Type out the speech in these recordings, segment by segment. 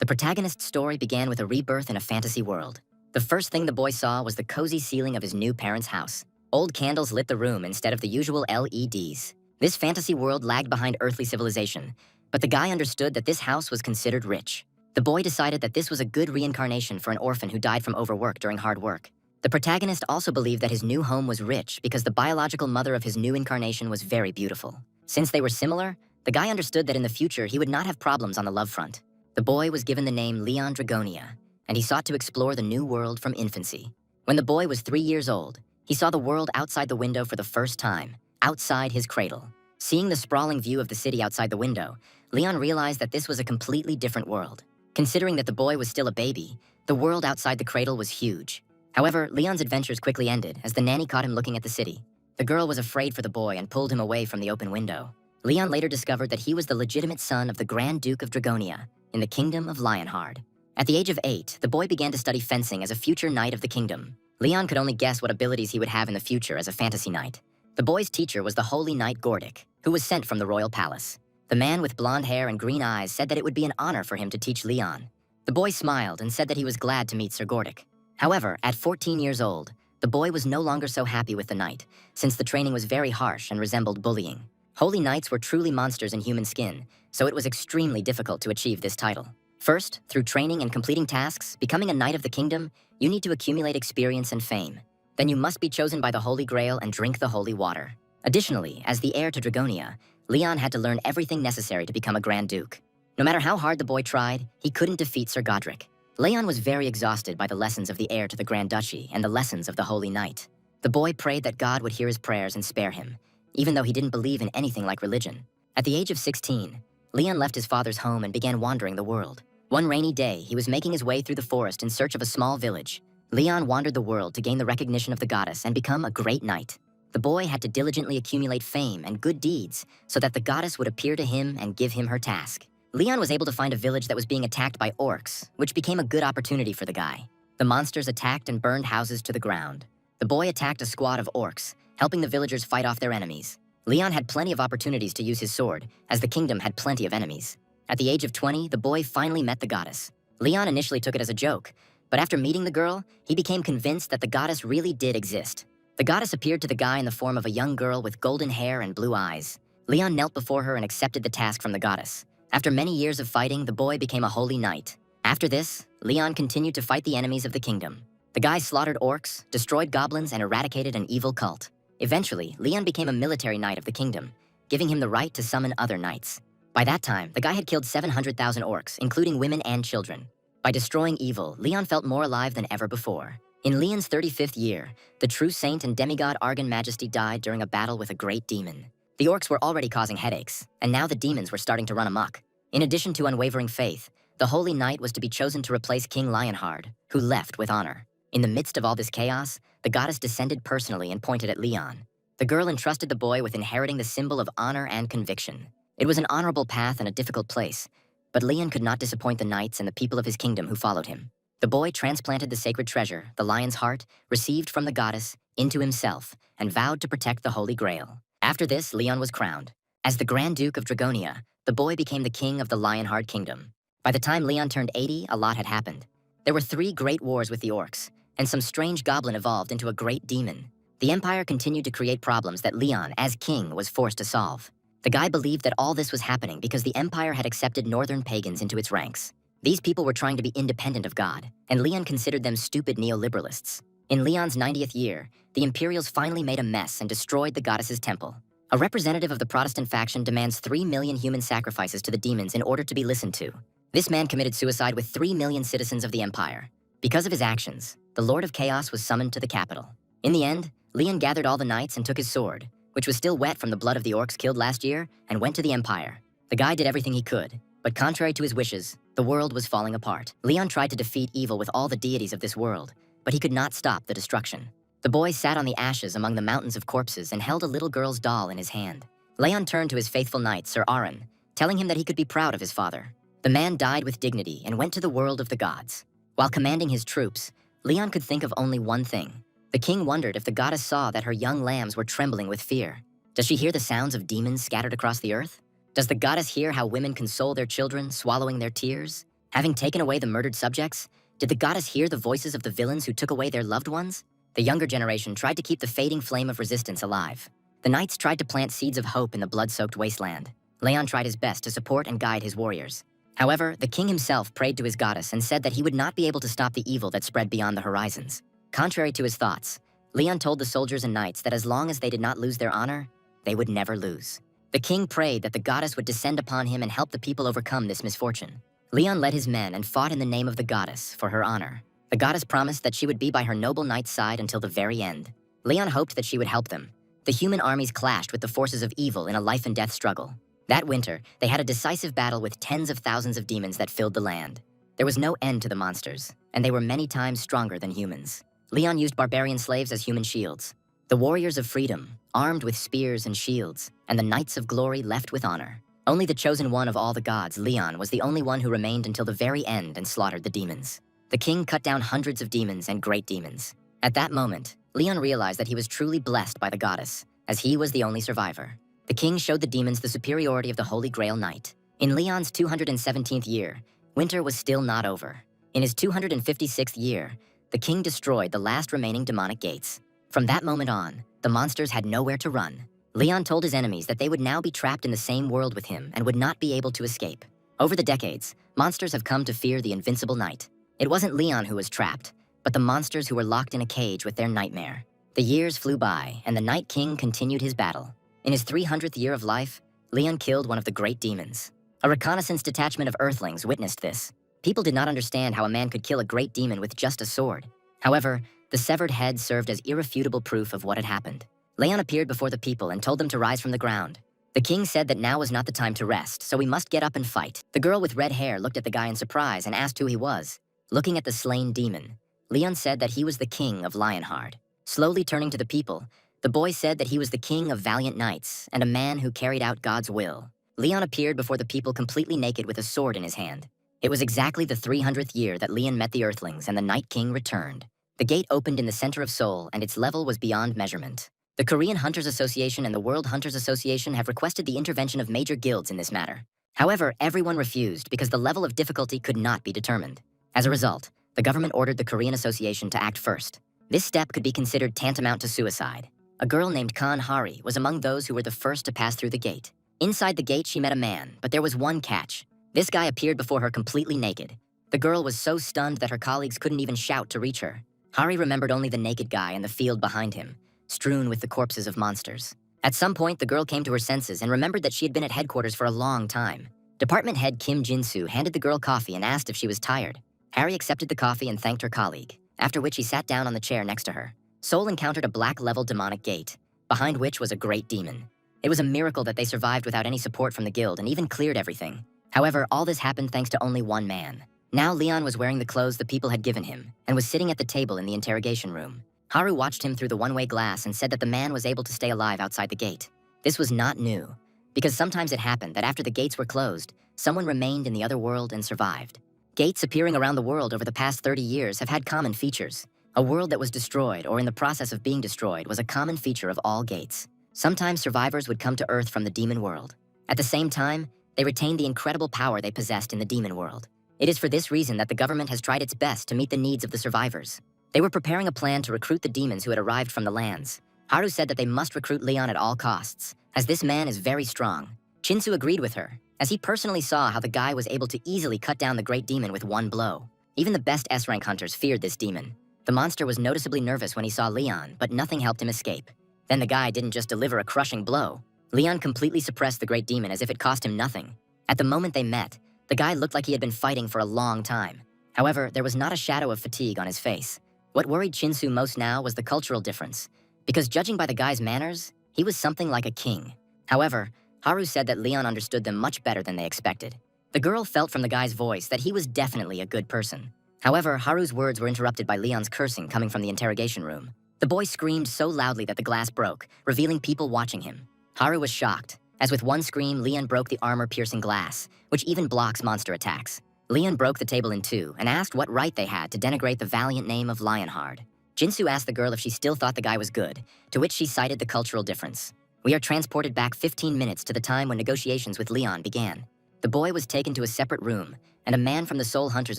The protagonist's story began with a rebirth in a fantasy world. The first thing the boy saw was the cozy ceiling of his new parents' house. Old candles lit the room instead of the usual LEDs. This fantasy world lagged behind earthly civilization, but the guy understood that this house was considered rich. The boy decided that this was a good reincarnation for an orphan who died from overwork during hard work. The protagonist also believed that his new home was rich because the biological mother of his new incarnation was very beautiful. Since they were similar, the guy understood that in the future he would not have problems on the love front. The boy was given the name Leon Dragonia, and he sought to explore the new world from infancy. When the boy was 3 years old, he saw the world outside the window for the first time, outside his cradle. Seeing the sprawling view of the city outside the window, Leon realized that this was a completely different world. Considering that the boy was still a baby, the world outside the cradle was huge. However, Leon's adventures quickly ended as the nanny caught him looking at the city. The girl was afraid for the boy and pulled him away from the open window. Leon later discovered that he was the legitimate son of the Grand Duke of Dragonia in the Kingdom of Lionheart. At the age of 8, the boy began to study fencing as a future knight of the kingdom. Leon could only guess what abilities he would have in the future as a fantasy knight. The boy's teacher was the holy knight Gordic, who was sent from the royal palace. The man with blonde hair and green eyes said that it would be an honor for him to teach Leon. The boy smiled and said that he was glad to meet Sir Gordic. However, at 14 years old, the boy was no longer so happy with the knight, since the training was very harsh and resembled bullying. Holy knights were truly monsters in human skin, so it was extremely difficult to achieve this title. First, through training and completing tasks, becoming a knight of the kingdom, you need to accumulate experience and fame. Then you must be chosen by the Holy Grail and drink the holy water. Additionally, as the heir to Dragonia, Leon had to learn everything necessary to become a Grand Duke. No matter how hard the boy tried, he couldn't defeat Sir Godric. Leon was very exhausted by the lessons of the heir to the Grand Duchy and the lessons of the Holy Knight. The boy prayed that God would hear his prayers and spare him, even though he didn't believe in anything like religion. At the age of 16, Leon left his father's home and began wandering the world. One rainy day, he was making his way through the forest in search of a small village. Leon wandered the world to gain the recognition of the goddess and become a great knight. The boy had to diligently accumulate fame and good deeds so that the goddess would appear to him and give him her task. Leon was able to find a village that was being attacked by orcs, which became a good opportunity for the guy. The monsters attacked and burned houses to the ground. The boy attacked a squad of orcs, helping the villagers fight off their enemies. Leon had plenty of opportunities to use his sword, as the kingdom had plenty of enemies. At the age of 20, the boy finally met the goddess. Leon initially took it as a joke, but after meeting the girl, he became convinced that the goddess really did exist. The goddess appeared to the guy in the form of a young girl with golden hair and blue eyes. Leon knelt before her and accepted the task from the goddess. After many years of fighting, the boy became a holy knight. After this, Leon continued to fight the enemies of the kingdom. The guy slaughtered orcs, destroyed goblins, and eradicated an evil cult. Eventually, Leon became a military knight of the kingdom, giving him the right to summon other knights. By that time, the guy had killed 700,000 orcs, including women and children. By destroying evil, Leon felt more alive than ever before. In Leon's 35th year, the true saint and demigod Argon Majesty died during a battle with a great demon. The orcs were already causing headaches, and now the demons were starting to run amok. In addition to unwavering faith, the Holy Knight was to be chosen to replace King Lionheart, who left with honor. In the midst of all this chaos, the goddess descended personally and pointed at Leon. The girl entrusted the boy with inheriting the symbol of honor and conviction. It was an honorable path and a difficult place, but Leon could not disappoint the knights and the people of his kingdom who followed him. The boy transplanted the sacred treasure, the lion's heart, received from the goddess, into himself, and vowed to protect the Holy Grail. After this, Leon was crowned. As the Grand Duke of Dragonia, the boy became the king of the Lionheart Kingdom. By the time Leon turned 80, a lot had happened. There were 3 great wars with the orcs, and some strange goblin evolved into a great demon. The Empire continued to create problems that Leon, as king, was forced to solve. The guy believed that all this was happening because the Empire had accepted northern pagans into its ranks. These people were trying to be independent of God, and Leon considered them stupid neoliberalists. In Leon's 90th year, the Imperials finally made a mess and destroyed the goddess's temple. A representative of the Protestant faction demands 3 million human sacrifices to the demons in order to be listened to. This man committed suicide with 3 million citizens of the Empire. Because of his actions, the Lord of Chaos was summoned to the capital. In the end, Leon gathered all the knights and took his sword, which was still wet from the blood of the orcs killed last year, and went to the Empire. The guy did everything he could, but contrary to his wishes, the world was falling apart. Leon tried to defeat evil with all the deities of this world, but he could not stop the destruction. The boy sat on the ashes among the mountains of corpses and held a little girl's doll in his hand. Leon turned to his faithful knight, Sir Aron, telling him that he could be proud of his father. The man died with dignity and went to the world of the gods. While commanding his troops, Leon could think of only one thing. The king wondered if the goddess saw that her young lambs were trembling with fear. Does she hear the sounds of demons scattered across the earth? Does the goddess hear how women console their children, swallowing their tears? Having taken away the murdered subjects, did the goddess hear the voices of the villains who took away their loved ones? The younger generation tried to keep the fading flame of resistance alive. The knights tried to plant seeds of hope in the blood-soaked wasteland. Leon tried his best to support and guide his warriors. However, the king himself prayed to his goddess and said that he would not be able to stop the evil that spread beyond the horizons. Contrary to his thoughts, Leon told the soldiers and knights that as long as they did not lose their honor, they would never lose. The king prayed that the goddess would descend upon him and help the people overcome this misfortune. Leon led his men and fought in the name of the goddess for her honor. The goddess promised that she would be by her noble knight's side until the very end. Leon hoped that she would help them. The human armies clashed with the forces of evil in a life-and-death struggle. That winter, they had a decisive battle with tens of thousands of demons that filled the land. There was no end to the monsters, and they were many times stronger than humans. Leon used barbarian slaves as human shields. The warriors of freedom, armed with spears and shields, and the knights of glory left with honor. Only the chosen one of all the gods, Leon, was the only one who remained until the very end and slaughtered the demons. The king cut down hundreds of demons and great demons. At that moment, Leon realized that he was truly blessed by the goddess, as he was the only survivor. The king showed the demons the superiority of the Holy Grail Knight. In Leon's 217th year, winter was still not over. In his 256th year, the king destroyed the last remaining demonic gates. From that moment on, the monsters had nowhere to run. Leon told his enemies that they would now be trapped in the same world with him and would not be able to escape. Over the decades, monsters have come to fear the invincible knight. It wasn't Leon who was trapped, but the monsters who were locked in a cage with their nightmare. The years flew by, and the Night King continued his battle. In his 300th year of life, Leon killed one of the great demons. A reconnaissance detachment of Earthlings witnessed this. People did not understand how a man could kill a great demon with just a sword. However, the severed head served as irrefutable proof of what had happened. Leon appeared before the people and told them to rise from the ground. The king said that now was not the time to rest, so we must get up and fight. The girl with red hair looked at the guy in surprise and asked who he was. Looking at the slain demon, Leon said that he was the king of Lionheart. Slowly turning to the people, the boy said that he was the king of valiant knights and a man who carried out God's will. Leon appeared before the people completely naked with a sword in his hand. It was exactly the 300th year that Leon met the Earthlings and the Night King returned. The gate opened in the center of Seoul and its level was beyond measurement. The Korean Hunters Association and the World Hunters Association have requested the intervention of major guilds in this matter. However, everyone refused because the level of difficulty could not be determined. As a result, the government ordered the Korean Association to act first. This step could be considered tantamount to suicide. A girl named Kan Hari was among those who were the first to pass through the gate. Inside the gate, she met a man, but there was one catch. This guy appeared before her completely naked. The girl was so stunned that her colleagues couldn't even shout to reach her. Hari remembered only the naked guy and the field behind him, strewn with the corpses of monsters. At some point, the girl came to her senses and remembered that she had been at headquarters for a long time. Department head Kim Jin-soo handed the girl coffee and asked if she was tired. Hari accepted the coffee and thanked her colleague, after which he sat down on the chair next to her. Seoul encountered a black-level demonic gate, behind which was a great demon. It was a miracle that they survived without any support from the guild and even cleared everything. However, all this happened thanks to only one man. Now Leon was wearing the clothes the people had given him and was sitting at the table in the interrogation room. Haru watched him through the one-way glass and said that the man was able to stay alive outside the gate. This was not new, because sometimes it happened that after the gates were closed, someone remained in the other world and survived. Gates appearing around the world over the past 30 years have had common features. A world that was destroyed or in the process of being destroyed was a common feature of all gates. Sometimes survivors would come to Earth from the demon world. At the same time, they retained the incredible power they possessed in the demon world. It is for this reason that the government has tried its best to meet the needs of the survivors. They were preparing a plan to recruit the demons who had arrived from the lands. Haru said that they must recruit Leon at all costs, as this man is very strong. Shinsu agreed with her, as he personally saw how the guy was able to easily cut down the great demon with one blow. Even the best S-rank hunters feared this demon. The monster was noticeably nervous when he saw Leon, but nothing helped him escape. Then the guy didn't just deliver a crushing blow. Leon completely suppressed the great demon as if it cost him nothing. At the moment they met, the guy looked like he had been fighting for a long time. However, there was not a shadow of fatigue on his face. What worried Shinsu most now was the cultural difference, because judging by the guy's manners, he was something like a king. However, Haru said that Leon understood them much better than they expected. The girl felt from the guy's voice that he was definitely a good person. However, Haru's words were interrupted by Leon's cursing coming from the interrogation room. The boy screamed so loudly that the glass broke, revealing people watching him. Haru was shocked, as with one scream, Leon broke the armor-piercing glass, which even blocks monster attacks. Leon broke the table in two and asked what right they had to denigrate the valiant name of Lionheart. Jinsu asked the girl if she still thought the guy was good, to which she cited the cultural difference. We are transported back 15 minutes to the time when negotiations with Leon began. The boy was taken to a separate room, and a man from the Soul Hunters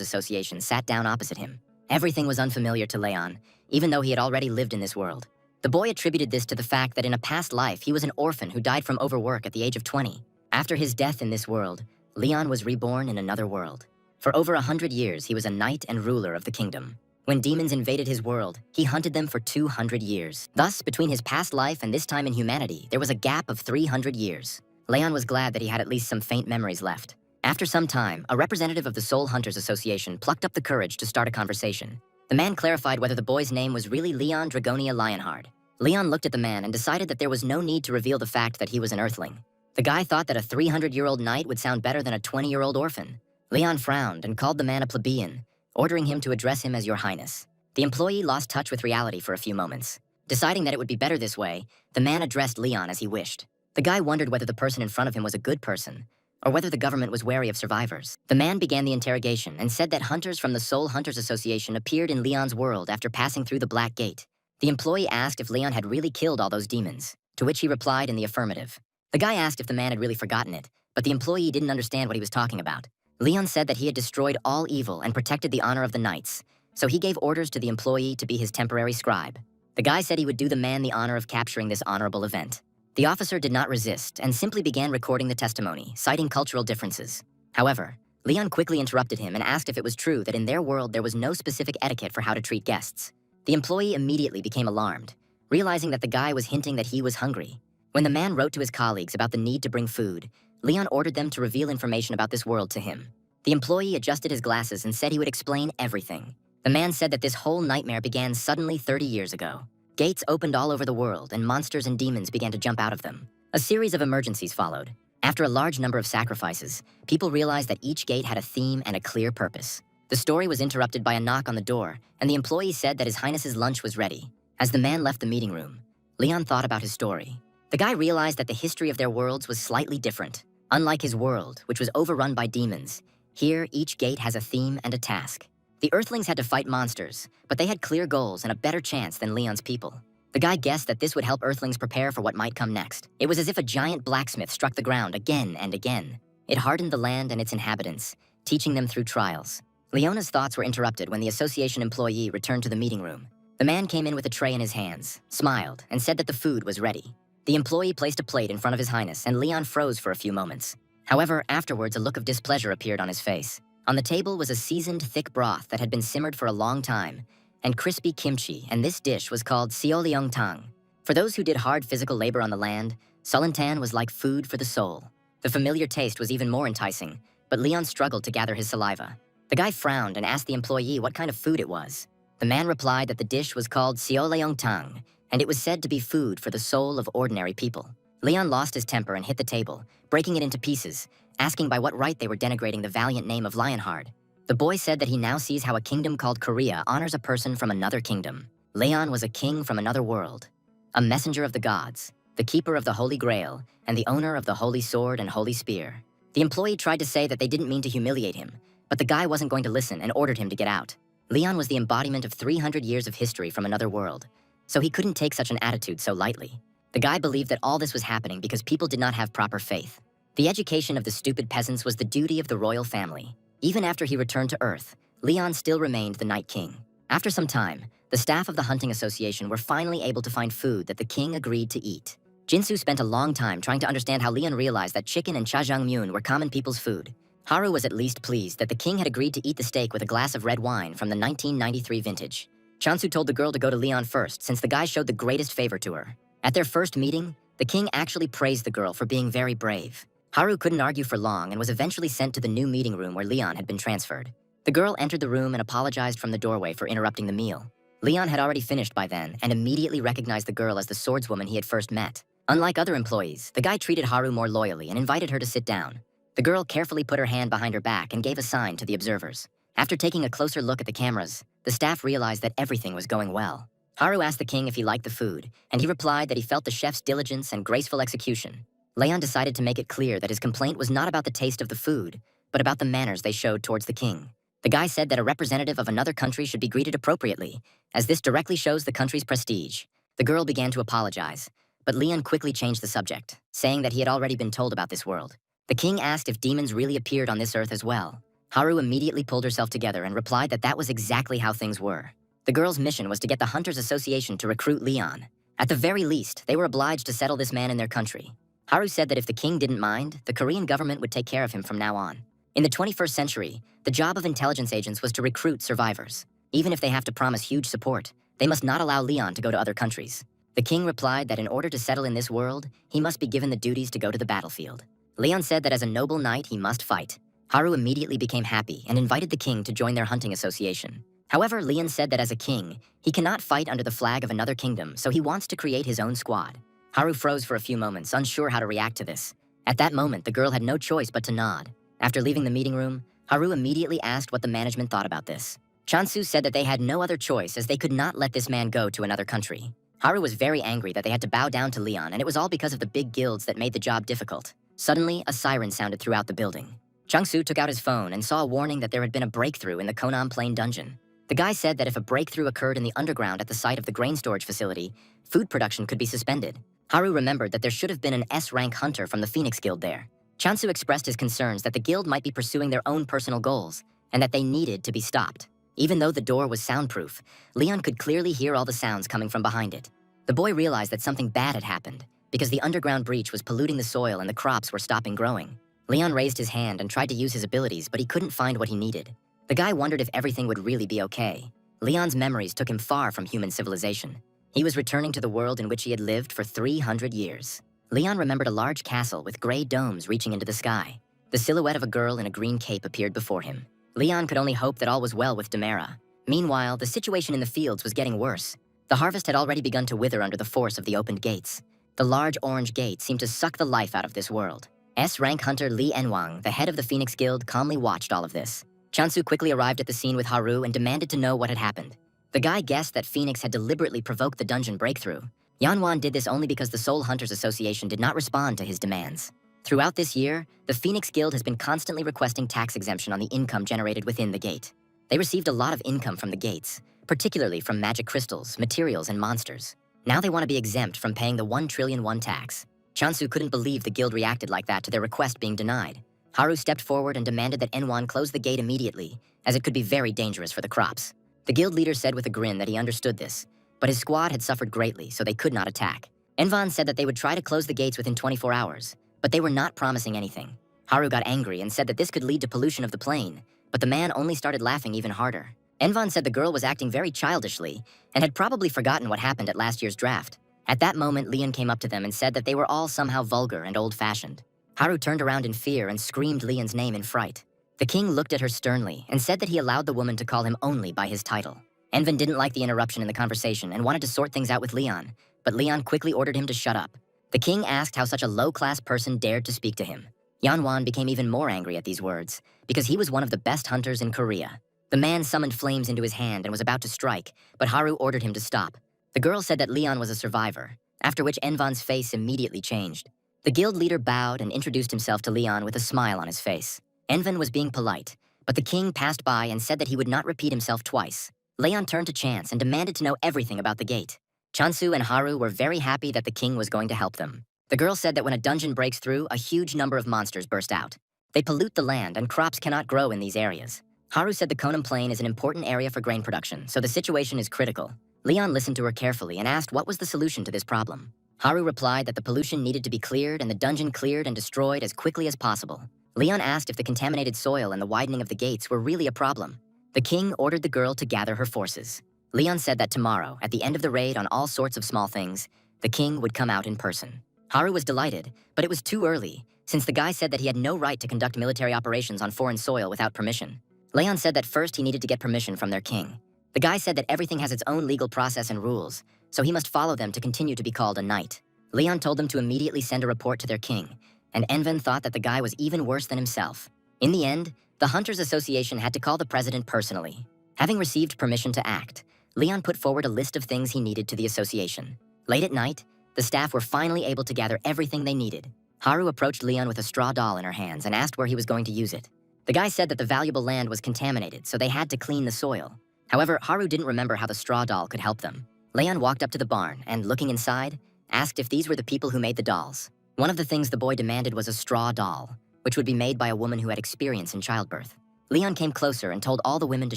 Association sat down opposite him. Everything was unfamiliar to Leon, even though he had already lived in this world. The boy attributed this to the fact that in a past life he was an orphan who died from overwork at the age of 20. After his death in this world, Leon was reborn in another world. For over 100 years, he was a knight and ruler of the kingdom. When demons invaded his world, he hunted them for 200 years. Thus, between his past life and this time in humanity, there was a gap of 300 years. Leon was glad that he had at least some faint memories left. After some time, a representative of the Soul Hunters Association plucked up the courage to start a conversation. The man clarified whether the boy's name was really Leon Dragonia Lionheart. Leon looked at the man and decided that there was no need to reveal the fact that he was an earthling. The guy thought that a 300-year-old knight would sound better than a 20-year-old orphan. Leon frowned and called the man a plebeian, ordering him to address him as Your Highness. The employee lost touch with reality for a few moments. Deciding that it would be better this way, the man addressed Leon as he wished. The guy wondered whether the person in front of him was a good person, or whether the government was wary of survivors. The man began the interrogation and said that hunters from the Soul Hunters Association appeared in Leon's world after passing through the Black Gate. The employee asked if Leon had really killed all those demons, to which he replied in the affirmative. The guy asked if the man had really forgotten it, but the employee didn't understand what he was talking about. Leon said that he had destroyed all evil and protected the honor of the knights, so he gave orders to the employee to be his temporary scribe. The guy said he would do the man the honor of capturing this honorable event. The officer did not resist and simply began recording the testimony, citing cultural differences. However, Leon quickly interrupted him and asked if it was true that in their world there was no specific etiquette for how to treat guests. The employee immediately became alarmed, realizing that the guy was hinting that he was hungry. When the man wrote to his colleagues about the need to bring food, Leon ordered them to reveal information about this world to him. The employee adjusted his glasses and said he would explain everything. The man said that this whole nightmare began suddenly 30 years ago. Gates opened all over the world, and monsters and demons began to jump out of them. A series of emergencies followed. After a large number of sacrifices, people realized that each gate had a theme and a clear purpose. The story was interrupted by a knock on the door, and the employee said that His Highness's lunch was ready. As the man left the meeting room, Leon thought about his story. The guy realized that the history of their worlds was slightly different. Unlike his world, which was overrun by demons, here each gate has a theme and a task. The Earthlings had to fight monsters, but they had clear goals and a better chance than Leon's people. The guy guessed that this would help Earthlings prepare for what might come next. It was as if a giant blacksmith struck the ground again and again. It hardened the land and its inhabitants, teaching them through trials. Leona's thoughts were interrupted when the association employee returned to the meeting room. The man came in with a tray in his hands, smiled, and said that the food was ready. The employee placed a plate in front of His Highness, and Leon froze for a few moments. However, afterwards a look of displeasure appeared on his face. On the table was a seasoned, thick broth that had been simmered for a long time, and crispy kimchi, and this dish was called seolyeongtang. For those who did hard physical labor on the land, Sulantan was like food for the soul. The familiar taste was even more enticing, but Leon struggled to gather his saliva. The guy frowned and asked the employee what kind of food it was. The man replied that the dish was called seolyeongtang, and it was said to be food for the soul of ordinary people. Leon lost his temper and hit the table, breaking it into pieces, asking by what right they were denigrating the valiant name of Lionheart. The boy said that he now sees how a kingdom called Korea honors a person from another kingdom. Leon was a king from another world, a messenger of the gods, the keeper of the Holy Grail, and the owner of the Holy Sword and Holy Spear. The employee tried to say that they didn't mean to humiliate him, but the guy wasn't going to listen and ordered him to get out. Leon was the embodiment of 300 years of history from another world, so he couldn't take such an attitude so lightly. The guy believed that all this was happening because people did not have proper faith. The education of the stupid peasants was the duty of the royal family. Even after he returned to Earth, Leon still remained the Night King. After some time, the staff of the Hunting Association were finally able to find food that the king agreed to eat. Jinsu spent a long time trying to understand how Leon realized that chicken and jjajangmyeon were common people's food. Haru was at least pleased that the king had agreed to eat the steak with a glass of red wine from the 1993 vintage. Chansu told the girl to go to Leon first since the guy showed the greatest favor to her. At their first meeting, the king actually praised the girl for being very brave. Haru couldn't argue for long and was eventually sent to the new meeting room where Leon had been transferred. The girl entered the room and apologized from the doorway for interrupting the meal. Leon had already finished by then and immediately recognized the girl as the swordswoman he had first met. Unlike other employees, the guy treated Haru more loyally and invited her to sit down. The girl carefully put her hand behind her back and gave a sign to the observers. After taking a closer look at the cameras, the staff realized that everything was going well. Haru asked the king if he liked the food, and he replied that he felt the chef's diligence and graceful execution. Leon decided to make it clear that his complaint was not about the taste of the food, but about the manners they showed towards the king. The guy said that a representative of another country should be greeted appropriately, as this directly shows the country's prestige. The girl began to apologize, but Leon quickly changed the subject, saying that he had already been told about this world. The king asked if demons really appeared on this earth as well. Haru immediately pulled herself together and replied that that was exactly how things were. The girl's mission was to get the Hunters Association to recruit Leon. At the very least, they were obliged to settle this man in their country. Haru said that if the king didn't mind, the Korean government would take care of him from now on. In the 21st century, the job of intelligence agents was to recruit survivors. Even if they have to promise huge support, they must not allow Leon to go to other countries. The king replied that in order to settle in this world, he must be given the duties to go to the battlefield. Leon said that as a noble knight, he must fight. Haru immediately became happy and invited the king to join their hunting association. However, Leon said that as a king, he cannot fight under the flag of another kingdom, so he wants to create his own squad. Haru froze for a few moments, unsure how to react to this. At that moment, the girl had no choice but to nod. After leaving the meeting room, Haru immediately asked what the management thought about this. Chansu said that they had no other choice as they could not let this man go to another country. Haru was very angry that they had to bow down to Leon, and it was all because of the big guilds that made the job difficult. Suddenly, a siren sounded throughout the building. Changsu took out his phone and saw a warning that there had been a breakthrough in the Konam Plain dungeon. The guy said that if a breakthrough occurred in the underground at the site of the grain storage facility, food production could be suspended. Haru remembered that there should have been an S-rank hunter from the Phoenix Guild there. Chansu expressed his concerns that the guild might be pursuing their own personal goals, and that they needed to be stopped. Even though the door was soundproof, Leon could clearly hear all the sounds coming from behind it. The boy realized that something bad had happened, because the underground breach was polluting the soil and the crops were stopping growing. Leon raised his hand and tried to use his abilities, but he couldn't find what he needed. The guy wondered if everything would really be okay. Leon's memories took him far from human civilization. He was returning to the world in which he had lived for 300 years. Leon remembered a large castle with gray domes reaching into the sky. The silhouette of a girl in a green cape appeared before him. Leon could only hope that all was well with Demera. Meanwhile, the situation in the fields was getting worse. The harvest had already begun to wither under the force of the opened gates. The large orange gate seemed to suck the life out of this world. S-rank hunter Li Enwang, the head of the Phoenix Guild, calmly watched all of this. Chansu quickly arrived at the scene with Haru and demanded to know what had happened. The guy guessed that Phoenix had deliberately provoked the dungeon breakthrough. Yanwan did this only because the Soul Hunters Association did not respond to his demands. Throughout this year, the Phoenix Guild has been constantly requesting tax exemption on the income generated within the gate. They received a lot of income from the gates, particularly from magic crystals, materials, and monsters. Now they want to be exempt from paying the 1 trillion won tax. Chansu couldn't believe the guild reacted like that to their request being denied. Haru stepped forward and demanded that Enwan close the gate immediately, as it could be very dangerous for the crops. The guild leader said with a grin that he understood this, but his squad had suffered greatly, so they could not attack. Envan said that they would try to close the gates within 24 hours, but they were not promising anything. Haru got angry and said that this could lead to pollution of the plain, but the man only started laughing even harder. Envan said the girl was acting very childishly and had probably forgotten what happened at last year's draft. At that moment, Leon came up to them and said that they were all somehow vulgar and old-fashioned. Haru turned around in fear and screamed Leon's name in fright. The king looked at her sternly and said that he allowed the woman to call him only by his title. Envan didn't like the interruption in the conversation and wanted to sort things out with Leon, but Leon quickly ordered him to shut up. The king asked how such a low-class person dared to speak to him. Yanwan became even more angry at these words, because he was one of the best hunters in Korea. The man summoned flames into his hand and was about to strike, but Haru ordered him to stop. The girl said that Leon was a survivor, after which Envan's face immediately changed. The guild leader bowed and introduced himself to Leon with a smile on his face. Envan was being polite, but the king passed by and said that he would not repeat himself twice. Leon turned to Chance and demanded to know everything about the gate. Chansu and Haru were very happy that the king was going to help them. The girl said that when a dungeon breaks through, a huge number of monsters burst out. They pollute the land and crops cannot grow in these areas. Haru said the Konam Plain is an important area for grain production, so the situation is critical. Leon listened to her carefully and asked what was the solution to this problem. Haru replied that the pollution needed to be cleared and the dungeon cleared and destroyed as quickly as possible. Leon asked if the contaminated soil and the widening of the gates were really a problem. The king ordered the girl to gather her forces. Leon said that tomorrow, at the end of the raid on all sorts of small things, the king would come out in person. Haru was delighted, but it was too early, since the guy said that he had no right to conduct military operations on foreign soil without permission. Leon said that first he needed to get permission from their king. The guy said that everything has its own legal process and rules, so he must follow them to continue to be called a knight. Leon told them to immediately send a report to their king, and Envan thought that the guy was even worse than himself. In the end, the Hunters Association had to call the president personally. Having received permission to act, Leon put forward a list of things he needed to the association. Late at night, the staff were finally able to gather everything they needed. Haru approached Leon with a straw doll in her hands and asked where he was going to use it. The guy said that the valuable land was contaminated, so they had to clean the soil. However, Haru didn't remember how the straw doll could help them. Leon walked up to the barn and, looking inside, asked if these were the people who made the dolls. One of the things the boy demanded was a straw doll. which would be made by a woman who had experience in childbirth. Leon came closer and told all the women to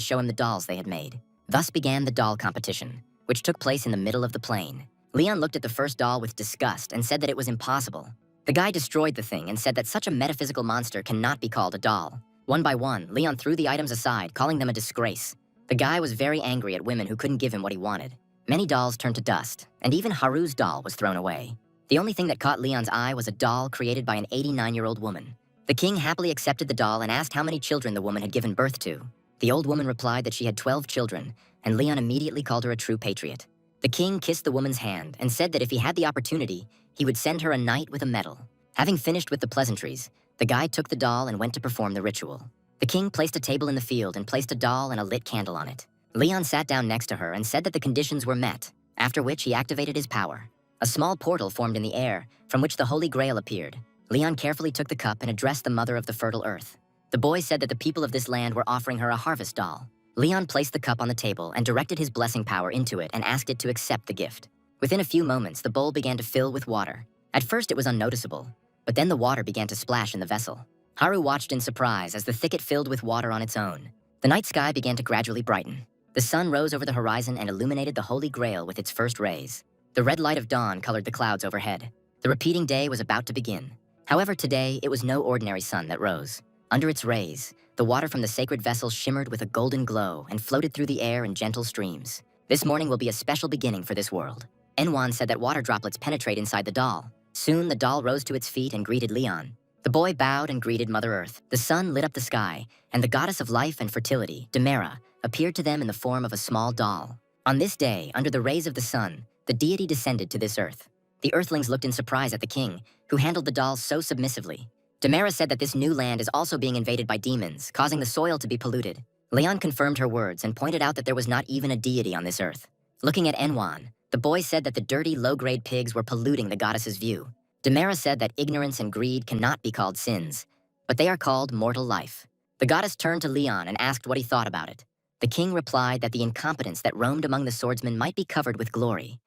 show him the dolls they had made. Thus began the doll competition, which took place in the middle of the plain. Leon looked at the first doll with disgust and said that it was impossible. The guy destroyed the thing and said that such a metaphysical monster cannot be called a doll. One by one, Leon threw the items aside, calling them a disgrace. The guy was very angry at women who couldn't give him what he wanted. Many dolls turned to dust, and even Haru's doll was thrown away. The only thing that caught Leon's eye was a doll created by an 89-year-old woman. The king happily accepted the doll and asked how many children the woman had given birth to. The old woman replied that she had 12 children, and Leon immediately called her a true patriot. The king kissed the woman's hand and said that if he had the opportunity, he would send her a knight with a medal. Having finished with the pleasantries, the guy took the doll and went to perform the ritual. The king placed a table in the field and placed a doll and a lit candle on it. Leon sat down next to her and said that the conditions were met, after which he activated his power. A small portal formed in the air, from which the Holy Grail appeared. Leon carefully took the cup and addressed the mother of the fertile earth. The boy said that the people of this land were offering her a harvest doll. Leon placed the cup on the table and directed his blessing power into it and asked it to accept the gift. Within a few moments, the bowl began to fill with water. At first, it was unnoticeable, but then the water began to splash in the vessel. Haru watched in surprise as the thicket filled with water on its own. The night sky began to gradually brighten. The sun rose over the horizon and illuminated the Holy Grail with its first rays. The red light of dawn colored the clouds overhead. The repeating day was about to begin. However, today, it was no ordinary sun that rose. Under its rays, the water from the sacred vessel shimmered with a golden glow and floated through the air in gentle streams. This morning will be a special beginning for this world. Enwan said that water droplets penetrate inside the doll. Soon, the doll rose to its feet and greeted Leon. The boy bowed and greeted Mother Earth. The sun lit up the sky, and the goddess of life and fertility, Demera, appeared to them in the form of a small doll. On this day, under the rays of the sun, the deity descended to this earth. The earthlings looked in surprise at the king, who handled the doll so submissively. Demera said that this new land is also being invaded by demons, causing the soil to be polluted. Leon confirmed her words and pointed out that there was not even a deity on this earth. Looking at Enwan, the boy said that the dirty, low-grade pigs were polluting the goddess's view. Demera said that ignorance and greed cannot be called sins, but they are called mortal life. The goddess turned to Leon and asked what he thought about it. The king replied that the incompetence that roamed among the swordsmen might be covered with glory,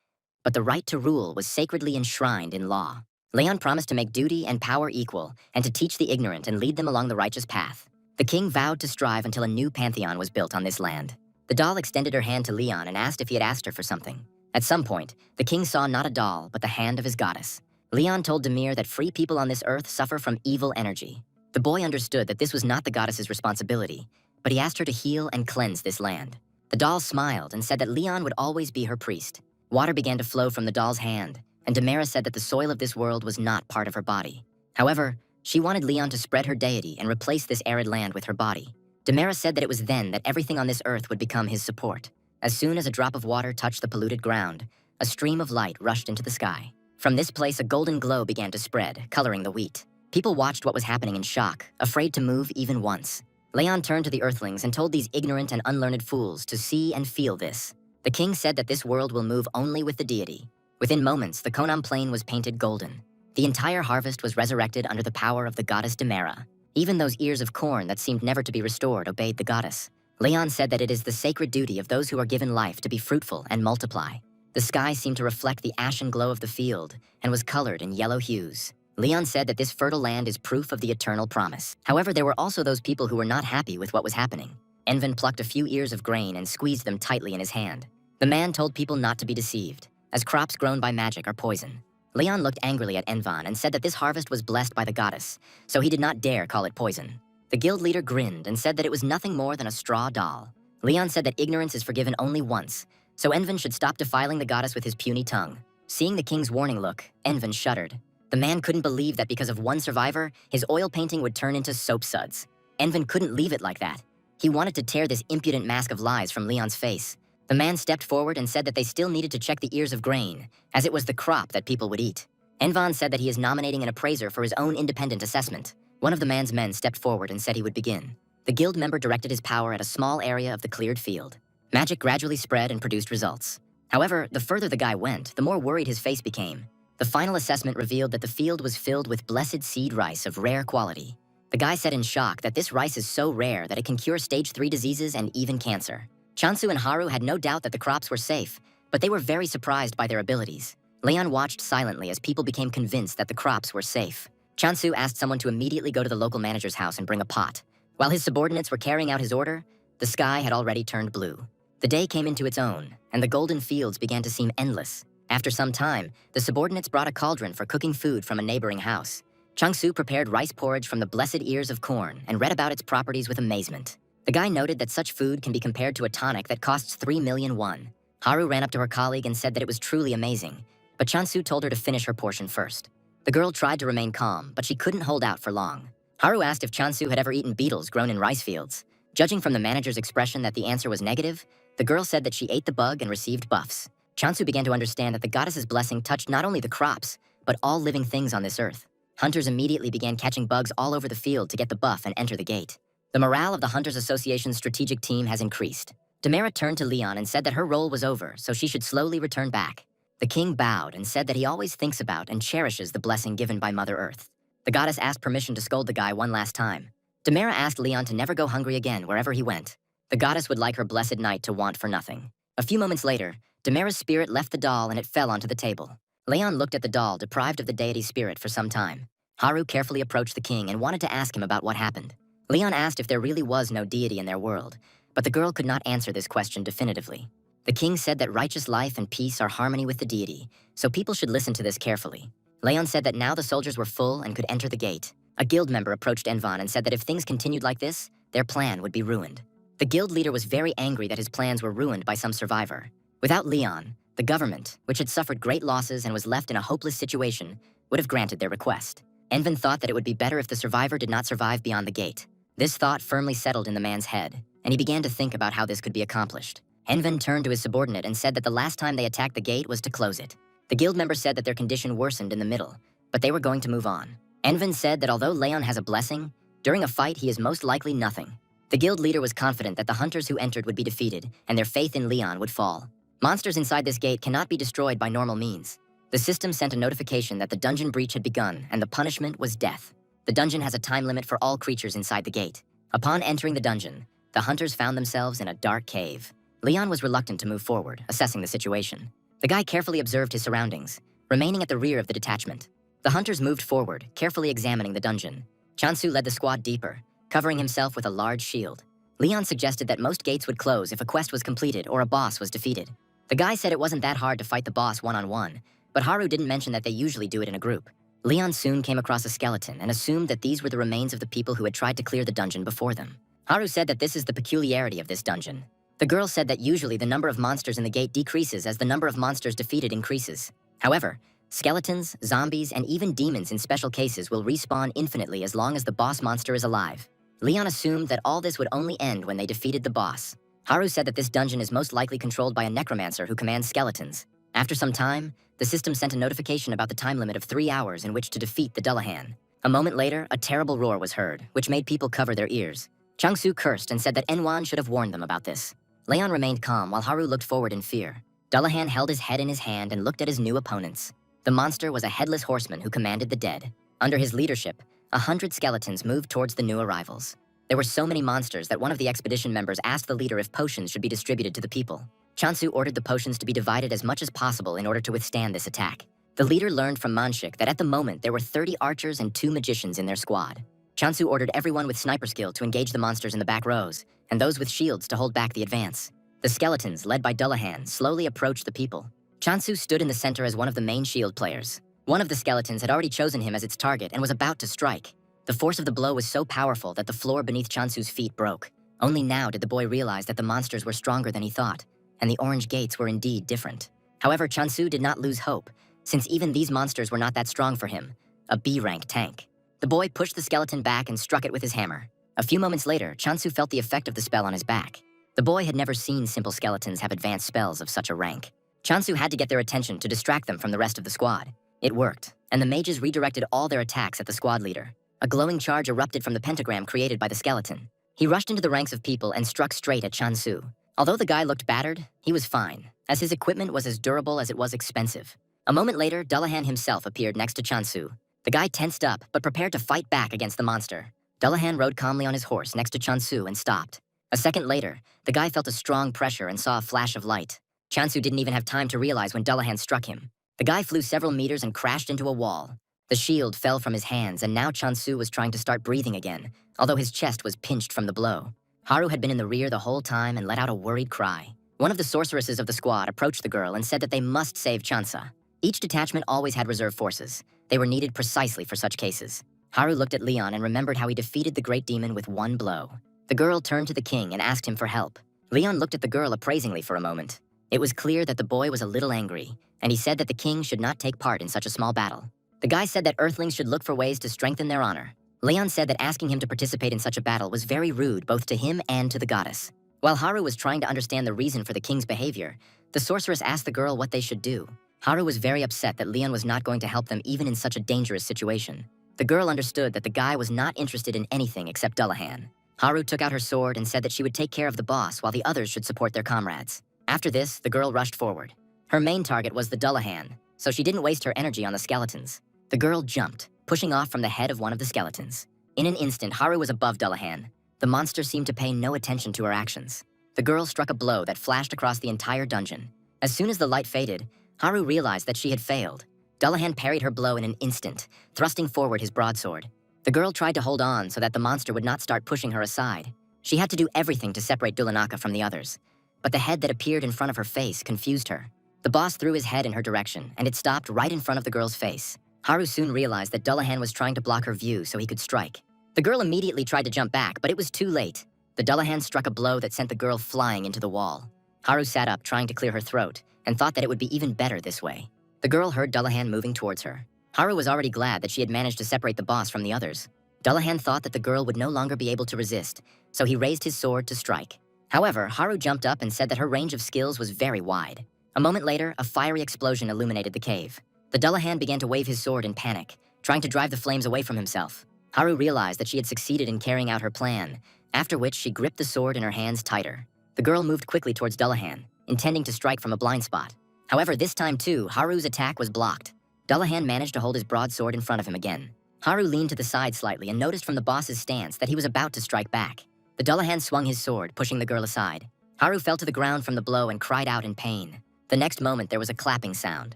but the right to rule was sacredly enshrined in law. Leon promised to make duty and power equal, and to teach the ignorant and lead them along the righteous path. The king vowed to strive until a new pantheon was built on this land. The doll extended her hand to Leon and asked if he had asked her for something. At some point, the king saw not a doll, but the hand of his goddess. Leon told Demir that free people on this earth suffer from evil energy. The boy understood that this was not the goddess's responsibility, but he asked her to heal and cleanse this land. The doll smiled and said that Leon would always be her priest. Water began to flow from the doll's hand, and Demera said that the soil of this world was not part of her body. However, she wanted Leon to spread her deity and replace this arid land with her body. Demera said that it was then that everything on this earth would become his support. As soon as a drop of water touched the polluted ground, a stream of light rushed into the sky. From this place, a golden glow began to spread, coloring the wheat. People watched what was happening in shock, afraid to move even once. Leon turned to the earthlings and told these ignorant and unlearned fools to see and feel this. The king said that this world will move only with the deity. Within moments, the Konam plain was painted golden. The entire harvest was resurrected under the power of the goddess Demera. Even those ears of corn that seemed never to be restored obeyed the goddess. Leon said that it is the sacred duty of those who are given life to be fruitful and multiply. The sky seemed to reflect the ashen glow of the field and was colored in yellow hues. Leon said that this fertile land is proof of the eternal promise. However, there were also those people who were not happy with what was happening. Envan plucked a few ears of grain and squeezed them tightly in his hand. The man told people not to be deceived, as crops grown by magic are poison. Leon looked angrily at Envan and said that this harvest was blessed by the goddess, so he did not dare call it poison. The guild leader grinned and said that it was nothing more than a straw doll. Leon said that ignorance is forgiven only once, so Envan should stop defiling the goddess with his puny tongue. Seeing the king's warning look, Envan shuddered. The man couldn't believe that because of one survivor, his oil painting would turn into soap suds. Envan couldn't leave it like that. He wanted to tear this impudent mask of lies from Leon's face. The man stepped forward and said that they still needed to check the ears of grain, as it was the crop that people would eat. Envan said that he is nominating an appraiser for his own independent assessment. One of the man's men stepped forward and said he would begin. The guild member directed his power at a small area of the cleared field. Magic gradually spread and produced results. However, the further the guy went, the more worried his face became. The final assessment revealed that the field was filled with blessed seed rice of rare quality. The guy said in shock that this rice is so rare that it can cure stage 3 diseases and even cancer. Chansu and Haru had no doubt that the crops were safe, but they were very surprised by their abilities. Leon watched silently as people became convinced that the crops were safe. Chansu asked someone to immediately go to the local manager's house and bring a pot. While his subordinates were carrying out his order, the sky had already turned blue. The day came into its own, and the golden fields began to seem endless. After some time, the subordinates brought a cauldron for cooking food from a neighboring house. Changsu prepared rice porridge from the blessed ears of corn and read about its properties with amazement. The guy noted that such food can be compared to a tonic that costs 3 million won. Haru ran up to her colleague and said that it was truly amazing, but Changsu told her to finish her portion first. The girl tried to remain calm, but she couldn't hold out for long. Haru asked if Changsu had ever eaten beetles grown in rice fields. Judging from the manager's expression that the answer was negative, the girl said that she ate the bug and received buffs. Changsu began to understand that the goddess's blessing touched not only the crops, but all living things on this earth. Hunters immediately began catching bugs all over the field to get the buff and enter the gate. The morale of the Hunters Association's strategic team has increased. Demera turned to Leon and said that her role was over, so she should slowly return back. The king bowed and said that he always thinks about and cherishes the blessing given by Mother Earth. The goddess asked permission to scold the guy one last time. Demera asked Leon to never go hungry again wherever he went. The goddess would like her blessed knight to want for nothing. A few moments later, Demera's spirit left the doll and it fell onto the table. Leon looked at the doll, deprived of the deity's spirit for some time. Haru carefully approached the king and wanted to ask him about what happened. Leon asked if there really was no deity in their world, but the girl could not answer this question definitively. The king said that righteous life and peace are harmony with the deity, so people should listen to this carefully. Leon said that now the soldiers were full and could enter the gate. A guild member approached Envan and said that if things continued like this, their plan would be ruined. The guild leader was very angry that his plans were ruined by some survivor. Without Leon, the government, which had suffered great losses and was left in a hopeless situation, would have granted their request. Envan thought that it would be better if the survivor did not survive beyond the gate. This thought firmly settled in the man's head, and he began to think about how this could be accomplished. Envan turned to his subordinate and said that the last time they attacked the gate was to close it. The guild member said that their condition worsened in the middle, but they were going to move on. Envan said that although Leon has a blessing, during a fight he is most likely nothing. The guild leader was confident that the hunters who entered would be defeated, and their faith in Leon would fall. Monsters inside this gate cannot be destroyed by normal means. The system sent a notification that the dungeon breach had begun, and the punishment was death. The dungeon has a time limit for all creatures inside the gate. Upon entering the dungeon, the hunters found themselves in a dark cave. Leon was reluctant to move forward, assessing the situation. The guy carefully observed his surroundings, remaining at the rear of the detachment. The hunters moved forward, carefully examining the dungeon. Chansu led the squad deeper, covering himself with a large shield. Leon suggested that most gates would close if a quest was completed or a boss was defeated. The guy said it wasn't that hard to fight the boss one-on-one, but Haru didn't mention that they usually do it in a group. Leon soon came across a skeleton and assumed that these were the remains of the people who had tried to clear the dungeon before them. Haru said that this is the peculiarity of this dungeon. The girl said that usually the number of monsters in the gate decreases as the number of monsters defeated increases. However, skeletons, zombies, and even demons in special cases will respawn infinitely as long as the boss monster is alive. Leon assumed that all this would only end when they defeated the boss. Haru said that this dungeon is most likely controlled by a necromancer who commands skeletons. After some time, the system sent a notification about the time limit of 3 hours in which to defeat the Dullahan. A moment later, a terrible roar was heard, which made people cover their ears. Changsu cursed and said that Enwan should have warned them about this. Leon remained calm while Haru looked forward in fear. Dullahan held his head in his hand and looked at his new opponents. The monster was a headless horseman who commanded the dead. Under his leadership, 100 skeletons moved towards the new arrivals. There were so many monsters that one of the expedition members asked the leader if potions should be distributed to the people. Chansu ordered the potions to be divided as much as possible in order to withstand this attack. The leader learned from Manshik that at the moment there were 30 archers and 2 magicians in their squad. Chansu ordered everyone with sniper skill to engage the monsters in the back rows, and those with shields to hold back the advance. The skeletons, led by Dullahan, slowly approached the people. Chansu stood in the center as one of the main shield players. One of the skeletons had already chosen him as its target and was about to strike. The force of the blow was so powerful that the floor beneath Chansu's feet broke. Only now did the boy realize that the monsters were stronger than he thought, and the orange gates were indeed different. However, Chansu did not lose hope, since even these monsters were not that strong for him, a B-rank tank. The boy pushed the skeleton back and struck it with his hammer. A few moments later, Chansu felt the effect of the spell on his back. The boy had never seen simple skeletons have advanced spells of such a rank. Chansu had to get their attention to distract them from the rest of the squad. It worked, and the mages redirected all their attacks at the squad leader. A glowing charge erupted from the pentagram created by the skeleton. He rushed into the ranks of people and struck straight at Chansu. Although the guy looked battered, he was fine, as his equipment was as durable as it was expensive. A moment later, Dullahan himself appeared next to Chansu. The guy tensed up, but prepared to fight back against the monster. Dullahan rode calmly on his horse next to Chansu and stopped. A second later, the guy felt a strong pressure and saw a flash of light. Chansu didn't even have time to realize when Dullahan struck him. The guy flew several meters and crashed into a wall. The shield fell from his hands, and now Chansu was trying to start breathing again, although his chest was pinched from the blow. Haru had been in the rear the whole time and let out a worried cry. One of the sorceresses of the squad approached the girl and said that they must save Chansa. Each detachment always had reserve forces. They were needed precisely for such cases. Haru looked at Leon and remembered how he defeated the great demon with one blow. The girl turned to the king and asked him for help. Leon looked at the girl appraisingly for a moment. It was clear that the boy was a little angry, and he said that the king should not take part in such a small battle. The guy said that Earthlings should look for ways to strengthen their honor. Leon said that asking him to participate in such a battle was very rude both to him and to the goddess. While Haru was trying to understand the reason for the king's behavior, the sorceress asked the girl what they should do. Haru was very upset that Leon was not going to help them even in such a dangerous situation. The girl understood that the guy was not interested in anything except Dullahan. Haru took out her sword and said that she would take care of the boss while the others should support their comrades. After this, the girl rushed forward. Her main target was the Dullahan, so she didn't waste her energy on the skeletons. The girl jumped, pushing off from the head of one of the skeletons. In an instant, Haru was above Dullahan. The monster seemed to pay no attention to her actions. The girl struck a blow that flashed across the entire dungeon. As soon as the light faded, Haru realized that she had failed. Dullahan parried her blow in an instant, thrusting forward his broadsword. The girl tried to hold on so that the monster would not start pushing her aside. She had to do everything to separate Dullanaka from the others. But the head that appeared in front of her face confused her. The boss threw his head in her direction, and it stopped right in front of the girl's face. Haru soon realized that Dullahan was trying to block her view so he could strike. The girl immediately tried to jump back, but it was too late. The Dullahan struck a blow that sent the girl flying into the wall. Haru sat up, trying to clear her throat, and thought that it would be even better this way. The girl heard Dullahan moving towards her. Haru was already glad that she had managed to separate the boss from the others. Dullahan thought that the girl would no longer be able to resist, so he raised his sword to strike. However, Haru jumped up and said that her range of skills was very wide. A moment later, a fiery explosion illuminated the cave. The Dullahan began to wave his sword in panic, trying to drive the flames away from himself. Haru realized that she had succeeded in carrying out her plan, after which she gripped the sword in her hands tighter. The girl moved quickly towards Dullahan, intending to strike from a blind spot. However, this time too, Haru's attack was blocked. Dullahan managed to hold his broadsword in front of him again. Haru leaned to the side slightly and noticed from the boss's stance that he was about to strike back. The Dullahan swung his sword, pushing the girl aside. Haru fell to the ground from the blow and cried out in pain. The next moment, there was a clapping sound.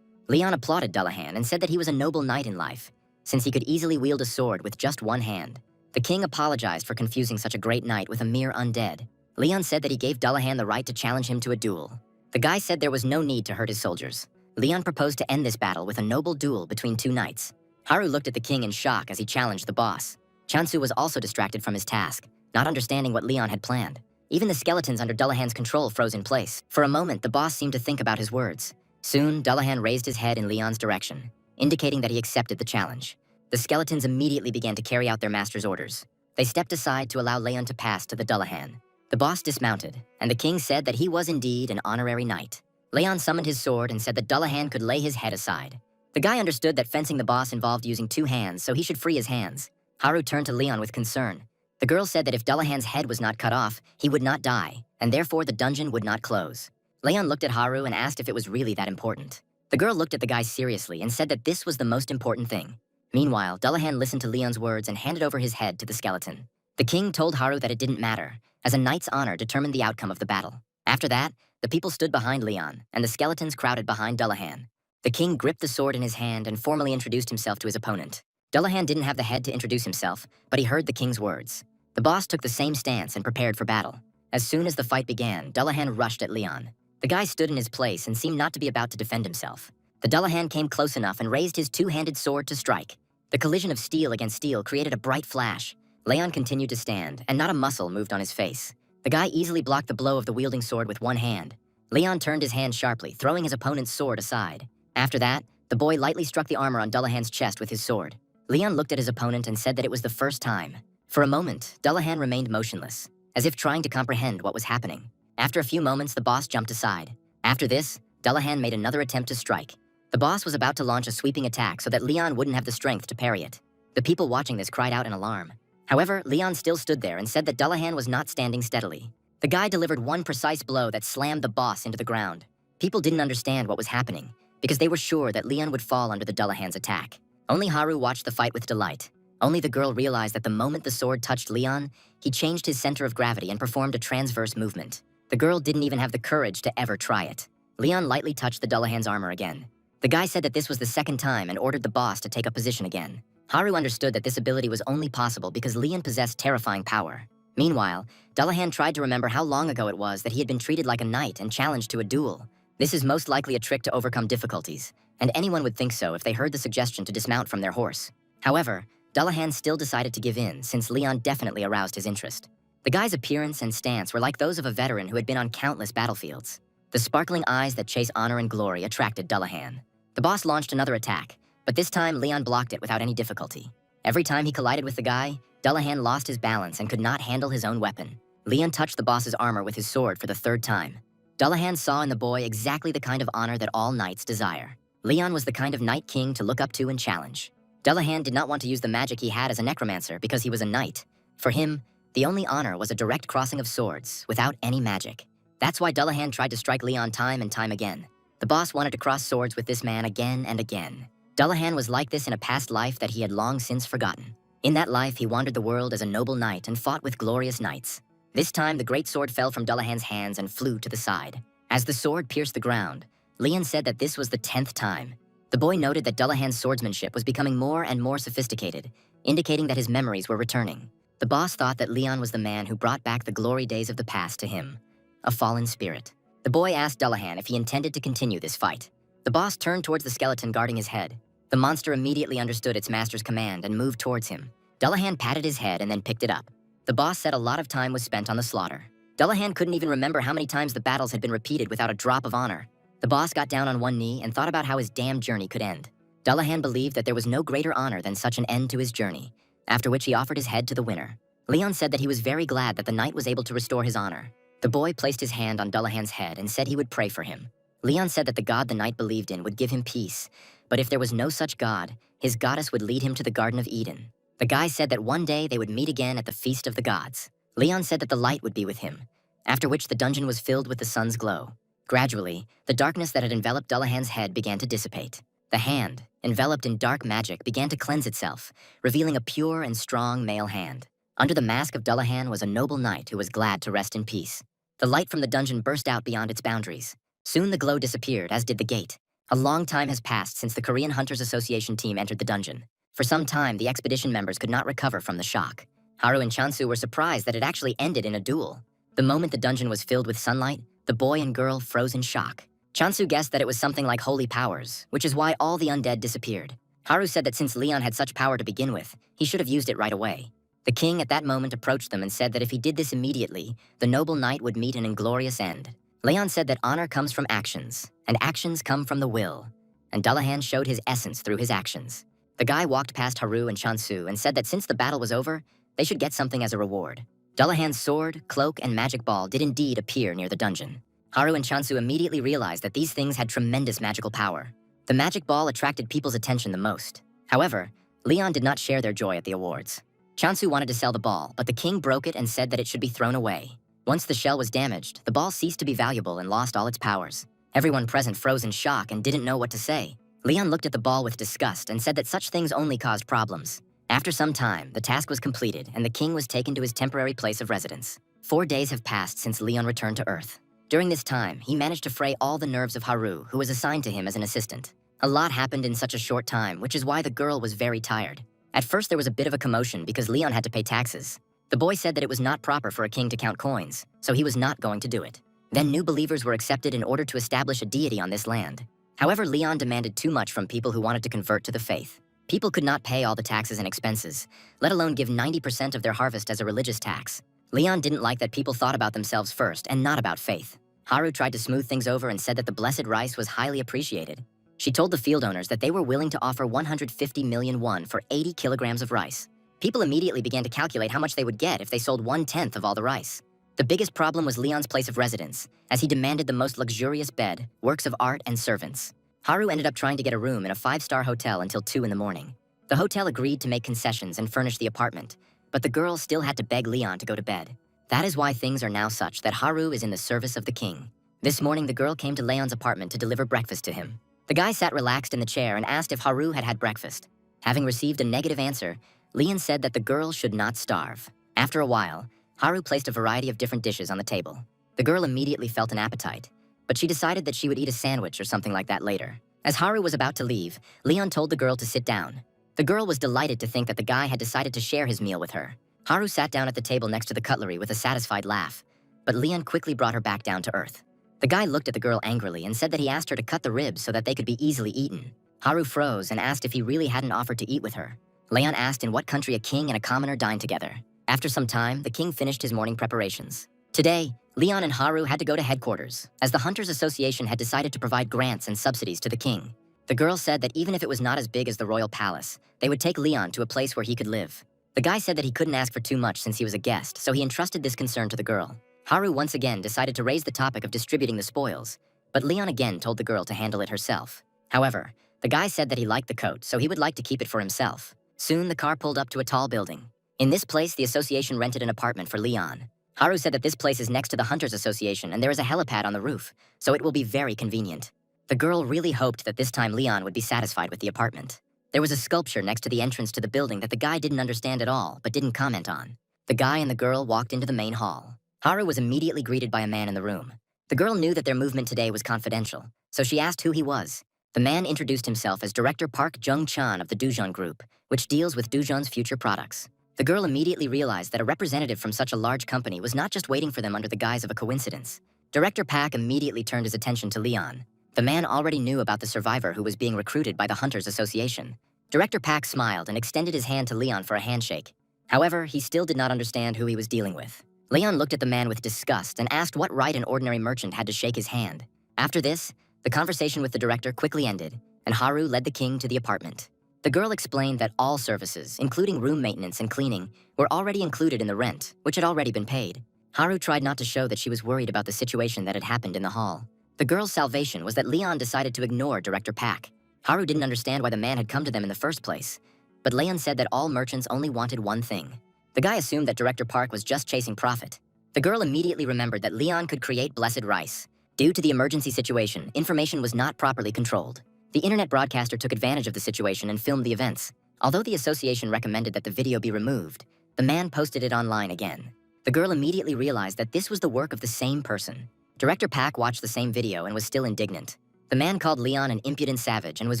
Leon applauded Dullahan and said that he was a noble knight in life, since he could easily wield a sword with just one hand. The king apologized for confusing such a great knight with a mere undead. Leon said that he gave Dullahan the right to challenge him to a duel. The guy said there was no need to hurt his soldiers. Leon proposed to end this battle with a noble duel between two knights. Haru looked at the king in shock as he challenged the boss. Chansu was also distracted from his task, not understanding what Leon had planned. Even the skeletons under Dullahan's control froze in place. For a moment, the boss seemed to think about his words. Soon, Dullahan raised his head in Leon's direction, indicating that he accepted the challenge. The skeletons immediately began to carry out their master's orders. They stepped aside to allow Leon to pass to the Dullahan. The boss dismounted, and the king said that he was indeed an honorary knight. Leon summoned his sword and said that Dullahan could lay his head aside. The guy understood that fencing the boss involved using two hands, so he should free his hands. Haru turned to Leon with concern. The girl said that if Dullahan's head was not cut off, he would not die, and therefore the dungeon would not close. Leon looked at Haru and asked if it was really that important. The girl looked at the guy seriously and said that this was the most important thing. Meanwhile, Dullahan listened to Leon's words and handed over his head to the skeleton. The king told Haru that it didn't matter, as a knight's honor determined the outcome of the battle. After that, the people stood behind Leon, and the skeletons crowded behind Dullahan. The king gripped the sword in his hand and formally introduced himself to his opponent. Dullahan didn't have the head to introduce himself, but he heard the king's words. The boss took the same stance and prepared for battle. As soon as the fight began, Dullahan rushed at Leon. The guy stood in his place and seemed not to be about to defend himself. The Dullahan came close enough and raised his two-handed sword to strike. The collision of steel against steel created a bright flash. Leon continued to stand, and not a muscle moved on his face. The guy easily blocked the blow of the wielding sword with one hand. Leon turned his hand sharply, throwing his opponent's sword aside. After that, the boy lightly struck the armor on Dullahan's chest with his sword. Leon looked at his opponent and said that it was the first time. For a moment, Dullahan remained motionless, as if trying to comprehend what was happening. After a few moments, the boss jumped aside. After this, Dullahan made another attempt to strike. The boss was about to launch a sweeping attack so that Leon wouldn't have the strength to parry it. The people watching this cried out in alarm. However, Leon still stood there and said that Dullahan was not standing steadily. The guy delivered one precise blow that slammed the boss into the ground. People didn't understand what was happening, because they were sure that Leon would fall under the Dullahan's attack. Only Haru watched the fight with delight. Only the girl realized that the moment the sword touched Leon, he changed his center of gravity and performed a transverse movement. The girl didn't even have the courage to ever try it. Leon lightly touched the Dullahan's armor again. The guy said that this was the second time and ordered the boss to take up position again. Haru understood that this ability was only possible because Leon possessed terrifying power. Meanwhile, Dullahan tried to remember how long ago it was that he had been treated like a knight and challenged to a duel. This is most likely a trick to overcome difficulties, and anyone would think so if they heard the suggestion to dismount from their horse. However, Dullahan still decided to give in since Leon definitely aroused his interest. The guy's appearance and stance were like those of a veteran who had been on countless battlefields. The sparkling eyes that chase honor and glory attracted Dullahan. The boss launched another attack, but this time Leon blocked it without any difficulty. Every time he collided with the guy, Dullahan lost his balance and could not handle his own weapon. Leon touched the boss's armor with his sword for the third time. Dullahan saw in the boy exactly the kind of honor that all knights desire. Leon was the kind of knight king to look up to and challenge. Dullahan did not want to use the magic he had as a necromancer because he was a knight. For him, the only honor was a direct crossing of swords, without any magic. That's why Dullahan tried to strike Leon time and time again. The boss wanted to cross swords with this man again and again. Dullahan was like this in a past life that he had long since forgotten. In that life, he wandered the world as a noble knight and fought with glorious knights. This time, the great sword fell from Dullahan's hands and flew to the side. As the sword pierced the ground, Leon said that this was the 10th time. The boy noted that Dullahan's swordsmanship was becoming more and more sophisticated, indicating that his memories were returning. The boss thought that Leon was the man who brought back the glory days of the past to him, a fallen spirit. The boy asked Dullahan if he intended to continue this fight. The boss turned towards the skeleton guarding his head. The monster immediately understood its master's command and moved towards him. Dullahan patted his head and then picked it up. The boss said a lot of time was spent on the slaughter. Dullahan couldn't even remember how many times the battles had been repeated without a drop of honor. The boss got down on one knee and thought about how his damned journey could end. Dullahan believed that there was no greater honor than such an end to his journey, after which he offered his head to the winner. Leon said that he was very glad that the knight was able to restore his honor. The boy placed his hand on Dullahan's head and said he would pray for him. Leon said that the god the knight believed in would give him peace, but if there was no such god, his goddess would lead him to the Garden of Eden. The guy said that one day they would meet again at the Feast of the Gods. Leon said that the light would be with him, after which the dungeon was filled with the sun's glow. Gradually, the darkness that had enveloped Dullahan's head began to dissipate. The hand, enveloped in dark magic, began to cleanse itself, revealing a pure and strong male hand. Under the mask of Dullahan was a noble knight who was glad to rest in peace. The light from the dungeon burst out beyond its boundaries. Soon the glow disappeared, as did the gate. A long time has passed since the Korean Hunters Association team entered the dungeon. For some time, the expedition members could not recover from the shock. Haru and Chansu were surprised that it actually ended in a duel. The moment the dungeon was filled with sunlight, the boy and girl froze in shock. Chansu guessed that it was something like holy powers, which is why all the undead disappeared. Haru said that since Leon had such power to begin with, he should have used it right away. The king at that moment approached them and said that if he did this immediately, the noble knight would meet an inglorious end. Leon said that honor comes from actions, and actions come from the will, and Dullahan showed his essence through his actions. The guy walked past Haru and Chansu and said that since the battle was over, they should get something as a reward. Dullahan's sword, cloak, and magic ball did indeed appear near the dungeon. Haru and Chansu immediately realized that these things had tremendous magical power. The magic ball attracted people's attention the most. However, Leon did not share their joy at the awards. Chansu wanted to sell the ball, but the king broke it and said that it should be thrown away. Once the shell was damaged, the ball ceased to be valuable and lost all its powers. Everyone present froze in shock and didn't know what to say. Leon looked at the ball with disgust and said that such things only caused problems. After some time, the task was completed and the king was taken to his temporary place of residence. 4 days have passed since Leon returned to Earth. During this time, he managed to fray all the nerves of Haru, who was assigned to him as an assistant. A lot happened in such a short time, which is why the girl was very tired. At first, there was a bit of a commotion because Leon had to pay taxes. The boy said that it was not proper for a king to count coins, so he was not going to do it. Then new believers were accepted in order to establish a deity on this land. However, Leon demanded too much from people who wanted to convert to the faith. People could not pay all the taxes and expenses, let alone give 90% of their harvest as a religious tax. Leon didn't like that people thought about themselves first and not about faith. Haru tried to smooth things over and said that the blessed rice was highly appreciated. She told the field owners that they were willing to offer 150 million won for 80 kilograms of rice. People immediately began to calculate how much they would get if they sold 1/10 of all the rice. The biggest problem was Leon's place of residence, as he demanded the most luxurious bed, works of art, and servants. Haru ended up trying to get a room in a 5-star hotel until 2 in the morning. The hotel agreed to make concessions and furnish the apartment, but the girl still had to beg Leon to go to bed. That is why things are now such that Haru is in the service of the king. This morning, the girl came to Leon's apartment to deliver breakfast to him. The guy sat relaxed in the chair and asked if Haru had had breakfast. Having received a negative answer, Leon said that the girl should not starve. After a while, Haru placed a variety of different dishes on the table. The girl immediately felt an appetite, but she decided that she would eat a sandwich or something like that later. As Haru was about to leave, Leon told the girl to sit down. The girl was delighted to think that the guy had decided to share his meal with her. Haru sat down at the table next to the cutlery with a satisfied laugh, but Leon quickly brought her back down to earth. The guy looked at the girl angrily and said that he asked her to cut the ribs so that they could be easily eaten. Haru froze and asked if he really hadn't offered to eat with her. Leon asked in what country a king and a commoner dined together. After some time, the king finished his morning preparations. Today, Leon and Haru had to go to headquarters, as the Hunters Association had decided to provide grants and subsidies to the king. The girl said that even if it was not as big as the royal palace, they would take Leon to a place where he could live. The guy said that he couldn't ask for too much since he was a guest, so he entrusted this concern to the girl. Haru once again decided to raise the topic of distributing the spoils, but Leon again told the girl to handle it herself. However, the guy said that he liked the coat, so he would like to keep it for himself. Soon, the car pulled up to a tall building. In this place, the association rented an apartment for Leon. Haru said that this place is next to the Hunters Association and there is a helipad on the roof, so it will be very convenient. The girl really hoped that this time Leon would be satisfied with the apartment. There was a sculpture next to the entrance to the building that the guy didn't understand at all, but didn't comment on. The guy and the girl walked into the main hall. Haru was immediately greeted by a man in the room. The girl knew that their movement today was confidential, so she asked who he was. The man introduced himself as Director Park Jung-chan of the Dujon Group, which deals with Dujon's future products. The girl immediately realized that a representative from such a large company was not just waiting for them under the guise of a coincidence. Director Park immediately turned his attention to Leon. The man already knew about the survivor who was being recruited by the Hunters Association. Director Park smiled and extended his hand to Leon for a handshake. However, he still did not understand who he was dealing with. Leon looked at the man with disgust and asked what right an ordinary merchant had to shake his hand. After this, the conversation with the director quickly ended, and Haru led the king to the apartment. The girl explained that all services, including room maintenance and cleaning, were already included in the rent, which had already been paid. Haru tried not to show that she was worried about the situation that had happened in the hall. The girl's salvation was that Leon decided to ignore Director Pak. Haru didn't understand why the man had come to them in the first place, but Leon said that all merchants only wanted one thing. The guy assumed that Director Park was just chasing profit. The girl immediately remembered that Leon could create blessed rice. Due to the emergency situation, information was not properly controlled. The internet broadcaster took advantage of the situation and filmed the events. Although the association recommended that the video be removed, the man posted it online again. The girl immediately realized that this was the work of the same person. Director Pak watched the same video and was still indignant. The man called Leon an impudent savage and was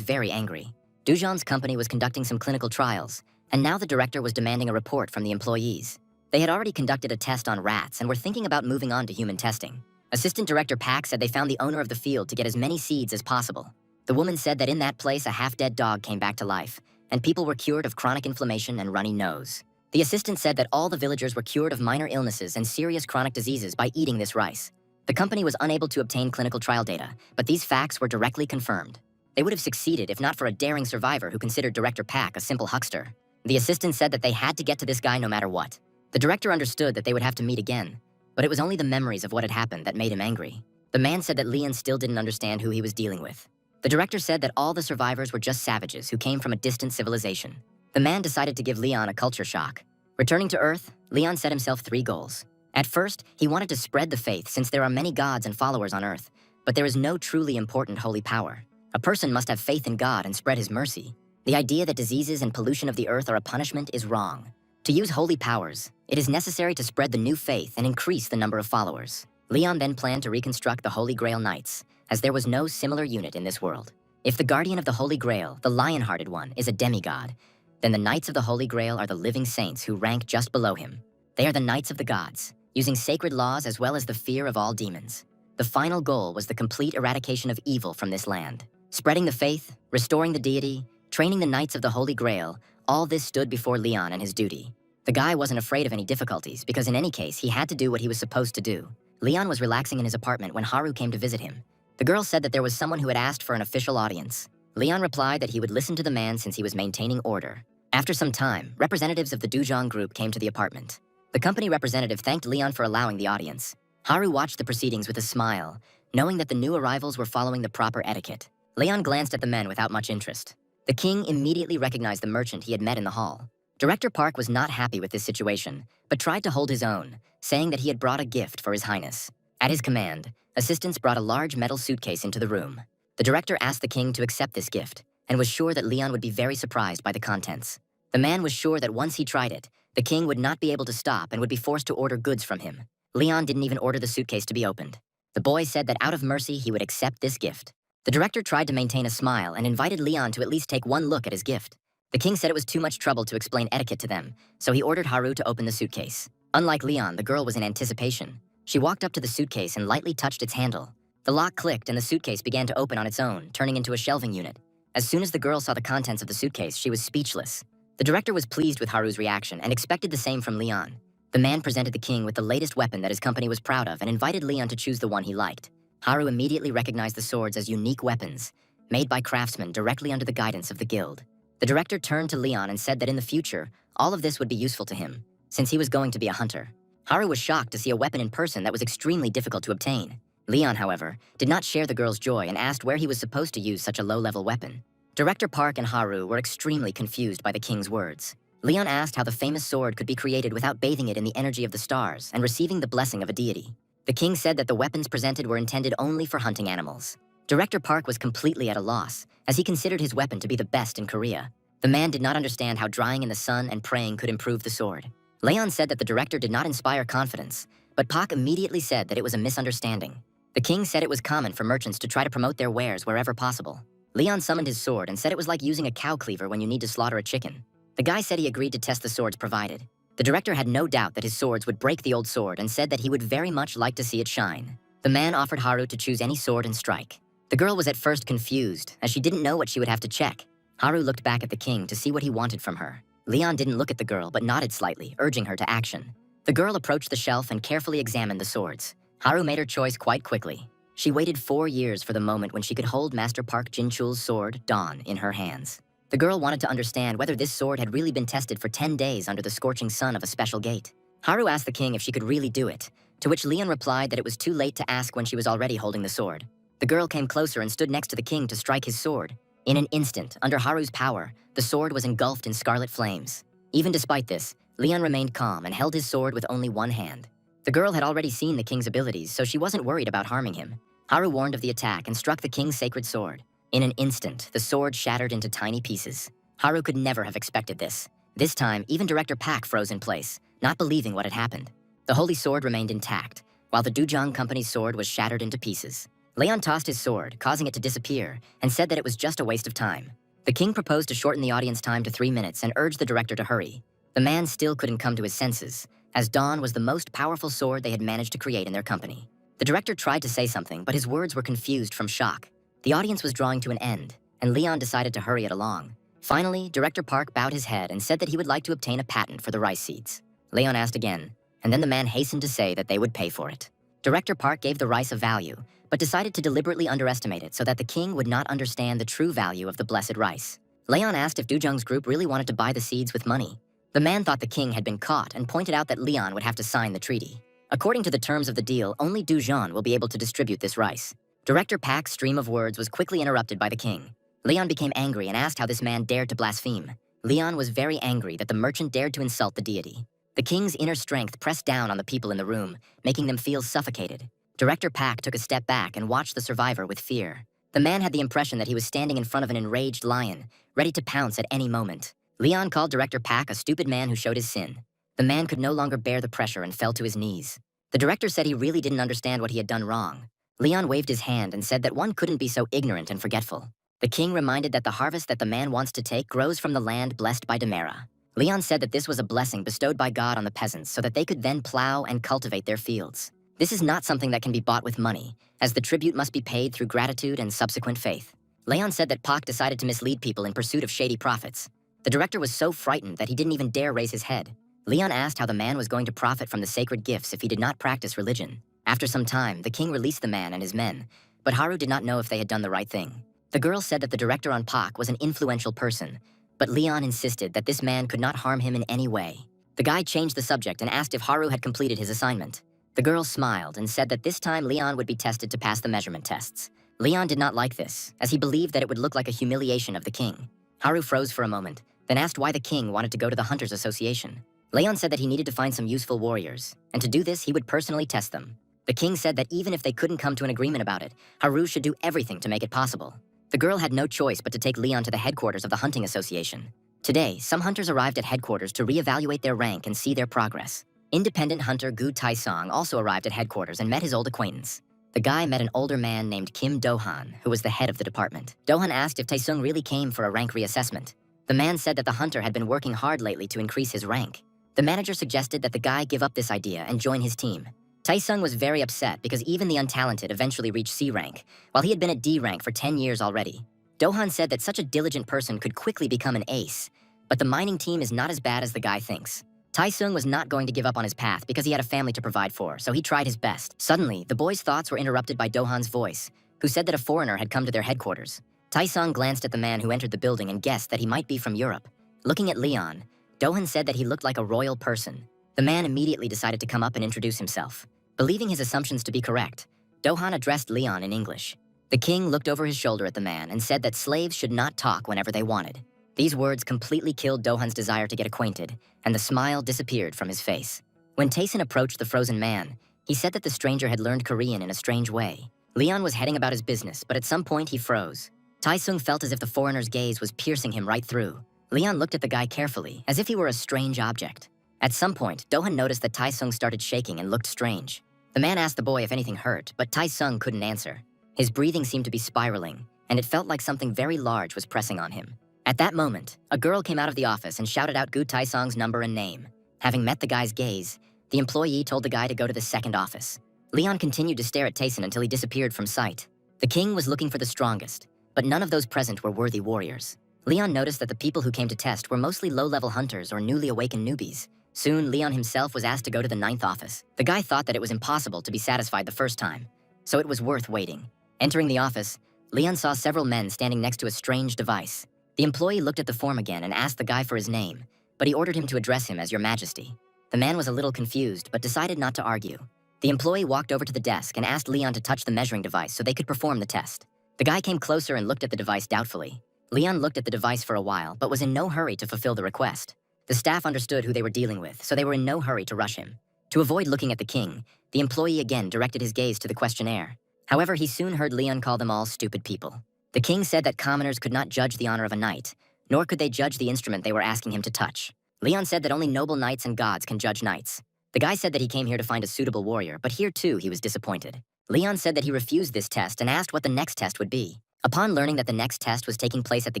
very angry. Dujon's company was conducting some clinical trials, and now the director was demanding a report from the employees. They had already conducted a test on rats and were thinking about moving on to human testing. Assistant Director Pak said they found the owner of the field to get as many seeds as possible. The woman said that in that place a half-dead dog came back to life, and people were cured of chronic inflammation and runny nose. The assistant said that all the villagers were cured of minor illnesses and serious chronic diseases by eating this rice. The company was unable to obtain clinical trial data, but these facts were directly confirmed. They would have succeeded if not for a daring survivor who considered Director Pak a simple huckster. The assistant said that they had to get to this guy no matter what. The director understood that they would have to meet again, but it was only the memories of what had happened that made him angry. The man said that Leon still didn't understand who he was dealing with. The director said that all the survivors were just savages who came from a distant civilization. The man decided to give Leon a culture shock. Returning to Earth, Leon set himself 3 goals. At first, he wanted to spread the faith since there are many gods and followers on Earth, but there is no truly important holy power. A person must have faith in God and spread his mercy. The idea that diseases and pollution of the earth are a punishment is wrong. To use holy powers, it is necessary to spread the new faith and increase the number of followers. Leon then planned to reconstruct the Holy Grail Knights, as there was no similar unit in this world. If the guardian of the Holy Grail, the lion-hearted one, is a demigod, then the Knights of the Holy Grail are the living saints who rank just below him. They are the Knights of the Gods, using sacred laws as well as the fear of all demons. The final goal was the complete eradication of evil from this land. Spreading the faith, restoring the deity, training the Knights of the Holy Grail, all this stood before Leon and his duty. The guy wasn't afraid of any difficulties because in any case, he had to do what he was supposed to do. Leon was relaxing in his apartment when Haru came to visit him. The girl said that there was someone who had asked for an official audience. Leon replied that he would listen to the man since he was maintaining order. After some time, representatives of the Dujon Group came to the apartment. The company representative thanked Leon for allowing the audience. Haru watched the proceedings with a smile, knowing that the new arrivals were following the proper etiquette. Leon glanced at the men without much interest. The king immediately recognized the merchant he had met in the hall. Director Park was not happy with this situation, but tried to hold his own, saying that he had brought a gift for His Highness. At his command, assistants brought a large metal suitcase into the room. The director asked the king to accept this gift, and was sure that Leon would be very surprised by the contents. The man was sure that once he tried it, the king would not be able to stop and would be forced to order goods from him. Leon didn't even order the suitcase to be opened. The boy said that out of mercy he would accept this gift. The director tried to maintain a smile and invited Leon to at least take one look at his gift. The king said it was too much trouble to explain etiquette to them, so he ordered Haru to open the suitcase. Unlike Leon, the girl was in anticipation. She walked up to the suitcase and lightly touched its handle. The lock clicked and the suitcase began to open on its own, turning into a shelving unit. As soon as the girl saw the contents of the suitcase, she was speechless. The director was pleased with Haru's reaction and expected the same from Leon. The man presented the king with the latest weapon that his company was proud of and invited Leon to choose the one he liked. Haru immediately recognized the swords as unique weapons, made by craftsmen directly under the guidance of the guild. The director turned to Leon and said that in the future, all of this would be useful to him, since he was going to be a hunter. Haru was shocked to see a weapon in person that was extremely difficult to obtain. Leon, however, did not share the girl's joy and asked where he was supposed to use such a low-level weapon. Director Park and Haru were extremely confused by the king's words. Leon asked how the famous sword could be created without bathing it in the energy of the stars and receiving the blessing of a deity. The king said that the weapons presented were intended only for hunting animals. Director Park was completely at a loss, as he considered his weapon to be the best in Korea. The man did not understand how drying in the sun and praying could improve the sword. Leon said that the director did not inspire confidence, but Park immediately said that it was a misunderstanding. The king said it was common for merchants to try to promote their wares wherever possible. Leon summoned his sword and said it was like using a cow cleaver when you need to slaughter a chicken. The guy said he agreed to test the swords provided. The director had no doubt that his swords would break the old sword and said that he would very much like to see it shine. The man offered Haru to choose any sword and strike. The girl was at first confused, as she didn't know what she would have to check. Haru looked back at the king to see what he wanted from her. Leon didn't look at the girl but nodded slightly, urging her to action. The girl approached the shelf and carefully examined the swords. Haru made her choice quite quickly. She waited 4 years for the moment when she could hold Master Park Jin-chul's sword, Dawn, in her hands. The girl wanted to understand whether this sword had really been tested for 10 days under the scorching sun of a special gate. Haru asked the king if she could really do it, to which Leon replied that it was too late to ask when she was already holding the sword. The girl came closer and stood next to the king to strike his sword. In an instant, under Haru's power, the sword was engulfed in scarlet flames. Even despite this, Leon remained calm and held his sword with only one hand. The girl had already seen the king's abilities, so she wasn't worried about harming him. Haru warned of the attack and struck the king's sacred sword. In an instant, the sword shattered into tiny pieces. Haru could never have expected this. This time, even Director Pak froze in place, not believing what had happened. The holy sword remained intact, while the Dujang Company's sword was shattered into pieces. Leon tossed his sword, causing it to disappear, and said that it was just a waste of time. The king proposed to shorten the audience time to 3 minutes and urged the director to hurry. The man still couldn't come to his senses, as Dawn was the most powerful sword they had managed to create in their company. The director tried to say something, but his words were confused from shock. The audience was drawing to an end, and Leon decided to hurry it along. Finally, Director Park bowed his head and said that he would like to obtain a patent for the rice seeds. Leon asked again, and then the man hastened to say that they would pay for it. Director Park gave the rice a value, but decided to deliberately underestimate it so that the king would not understand the true value of the blessed rice. Leon asked if Dujang's group really wanted to buy the seeds with money. The man thought the king had been caught and pointed out that Leon would have to sign the treaty. According to the terms of the deal, only Dujang will be able to distribute this rice. Director Pak's stream of words was quickly interrupted by the king. Leon became angry and asked how this man dared to blaspheme. Leon was very angry that the merchant dared to insult the deity. The king's inner strength pressed down on the people in the room, making them feel suffocated. Director Pak took a step back and watched the survivor with fear. The man had the impression that he was standing in front of an enraged lion, ready to pounce at any moment. Leon called Director Pak a stupid man who showed his sin. The man could no longer bear the pressure and fell to his knees. The director said he really didn't understand what he had done wrong. Leon waved his hand and said that one couldn't be so ignorant and forgetful. The king reminded that the harvest that the man wants to take grows from the land blessed by Demera. Leon said that this was a blessing bestowed by God on the peasants so that they could then plow and cultivate their fields. This is not something that can be bought with money, as the tribute must be paid through gratitude and subsequent faith. Leon said that Pak decided to mislead people in pursuit of shady profits. The director was so frightened that he didn't even dare raise his head. Leon asked how the man was going to profit from the sacred gifts if he did not practice religion. After some time, the king released the man and his men, but Haru did not know if they had done the right thing. The girl said that the director on Pak was an influential person, but Leon insisted that this man could not harm him in any way. The guy changed the subject and asked if Haru had completed his assignment. The girl smiled and said that this time Leon would be tested to pass the measurement tests. Leon did not like this, as he believed that it would look like a humiliation of the king. Haru froze for a moment, then asked why the king wanted to go to the Hunters Association. Leon said that he needed to find some useful warriors, and to do this he would personally test them. The king said that even if they couldn't come to an agreement about it, Haru should do everything to make it possible. The girl had no choice but to take Leon to the headquarters of the Hunting Association. Today, some hunters arrived at headquarters to reevaluate their rank and see their progress. Independent hunter Gu Taisong also arrived at headquarters and met his old acquaintance. The guy met an older man named Kim Do-han, who was the head of the department. Do-han asked if Tae-sung really came for a rank reassessment. The man said that the hunter had been working hard lately to increase his rank. The manager suggested that the guy give up this idea and join his team. Tae-sung was very upset because even the untalented eventually reached C rank, while he had been at D rank for 10 years already. Do-han said that such a diligent person could quickly become an ace, but the mining team is not as bad as the guy thinks. Tae-sung was not going to give up on his path because he had a family to provide for, so he tried his best. Suddenly, the boys' thoughts were interrupted by Do-han's voice, who said that a foreigner had come to their headquarters. Tae-sung glanced at the man who entered the building and guessed that he might be from Europe. Looking at Leon, Do-han said that he looked like a royal person. The man immediately decided to come up and introduce himself. Believing his assumptions to be correct, Do-han addressed Leon in English. The king looked over his shoulder at the man and said that slaves should not talk whenever they wanted. These words completely killed Do-han's desire to get acquainted, and the smile disappeared from his face. When Tae-sun approached the frozen man, he said that the stranger had learned Korean in a strange way. Leon was heading about his business, but at some point he froze. Tae-sung felt as if the foreigner's gaze was piercing him right through. Leon looked at the guy carefully, as if he were a strange object. At some point, Do-han noticed that Tae-sung started shaking and looked strange. The man asked the boy if anything hurt, but Tae-sung couldn't answer. His breathing seemed to be spiraling, and it felt like something very large was pressing on him. At that moment, a girl came out of the office and shouted out Gu Tae-sung's number and name. Having met the guy's gaze, the employee told the guy to go to the second office. Leon continued to stare at Tae-sun until he disappeared from sight. The king was looking for the strongest, but none of those present were worthy warriors. Leon noticed that the people who came to test were mostly low-level hunters or newly awakened newbies. Soon, Leon himself was asked to go to the ninth office. The guy thought that it was impossible to be satisfied the first time, so it was worth waiting. Entering the office, Leon saw several men standing next to a strange device. The employee looked at the form again and asked the guy for his name, but he ordered him to address him as Your Majesty. The man was a little confused, but decided not to argue. The employee walked over to the desk and asked Leon to touch the measuring device so they could perform the test. The guy came closer and looked at the device doubtfully. Leon looked at the device for a while, but was in no hurry to fulfill the request. The staff understood who they were dealing with, so they were in no hurry to rush him. To avoid looking at the king, the employee again directed his gaze to the questionnaire. However, he soon heard Leon call them all stupid people. The king said that commoners could not judge the honor of a knight, nor could they judge the instrument they were asking him to touch. Leon said that only noble knights and gods can judge knights. The guy said that he came here to find a suitable warrior, but here too he was disappointed. Leon said that he refused this test and asked what the next test would be. Upon learning that the next test was taking place at the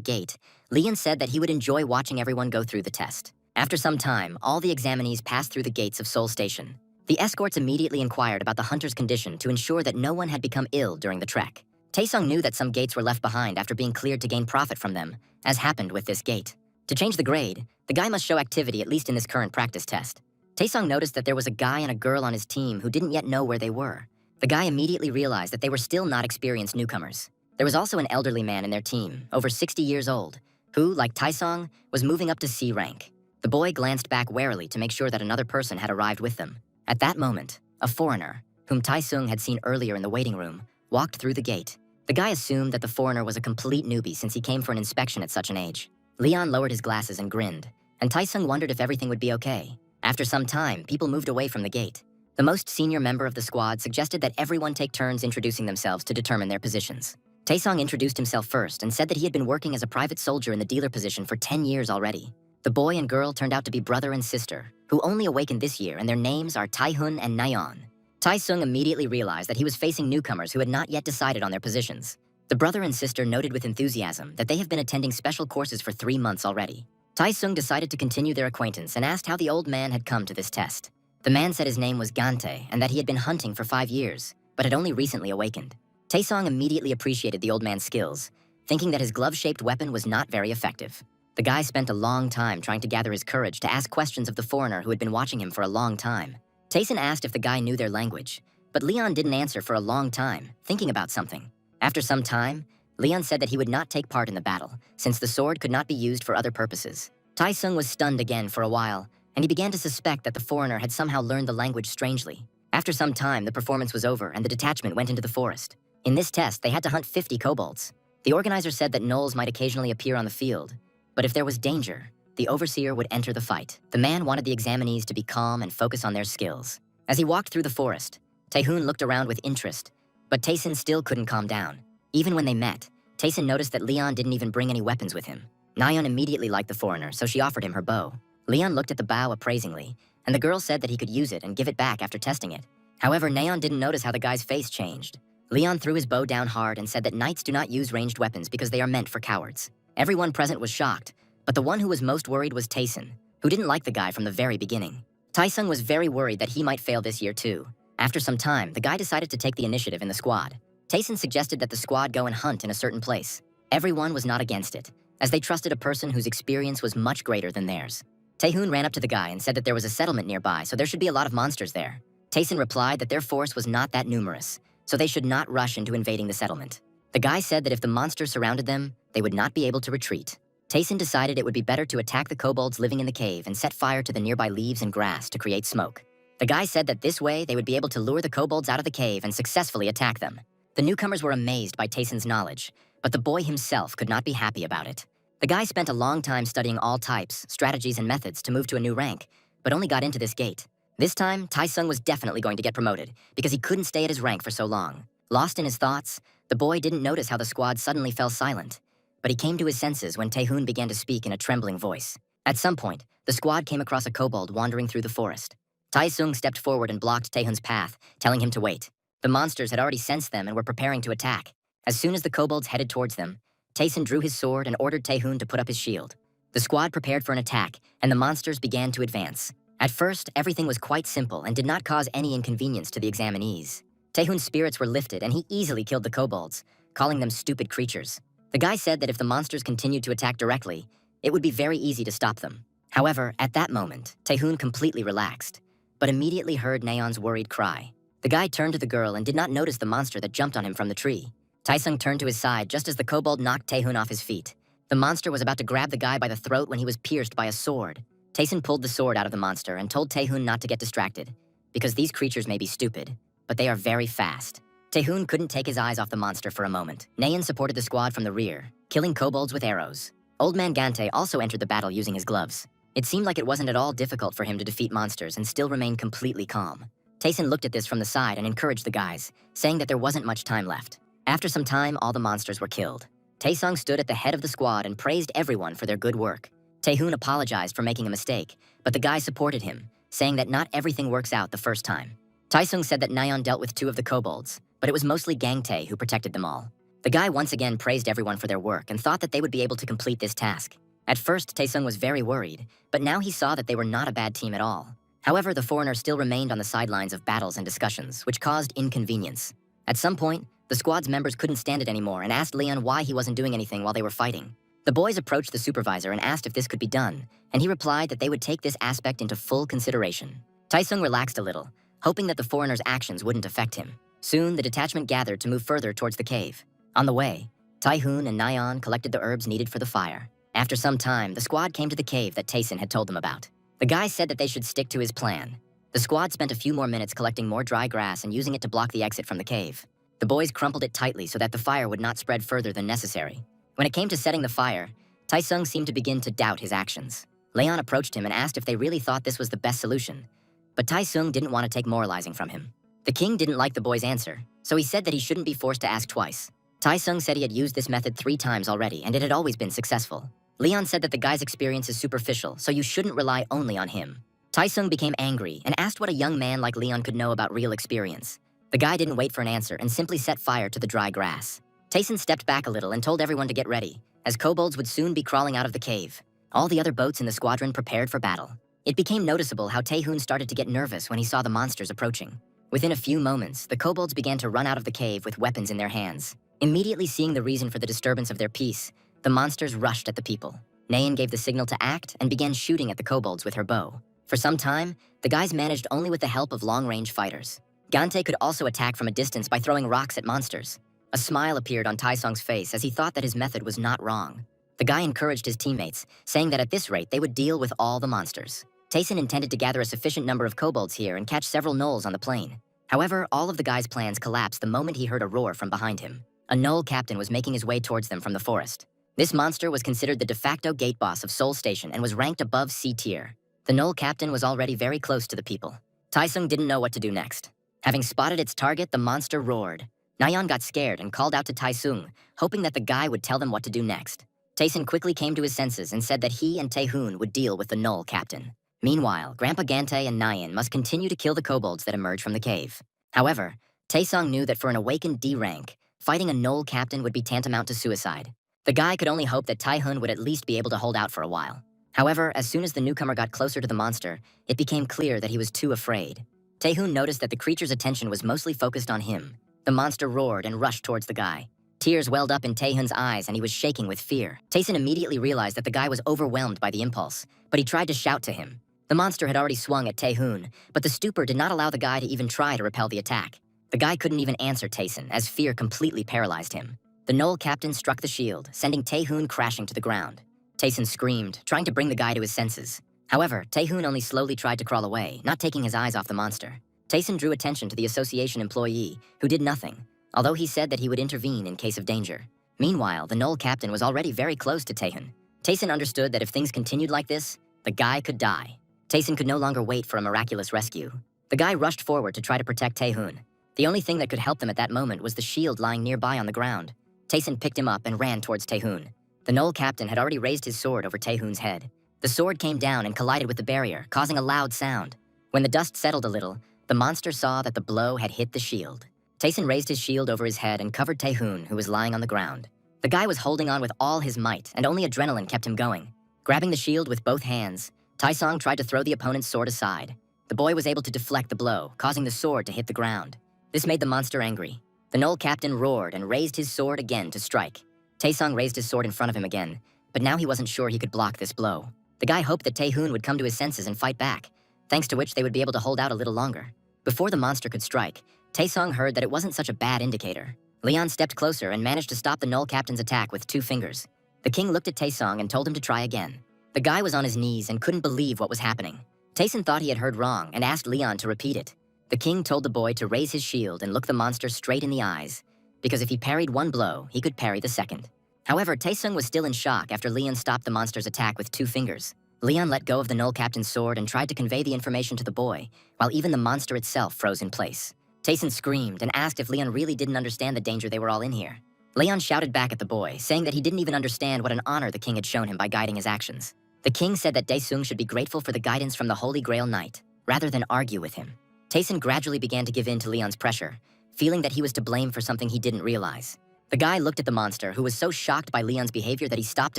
gate, Leon said that he would enjoy watching everyone go through the test. After some time, all the examinees passed through the gates of Seoul Station. The escorts immediately inquired about the hunter's condition to ensure that no one had become ill during the trek. Tae-sung knew that some gates were left behind after being cleared to gain profit from them, as happened with this gate. To change the grade, the guy must show activity at least in this current practice test. Tae-sung noticed that there was a guy and a girl on his team who didn't yet know where they were. The guy immediately realized that they were still not experienced newcomers. There was also an elderly man in their team, over 60 years old, who, like Tae-sung, was moving up to C rank. The boy glanced back warily to make sure that another person had arrived with them. At that moment, a foreigner, whom Tae-sung had seen earlier in the waiting room, walked through the gate. The guy assumed that the foreigner was a complete newbie since he came for an inspection at such an age. Leon lowered his glasses and grinned, and Tae-sung wondered if everything would be okay. After some time, people moved away from the gate. The most senior member of the squad suggested that everyone take turns introducing themselves to determine their positions. Tae-sung introduced himself first and said that he had been working as a private soldier in the dealer position for 10 years already. The boy and girl turned out to be brother and sister, who only awakened this year, and their names are Tae-hun and Nayeon. Tae-sung immediately realized that he was facing newcomers who had not yet decided on their positions. The brother and sister noted with enthusiasm that they have been attending special courses for 3 months already. Tae-sung decided to continue their acquaintance and asked how the old man had come to this test. The man said his name was Gante and that he had been hunting for 5 years, but had only recently awakened. Tae-sung immediately appreciated the old man's skills, thinking that his glove-shaped weapon was not very effective. The guy spent a long time trying to gather his courage to ask questions of the foreigner who had been watching him for a long time. Tae-sun asked if the guy knew their language, but Leon didn't answer for a long time, thinking about something. After some time, Leon said that he would not take part in the battle, since the sword could not be used for other purposes. Tae-sung was stunned again for a while, and he began to suspect that the foreigner had somehow learned the language strangely. After some time, the performance was over and the detachment went into the forest. In this test, they had to hunt 50 kobolds. The organizer said that gnolls might occasionally appear on the field, but if there was danger, the overseer would enter the fight. The man wanted the examinees to be calm and focus on their skills. As he walked through the forest, Tae-hun looked around with interest, but Tae-sun still couldn't calm down. Even when they met, Tae-sun noticed that Leon didn't even bring any weapons with him. Nayeon immediately liked the foreigner, so she offered him her bow. Leon looked at the bow appraisingly, and the girl said that he could use it and give it back after testing it. However, Neon didn't notice how the guy's face changed. Leon threw his bow down hard and said that knights do not use ranged weapons because they are meant for cowards. Everyone present was shocked, but the one who was most worried was Taesun, who didn't like the guy from the very beginning. Taesung was very worried that he might fail this year too. After some time, the guy decided to take the initiative in the squad. Taesun suggested that the squad go and hunt in a certain place. Everyone was not against it, as they trusted a person whose experience was much greater than theirs. Taehoon ran up to the guy and said that there was a settlement nearby, so there should be a lot of monsters there. Taesun replied that their force was not that numerous, so they should not rush into invading the settlement. The guy said that if the monsters surrounded them, they would not be able to retreat. Taesun decided it would be better to attack the kobolds living in the cave and set fire to the nearby leaves and grass to create smoke. The guy said that this way they would be able to lure the kobolds out of the cave and successfully attack them. The newcomers were amazed by Taesun's knowledge, but the boy himself could not be happy about it. The guy spent a long time studying all types, strategies, and methods to move to a new rank, but only got into this gate. This time, Taesung was definitely going to get promoted, because he couldn't stay at his rank for so long. Lost in his thoughts, the boy didn't notice how the squad suddenly fell silent, but he came to his senses when Taehoon began to speak in a trembling voice. At some point, the squad came across a kobold wandering through the forest. Taesung stepped forward and blocked Taehoon's path, telling him to wait. The monsters had already sensed them and were preparing to attack. As soon as the kobolds headed towards them, Taesun drew his sword and ordered Taehoon to put up his shield. The squad prepared for an attack, and the monsters began to advance. At first, everything was quite simple and did not cause any inconvenience to the examinees. Taehoon's spirits were lifted and he easily killed the kobolds, calling them stupid creatures. The guy said that if the monsters continued to attack directly, it would be very easy to stop them. However, at that moment, Taehoon completely relaxed, but immediately heard Neon's worried cry. The guy turned to the girl and did not notice the monster that jumped on him from the tree. Taesung turned to his side just as the kobold knocked Taehoon off his feet. The monster was about to grab the guy by the throat when he was pierced by a sword. Taesun pulled the sword out of the monster and told Taehoon not to get distracted, because these creatures may be stupid, but they are very fast. Taehoon couldn't take his eyes off the monster for a moment. Neon supported the squad from the rear, killing kobolds with arrows. Old Man Gante also entered the battle using his gloves. It seemed like it wasn't at all difficult for him to defeat monsters and still remain completely calm. Taesun looked at this from the side and encouraged the guys, saying that there wasn't much time left. After some time, all the monsters were killed. Taesung stood at the head of the squad and praised everyone for their good work. Taehoon apologized for making a mistake, but the guy supported him, saying that not everything works out the first time. Taesung said that Nayeon dealt with 2 of the kobolds, but it was mostly Gangtae who protected them all. The guy once again praised everyone for their work and thought that they would be able to complete this task. At first, Taesung was very worried, but now he saw that they were not a bad team at all. However, the foreigner still remained on the sidelines of battles and discussions, which caused inconvenience. At some point, the squad's members couldn't stand it anymore and asked Leon why he wasn't doing anything while they were fighting. The boys approached the supervisor and asked if this could be done, and he replied that they would take this aspect into full consideration. Taesung relaxed a little, hoping that the foreigner's actions wouldn't affect him. Soon, the detachment gathered to move further towards the cave. On the way, Taehoon and Nayeon collected the herbs needed for the fire. After some time, the squad came to the cave that Taesun had told them about. The guy said that they should stick to his plan. The squad spent a few more minutes collecting more dry grass and using it to block the exit from the cave. The boys crumpled it tightly so that the fire would not spread further than necessary. When it came to setting the fire, Taesung seemed to begin to doubt his actions. Leon approached him and asked if they really thought this was the best solution, but Taesung didn't want to take moralizing from him. The king didn't like the boy's answer, so he said that he shouldn't be forced to ask twice. Taesung said he had used this method 3 times already and it had always been successful. Leon said that the guy's experience is superficial, so you shouldn't rely only on him. Taesung became angry and asked what a young man like Leon could know about real experience. The guy didn't wait for an answer and simply set fire to the dry grass. Taesun stepped back a little and told everyone to get ready, as kobolds would soon be crawling out of the cave. All the other boats in the squadron prepared for battle. It became noticeable how Taehoon started to get nervous when he saw the monsters approaching. Within a few moments, the kobolds began to run out of the cave with weapons in their hands. Immediately seeing the reason for the disturbance of their peace, the monsters rushed at the people. Nayeon gave the signal to act and began shooting at the kobolds with her bow. For some time, the guys managed only with the help of long-range fighters. Gante could also attack from a distance by throwing rocks at monsters. A smile appeared on Taesung's face as he thought that his method was not wrong. The guy encouraged his teammates, saying that at this rate they would deal with all the monsters. Taesun intended to gather a sufficient number of kobolds here and catch several gnolls on the plain. However, all of the guy's plans collapsed the moment he heard a roar from behind him. A gnoll captain was making his way towards them from the forest. This monster was considered the de facto gate boss of Seoul Station and was ranked above C tier. The gnoll captain was already very close to the people. Taesung didn't know what to do next. Having spotted its target, the monster roared. Nayeon got scared and called out to Taesung, hoping that the guy would tell them what to do next. Taesun quickly came to his senses and said that he and Taehoon would deal with the gnoll captain. Meanwhile, Grandpa Gante and Nayeon must continue to kill the kobolds that emerge from the cave. However, Taesong knew that for an awakened D rank, fighting a Knoll captain would be tantamount to suicide. The guy could only hope that Taehoon would at least be able to hold out for a while. However, as soon as the newcomer got closer to the monster, it became clear that he was too afraid. Taehoon noticed that the creature's attention was mostly focused on him. The monster roared and rushed towards the guy. Tears welled up in Taehoon's eyes and he was shaking with fear. Taeson immediately realized that the guy was overwhelmed by the impulse, but he tried to shout to him. The monster had already swung at Taehoon, but the stupor did not allow the guy to even try to repel the attack. The guy couldn't even answer Taeson, as fear completely paralyzed him. The Knoll captain struck the shield, sending Taehoon crashing to the ground. Taeson screamed, trying to bring the guy to his senses. However, Taehoon only slowly tried to crawl away, not taking his eyes off the monster. Taeson drew attention to the association employee, who did nothing, although he said that he would intervene in case of danger. Meanwhile, the Knoll captain was already very close to Taehoon. Taeson understood that if things continued like this, the guy could die. Taeson could no longer wait for a miraculous rescue. The guy rushed forward to try to protect Taehoon. The only thing that could help them at that moment was the shield lying nearby on the ground. Taeson picked him up and ran towards Taehoon. The Knoll captain had already raised his sword over Taehoon's head. The sword came down and collided with the barrier, causing a loud sound. When the dust settled a little, the monster saw that the blow had hit the shield. Taeson raised his shield over his head and covered Taehoon, who was lying on the ground. The guy was holding on with all his might, and only adrenaline kept him going. Grabbing the shield with both hands, Taesong tried to throw the opponent's sword aside. The boy was able to deflect the blow, causing the sword to hit the ground. This made the monster angry. The Knoll captain roared and raised his sword again to strike. Taesong raised his sword in front of him again, but now he wasn't sure he could block this blow. The guy hoped that Taehoon would come to his senses and fight back, thanks to which they would be able to hold out a little longer. Before the monster could strike, Taesong heard that it wasn't such a bad indicator. Leon stepped closer and managed to stop the Knoll captain's attack with 2 fingers. The king looked at Taesong and told him to try again. The guy was on his knees and couldn't believe what was happening. Taeson thought he had heard wrong and asked Leon to repeat it. The king told the boy to raise his shield and look the monster straight in the eyes, because if he parried one blow, he could parry the second. However, Taesung was still in shock after Leon stopped the monster's attack with 2 fingers. Leon let go of the Knoll captain's sword and tried to convey the information to the boy, while even the monster itself froze in place. Taeson screamed and asked if Leon really didn't understand the danger they were all in here. Leon shouted back at the boy, saying that he didn't even understand what an honor the king had shown him by guiding his actions. The king said that Daesung should be grateful for the guidance from the Holy Grail Knight, rather than argue with him. Taeson gradually began to give in to Leon's pressure, feeling that he was to blame for something he didn't realize. The guy looked at the monster, who was so shocked by Leon's behavior that he stopped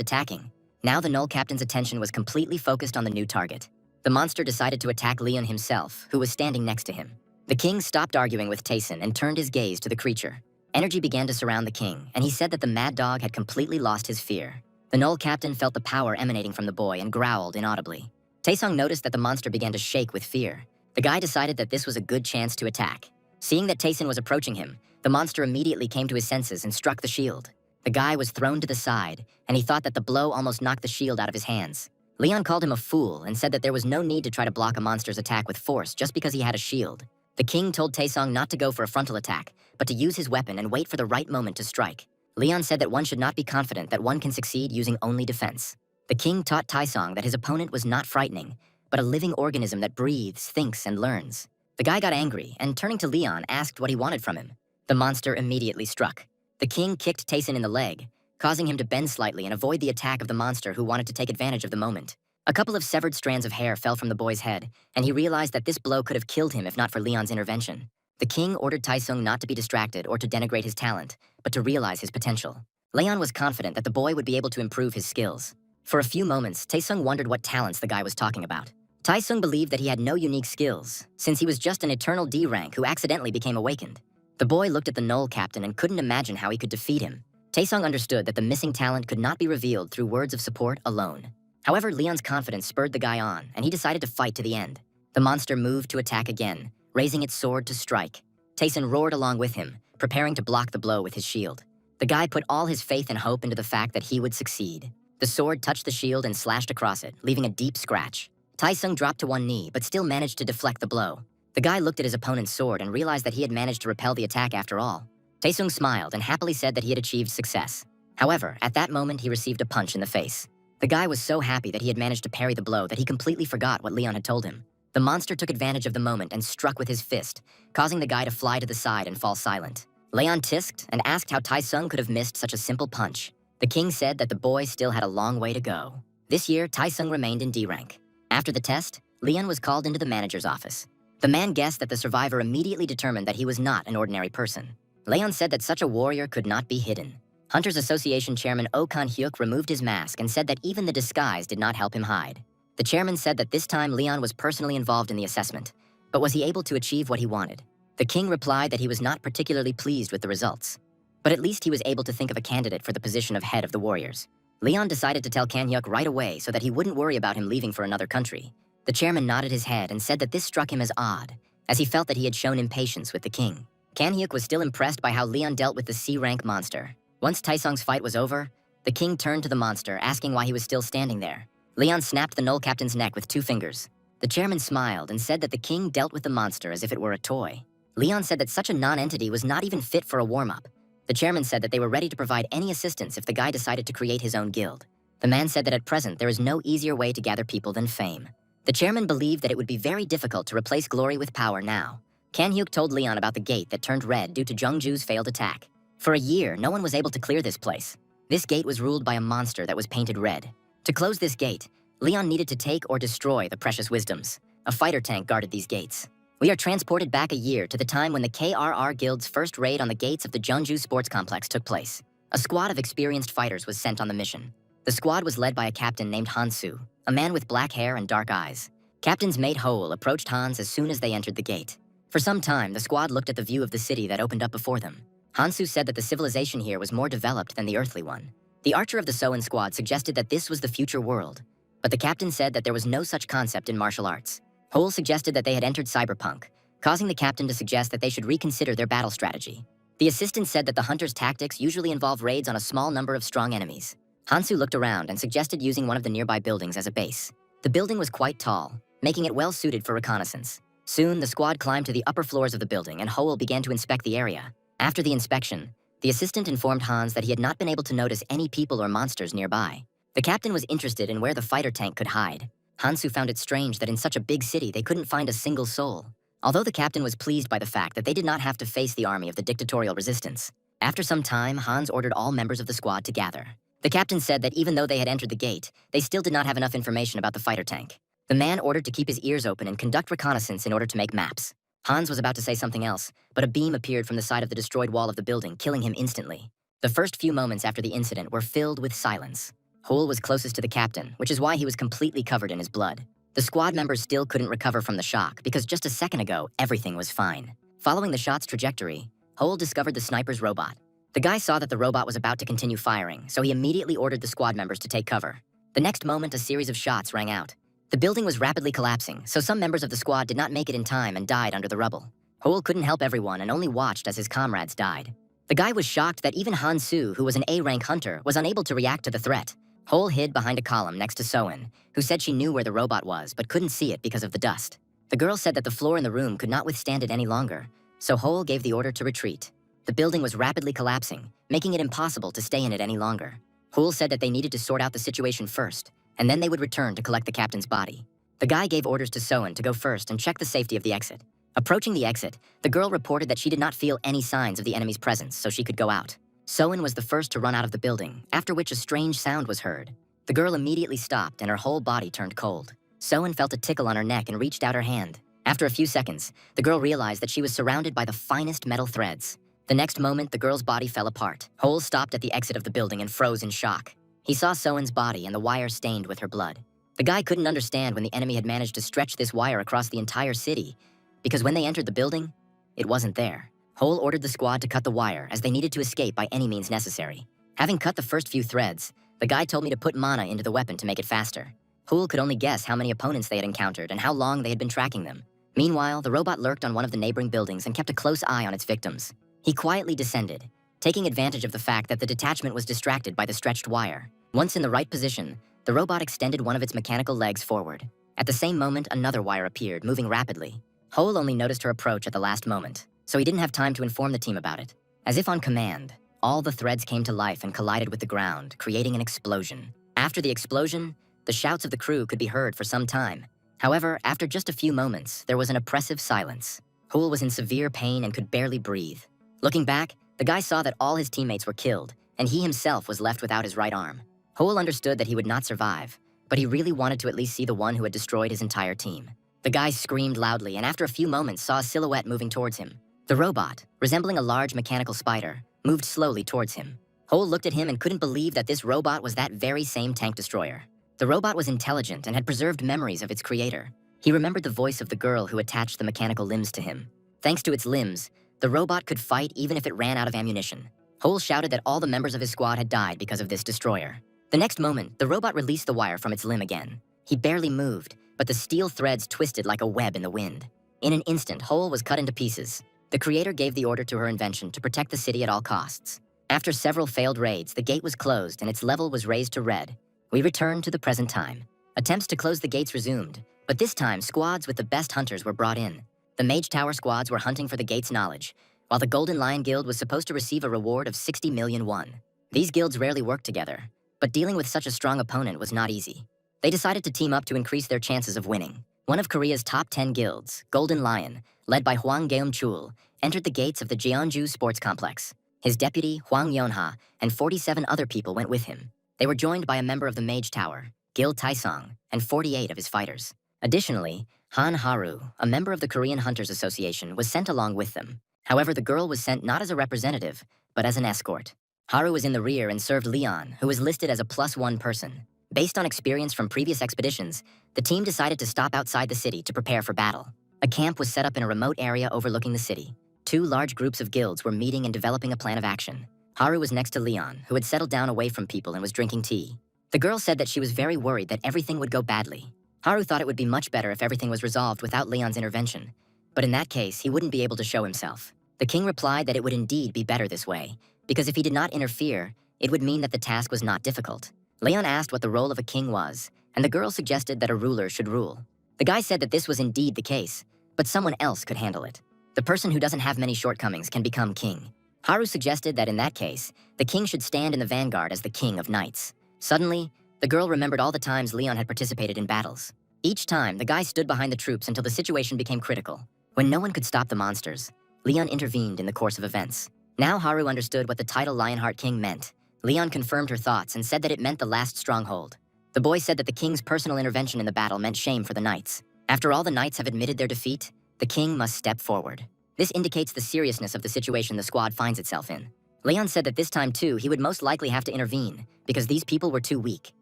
attacking. Now the Knoll captain's attention was completely focused on the new target. The monster decided to attack Leon himself, who was standing next to him. The king stopped arguing with Taeson and turned his gaze to the creature. Energy began to surround the king, and he said that the mad dog had completely lost his fear. The Knoll captain felt the power emanating from the boy and growled inaudibly. Taesong noticed that the monster began to shake with fear. The guy decided that this was a good chance to attack. Seeing that Taeson was approaching him, the monster immediately came to his senses and struck the shield. The guy was thrown to the side, and he thought that the blow almost knocked the shield out of his hands. Leon called him a fool and said that there was no need to try to block a monster's attack with force just because he had a shield. The king told Taesong not to go for a frontal attack, but to use his weapon and wait for the right moment to strike. Leon said that one should not be confident that one can succeed using only defense. The king taught Taesong that his opponent was not frightening, but a living organism that breathes, thinks, and learns. The guy got angry and, turning to Leon, asked what he wanted from him. The monster immediately struck. The king kicked Taeson in the leg, causing him to bend slightly and avoid the attack of the monster, who wanted to take advantage of the moment. A couple of severed strands of hair fell from the boy's head, and he realized that this blow could have killed him if not for Leon's intervention. The king ordered Taesung not to be distracted or to denigrate his talent, but to realize his potential. Leon was confident that the boy would be able to improve his skills. For a few moments, Taesung wondered what talents the guy was talking about. Taesung believed that he had no unique skills, since he was just an eternal D rank who accidentally became awakened. The boy looked at the Knoll captain and couldn't imagine how he could defeat him. Taesung understood that the missing talent could not be revealed through words of support alone. However, Leon's confidence spurred the guy on, and he decided to fight to the end. The monster moved to attack again, raising its sword to strike. Taeson roared along with him, preparing to block the blow with his shield. The guy put all his faith and hope into the fact that he would succeed. The sword touched the shield and slashed across it, leaving a deep scratch. Taesung dropped to one knee, but still managed to deflect the blow. The guy looked at his opponent's sword and realized that he had managed to repel the attack after all. Taesung smiled and happily said that he had achieved success. However, at that moment he received a punch in the face. The guy was so happy that he had managed to parry the blow that he completely forgot what Leon had told him. The monster took advantage of the moment and struck with his fist, causing the guy to fly to the side and fall silent. Leon tisked and asked how Taesung could have missed such a simple punch. The king said that the boy still had a long way to go. This year, Taesung remained in D rank. After the test, Leon was called into the manager's office. The man guessed that the survivor immediately determined that he was not an ordinary person. Leon said that such a warrior could not be hidden. Hunters Association Chairman Oh Kan-hyuk removed his mask and said that even the disguise did not help him hide. The chairman said that this time Leon was personally involved in the assessment, but was he able to achieve what he wanted? The king replied that he was not particularly pleased with the results, but at least he was able to think of a candidate for the position of head of the warriors. Leon decided to tell Kan-hyuk right away so that he wouldn't worry about him leaving for another country. The chairman nodded his head and said that this struck him as odd, as he felt that he had shown impatience with the king. Kan-hyuk was still impressed by how Leon dealt with the C-rank monster. Once Taesong's fight was over, the king turned to the monster, asking why he was still standing there. Leon snapped the Knoll captain's neck with 2 fingers. The chairman smiled and said that the king dealt with the monster as if it were a toy. Leon said that such a non-entity was not even fit for a warm-up. The chairman said that they were ready to provide any assistance if the guy decided to create his own guild. The man said that at present there is no easier way to gather people than fame. The chairman believed that it would be very difficult to replace glory with power now. Kan-hyuk told Leon about the gate that turned red due to Jungju's failed attack. For a year, no one was able to clear this place. This gate was ruled by a monster that was painted red. To close this gate, Leon needed to take or destroy the precious wisdoms. A fighter tank guarded these gates. We are transported back a year to the time when the KRR Guild's first raid on the gates of the Jeonju Sports Complex took place. A squad of experienced fighters was sent on the mission. The squad was led by a captain named Hansu, a man with black hair and dark eyes. Captain's mate Hoel approached Hans as soon as they entered the gate. For some time, the squad looked at the view of the city that opened up before them. Hansu said that the civilization here was more developed than the earthly one. The archer of the Soen squad suggested that this was the future world, but the captain said that there was no such concept in martial arts. Hoel suggested that they had entered cyberpunk, causing the captain to suggest that they should reconsider their battle strategy. The assistant said that the hunter's tactics usually involve raids on a small number of strong enemies. Hansu looked around and suggested using one of the nearby buildings as a base. The building was quite tall, making it well suited for reconnaissance. Soon, the squad climbed to the upper floors of the building and Hoel began to inspect the area. After the inspection, the assistant informed Hans that he had not been able to notice any people or monsters nearby. The captain was interested in where the fighter tank could hide. Hansu found it strange that in such a big city they couldn't find a single soul. Although the captain was pleased by the fact that they did not have to face the army of the dictatorial resistance. After some time, Hans ordered all members of the squad to gather. The captain said that even though they had entered the gate, they still did not have enough information about the fighter tank. The man ordered to keep his ears open and conduct reconnaissance in order to make maps. Hans was about to say something else, but a beam appeared from the side of the destroyed wall of the building, killing him instantly. The first few moments after the incident were filled with silence. Hoel was closest to the captain, which is why he was completely covered in his blood. The squad members still couldn't recover from the shock because just a second ago, everything was fine. Following the shot's trajectory, Hoel discovered the sniper's robot. The guy saw that the robot was about to continue firing, so he immediately ordered the squad members to take cover. The next moment, a series of shots rang out. The building was rapidly collapsing, so some members of the squad did not make it in time and died under the rubble. Hoel couldn't help everyone and only watched as his comrades died. The guy was shocked that even Hansu, who was an A-rank hunter, was unable to react to the threat. Hoel hid behind a column next to Soen, who said she knew where the robot was but couldn't see it because of the dust. The girl said that the floor in the room could not withstand it any longer, so Hoel gave the order to retreat. The building was rapidly collapsing, making it impossible to stay in it any longer. Hoel said that they needed to sort out the situation first, and then they would return to collect the captain's body. The guy gave orders to Soen to go first and check the safety of the exit. Approaching the exit, the girl reported that she did not feel any signs of the enemy's presence, so she could go out. Soen was the first to run out of the building, after which a strange sound was heard. The girl immediately stopped and her whole body turned cold. Soen felt a tickle on her neck and reached out her hand. After a few seconds, the girl realized that she was surrounded by the finest metal threads. The next moment, the girl's body fell apart. Hoel stopped at the exit of the building and froze in shock. He saw Soen's body and the wire stained with her blood. The guy couldn't understand when the enemy had managed to stretch this wire across the entire city, because when they entered the building, it wasn't there. Hoel ordered the squad to cut the wire as they needed to escape by any means necessary. Having cut the first few threads, the guy told me to put mana into the weapon to make it faster. Hoel could only guess how many opponents they had encountered and how long they had been tracking them. Meanwhile, the robot lurked on one of the neighboring buildings and kept a close eye on its victims. He quietly descended, taking advantage of the fact that the detachment was distracted by the stretched wire. Once in the right position, the robot extended one of its mechanical legs forward. At the same moment, another wire appeared, moving rapidly. Hoel only noticed her approach at the last moment, so he didn't have time to inform the team about it. As if on command, all the threads came to life and collided with the ground, creating an explosion. After the explosion, the shouts of the crew could be heard for some time. However, after just a few moments, there was an oppressive silence. Hoel was in severe pain and could barely breathe. Looking back, the guy saw that all his teammates were killed, and he himself was left without his right arm. Hoel understood that he would not survive, but he really wanted to at least see the one who had destroyed his entire team. The guy screamed loudly and after a few moments saw a silhouette moving towards him. The robot, resembling a large mechanical spider, moved slowly towards him. Hole looked at him and couldn't believe that this robot was that very same tank destroyer. The robot was intelligent and had preserved memories of its creator. He remembered the voice of the girl who attached the mechanical limbs to him. Thanks to its limbs, the robot could fight even if it ran out of ammunition. Hole shouted that all the members of his squad had died because of this destroyer. The next moment, the robot released the wire from its limb again. He barely moved, but the steel threads twisted like a web in the wind. In an instant, Hole was cut into pieces. The creator gave the order to her invention to protect the city at all costs. After several failed raids, the gate was closed and its level was raised to red. We returned to the present time. Attempts to close the gates resumed, but this time squads with the best hunters were brought in. The Mage Tower squads were hunting for the gate's knowledge, while the Golden Lion Guild was supposed to receive a reward of 60 million won. These guilds rarely worked together, but dealing with such a strong opponent was not easy. They decided to team up to increase their chances of winning. One of Korea's top 10 guilds, Golden Lion, led by Hwang Geum-chul, entered the gates of the Jeonju Sports Complex. His deputy, Hwang Yeonha, and 47 other people went with him. They were joined by a member of the Mage Tower, Gil Taesong, and 48 of his fighters. Additionally, Han Haru, a member of the Korean Hunters Association, was sent along with them. However, the girl was sent not as a representative, but as an escort. Haru was in the rear and served Leon, who was listed as a +1 person. Based on experience from previous expeditions, the team decided to stop outside the city to prepare for battle. A camp was set up in a remote area overlooking the city. Two large groups of guilds were meeting and developing a plan of action. Haru was next to Leon, who had settled down away from people and was drinking tea. The girl said that she was very worried that everything would go badly. Haru thought it would be much better if everything was resolved without Leon's intervention, but in that case, he wouldn't be able to show himself. The king replied that it would indeed be better this way, because if he did not interfere, it would mean that the task was not difficult. Leon asked what the role of a king was, and the girl suggested that a ruler should rule. The guy said that this was indeed the case, but someone else could handle it. The person who doesn't have many shortcomings can become king. Haru suggested that in that case, the king should stand in the vanguard as the king of knights. Suddenly, the girl remembered all the times Leon had participated in battles. Each time, the guy stood behind the troops until the situation became critical. When no one could stop the monsters, Leon intervened in the course of events. Now Haru understood what the title Lionheart King meant. Leon confirmed her thoughts and said that it meant the last stronghold. The boy said that the king's personal intervention in the battle meant shame for the knights. After all the knights have admitted their defeat, the king must step forward. This indicates the seriousness of the situation the squad finds itself in. Leon said that this time too, he would most likely have to intervene, because these people were too weak.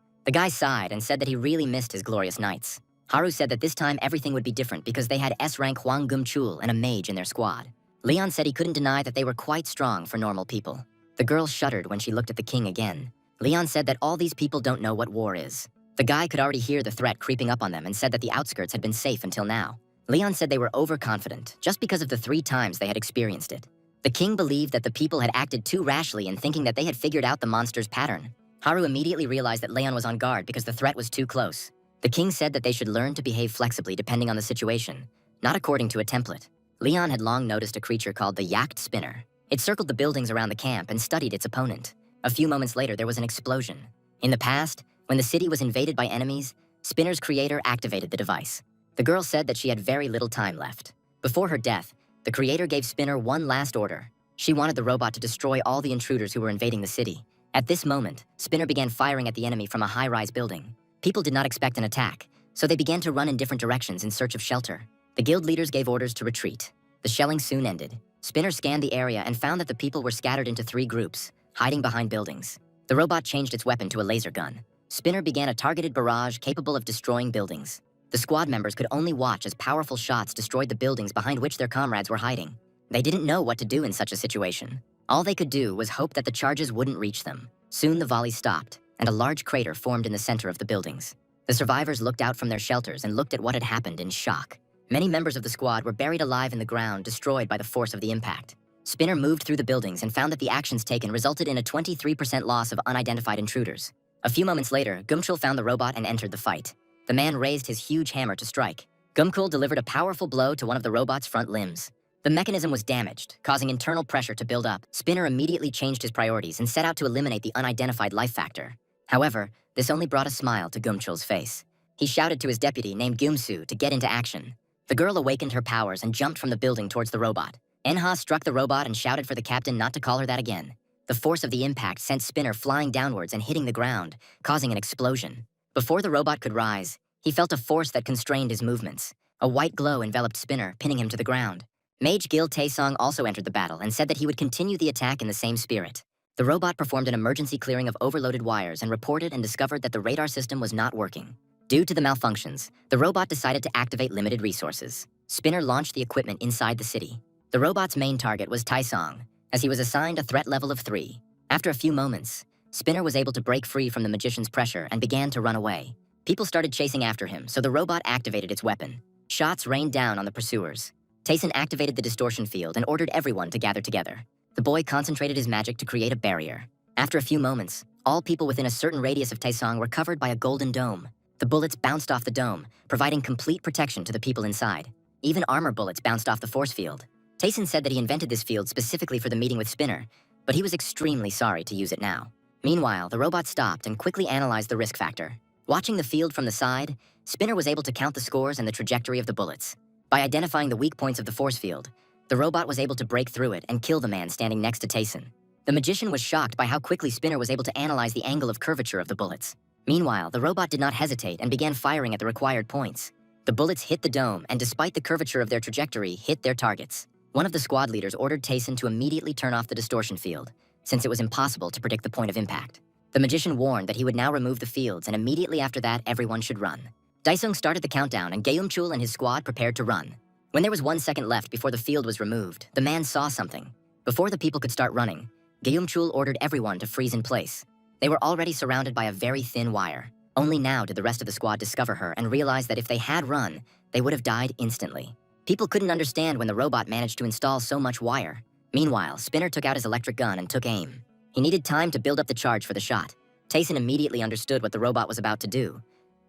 The guy sighed and said that he really missed his glorious knights. Haru said that this time everything would be different because they had S-rank Hwang Geum-chul and a mage in their squad. Leon said he couldn't deny that they were quite strong for normal people. The girl shuddered when she looked at the king again. Leon said that all these people don't know what war is. The guy could already hear the threat creeping up on them and said that the outskirts had been safe until now. Leon said they were overconfident, just because of the 3 times they had experienced it. The king believed that the people had acted too rashly in thinking that they had figured out the monster's pattern. Haru immediately realized that Leon was on guard because the threat was too close. The king said that they should learn to behave flexibly depending on the situation, not according to a template. Leon had long noticed a creature called the Yacht Spinner. It circled the buildings around the camp and studied its opponent. A few moments later, there was an explosion. In the past, when the city was invaded by enemies, Spinner's creator activated the device. The girl said that she had very little time left. Before her death, the creator gave Spinner one last order. She wanted the robot to destroy all the intruders who were invading the city. At this moment, Spinner began firing at the enemy from a high-rise building. People did not expect an attack, so they began to run in different directions in search of shelter. The guild leaders gave orders to retreat. The shelling soon ended. Spinner scanned the area and found that the people were scattered into 3 groups, hiding behind buildings. The robot changed its weapon to a laser gun. Spinner began a targeted barrage capable of destroying buildings. The squad members could only watch as powerful shots destroyed the buildings behind which their comrades were hiding. They didn't know what to do in such a situation. All they could do was hope that the charges wouldn't reach them. Soon the volley stopped, and a large crater formed in the center of the buildings. The survivors looked out from their shelters and looked at what had happened in shock. Many members of the squad were buried alive in the ground, destroyed by the force of the impact. Spinner moved through the buildings and found that the actions taken resulted in a 23% loss of unidentified intruders. A few moments later, Geum-chul found the robot and entered the fight. The man raised his huge hammer to strike. Geum-chul delivered a powerful blow to one of the robot's front limbs. The mechanism was damaged, causing internal pressure to build up. Spinner immediately changed his priorities and set out to eliminate the unidentified life factor. However, this only brought a smile to Geum-chul's face. He shouted to his deputy named Geum-soo to get into action. The girl awakened her powers and jumped from the building towards the robot. Enha struck the robot and shouted for the captain not to call her that again. The force of the impact sent Spinner flying downwards and hitting the ground, causing an explosion. Before the robot could rise, he felt a force that constrained his movements. A white glow enveloped Spinner, pinning him to the ground. Mage Gil Taesong also entered the battle and said that he would continue the attack in the same spirit. The robot performed an emergency clearing of overloaded wires and reported and discovered that the radar system was not working. Due to the malfunctions, the robot decided to activate limited resources. Spinner launched the equipment inside the city. The robot's main target was Taesong, as he was assigned a threat level of 3. After a few moments, Spinner was able to break free from the magician's pressure and began to run away. People started chasing after him, so the robot activated its weapon. Shots rained down on the pursuers. Taeson activated the distortion field and ordered everyone to gather together. The boy concentrated his magic to create a barrier. After a few moments, all people within a certain radius of Taesong were covered by a golden dome. The bullets bounced off the dome, providing complete protection to the people inside. Even armor bullets bounced off the force field. Taeson said that he invented this field specifically for the meeting with Spinner, but he was extremely sorry to use it now. Meanwhile, the robot stopped and quickly analyzed the risk factor. Watching the field from the side, Spinner was able to count the scores and the trajectory of the bullets. By identifying the weak points of the force field, the robot was able to break through it and kill the man standing next to Taeson. The magician was shocked by how quickly Spinner was able to analyze the angle of curvature of the bullets. Meanwhile, the robot did not hesitate and began firing at the required points. The bullets hit the dome and, despite the curvature of their trajectory, hit their targets. One of the squad leaders ordered Taeson to immediately turn off the distortion field, since it was impossible to predict the point of impact. The magician warned that he would now remove the fields, and immediately after that, everyone should run. Daesung started the countdown, and Geumchul and his squad prepared to run. When there was 1 second left before the field was removed, the man saw something. Before the people could start running, Geumchul ordered everyone to freeze in place. They were already surrounded by a very thin wire. Only now did the rest of the squad discover her and realize that if they had run, they would have died instantly. People couldn't understand when the robot managed to install so much wire. Meanwhile, Spinner took out his electric gun and took aim. He needed time to build up the charge for the shot. Taeson immediately understood what the robot was about to do,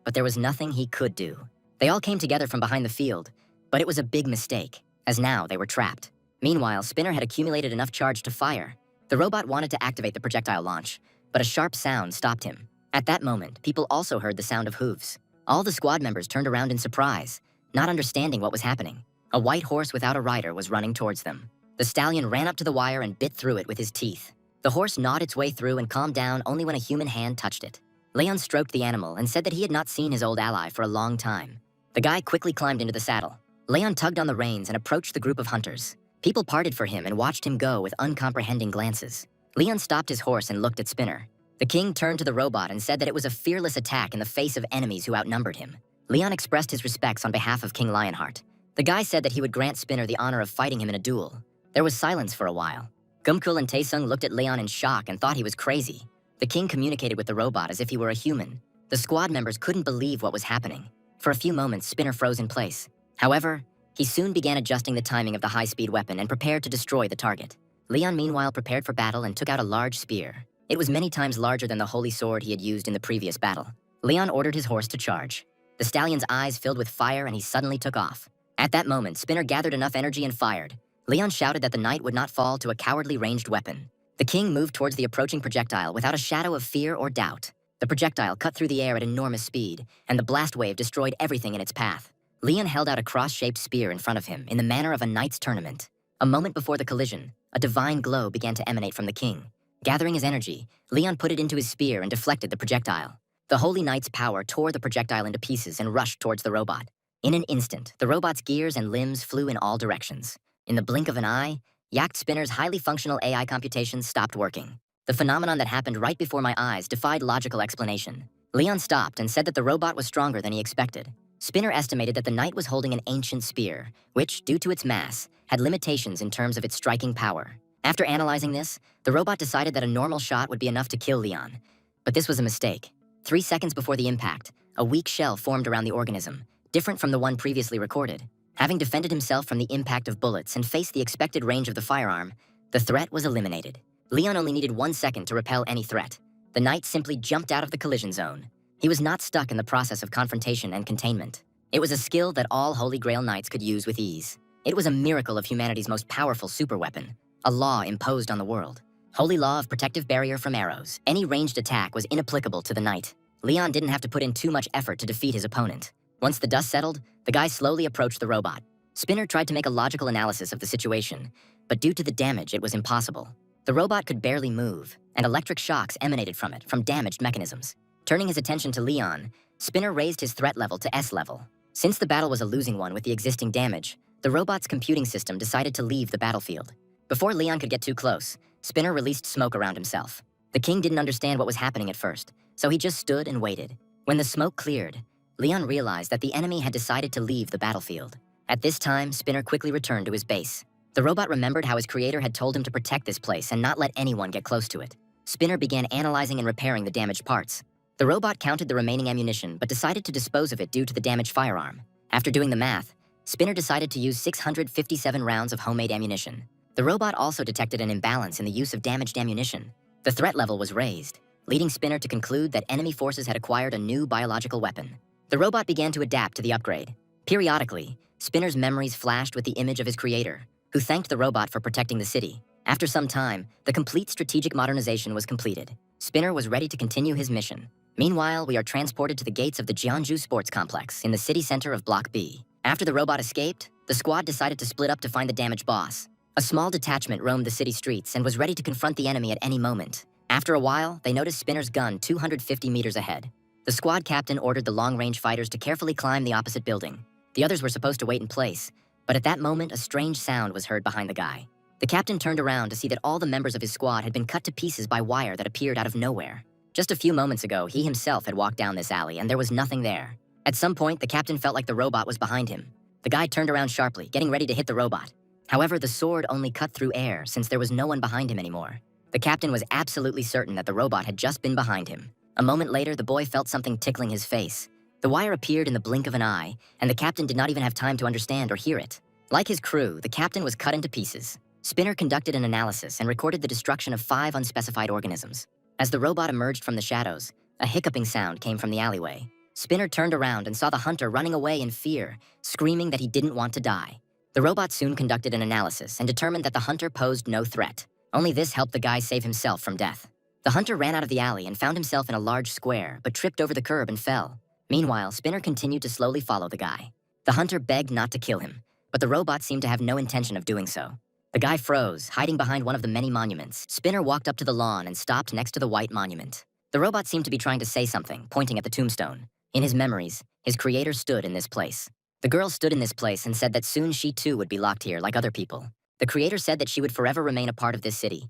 but there was nothing he could do. They all came together from behind the field, but it was a big mistake, as now they were trapped. Meanwhile, Spinner had accumulated enough charge to fire. The robot wanted to activate the projectile launch, but a sharp sound stopped him. At that moment, people also heard the sound of hooves. All the squad members turned around in surprise, not understanding what was happening. A white horse without a rider was running towards them. The stallion ran up to the wire and bit through it with his teeth. The horse gnawed its way through and calmed down only when a human hand touched it. Leon stroked the animal and said that he had not seen his old ally for a long time. The guy quickly climbed into the saddle. Leon tugged on the reins and approached the group of hunters. People parted for him and watched him go with uncomprehending glances. Leon stopped his horse and looked at Spinner. The king turned to the robot and said that it was a fearless attack in the face of enemies who outnumbered him. Leon expressed his respects on behalf of King Lionheart. The guy said that he would grant Spinner the honor of fighting him in a duel. There was silence for a while. Gumkul and Taesung looked at Leon in shock and thought he was crazy. The king communicated with the robot as if he were a human. The squad members couldn't believe what was happening. For a few moments, Spinner froze in place. However, he soon began adjusting the timing of the high-speed weapon and prepared to destroy the target. Leon meanwhile prepared for battle and took out a large spear. It was many times larger than the holy sword he had used in the previous battle. Leon ordered his horse to charge. The stallion's eyes filled with fire and he suddenly took off. At that moment, Spinner gathered enough energy and fired. Leon shouted that the knight would not fall to a cowardly ranged weapon. The king moved towards the approaching projectile without a shadow of fear or doubt. The projectile cut through the air at enormous speed, and the blast wave destroyed everything in its path. Leon held out a cross-shaped spear in front of him in the manner of a knight's tournament. A moment before the collision, a divine glow began to emanate from the king. Gathering his energy, Leon put it into his spear and deflected the projectile. The holy knight's power tore the projectile into pieces and rushed towards the robot. In an instant, the robot's gears and limbs flew in all directions. In the blink of an eye, Yacht Spinner's highly functional AI computations stopped working. The phenomenon that happened right before my eyes defied logical explanation. Leon stopped and said that the robot was stronger than he expected. Spinner estimated that the knight was holding an ancient spear, which, due to its mass, had limitations in terms of its striking power. After analyzing this, the robot decided that a normal shot would be enough to kill Leon. But this was a mistake. 3 seconds before the impact, a weak shell formed around the organism, different from the one previously recorded. Having defended himself from the impact of bullets and faced the expected range of the firearm, the threat was eliminated. Leon only needed 1 second to repel any threat. The knight simply jumped out of the collision zone. He was not stuck in the process of confrontation and containment. It was a skill that all Holy Grail knights could use with ease. It was a miracle of humanity's most powerful superweapon, a law imposed on the world. Holy law of protective barrier from arrows. Any ranged attack was inapplicable to the knight. Leon didn't have to put in too much effort to defeat his opponent. Once the dust settled, the guy slowly approached the robot. Spinner tried to make a logical analysis of the situation, but due to the damage, it was impossible. The robot could barely move, and electric shocks emanated from it from damaged mechanisms. Turning his attention to Leon, Spinner raised his threat level to S level. Since the battle was a losing one with the existing damage, the robot's computing system decided to leave the battlefield. Before Leon could get too close, Spinner released smoke around himself. The king didn't understand what was happening at first, so he just stood and waited. When the smoke cleared, Leon realized that the enemy had decided to leave the battlefield. At this time, Spinner quickly returned to his base. The robot remembered how his creator had told him to protect this place and not let anyone get close to it. Spinner began analyzing and repairing the damaged parts. The robot counted the remaining ammunition but decided to dispose of it due to the damaged firearm. After doing the math, Spinner decided to use 657 rounds of homemade ammunition. The robot also detected an imbalance in the use of damaged ammunition. The threat level was raised, leading Spinner to conclude that enemy forces had acquired a new biological weapon. The robot began to adapt to the upgrade. Periodically, Spinner's memories flashed with the image of his creator, who thanked the robot for protecting the city. After some time, the complete strategic modernization was completed. Spinner was ready to continue his mission. Meanwhile, we are transported to the gates of the Jeonju Sports Complex in the city center of Block B. After the robot escaped, the squad decided to split up to find the damaged boss. A small detachment roamed the city streets and was ready to confront the enemy at any moment. After a while, they noticed Spinner's gun 250 meters ahead. The squad captain ordered the long-range fighters to carefully climb the opposite building. The others were supposed to wait in place, but at that moment, a strange sound was heard behind the guy. The captain turned around to see that all the members of his squad had been cut to pieces by wire that appeared out of nowhere. Just a few moments ago, he himself had walked down this alley and there was nothing there. At some point, the captain felt like the robot was behind him. The guy turned around sharply, getting ready to hit the robot. However, the sword only cut through air since there was no one behind him anymore. The captain was absolutely certain that the robot had just been behind him. A moment later, the boy felt something tickling his face. The wire appeared in the blink of an eye, and the captain did not even have time to understand or hear it. Like his crew, the captain was cut into pieces. Spinner conducted an analysis and recorded the destruction of 5 unspecified organisms. As the robot emerged from the shadows, a hiccuping sound came from the alleyway. Spinner turned around and saw the hunter running away in fear, screaming that he didn't want to die. The robot soon conducted an analysis and determined that the hunter posed no threat. Only this helped the guy save himself from death. The hunter ran out of the alley and found himself in a large square, but tripped over the curb and fell. Meanwhile, Spinner continued to slowly follow the guy. The hunter begged not to kill him, but the robot seemed to have no intention of doing so. The guy froze, hiding behind one of the many monuments. Spinner walked up to the lawn and stopped next to the white monument. The robot seemed to be trying to say something, pointing at the tombstone. In his memories, his creator stood in this place. The girl stood in this place and said that soon she too would be locked here like other people. The creator said that she would forever remain a part of this city.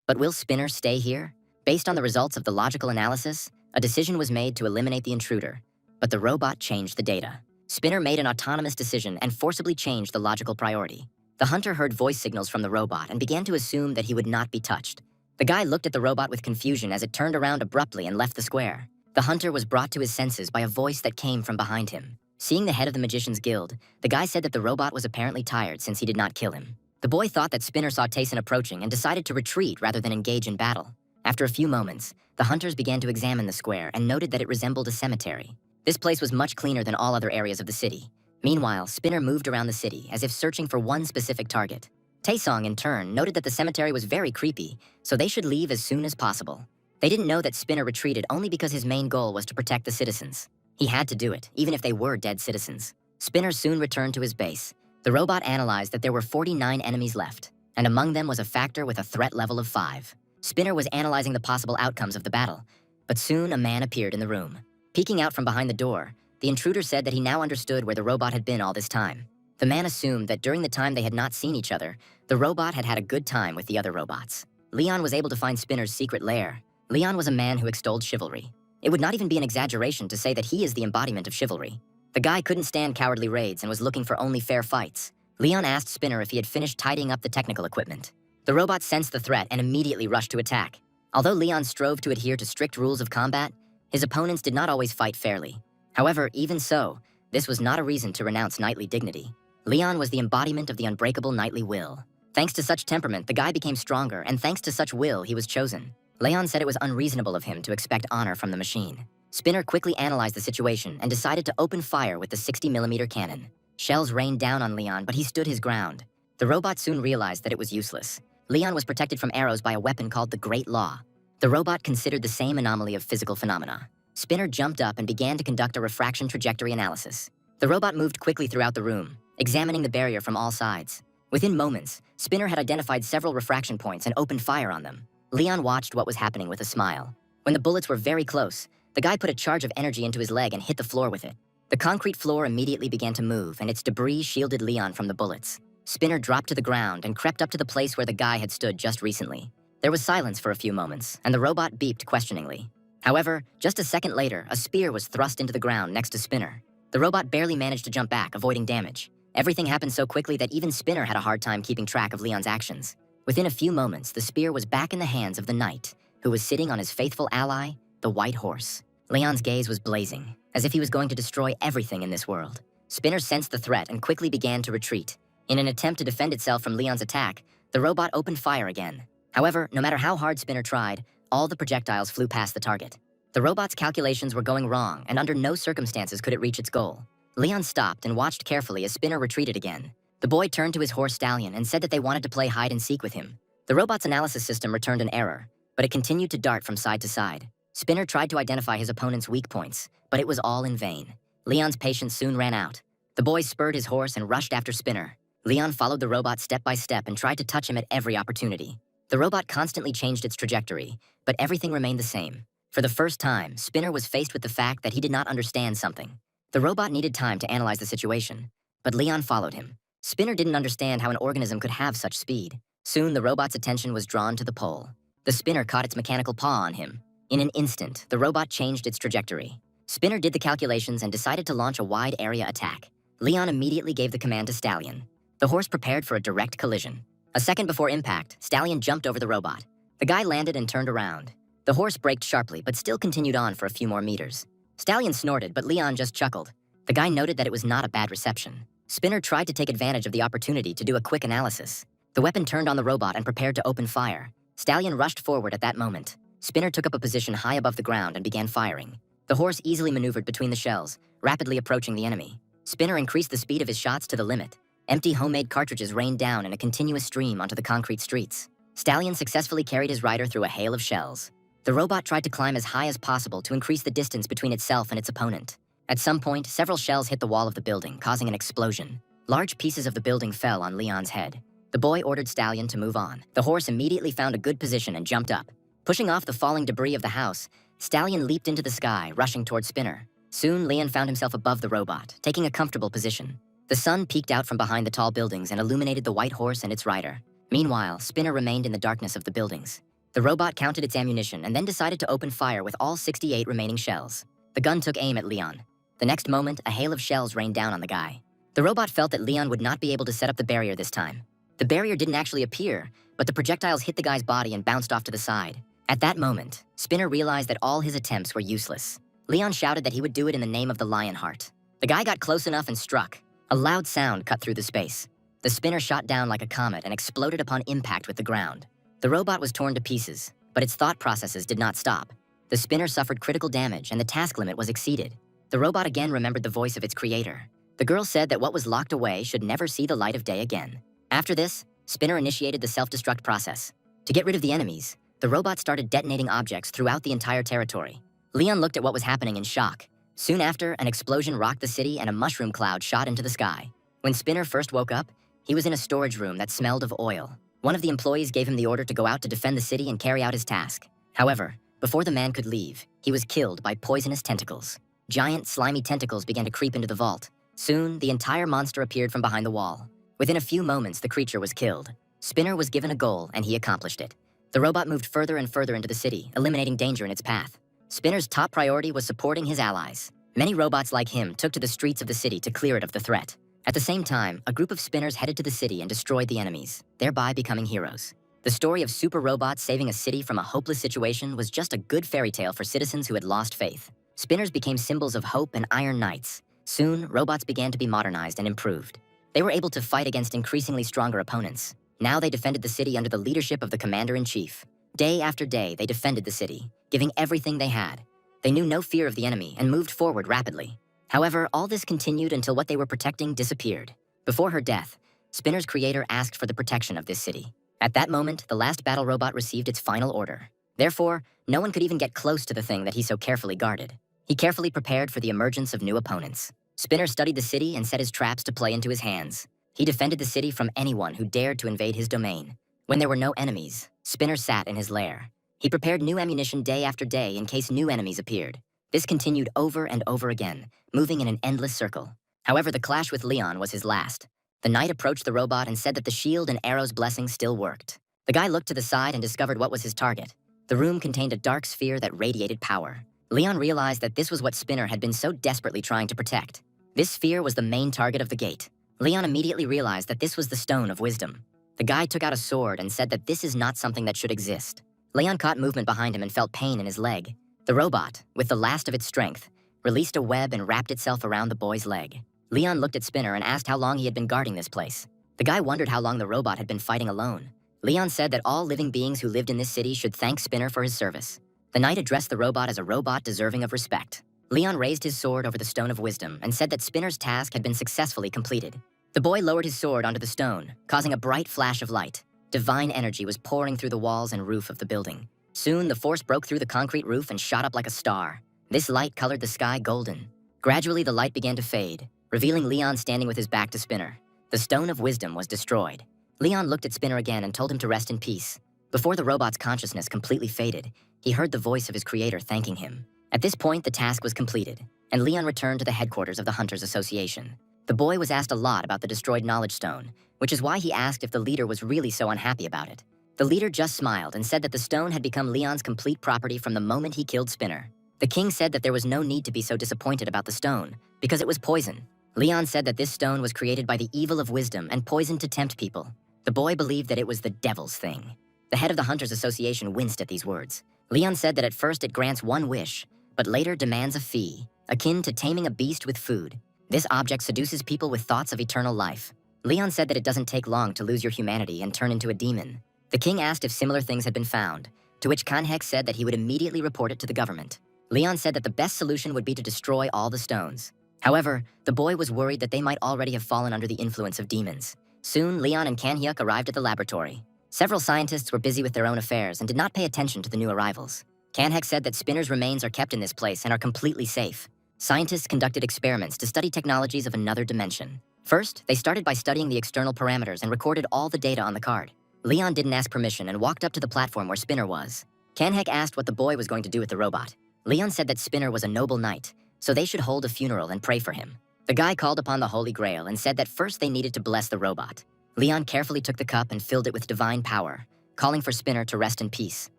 But will Spinner stay here? Based on the results of the logical analysis, a decision was made to eliminate the intruder. But the robot changed the data. Spinner made an autonomous decision and forcibly changed the logical priority. The hunter heard voice signals from the robot and began to assume that he would not be touched. The guy looked at the robot with confusion as it turned around abruptly and left the square. The hunter was brought to his senses by a voice that came from behind him. Seeing the head of the Magician's Guild, the guy said that the robot was apparently tired since he did not kill him. The boy thought that Spinner saw Tayson approaching and decided to retreat rather than engage in battle. After a few moments, the hunters began to examine the square and noted that it resembled a cemetery. This place was much cleaner than all other areas of the city. Meanwhile, Spinner moved around the city as if searching for one specific target. Taesong, in turn, noted that the cemetery was very creepy, so they should leave as soon as possible. They didn't know that Spinner retreated only because his main goal was to protect the citizens. He had to do it, even if they were dead citizens. Spinner soon returned to his base. The robot analyzed that there were 49 enemies left, and among them was a factor with a threat level of 5. Spinner was analyzing the possible outcomes of the battle, but soon a man appeared in the room. Peeking out from behind the door, the intruder said that he now understood where the robot had been all this time. The man assumed that during the time they had not seen each other, the robot had had a good time with the other robots. Leon was able to find Spinner's secret lair. Leon was a man who extolled chivalry. It would not even be an exaggeration to say that he is the embodiment of chivalry. The guy couldn't stand cowardly raids and was looking for only fair fights. Leon asked Spinner if he had finished tidying up the technical equipment. The robot sensed the threat and immediately rushed to attack. Although Leon strove to adhere to strict rules of combat, his opponents did not always fight fairly. However, even so, this was not a reason to renounce knightly dignity. Leon was the embodiment of the unbreakable knightly will. Thanks to such temperament, the guy became stronger, and thanks to such will, he was chosen. Leon said it was unreasonable of him to expect honor from the machine. Spinner quickly analyzed the situation and decided to open fire with the 60mm cannon. Shells rained down on Leon, but he stood his ground. The robot soon realized that it was useless. Leon was protected from arrows by a weapon called the Great Law. The robot considered the same anomaly of physical phenomena. Spinner jumped up and began to conduct a refraction trajectory analysis. The robot moved quickly throughout the room, examining the barrier from all sides. Within moments, Spinner had identified several refraction points and opened fire on them. Leon watched what was happening with a smile. When the bullets were very close, the guy put a charge of energy into his leg and hit the floor with it. The concrete floor immediately began to move, and its debris shielded Leon from the bullets. Spinner dropped to the ground and crept up to the place where the guy had stood just recently. There was silence for a few moments, and the robot beeped questioningly. However, just a second later, a spear was thrust into the ground next to Spinner. The robot barely managed to jump back, avoiding damage. Everything happened so quickly that even Spinner had a hard time keeping track of Leon's actions. Within a few moments, the spear was back in the hands of the knight, who was sitting on his faithful ally, the white horse. Leon's gaze was blazing, as if he was going to destroy everything in this world. Spinner sensed the threat and quickly began to retreat. In an attempt to defend itself from Leon's attack, the robot opened fire again. However, no matter how hard Spinner tried, all the projectiles flew past the target. The robot's calculations were going wrong, and under no circumstances could it reach its goal. Leon stopped and watched carefully as Spinner retreated again. The boy turned to his horse Stallion and said that they wanted to play hide and seek with him. The robot's analysis system returned an error, but it continued to dart from side to side. Spinner tried to identify his opponent's weak points, but it was all in vain. Leon's patience soon ran out. The boy spurred his horse and rushed after Spinner. Leon followed the robot step by step and tried to touch him at every opportunity. The robot constantly changed its trajectory, but everything remained the same. For the first time, Spinner was faced with the fact that he did not understand something. The robot needed time to analyze the situation, but Leon followed him. Spinner didn't understand how an organism could have such speed. Soon, the robot's attention was drawn to the pole. The spinner caught its mechanical paw on him. In an instant, the robot changed its trajectory. Spinner did the calculations and decided to launch a wide area attack. Leon immediately gave the command to Stallion. The horse prepared for a direct collision. A second before impact, Stallion jumped over the robot. The guy landed and turned around. The horse braked sharply, but still continued on for a few more meters. Stallion snorted, but Leon just chuckled. The guy noted that it was not a bad reception. Spinner tried to take advantage of the opportunity to do a quick analysis. The weapon turned on the robot and prepared to open fire. Stallion rushed forward at that moment. Spinner took up a position high above the ground and began firing. The horse easily maneuvered between the shells, rapidly approaching the enemy. Spinner increased the speed of his shots to the limit. Empty homemade cartridges rained down in a continuous stream onto the concrete streets. Stallion successfully carried his rider through a hail of shells. The robot tried to climb as high as possible to increase the distance between itself and its opponent. At some point, several shells hit the wall of the building, causing an explosion. Large pieces of the building fell on Leon's head. The boy ordered Stallion to move on. The horse immediately found a good position and jumped up. Pushing off the falling debris of the house, Stallion leaped into the sky, rushing toward Spinner. Soon, Leon found himself above the robot, taking a comfortable position. The sun peeked out from behind the tall buildings and illuminated the white horse and its rider. Meanwhile, Spinner remained in the darkness of the buildings. The robot counted its ammunition and then decided to open fire with all 68 remaining shells. The gun took aim at Leon. The next moment, a hail of shells rained down on the guy. The robot felt that Leon would not be able to set up the barrier this time. The barrier didn't actually appear, but the projectiles hit the guy's body and bounced off to the side. At that moment, Spinner realized that all his attempts were useless. Leon shouted that he would do it in the name of the Lionheart. The guy got close enough and struck. A loud sound cut through the space. The spinner shot down like a comet and exploded upon impact with the ground. The robot was torn to pieces, but its thought processes did not stop. The spinner suffered critical damage and the task limit was exceeded. The robot again remembered the voice of its creator. The girl said that what was locked away should never see the light of day again. After this, Spinner initiated the self-destruct process. To get rid of the enemies, the robot started detonating objects throughout the entire territory. Leon looked at what was happening in shock. Soon after, an explosion rocked the city and a mushroom cloud shot into the sky. When Spinner first woke up, he was in a storage room that smelled of oil. One of the employees gave him the order to go out to defend the city and carry out his task. However, before the man could leave, he was killed by poisonous tentacles. Giant, slimy tentacles began to creep into the vault. Soon, the entire monster appeared from behind the wall. Within a few moments, the creature was killed. Spinner was given a goal, and he accomplished it. The robot moved further and further into the city, eliminating danger in its path. Spinner's top priority was supporting his allies. Many robots like him took to the streets of the city to clear it of the threat. At the same time, a group of spinners headed to the city and destroyed the enemies, thereby becoming heroes. The story of super robots saving a city from a hopeless situation was just a good fairy tale for citizens who had lost faith. Spinners became symbols of hope and iron knights. Soon, robots began to be modernized and improved. They were able to fight against increasingly stronger opponents. Now they defended the city under the leadership of the commander-in-chief. Day after day, they defended the city, giving everything they had. They knew no fear of the enemy and moved forward rapidly. However, all this continued until what they were protecting disappeared. Before her death, Spinner's creator asked for the protection of this city. At that moment, the last battle robot received its final order. Therefore, no one could even get close to the thing that he so carefully guarded. He carefully prepared for the emergence of new opponents. Spinner studied the city and set his traps to play into his hands. He defended the city from anyone who dared to invade his domain. When there were no enemies, Spinner sat in his lair. He prepared new ammunition day after day in case new enemies appeared. This continued over and over again, moving in an endless circle. However, the clash with Leon was his last. The knight approached the robot and said that the shield and arrow's blessing still worked. The guy looked to the side and discovered what was his target. The room contained a dark sphere that radiated power. Leon realized that this was what Spinner had been so desperately trying to protect. This sphere was the main target of the gate. Leon immediately realized that this was the Stone of Wisdom. The guy took out a sword and said that this is not something that should exist. Leon caught movement behind him and felt pain in his leg. The robot, with the last of its strength, released a web and wrapped itself around the boy's leg. Leon looked at Spinner and asked how long he had been guarding this place. The guy wondered how long the robot had been fighting alone. Leon said that all living beings who lived in this city should thank Spinner for his service. The knight addressed the robot as a robot deserving of respect. Leon raised his sword over the Stone of Wisdom and said that Spinner's task had been successfully completed. The boy lowered his sword onto the stone, causing a bright flash of light. Divine energy was pouring through the walls and roof of the building. Soon, the force broke through the concrete roof and shot up like a star. This light colored the sky golden. Gradually, the light began to fade, revealing Leon standing with his back to Spinner. The Stone of Wisdom was destroyed. Leon looked at Spinner again and told him to rest in peace. Before the robot's consciousness completely faded, he heard the voice of his creator thanking him. At this point, the task was completed, and Leon returned to the headquarters of the Hunters Association. The boy was asked a lot about the destroyed Knowledge Stone, which is why he asked if the leader was really so unhappy about it. The leader just smiled and said that the stone had become Leon's complete property from the moment he killed Spinner. The king said that there was no need to be so disappointed about the stone, because it was poison. Leon said that this stone was created by the evil of wisdom and poisoned to tempt people. The boy believed that it was the devil's thing. The head of the Hunters Association winced at these words. Leon said that at first it grants one wish, but later demands a fee, akin to taming a beast with food. This object seduces people with thoughts of eternal life. Leon said that it doesn't take long to lose your humanity and turn into a demon. The king asked if similar things had been found, to which Kanhek said that he would immediately report it to the government. Leon said that the best solution would be to destroy all the stones. However, the boy was worried that they might already have fallen under the influence of demons. Soon, Leon and Kanhyuk arrived at the laboratory. Several scientists were busy with their own affairs and did not pay attention to the new arrivals. Kanhek said that Spinner's remains are kept in this place and are completely safe. Scientists conducted experiments to study technologies of another dimension. First, they started by studying the external parameters and recorded all the data on the card. Leon didn't ask permission and walked up to the platform where Spinner was. Kanhek asked what the boy was going to do with the robot. Leon said that Spinner was a noble knight, so they should hold a funeral and pray for him. The guy called upon the Holy Grail and said that first they needed to bless the robot. Leon carefully took the cup and filled it with divine power, calling for Spinner to rest in peace.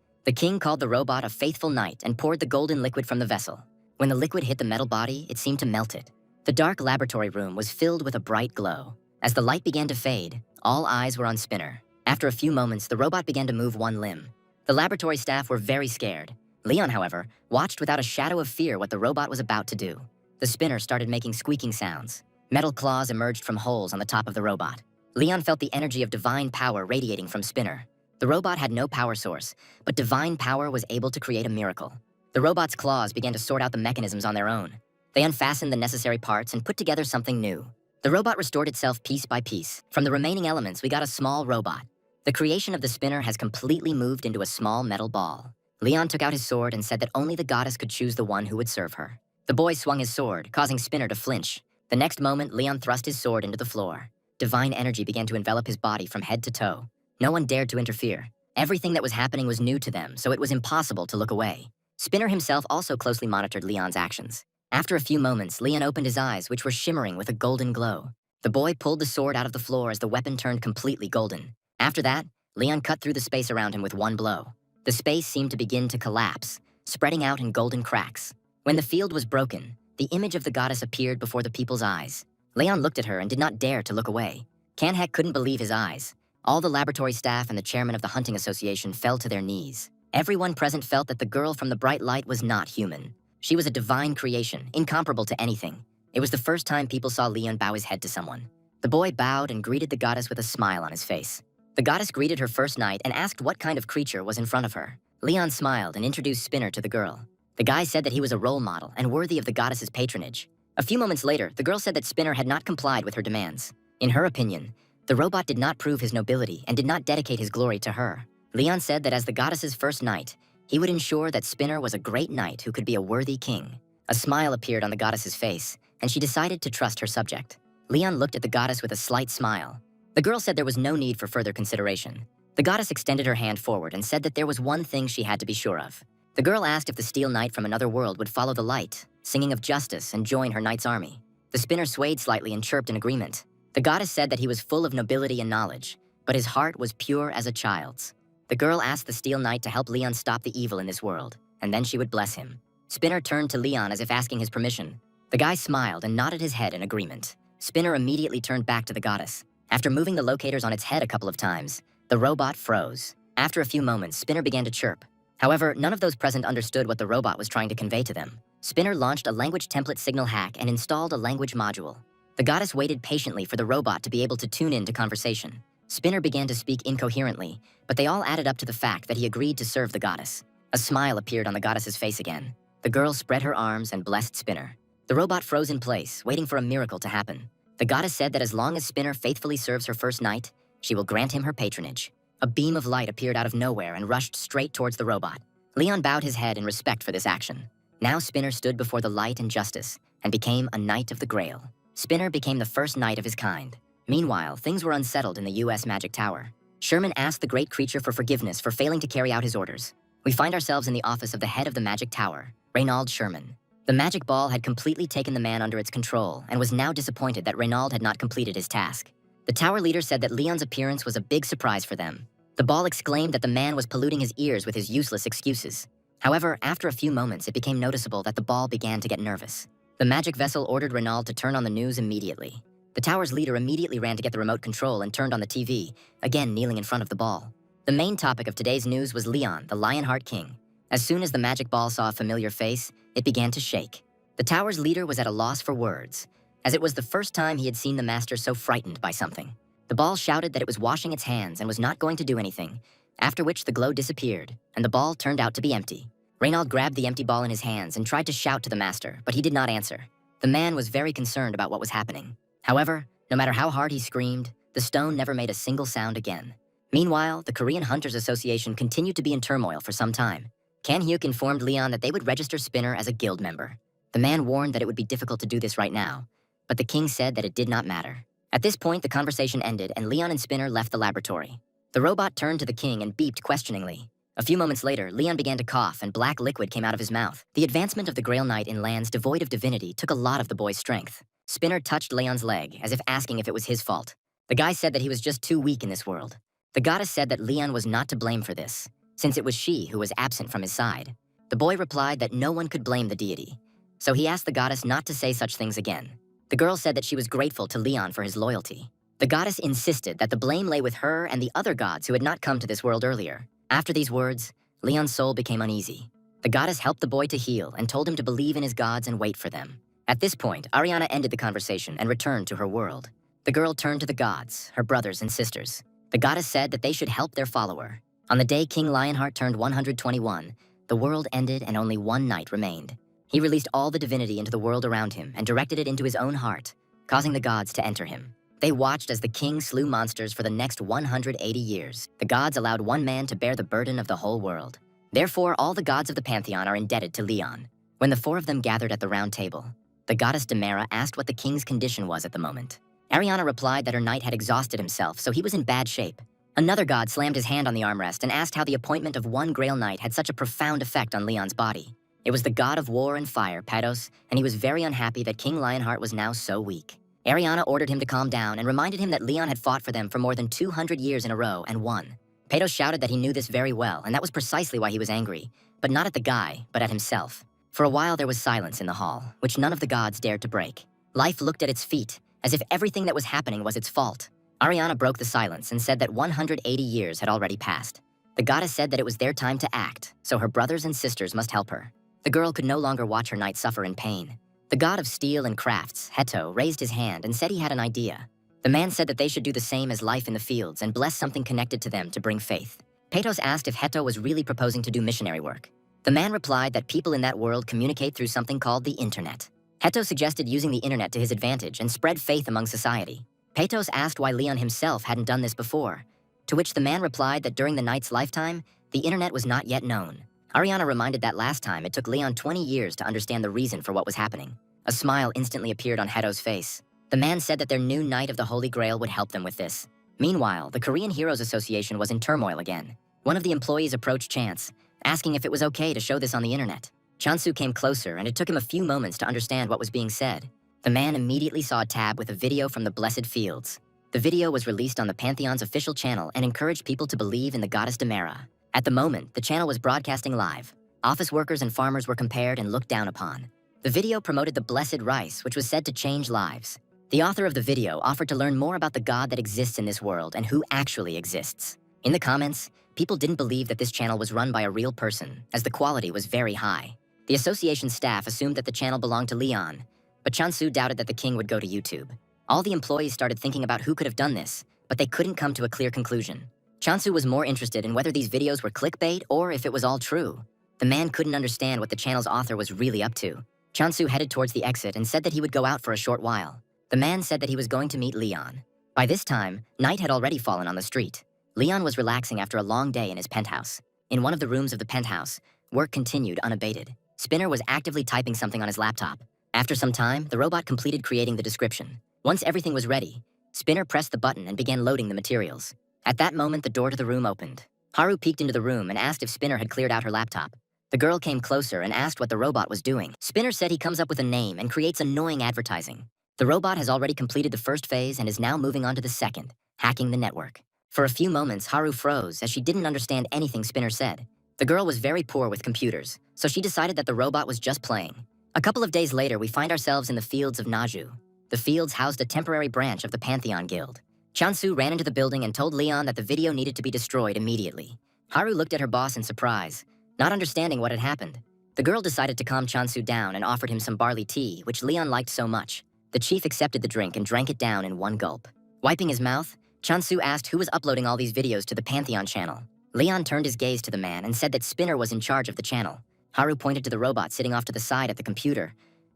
The king called the robot a faithful knight and poured the golden liquid from the vessel. When the liquid hit the metal body, it seemed to melt it. The dark laboratory room was filled with a bright glow. As the light began to fade, all eyes were on Spinner. After a few moments, the robot began to move one limb. The laboratory staff were very scared. Leon, however, watched without a shadow of fear what the robot was about to do. The spinner started making squeaking sounds. Metal claws emerged from holes on the top of the robot. Leon felt the energy of divine power radiating from Spinner. The robot had no power source, but divine power was able to create a miracle. The robot's claws began to sort out the mechanisms on their own. They unfastened the necessary parts and put together something new. The robot restored itself piece by piece. From the remaining elements, we got a small robot. The creation of the spinner has completely moved into a small metal ball. Leon took out his sword and said that only the goddess could choose the one who would serve her. The boy swung his sword, causing Spinner to flinch. The next moment, Leon thrust his sword into the floor. Divine energy began to envelop his body from head to toe. No one dared to interfere. Everything that was happening was new to them, so it was impossible to look away. Spinner himself also closely monitored Leon's actions. After a few moments, Leon opened his eyes, which were shimmering with a golden glow. The boy pulled the sword out of the floor as the weapon turned completely golden. After that, Leon cut through the space around him with one blow. The space seemed to begin to collapse, spreading out in golden cracks. When the field was broken, the image of the goddess appeared before the people's eyes. Leon looked at her and did not dare to look away. Kanhek couldn't believe his eyes. All the laboratory staff and the chairman of the hunting association fell to their knees. Everyone present felt that the girl from the bright light was not human. She was a divine creation, incomparable to anything. It was the first time people saw Leon bow his head to someone. The boy bowed and greeted the goddess with a smile on his face. The goddess greeted her first knight and asked what kind of creature was in front of her. Leon smiled and introduced Spinner to the girl. The guy said that he was a role model and worthy of the goddess's patronage. A few moments later, the girl said that Spinner had not complied with her demands. In her opinion, the robot did not prove his nobility and did not dedicate his glory to her. Leon said that as the goddess's first knight, he would ensure that Spinner was a great knight who could be a worthy king. A smile appeared on the goddess's face, and she decided to trust her subject. Leon looked at the goddess with a slight smile. The girl said there was no need for further consideration. The goddess extended her hand forward and said that there was one thing she had to be sure of. The girl asked if the Steel Knight from another world would follow the light, singing of justice and join her knight's army. The spinner swayed slightly and chirped in agreement. The goddess said that he was full of nobility and knowledge, but his heart was pure as a child's. The girl asked the Steel Knight to help Leon stop the evil in this world, and then she would bless him. Spinner turned to Leon as if asking his permission. The guy smiled and nodded his head in agreement. Spinner immediately turned back to the goddess. After moving the locators on its head a couple of times, the robot froze. After a few moments, Spinner began to chirp. However, none of those present understood what the robot was trying to convey to them. Spinner launched a language template signal hack and installed a language module. The goddess waited patiently for the robot to be able to tune in to conversation. Spinner began to speak incoherently, but they all added up to the fact that he agreed to serve the goddess. A smile appeared on the goddess's face again. The girl spread her arms and blessed Spinner. The robot froze in place, waiting for a miracle to happen. The goddess said that as long as Spinner faithfully serves her first knight, she will grant him her patronage. A beam of light appeared out of nowhere and rushed straight towards the robot. Leon bowed his head in respect for this action. Now Spinner stood before the light and justice and became a Knight of the Grail. Spinner became the first knight of his kind. Meanwhile, things were unsettled in the U.S. Magic Tower. Sherman asked the great creature for forgiveness for failing to carry out his orders. We find ourselves in the office of the head of the Magic Tower, Reynald Sherman. The magic ball had completely taken the man under its control and was now disappointed that Reynald had not completed his task. The tower leader said that Leon's appearance was a big surprise for them. The ball exclaimed that the man was polluting his ears with his useless excuses. However, after a few moments, it became noticeable that the ball began to get nervous. The magic vessel ordered Reynald to turn on the news immediately. The tower's leader immediately ran to get the remote control and turned on the TV, again kneeling in front of the ball. The main topic of today's news was Leon, the Lionheart King. As soon as the magic ball saw a familiar face, it began to shake. The tower's leader was at a loss for words, as it was the first time he had seen the master so frightened by something. The ball shouted that it was washing its hands and was not going to do anything, after which the glow disappeared, and the ball turned out to be empty. Reynald grabbed the empty ball in his hands and tried to shout to the master, but he did not answer. The man was very concerned about what was happening. However, no matter how hard he screamed, the stone never made a single sound again. Meanwhile, the Korean Hunters Association continued to be in turmoil for some time. Kan Hyuk informed Leon that they would register Spinner as a guild member. The man warned that it would be difficult to do this right now, but the king said that it did not matter. At this point, the conversation ended and Leon and Spinner left the laboratory. The robot turned to the king and beeped questioningly. A few moments later, Leon began to cough and black liquid came out of his mouth. The advancement of the Grail Knight in lands devoid of divinity took a lot of the boy's strength. Spinner touched Leon's leg, as if asking if it was his fault. The guy said that he was just too weak in this world. The goddess said that Leon was not to blame for this, since it was she who was absent from his side. The boy replied that no one could blame the deity, so he asked the goddess not to say such things again. The girl said that she was grateful to Leon for his loyalty. The goddess insisted that the blame lay with her and the other gods who had not come to this world earlier. After these words, Leon's soul became uneasy. The goddess helped the boy to heal and told him to believe in his gods and wait for them. At this point, Ariana ended the conversation and returned to her world. The girl turned to the gods, her brothers and sisters. The goddess said that they should help their follower. On the day King Lionheart turned 121, the world ended and only one knight remained. He released all the divinity into the world around him and directed it into his own heart, causing the gods to enter him. They watched as the king slew monsters for the next 180 years. The gods allowed one man to bear the burden of the whole world. Therefore, all the gods of the pantheon are indebted to Leon. When the four of them gathered at the round table, the goddess Demera asked what the king's condition was at the moment. Ariana replied that her knight had exhausted himself, so he was in bad shape. Another god slammed his hand on the armrest and asked how the appointment of one Grail Knight had such a profound effect on Leon's body. It was the god of war and fire, Pados, and he was very unhappy that King Lionheart was now so weak. Ariana ordered him to calm down and reminded him that Leon had fought for them for more than 200 years in a row and won. Pados shouted that he knew this very well, and that was precisely why he was angry, but not at the guy, but at himself. For a while there was silence in the hall, which none of the gods dared to break. Life looked at its feet, as if everything that was happening was its fault. Ariana broke the silence and said that 180 years had already passed. The goddess said that it was their time to act, so her brothers and sisters must help her. The girl could no longer watch her knight suffer in pain. The god of steel and crafts, Heto, raised his hand and said he had an idea. The man said that they should do the same as life in the fields and bless something connected to them to bring faith. Patos asked if Heto was really proposing to do missionary work. The man replied that people in that world communicate through something called the internet. Heto suggested using the internet to his advantage and spread faith among society. Patos asked why Leon himself hadn't done this before, to which the man replied that during the knight's lifetime, the internet was not yet known. Ariana reminded that last time it took Leon 20 years to understand the reason for what was happening. A smile instantly appeared on Heto's face. The man said that their new Knight of the Holy Grail would help them with this. Meanwhile, the Korean Heroes Association was in turmoil again. One of the employees approached Chance, asking if it was okay to show this on the internet. Chansu came closer, and it took him a few moments to understand what was being said. The man immediately saw a tab with a video from the Blessed Fields. The video was released on the Pantheon's official channel and encouraged people to believe in the goddess Demera. At the moment, the channel was broadcasting live. Office workers and farmers were compared and looked down upon. The video promoted the blessed rice, which was said to change lives. The author of the video offered to learn more about the God that exists in this world and who actually exists. In the comments, people didn't believe that this channel was run by a real person, as the quality was very high. The association staff assumed that the channel belonged to Leon, but Chansu doubted that the king would go to YouTube. All the employees started thinking about who could have done this, but they couldn't come to a clear conclusion. Chansu was more interested in whether these videos were clickbait or if it was all true. The man couldn't understand what the channel's author was really up to. Chansu headed towards the exit and said that he would go out for a short while. The man said that he was going to meet Leon. By this time, night had already fallen on the street. Leon was relaxing after a long day in his penthouse. In one of the rooms of the penthouse, work continued unabated. Spinner was actively typing something on his laptop. After some time, the robot completed creating the description. Once everything was ready, Spinner pressed the button and began loading the materials. At that moment, the door to the room opened. Haru peeked into the room and asked if Spinner had cleared out her laptop. The girl came closer and asked what the robot was doing. Spinner said he comes up with a name and creates annoying advertising. The robot has already completed the first phase and is now moving on to the second, hacking the network. For a few moments, Haru froze as she didn't understand anything Spinner said. The girl was very poor with computers, so she decided that the robot was just playing. A couple of days later, we find ourselves in the fields of Naju. The fields housed a temporary branch of the Pantheon Guild. Chansu ran into the building and told Leon that the video needed to be destroyed immediately. Haru looked at her boss in surprise, not understanding what had happened. The girl decided to calm Chansu down and offered him some barley tea, which Leon liked so much. The chief accepted the drink and drank it down in one gulp. Wiping his mouth, Chansu asked who was uploading all these videos to the Pantheon channel. Leon turned his gaze to the man and said that Spinner was in charge of the channel. Haru pointed to the robot sitting off to the side at the computer,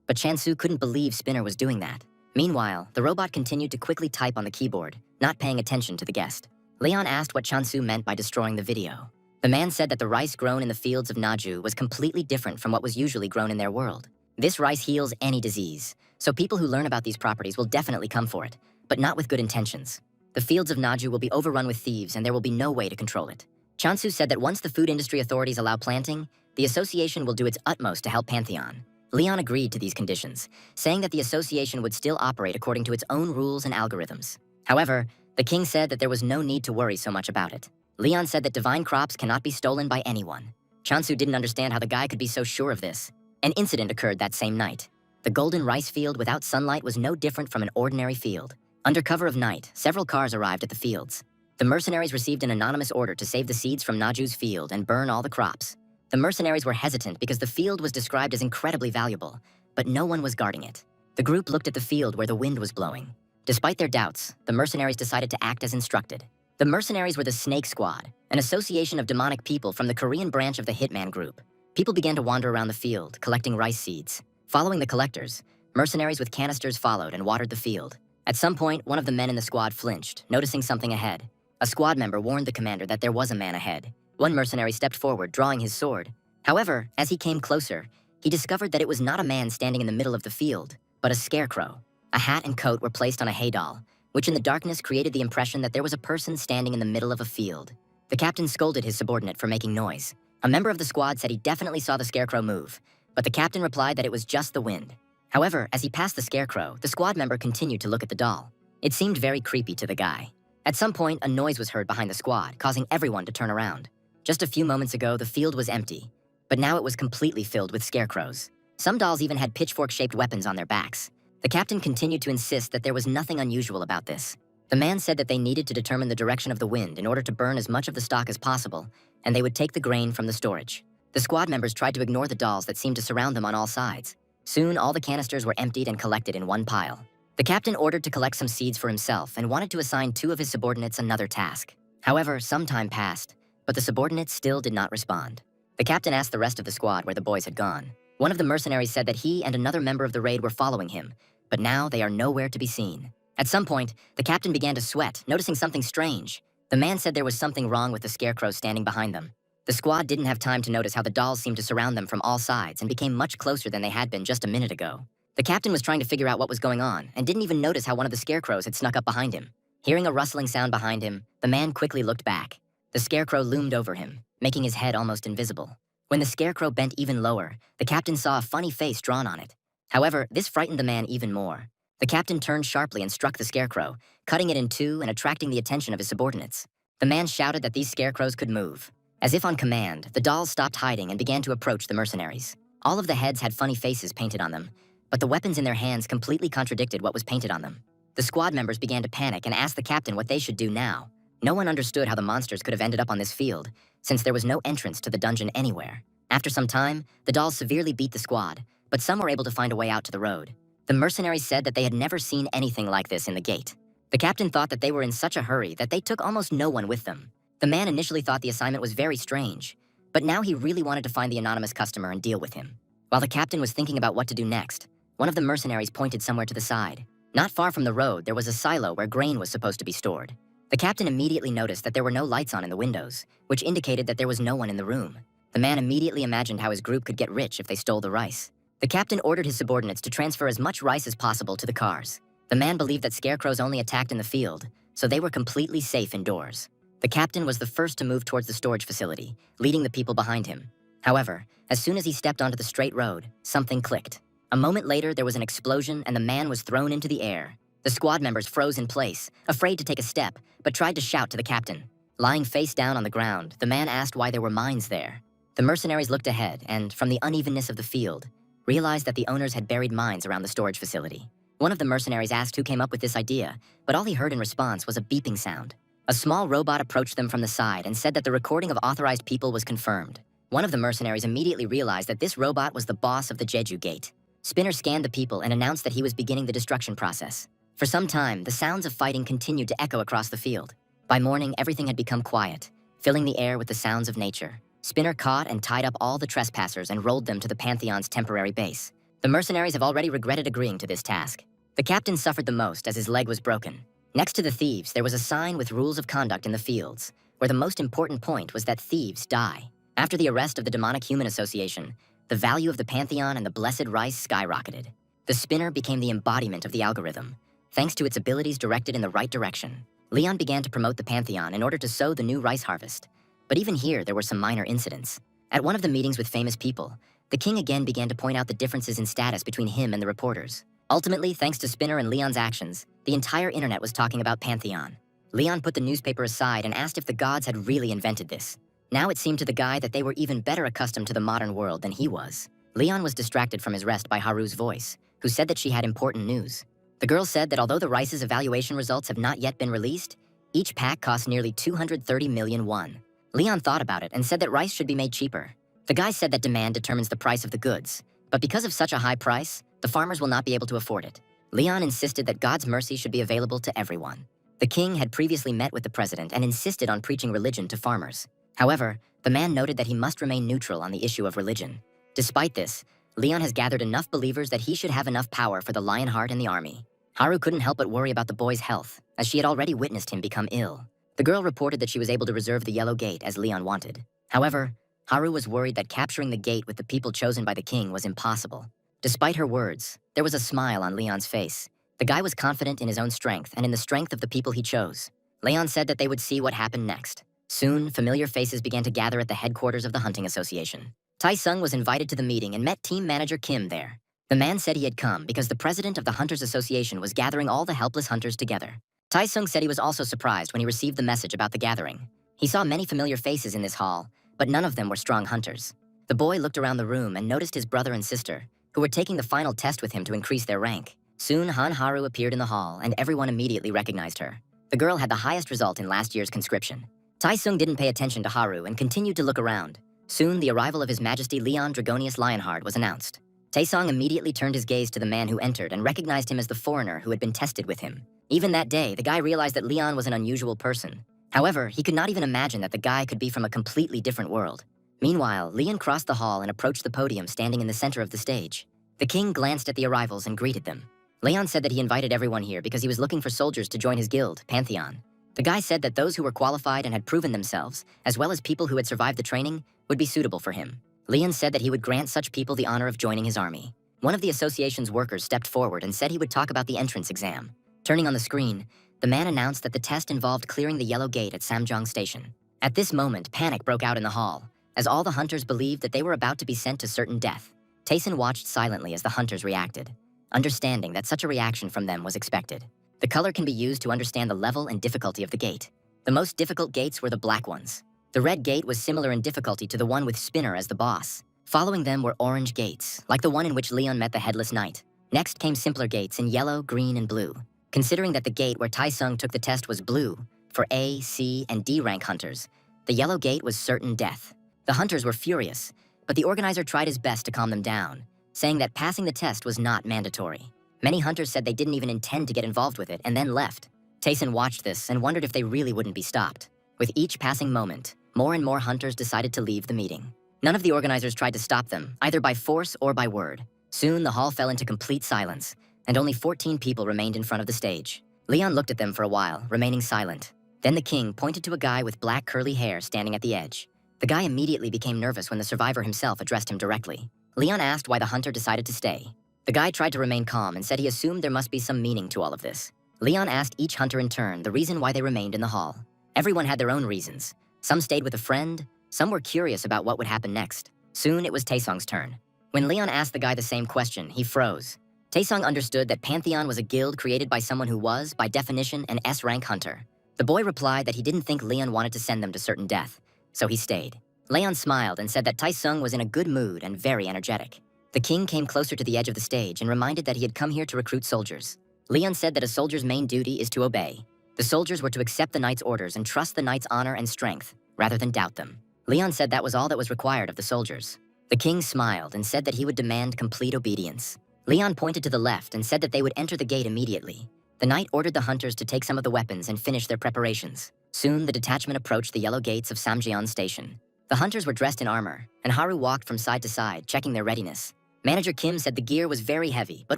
but Chansu couldn't believe Spinner was doing that. Meanwhile, the robot continued to quickly type on the keyboard, not paying attention to the guest. Leon asked what Chansu meant by destroying the video. The man said that the rice grown in the fields of Naju was completely different from what was usually grown in their world. This rice heals any disease, so people who learn about these properties will definitely come for it, but not with good intentions. The fields of Naju will be overrun with thieves and there will be no way to control it. Chansu said that once the food industry authorities allow planting, the association will do its utmost to help Pantheon. Leon agreed to these conditions, saying that the association would still operate according to its own rules and algorithms. However, the king said that there was no need to worry so much about it. Leon said that divine crops cannot be stolen by anyone. Chansu didn't understand how the guy could be so sure of this. An incident occurred that same night. The golden rice field without sunlight was no different from an ordinary field. Under cover of night, several cars arrived at the fields. The mercenaries received an anonymous order to save the seeds from Naju's field and burn all the crops. The mercenaries were hesitant because the field was described as incredibly valuable, but no one was guarding it. The group looked at the field where the wind was blowing. Despite their doubts, the mercenaries decided to act as instructed. The mercenaries were the Snake Squad, an association of demonic people from the Korean branch of the Hitman Group. People began to wander around the field, collecting rice seeds. Following the collectors, mercenaries with canisters followed and watered the field. At some point, one of the men in the squad flinched, noticing something ahead. A squad member warned the commander that there was a man ahead. One mercenary stepped forward, drawing his sword. However, as he came closer, he discovered that it was not a man standing in the middle of the field, but a scarecrow. A hat and coat were placed on a hay doll, which in the darkness created the impression that there was a person standing in the middle of a field. The captain scolded his subordinate for making noise. A member of the squad said he definitely saw the scarecrow move, but the captain replied that it was just the wind. However, as he passed the scarecrow, the squad member continued to look at the doll. It seemed very creepy to the guy. At some point, a noise was heard behind the squad, causing everyone to turn around. Just a few moments ago, the field was empty, but now it was completely filled with scarecrows. Some dolls even had pitchfork-shaped weapons on their backs. The captain continued to insist that there was nothing unusual about this. The man said that they needed to determine the direction of the wind in order to burn as much of the stock as possible, and they would take the grain from the storage. The squad members tried to ignore the dolls that seemed to surround them on all sides. Soon, all the canisters were emptied and collected in one pile. The captain ordered to collect some seeds for himself and wanted to assign 2 of his subordinates another task. However, some time passed, but the subordinates still did not respond. The captain asked the rest of the squad where the boys had gone. One of the mercenaries said that he and another member of the raid were following him, but now they are nowhere to be seen. At some point, the captain began to sweat, noticing something strange. The man said there was something wrong with the scarecrow standing behind them. The squad didn't have time to notice how the dolls seemed to surround them from all sides and became much closer than they had been just a minute ago. The captain was trying to figure out what was going on and didn't even notice how one of the scarecrows had snuck up behind him. Hearing a rustling sound behind him, the man quickly looked back. The scarecrow loomed over him, making his head almost invisible. When the scarecrow bent even lower, the captain saw a funny face drawn on it. However, this frightened the man even more. The captain turned sharply and struck the scarecrow, cutting it in two and attracting the attention of his subordinates. The man shouted that these scarecrows could move. As if on command, the dolls stopped hiding and began to approach the mercenaries. All of the heads had funny faces painted on them, but the weapons in their hands completely contradicted what was painted on them. The squad members began to panic and asked the captain what they should do now. No one understood how the monsters could have ended up on this field, since there was no entrance to the dungeon anywhere. After some time, the dolls severely beat the squad, but some were able to find a way out to the road. The mercenaries said that they had never seen anything like this in the gate. The captain thought that they were in such a hurry that they took almost no one with them. The man initially thought the assignment was very strange, but now he really wanted to find the anonymous customer and deal with him. While the captain was thinking about what to do next, one of the mercenaries pointed somewhere to the side. Not far from the road, there was a silo where grain was supposed to be stored. The captain immediately noticed that there were no lights on in the windows, which indicated that there was no one in the room. The man immediately imagined how his group could get rich if they stole the rice. The captain ordered his subordinates to transfer as much rice as possible to the cars. The man believed that scarecrows only attacked in the field, so they were completely safe indoors. The captain was the first to move towards the storage facility, leading the people behind him. However, as soon as he stepped onto the straight road, something clicked. A moment later, there was an explosion and the man was thrown into the air. The squad members froze in place, afraid to take a step, but tried to shout to the captain. Lying face down on the ground, the man asked why there were mines there. The mercenaries looked ahead and, from the unevenness of the field, realized that the owners had buried mines around the storage facility. One of the mercenaries asked who came up with this idea, but all he heard in response was a beeping sound. A small robot approached them from the side and said that the recording of authorized people was confirmed. One of the mercenaries immediately realized that this robot was the boss of the Jeju Gate. Spinner scanned the people and announced that he was beginning the destruction process. For some time, the sounds of fighting continued to echo across the field. By morning, everything had become quiet, filling the air with the sounds of nature. Spinner caught and tied up all the trespassers and rolled them to the Pantheon's temporary base. The mercenaries have already regretted agreeing to this task. The captain suffered the most as his leg was broken. Next to the thieves, there was a sign with rules of conduct in the fields, where the most important point was that thieves die. After the arrest of the Demonic Human Association, the value of the Pantheon and the blessed rice skyrocketed. The spinner became the embodiment of the algorithm, thanks to its abilities directed in the right direction. Leon began to promote the Pantheon in order to sow the new rice harvest. But even here, there were some minor incidents. At one of the meetings with famous people, the king again began to point out the differences in status between him and the reporters. Ultimately, thanks to Spinner and Leon's actions, the entire internet was talking about Pantheon. Leon put the newspaper aside and asked if the gods had really invented this. Now it seemed to the guy that they were even better accustomed to the modern world than he was. Leon was distracted from his rest by Haru's voice, who said that she had important news. The girl said that although the rice's evaluation results have not yet been released, each pack costs nearly 230 million won. Leon thought about it and said that rice should be made cheaper. The guy said that demand determines the price of the goods, but because of such a high price, the farmers will not be able to afford it. Leon insisted that God's mercy should be available to everyone. The king had previously met with the president and insisted on preaching religion to farmers. However, the man noted that he must remain neutral on the issue of religion. Despite this, Leon has gathered enough believers that he should have enough power for the Lionheart and the army. Haru couldn't help but worry about the boy's health, as she had already witnessed him become ill. The girl reported that she was able to reserve the yellow gate as Leon wanted. However, Haru was worried that capturing the gate with the people chosen by the king was impossible. Despite her words, there was a smile on Leon's face. The guy was confident in his own strength and in the strength of the people he chose. Leon said that they would see what happened next. Soon, familiar faces began to gather at the headquarters of the Hunting Association. Tai-sung was invited to the meeting and met team manager Kim there. The man said he had come because the president of the Hunters Association was gathering all the helpless hunters together. Tai-sung said he was also surprised when he received the message about the gathering. He saw many familiar faces in this hall, but none of them were strong hunters. The boy looked around the room and noticed his brother and sister, who were taking the final test with him to increase their rank. Soon, Han Haru appeared in the hall, and everyone immediately recognized her. The girl had the highest result in last year's conscription. Tai-sung didn't pay attention to Haru and continued to look around. Soon, the arrival of His Majesty Leon Dragonius Lionheart was announced. Taesong immediately turned his gaze to the man who entered and recognized him as the foreigner who had been tested with him. Even that day, the guy realized that Leon was an unusual person. However, he could not even imagine that the guy could be from a completely different world. Meanwhile, Leon crossed the hall and approached the podium standing in the center of the stage. The king glanced at the arrivals and greeted them. Leon said that he invited everyone here because he was looking for soldiers to join his guild, Pantheon. The guy said that those who were qualified and had proven themselves, as well as people who had survived the training, would be suitable for him. Leon said that he would grant such people the honor of joining his army. One of the association's workers stepped forward and said he would talk about the entrance exam. Turning on the screen, the man announced that the test involved clearing the yellow gate at Samjong Station. At this moment, panic broke out in the hall, as all the hunters believed that they were about to be sent to certain death. Tayson watched silently as the hunters reacted, understanding that such a reaction from them was expected. The color can be used to understand the level and difficulty of the gate. The most difficult gates were the black ones. The red gate was similar in difficulty to the one with Spinner as the boss. Following them were orange gates, like the one in which Leon met the Headless Knight. Next came simpler gates in yellow, green, and blue. Considering that the gate where Taesung took the test was blue, for A, C, and D rank hunters, the yellow gate was certain death. The hunters were furious, but the organizer tried his best to calm them down, saying that passing the test was not mandatory. Many hunters said they didn't even intend to get involved with it and then left. Tayson watched this and wondered if they really wouldn't be stopped. With each passing moment, more and more hunters decided to leave the meeting. None of the organizers tried to stop them, either by force or by word. Soon, the hall fell into complete silence, and only 14 people remained in front of the stage. Leon looked at them for a while, remaining silent. Then the king pointed to a guy with black curly hair standing at the edge. The guy immediately became nervous when the survivor himself addressed him directly. Leon asked why the hunter decided to stay. The guy tried to remain calm and said he assumed there must be some meaning to all of this. Leon asked each hunter in turn the reason why they remained in the hall. Everyone had their own reasons. Some stayed with a friend, some were curious about what would happen next. Soon it was Taesung's turn. When Leon asked the guy the same question, he froze. Taesung understood that Pantheon was a guild created by someone who was, by definition, an S-rank hunter. The boy replied that he didn't think Leon wanted to send them to certain death, so he stayed. Leon smiled and said that Taesung was in a good mood and very energetic. The king came closer to the edge of the stage and reminded that he had come here to recruit soldiers. Leon said that a soldier's main duty is to obey. The soldiers were to accept the knight's orders and trust the knight's honor and strength, rather than doubt them. Leon said that was all that was required of the soldiers. The king smiled and said that he would demand complete obedience. Leon pointed to the left and said that they would enter the gate immediately. The knight ordered the hunters to take some of the weapons and finish their preparations. Soon, the detachment approached the yellow gates of Samjeon Station. The hunters were dressed in armor, and Haru walked from side to side, checking their readiness. Manager Kim said the gear was very heavy, but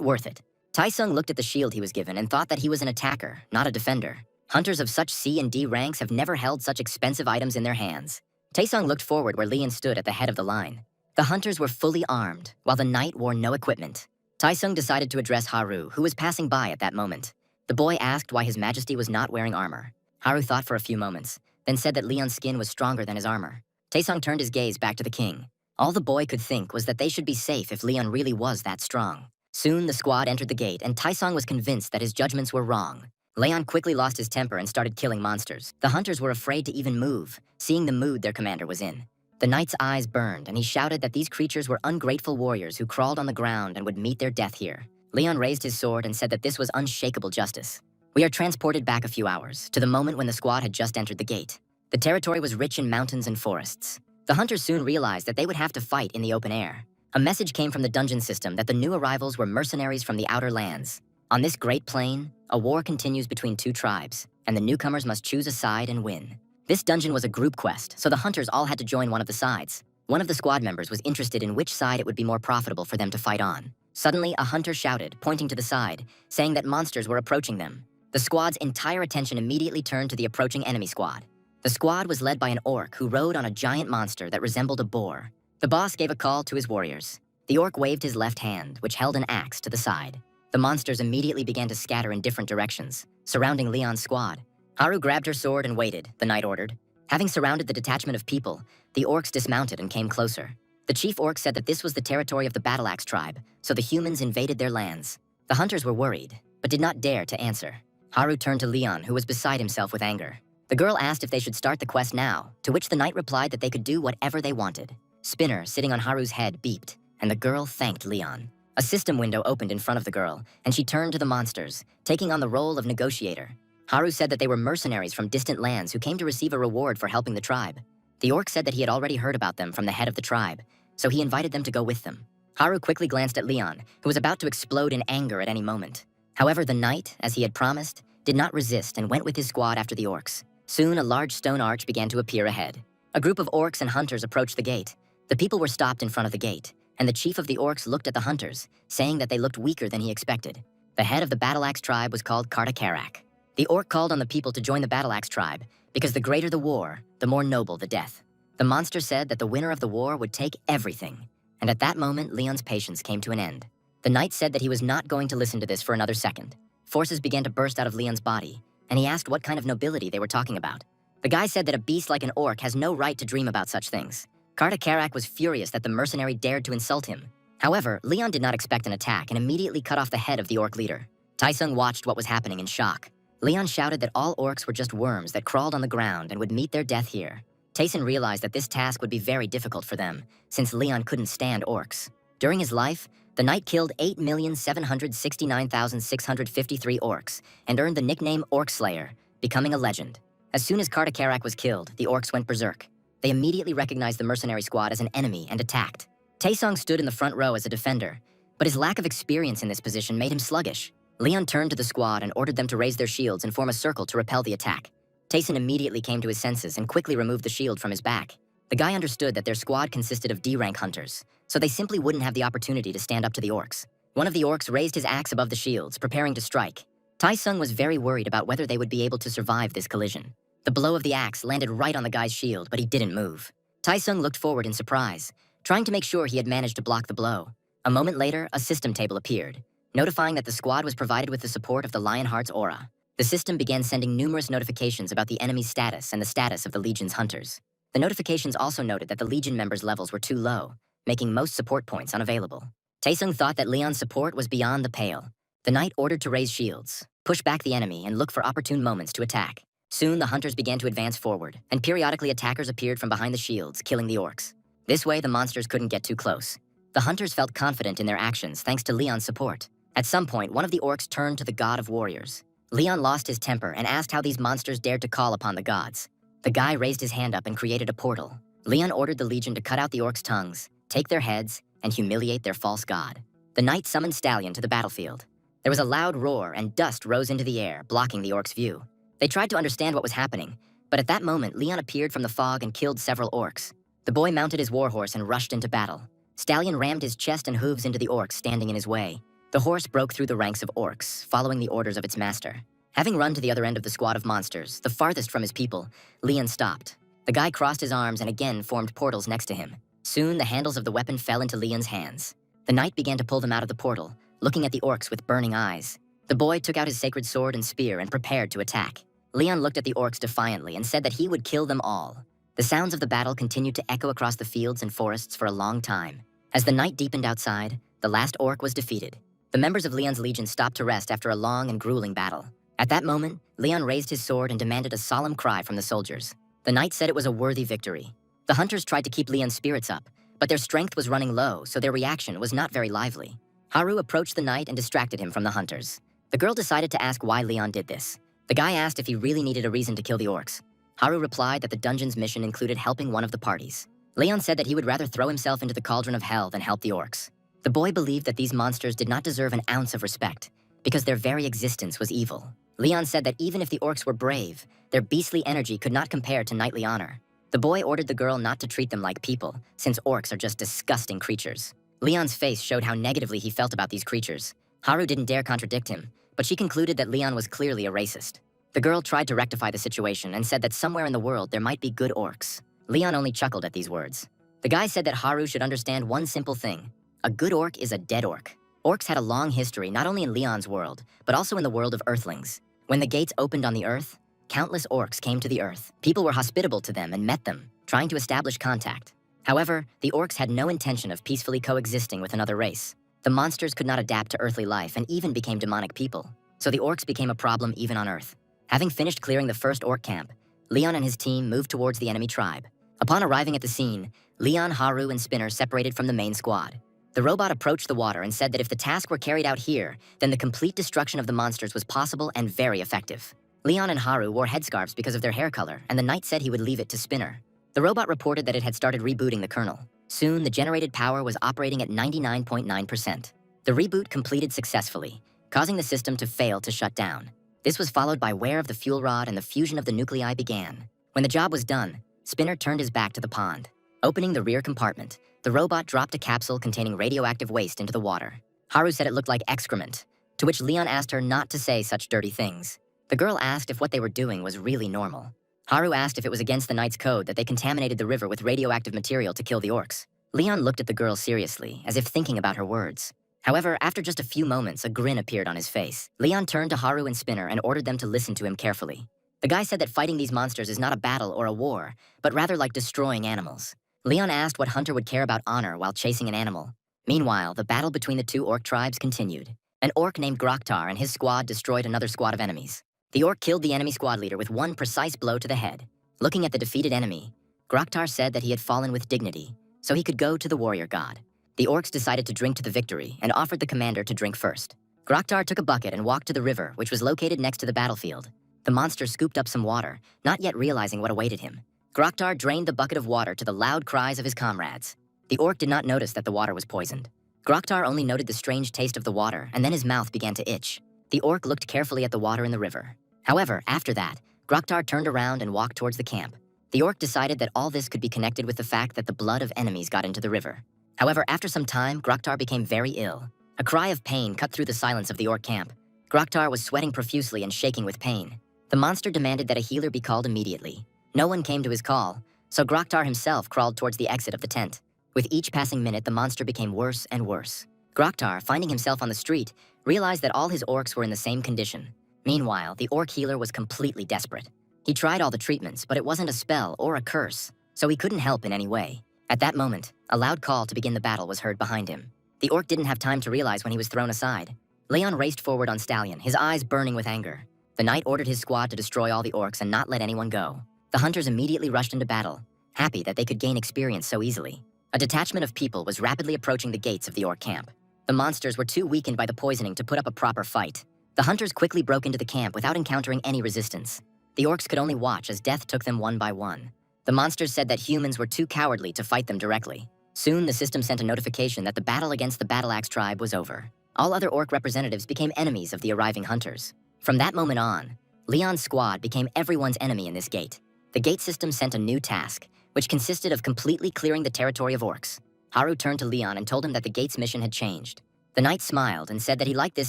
worth it. Taesung looked at the shield he was given and thought that he was an attacker, not a defender. Hunters of such C and D ranks have never held such expensive items in their hands. Taesung looked forward where Leon stood at the head of the line. The hunters were fully armed, while the knight wore no equipment. Taesung decided to address Haru, who was passing by at that moment. The boy asked why His Majesty was not wearing armor. Haru thought for a few moments, then said that Leon's skin was stronger than his armor. Taesung turned his gaze back to the king. All the boy could think was that they should be safe if Leon really was that strong. Soon, the squad entered the gate, and Taesung was convinced that his judgments were wrong. Leon quickly lost his temper and started killing monsters. The hunters were afraid to even move, seeing the mood their commander was in. The knight's eyes burned, and he shouted that these creatures were ungrateful warriors who crawled on the ground and would meet their death here. Leon raised his sword and said that this was unshakable justice. We are transported back a few hours, to the moment when the squad had just entered the gate. The territory was rich in mountains and forests. The hunters soon realized that they would have to fight in the open air. A message came from the dungeon system that the new arrivals were mercenaries from the outer lands. On this great plain, a war continues between two tribes, and the newcomers must choose a side and win. This dungeon was a group quest, so the hunters all had to join one of the sides. One of the squad members was interested in which side it would be more profitable for them to fight on. Suddenly, a hunter shouted, pointing to the side, saying that monsters were approaching them. The squad's entire attention immediately turned to the approaching enemy squad. The squad was led by an orc who rode on a giant monster that resembled a boar. The boss gave a call to his warriors. The orc waved his left hand, which held an axe, to the side. The monsters immediately began to scatter in different directions, surrounding Leon's squad. Haru grabbed her sword and waited, the knight ordered. Having surrounded the detachment of people, the orcs dismounted and came closer. The chief orc said that this was the territory of the Battle Axe tribe, so the humans invaded their lands. The hunters were worried, but did not dare to answer. Haru turned to Leon, who was beside himself with anger. The girl asked if they should start the quest now, to which the knight replied that they could do whatever they wanted. Spinner, sitting on Haru's head, beeped, and the girl thanked Leon. A system window opened in front of the girl, and she turned to the monsters, taking on the role of negotiator. Haru said that they were mercenaries from distant lands who came to receive a reward for helping the tribe. The orc said that he had already heard about them from the head of the tribe, so he invited them to go with them. Haru quickly glanced at Leon, who was about to explode in anger at any moment. However, the knight, as he had promised, did not resist and went with his squad after the orcs. Soon, a large stone arch began to appear ahead. A group of orcs and hunters approached the gate. The people were stopped in front of the gate, and the chief of the orcs looked at the hunters, saying that they looked weaker than he expected. The head of the Battle Axe tribe was called Kartakarak. The orc called on the people to join the Battle Axe tribe, because the greater the war, the more noble the death. The monster said that the winner of the war would take everything, and at that moment, Leon's patience came to an end. The knight said that he was not going to listen to this for another second. Forces began to burst out of Leon's body, and he asked what kind of nobility they were talking about. The guy said that a beast like an orc has no right to dream about such things. Kartakarak was furious that the mercenary dared to insult him. However, Leon did not expect an attack and immediately cut off the head of the orc leader. Taesung watched what was happening in shock. Leon shouted that all orcs were just worms that crawled on the ground and would meet their death here. Taesun realized that this task would be very difficult for them, since Leon couldn't stand orcs. During his life, the knight killed 8,769,653 orcs and earned the nickname Orc Slayer, becoming a legend. As soon as Kartakarak was killed, the orcs went berserk. They immediately recognized the mercenary squad as an enemy and attacked. Taesung stood in the front row as a defender, but his lack of experience in this position made him sluggish. Leon turned to the squad and ordered them to raise their shields and form a circle to repel the attack. Taesun immediately came to his senses and quickly removed the shield from his back. The guy understood that their squad consisted of D-rank hunters, so they simply wouldn't have the opportunity to stand up to the orcs. One of the orcs raised his axe above the shields, preparing to strike. Taesung was very worried about whether they would be able to survive this collision. The blow of the axe landed right on the guy's shield, but he didn't move. Taesung looked forward in surprise, trying to make sure he had managed to block the blow. A moment later, a system table appeared, notifying that the squad was provided with the support of the Lionheart's aura. The system began sending numerous notifications about the enemy's status and the status of the Legion's hunters. The notifications also noted that the Legion members' levels were too low, making most support points unavailable. Taesung thought that Leon's support was beyond the pale. The knight ordered to raise shields, push back the enemy, and look for opportune moments to attack. Soon, the hunters began to advance forward, and periodically attackers appeared from behind the shields, killing the orcs. This way, the monsters couldn't get too close. The hunters felt confident in their actions thanks to Leon's support. At some point, one of the orcs turned to the god of warriors. Leon lost his temper and asked how these monsters dared to call upon the gods. The guy raised his hand up and created a portal. Leon ordered the Legion to cut out the orcs' tongues, take their heads, and humiliate their false god. The knight summoned Stallion to the battlefield. There was a loud roar and dust rose into the air, blocking the orcs' view. They tried to understand what was happening, but at that moment, Leon appeared from the fog and killed several orcs. The boy mounted his warhorse and rushed into battle. Stallion rammed his chest and hooves into the orcs standing in his way. The horse broke through the ranks of orcs, following the orders of its master. Having run to the other end of the squad of monsters, the farthest from his people, Leon stopped. The guy crossed his arms and again formed portals next to him. Soon, the handles of the weapon fell into Leon's hands. The knight began to pull them out of the portal, looking at the orcs with burning eyes. The boy took out his sacred sword and spear and prepared to attack. Leon looked at the orcs defiantly and said that he would kill them all. The sounds of the battle continued to echo across the fields and forests for a long time. As the night deepened outside, the last orc was defeated. The members of Leon's legion stopped to rest after a long and grueling battle. At that moment, Leon raised his sword and demanded a solemn cry from the soldiers. The knight said it was a worthy victory. The hunters tried to keep Leon's spirits up, but their strength was running low, so their reaction was not very lively. Haru approached the knight and distracted him from the hunters. The girl decided to ask why Leon did this. The guy asked if he really needed a reason to kill the orcs. Haru replied that the dungeon's mission included helping one of the parties. Leon said that he would rather throw himself into the cauldron of hell than help the orcs. The boy believed that these monsters did not deserve an ounce of respect, because their very existence was evil. Leon said that even if the orcs were brave, their beastly energy could not compare to knightly honor. The boy ordered the girl not to treat them like people, since orcs are just disgusting creatures. Leon's face showed how negatively he felt about these creatures. Haru didn't dare contradict him, but she concluded that Leon was clearly a racist. The girl tried to rectify the situation and said that somewhere in the world there might be good orcs. Leon only chuckled at these words. The guy said that Haru should understand one simple thing. A good orc is a dead orc. Orcs had a long history not only in Leon's world, but also in the world of Earthlings. When the gates opened on the Earth, countless orcs came to the Earth. People were hospitable to them and met them, trying to establish contact. However, the orcs had no intention of peacefully coexisting with another race. The monsters could not adapt to earthly life and even became demonic people, so the orcs became a problem even on Earth. Having finished clearing the first orc camp, Leon and his team moved towards the enemy tribe. Upon arriving at the scene, Leon, Haru, and Spinner separated from the main squad. The robot approached the water and said that if the task were carried out here, then the complete destruction of the monsters was possible and very effective. Leon and Haru wore headscarves because of their hair color, and the knight said he would leave it to Spinner. The robot reported that it had started rebooting the kernel. Soon, the generated power was operating at 99.9%. The reboot completed successfully, causing the system to fail to shut down. This was followed by wear of the fuel rod and the fusion of the nuclei began. When the job was done, Spinner turned his back to the pond. Opening the rear compartment, the robot dropped a capsule containing radioactive waste into the water. Haru said it looked like excrement, to which Leon asked her not to say such dirty things. The girl asked if what they were doing was really normal. Haru asked if it was against the knight's code that they contaminated the river with radioactive material to kill the orcs. Leon looked at the girl seriously, as if thinking about her words. However, after just a few moments, a grin appeared on his face. Leon turned to Haru and Spinner and ordered them to listen to him carefully. The guy said that fighting these monsters is not a battle or a war, but rather like destroying animals. Leon asked what hunter would care about honor while chasing an animal. Meanwhile, the battle between the two orc tribes continued. An orc named Groktar and his squad destroyed another squad of enemies. The orc killed the enemy squad leader with one precise blow to the head. Looking at the defeated enemy, Groktar said that he had fallen with dignity, so he could go to the warrior god. The orcs decided to drink to the victory and offered the commander to drink first. Groktar took a bucket and walked to the river, which was located next to the battlefield. The monster scooped up some water, not yet realizing what awaited him. Groktar drained the bucket of water to the loud cries of his comrades. The orc did not notice that the water was poisoned. Groktar only noted the strange taste of the water, and then his mouth began to itch. The orc looked carefully at the water in the river. However, after that, Groktar turned around and walked towards the camp. The orc decided that all this could be connected with the fact that the blood of enemies got into the river. However, after some time, Groktar became very ill. A cry of pain cut through the silence of the orc camp. Groktar was sweating profusely and shaking with pain. The monster demanded that a healer be called immediately. No one came to his call, so Groktar himself crawled towards the exit of the tent. With each passing minute, the monster became worse and worse. Groktar, finding himself on the street, realized that all his orcs were in the same condition. Meanwhile, the orc healer was completely desperate. He tried all the treatments, but it wasn't a spell or a curse, so he couldn't help in any way. At that moment, a loud call to begin the battle was heard behind him. The orc didn't have time to realize when he was thrown aside. Leon raced forward on Stallion, his eyes burning with anger. The knight ordered his squad to destroy all the orcs and not let anyone go. The hunters immediately rushed into battle, happy that they could gain experience so easily. A detachment of people was rapidly approaching the gates of the orc camp. The monsters were too weakened by the poisoning to put up a proper fight. The hunters quickly broke into the camp without encountering any resistance. The orcs could only watch as death took them one by one. The monsters said that humans were too cowardly to fight them directly. Soon, the system sent a notification that the battle against the Battle Axe tribe was over. All other orc representatives became enemies of the arriving hunters. From that moment on, Leon's squad became everyone's enemy in this gate. The gate system sent a new task, which consisted of completely clearing the territory of orcs. Haru turned to Leon and told him that the gate's mission had changed. The knight smiled and said that he liked this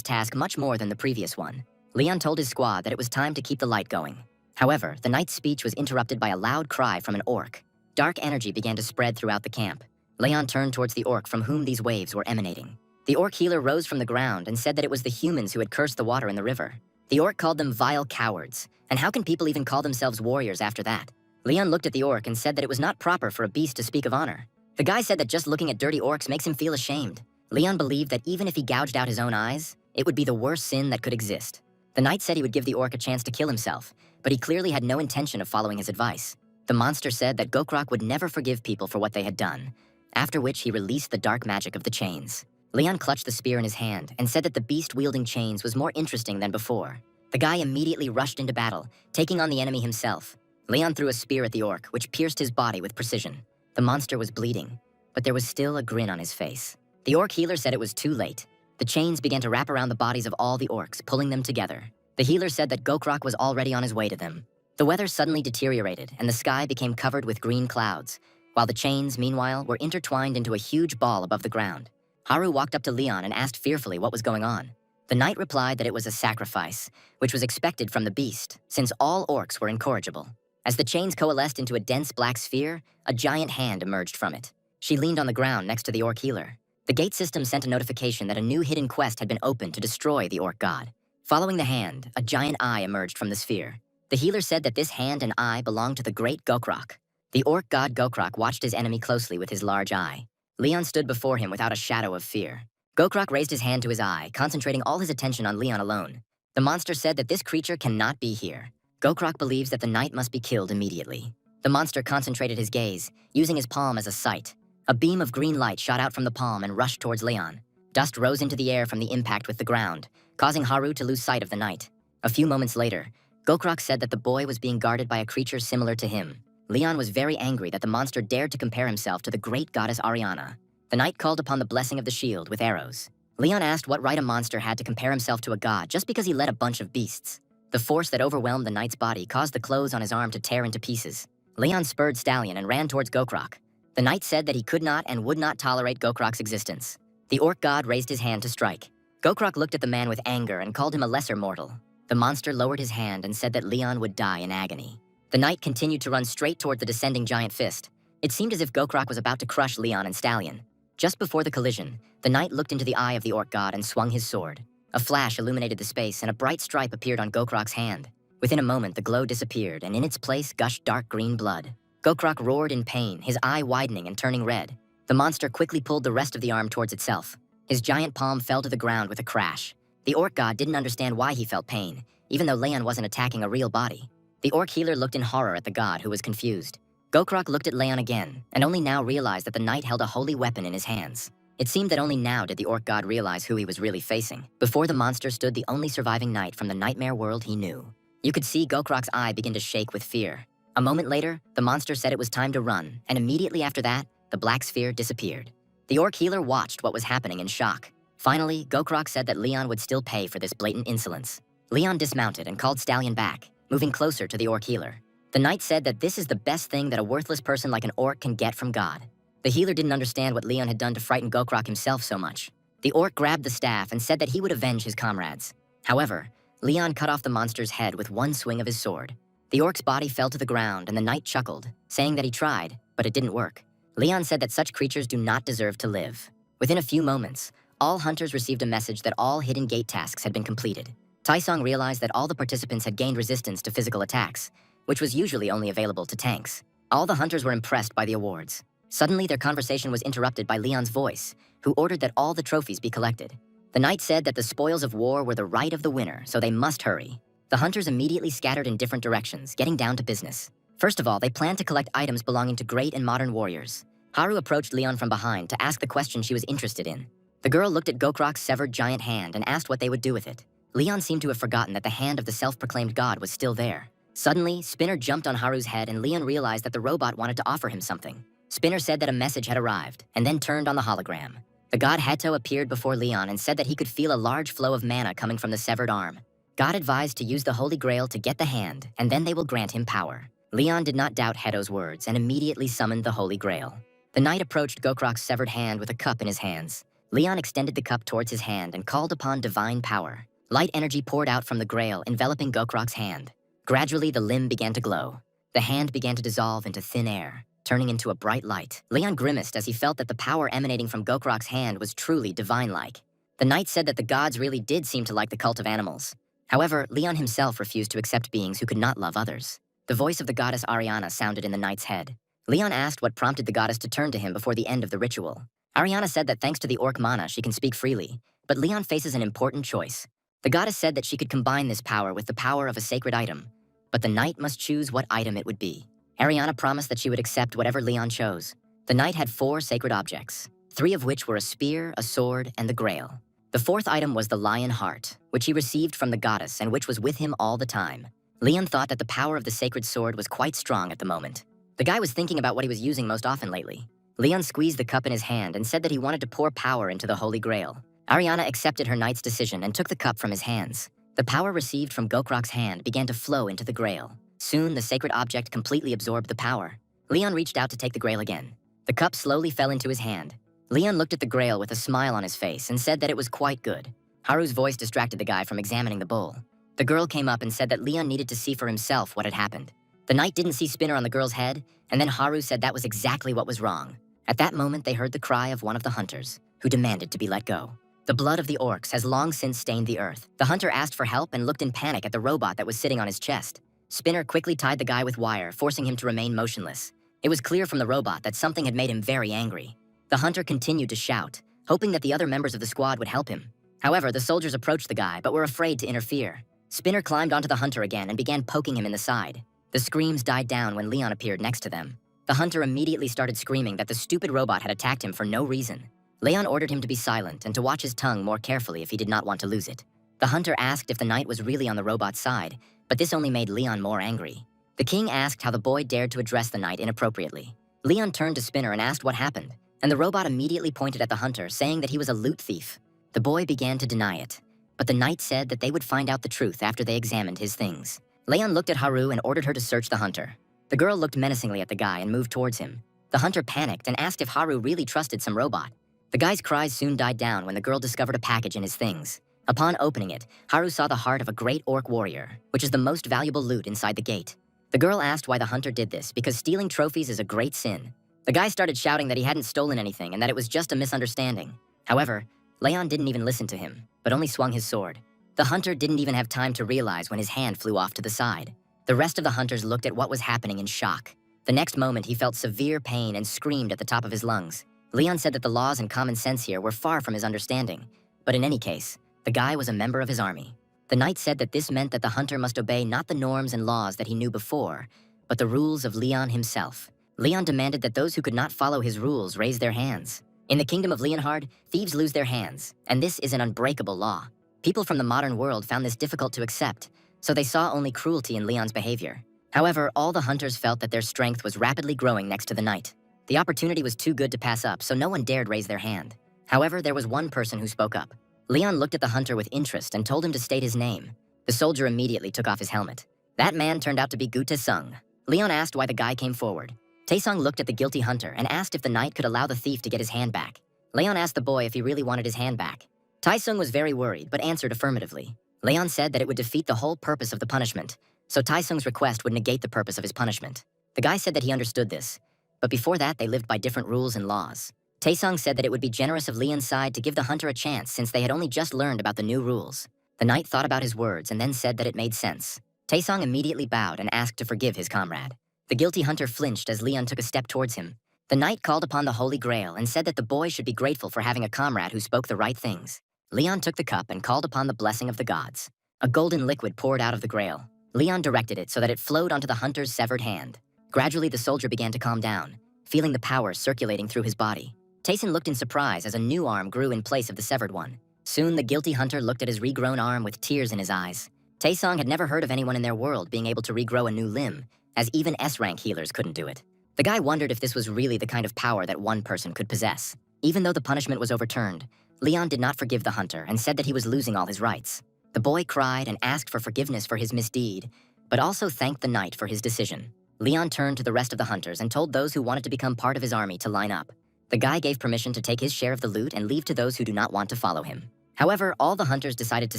task much more than the previous one. Leon told his squad that it was time to keep the light going. However, the knight's speech was interrupted by a loud cry from an orc. Dark energy began to spread throughout the camp. Leon turned towards the orc from whom these waves were emanating. The orc healer rose from the ground and said that it was the humans who had cursed the water in the river. The orc called them vile cowards, and how can people even call themselves warriors after that? Leon looked at the orc and said that it was not proper for a beast to speak of honor. The guy said that just looking at dirty orcs makes him feel ashamed. Leon believed that even if he gouged out his own eyes, it would be the worst sin that could exist. The knight said he would give the orc a chance to kill himself, but he clearly had no intention of following his advice. The monster said that Gokrak would never forgive people for what they had done, after which he released the dark magic of the chains. Leon clutched the spear in his hand and said that the beast wielding chains was more interesting than before. The guy immediately rushed into battle, taking on the enemy himself. Leon threw a spear at the orc, which pierced his body with precision. The monster was bleeding, but there was still a grin on his face. The orc healer said it was too late. The chains began to wrap around the bodies of all the orcs, pulling them together. The healer said that Gokrak was already on his way to them. The weather suddenly deteriorated, and the sky became covered with green clouds, while the chains, meanwhile, were intertwined into a huge ball above the ground. Haru walked up to Leon and asked fearfully what was going on. The knight replied that it was a sacrifice, which was expected from the beast, since all orcs were incorrigible. As the chains coalesced into a dense black sphere, a giant hand emerged from it. She leaned on the ground next to the orc healer. The gate system sent a notification that a new hidden quest had been opened to destroy the orc god. Following the hand, a giant eye emerged from the sphere. The healer said that this hand and eye belonged to the great Gokrak. The orc god Gokrak watched his enemy closely with his large eye. Leon stood before him without a shadow of fear. Gokrak raised his hand to his eye, concentrating all his attention on Leon alone. The monster said that this creature cannot be here. Gokrak believes that the knight must be killed immediately. The monster concentrated his gaze, using his palm as a sight. A beam of green light shot out from the palm and rushed towards Leon. Dust rose into the air from the impact with the ground, causing Haru to lose sight of the knight. A few moments later, Gokrak said that the boy was being guarded by a creature similar to him. Leon was very angry that the monster dared to compare himself to the great goddess Ariana. The knight called upon the blessing of the shield with arrows. Leon asked what right a monster had to compare himself to a god just because he led a bunch of beasts. The force that overwhelmed the knight's body caused the clothes on his arm to tear into pieces. Leon spurred Stallion and ran towards Gokrak. The knight said that he could not and would not tolerate Gokrak's existence. The orc god raised his hand to strike. Gokrak looked at the man with anger and called him a lesser mortal. The monster lowered his hand and said that Leon would die in agony. The knight continued to run straight toward the descending giant fist. It seemed as if Gokrak was about to crush Leon and Stallion. Just before the collision, the knight looked into the eye of the orc god and swung his sword. A flash illuminated the space and a bright stripe appeared on Gokrak's hand. Within a moment, the glow disappeared, and in its place gushed dark green blood. Gokrak roared in pain, his eye widening and turning red. The monster quickly pulled the rest of the arm towards itself. His giant palm fell to the ground with a crash. The orc god didn't understand why he felt pain, even though Leon wasn't attacking a real body. The orc healer looked in horror at the god, who was confused. Gokrak looked at Leon again, and only now realized that the knight held a holy weapon in his hands. It seemed that only now did the orc god realize who he was really facing. Before the monster stood the only surviving knight from the nightmare world he knew. You could see Gokrak's eye begin to shake with fear. A moment later, the monster said it was time to run, and immediately after that, the black sphere disappeared. The orc healer watched what was happening in shock. Finally, Gokrak said that Leon would still pay for this blatant insolence. Leon dismounted and called Stallion back, moving closer to the orc healer. The knight said that this is the best thing that a worthless person like an orc can get from God. The healer didn't understand what Leon had done to frighten Gokrak himself so much. The orc grabbed the staff and said that he would avenge his comrades. However, Leon cut off the monster's head with one swing of his sword. The orc's body fell to the ground and the knight chuckled, saying that he tried, but it didn't work. Leon said that such creatures do not deserve to live. Within a few moments, all hunters received a message that all hidden gate tasks had been completed. Taisong realized that all the participants had gained resistance to physical attacks, which was usually only available to tanks. All the hunters were impressed by the awards. Suddenly, their conversation was interrupted by Leon's voice, who ordered that all the trophies be collected. The knight said that the spoils of war were the right of the winner, so they must hurry. The hunters immediately scattered in different directions, getting down to business. First of all, they planned to collect items belonging to great and modern warriors. Haru approached Leon from behind to ask the question she was interested in. The girl looked at Gokrak's severed giant hand and asked what they would do with it. Leon seemed to have forgotten that the hand of the self-proclaimed god was still there. Suddenly, Spinner jumped on Haru's head and Leon realized that the robot wanted to offer him something. Spinner said that a message had arrived, and then turned on the hologram. The god Hato appeared before Leon and said that he could feel a large flow of mana coming from the severed arm. God advised to use the Holy Grail to get the hand, and then they will grant him power. Leon did not doubt Hato's words and immediately summoned the Holy Grail. The knight approached Gokrak's severed hand with a cup in his hands. Leon extended the cup towards his hand and called upon divine power. Light energy poured out from the Grail, enveloping Gokrak's hand. Gradually, the limb began to glow. The hand began to dissolve into thin air, turning into a bright light. Leon grimaced as he felt that the power emanating from Gokrak's hand was truly divine-like. The knight said that the gods really did seem to like the cult of animals. However, Leon himself refused to accept beings who could not love others. The voice of the goddess Ariana sounded in the knight's head. Leon asked what prompted the goddess to turn to him before the end of the ritual. Ariana said that thanks to the orc mana, she can speak freely, but Leon faces an important choice. The goddess said that she could combine this power with the power of a sacred item, but the knight must choose what item it would be. Ariana promised that she would accept whatever Leon chose. The knight had 4 sacred objects, 3 of which were a spear, a sword, and the grail. The 4th item was the lion heart, which he received from the goddess and which was with him all the time. Leon thought that the power of the sacred sword was quite strong at the moment. The guy was thinking about what he was using most often lately. Leon squeezed the cup in his hand and said that he wanted to pour power into the Holy Grail. Ariana accepted her knight's decision and took the cup from his hands. The power received from Gokrak's hand began to flow into the Grail. Soon, the sacred object completely absorbed the power. Leon reached out to take the Grail again. The cup slowly fell into his hand. Leon looked at the Grail with a smile on his face and said that it was quite good. Haru's voice distracted the guy from examining the bowl. The girl came up and said that Leon needed to see for himself what had happened. The knight didn't see Spinner on the girl's head, and then Haru said that was exactly what was wrong. At that moment, they heard the cry of one of the hunters, who demanded to be let go. The blood of the orcs has long since stained the earth. The hunter asked for help and looked in panic at the robot that was sitting on his chest. Spinner quickly tied the guy with wire, forcing him to remain motionless. It was clear from the robot that something had made him very angry. The hunter continued to shout, hoping that the other members of the squad would help him. However, the soldiers approached the guy, but were afraid to interfere. Spinner climbed onto the hunter again and began poking him in the side. The screams died down when Leon appeared next to them. The hunter immediately started screaming that the stupid robot had attacked him for no reason. Leon ordered him to be silent and to watch his tongue more carefully if he did not want to lose it. The hunter asked if the knight was really on the robot's side, but this only made Leon more angry. The king asked how the boy dared to address the knight inappropriately. Leon turned to Spinner and asked what happened, and the robot immediately pointed at the hunter, saying that he was a loot thief. The boy began to deny it, but the knight said that they would find out the truth after they examined his things. Leon looked at Haru and ordered her to search the hunter. The girl looked menacingly at the guy and moved towards him. The hunter panicked and asked if Haru really trusted some robot. The guy's cries soon died down when the girl discovered a package in his things. Upon opening it, Haru saw the heart of a great orc warrior, which is the most valuable loot inside the gate. The girl asked why the hunter did this, because stealing trophies is a great sin. The guy started shouting that he hadn't stolen anything and that it was just a misunderstanding. However, Leon didn't even listen to him, but only swung his sword. The hunter didn't even have time to realize when his hand flew off to the side. The rest of the hunters looked at what was happening in shock. The next moment, he felt severe pain and screamed at the top of his lungs. Leon said that the laws and common sense here were far from his understanding. But in any case, the guy was a member of his army. The knight said that this meant that the hunter must obey not the norms and laws that he knew before, but the rules of Leon himself. Leon demanded that those who could not follow his rules raise their hands. In the kingdom of Leonhard, thieves lose their hands, and this is an unbreakable law. People from the modern world found this difficult to accept, so they saw only cruelty in Leon's behavior. However, all the hunters felt that their strength was rapidly growing next to the knight. The opportunity was too good to pass up, so no one dared raise their hand. However, there was one person who spoke up. Leon looked at the hunter with interest and told him to state his name. The soldier immediately took off his helmet. That man turned out to be Gu Taesung. Leon asked why the guy came forward. Taesung looked at the guilty hunter and asked if the knight could allow the thief to get his hand back. Leon asked the boy if he really wanted his hand back. Taesung was very worried, but answered affirmatively. Leon said that it would defeat the whole purpose of the punishment, so Taesung's request would negate the purpose of his punishment. The guy said that he understood this, but before that they lived by different rules and laws. Taesung said that it would be generous of Leon's side to give the hunter a chance since they had only just learned about the new rules. The knight thought about his words and then said that it made sense. Taesung immediately bowed and asked to forgive his comrade. The guilty hunter flinched as Leon took a step towards him. The knight called upon the Holy Grail and said that the boy should be grateful for having a comrade who spoke the right things. Leon took the cup and called upon the blessing of the gods. A golden liquid poured out of the grail. Leon directed it so that it flowed onto the hunter's severed hand. Gradually, the soldier began to calm down, feeling the power circulating through his body. Taesun looked in surprise as a new arm grew in place of the severed one. Soon, the guilty hunter looked at his regrown arm with tears in his eyes. Taesung had never heard of anyone in their world being able to regrow a new limb, as even S-rank healers couldn't do it. The guy wondered if this was really the kind of power that one person could possess. Even though the punishment was overturned, Leon did not forgive the hunter and said that he was losing all his rights. The boy cried and asked for forgiveness for his misdeed, but also thanked the knight for his decision. Leon turned to the rest of the hunters and told those who wanted to become part of his army to line up. The guy gave permission to take his share of the loot and leave to those who do not want to follow him. However, all the hunters decided to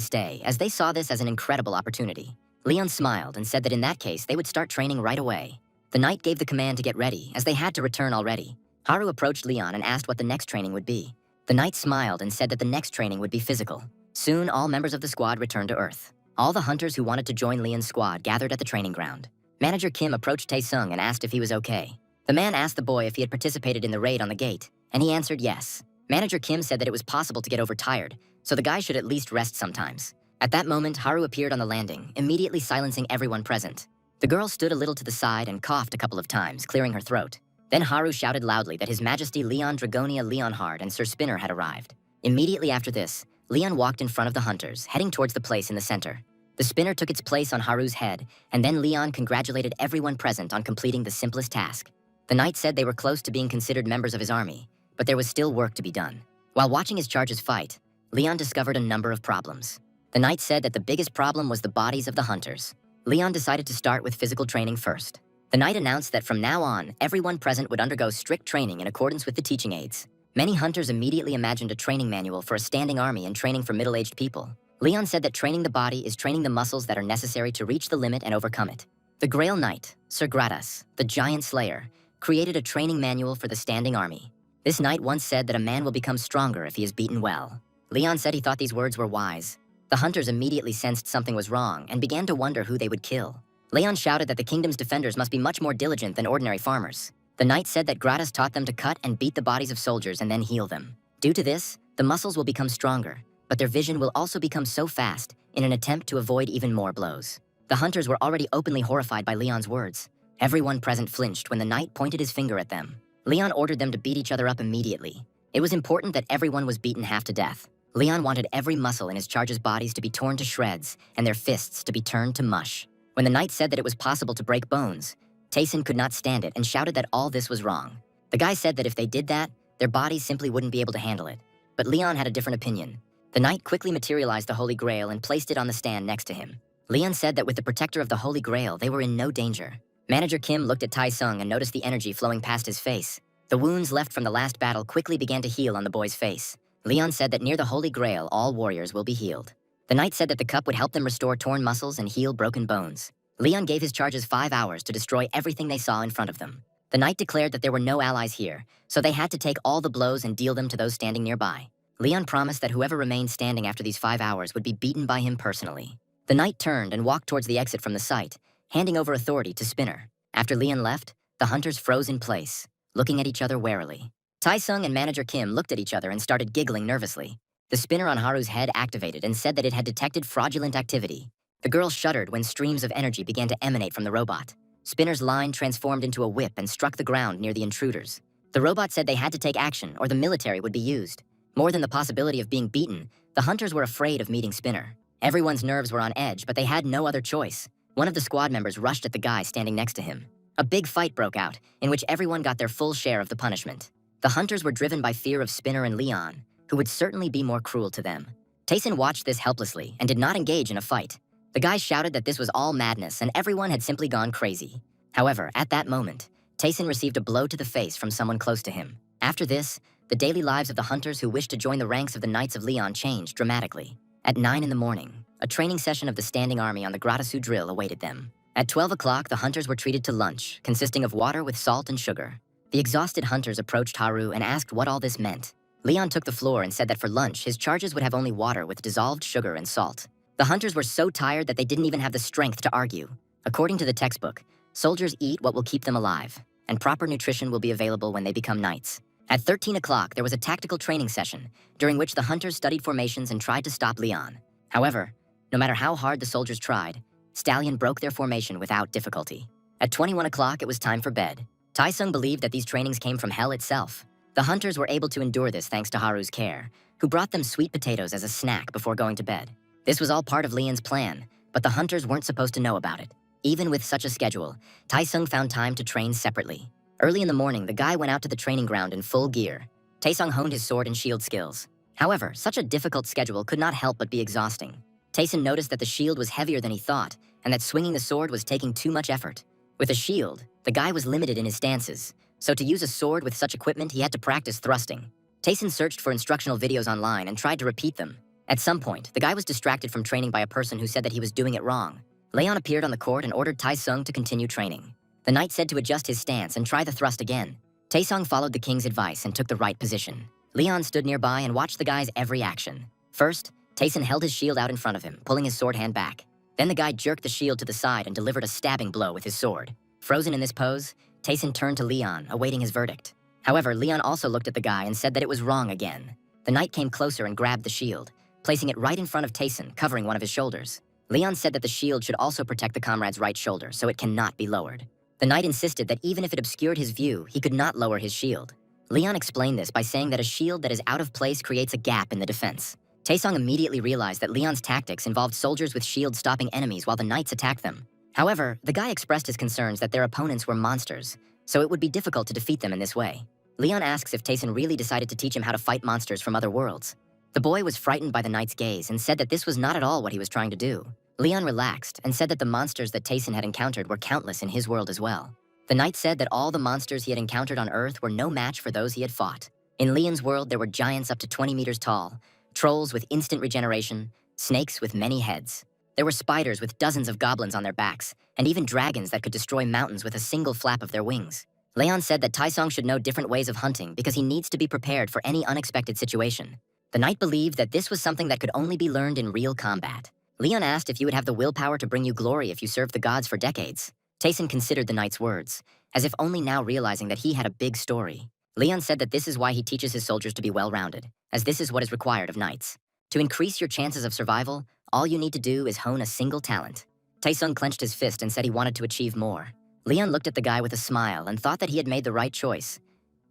stay, as they saw this as an incredible opportunity. Leon smiled and said that in that case, they would start training right away. The knight gave the command to get ready, as they had to return already. Haru approached Leon and asked what the next training would be. The knight smiled and said that the next training would be physical. Soon, all members of the squad returned to Earth. All the hunters who wanted to join Leon's squad gathered at the training ground. Manager Kim approached Taesung and asked if he was okay. The man asked the boy if he had participated in the raid on the gate, and he answered yes. Manager Kim said that it was possible to get overtired, so the guy should at least rest sometimes. At that moment, Haru appeared on the landing, immediately silencing everyone present. The girl stood a little to the side and coughed a couple of times, clearing her throat. Then Haru shouted loudly that His Majesty Leon Dragonia Leonhard and Sir Spinner had arrived. Immediately after this, Leon walked in front of the hunters, heading towards the place in the center. The spinner took its place on Haru's head, and then Leon congratulated everyone present on completing the simplest task. The knight said they were close to being considered members of his army, but there was still work to be done. While watching his charges fight, Leon discovered a number of problems. The knight said that the biggest problem was the bodies of the hunters. Leon decided to start with physical training first. The knight announced that from now on, everyone present would undergo strict training in accordance with the teaching aids. Many hunters immediately imagined a training manual for a standing army and training for middle-aged people. Leon said that training the body is training the muscles that are necessary to reach the limit and overcome it. The Grail Knight, Sir Gratas, the Giant Slayer, created a training manual for the standing army. This knight once said that a man will become stronger if he is beaten well. Leon said he thought these words were wise. The hunters immediately sensed something was wrong and began to wonder who they would kill. Leon shouted that the kingdom's defenders must be much more diligent than ordinary farmers. The knight said that Gratas taught them to cut and beat the bodies of soldiers and then heal them. Due to this, the muscles will become stronger, but their vision will also become so fast in an attempt to avoid even more blows. The hunters were already openly horrified by Leon's words. Everyone present flinched when the knight pointed his finger at them. Leon ordered them to beat each other up immediately. It was important that everyone was beaten half to death. Leon wanted every muscle in his charges' bodies to be torn to shreds and their fists to be turned to mush. When the knight said that it was possible to break bones, Taesun could not stand it and shouted that all this was wrong. The guy said that if they did that, their bodies simply wouldn't be able to handle it. But Leon had a different opinion. The knight quickly materialized the Holy Grail and placed it on the stand next to him. Leon said that with the protector of the Holy Grail, they were in no danger. Manager Kim looked at Taesung and noticed the energy flowing past his face. The wounds left from the last battle quickly began to heal on the boy's face. Leon said that near the Holy Grail, all warriors will be healed. The knight said that the cup would help them restore torn muscles and heal broken bones. Leon gave his charges 5 hours to destroy everything they saw in front of them. The knight declared that there were no allies here, so they had to take all the blows and deal them to those standing nearby. Leon promised that whoever remained standing after these 5 hours would be beaten by him personally. The knight turned and walked towards the exit from the site, handing over authority to Spinner. After Leon left, the hunters froze in place, looking at each other warily. Tai-sung and manager Kim looked at each other and started giggling nervously. The spinner on Haru's head activated and said that it had detected fraudulent activity. The girl shuddered when streams of energy began to emanate from the robot. Spinner's line transformed into a whip and struck the ground near the intruders. The robot said they had to take action or the military would be used. More than the possibility of being beaten, the hunters were afraid of meeting Spinner. Everyone's nerves were on edge, but they had no other choice. One of the squad members rushed at the guy standing next to him. A big fight broke out, in which everyone got their full share of the punishment. The hunters were driven by fear of Spinner and Leon, who would certainly be more cruel to them. Tayson watched this helplessly and did not engage in a fight. The guy shouted that this was all madness and everyone had simply gone crazy. However, at that moment, Tayson received a blow to the face from someone close to him. After this, the daily lives of the hunters who wished to join the ranks of the Knights of Leon changed dramatically. At 9 in the morning, a training session of the standing army on the Gratasu drill awaited them. At 12 o'clock, the hunters were treated to lunch, consisting of water with salt and sugar. The exhausted hunters approached Haru and asked what all this meant. Leon took the floor and said that for lunch, his charges would have only water with dissolved sugar and salt. The hunters were so tired that they didn't even have the strength to argue. According to the textbook, soldiers eat what will keep them alive, and proper nutrition will be available when they become knights. At 13 o'clock, there was a tactical training session, during which the hunters studied formations and tried to stop Leon. However, no matter how hard the soldiers tried, Stallion broke their formation without difficulty. At 21 o'clock, it was time for bed. Tai-sung believed that these trainings came from hell itself. The hunters were able to endure this thanks to Haru's care, who brought them sweet potatoes as a snack before going to bed. This was all part of Leon's plan, but the hunters weren't supposed to know about it. Even with such a schedule, Tai-sung found time to train separately. Early in the morning, the guy went out to the training ground in full gear. Taesung honed his sword and shield skills. However, such a difficult schedule could not help but be exhausting. Taeson noticed that the shield was heavier than he thought, and that swinging the sword was taking too much effort. With a shield, the guy was limited in his stances, so to use a sword with such equipment, he had to practice thrusting. Taeson searched for instructional videos online and tried to repeat them. At some point, the guy was distracted from training by a person who said that he was doing it wrong. Leon appeared on the court and ordered Taesung to continue training. The knight said to adjust his stance and try the thrust again. Taesung followed the king's advice and took the right position. Leon stood nearby and watched the guy's every action. First, Taeson held his shield out in front of him, pulling his sword hand back. Then the guy jerked the shield to the side and delivered a stabbing blow with his sword. Frozen in this pose, Taeson turned to Leon, awaiting his verdict. However, Leon also looked at the guy and said that it was wrong again. The knight came closer and grabbed the shield, placing it right in front of Taeson, covering one of his shoulders. Leon said that the shield should also protect the comrade's right shoulder, so it cannot be lowered. The knight insisted that even if it obscured his view, he could not lower his shield. Leon explained this by saying that a shield that is out of place creates a gap in the defense. Taesung immediately realized that Leon's tactics involved soldiers with shields stopping enemies while the knights attacked them. However, the guy expressed his concerns that their opponents were monsters, so it would be difficult to defeat them in this way. Leon asks if Taeson really decided to teach him how to fight monsters from other worlds. The boy was frightened by the knight's gaze and said that this was not at all what he was trying to do. Leon relaxed and said that the monsters that Taeson had encountered were countless in his world as well. The knight said that all the monsters he had encountered on Earth were no match for those he had fought. In Leon's world, there were giants up to 20 meters tall, trolls with instant regeneration, snakes with many heads. There were spiders with dozens of goblins on their backs, and even dragons that could destroy mountains with a single flap of their wings. Leon said that Taesung should know different ways of hunting because he needs to be prepared for any unexpected situation. The knight believed that this was something that could only be learned in real combat. Leon asked if you would have the willpower to bring you glory if you served the gods for decades. Taeson considered the knight's words, as if only now realizing that he had a big story. Leon said that this is why he teaches his soldiers to be well-rounded, as this is what is required of knights. To increase your chances of survival, all you need to do is hone a single talent. Taesung clenched his fist and said he wanted to achieve more. Leon looked at the guy with a smile and thought that he had made the right choice,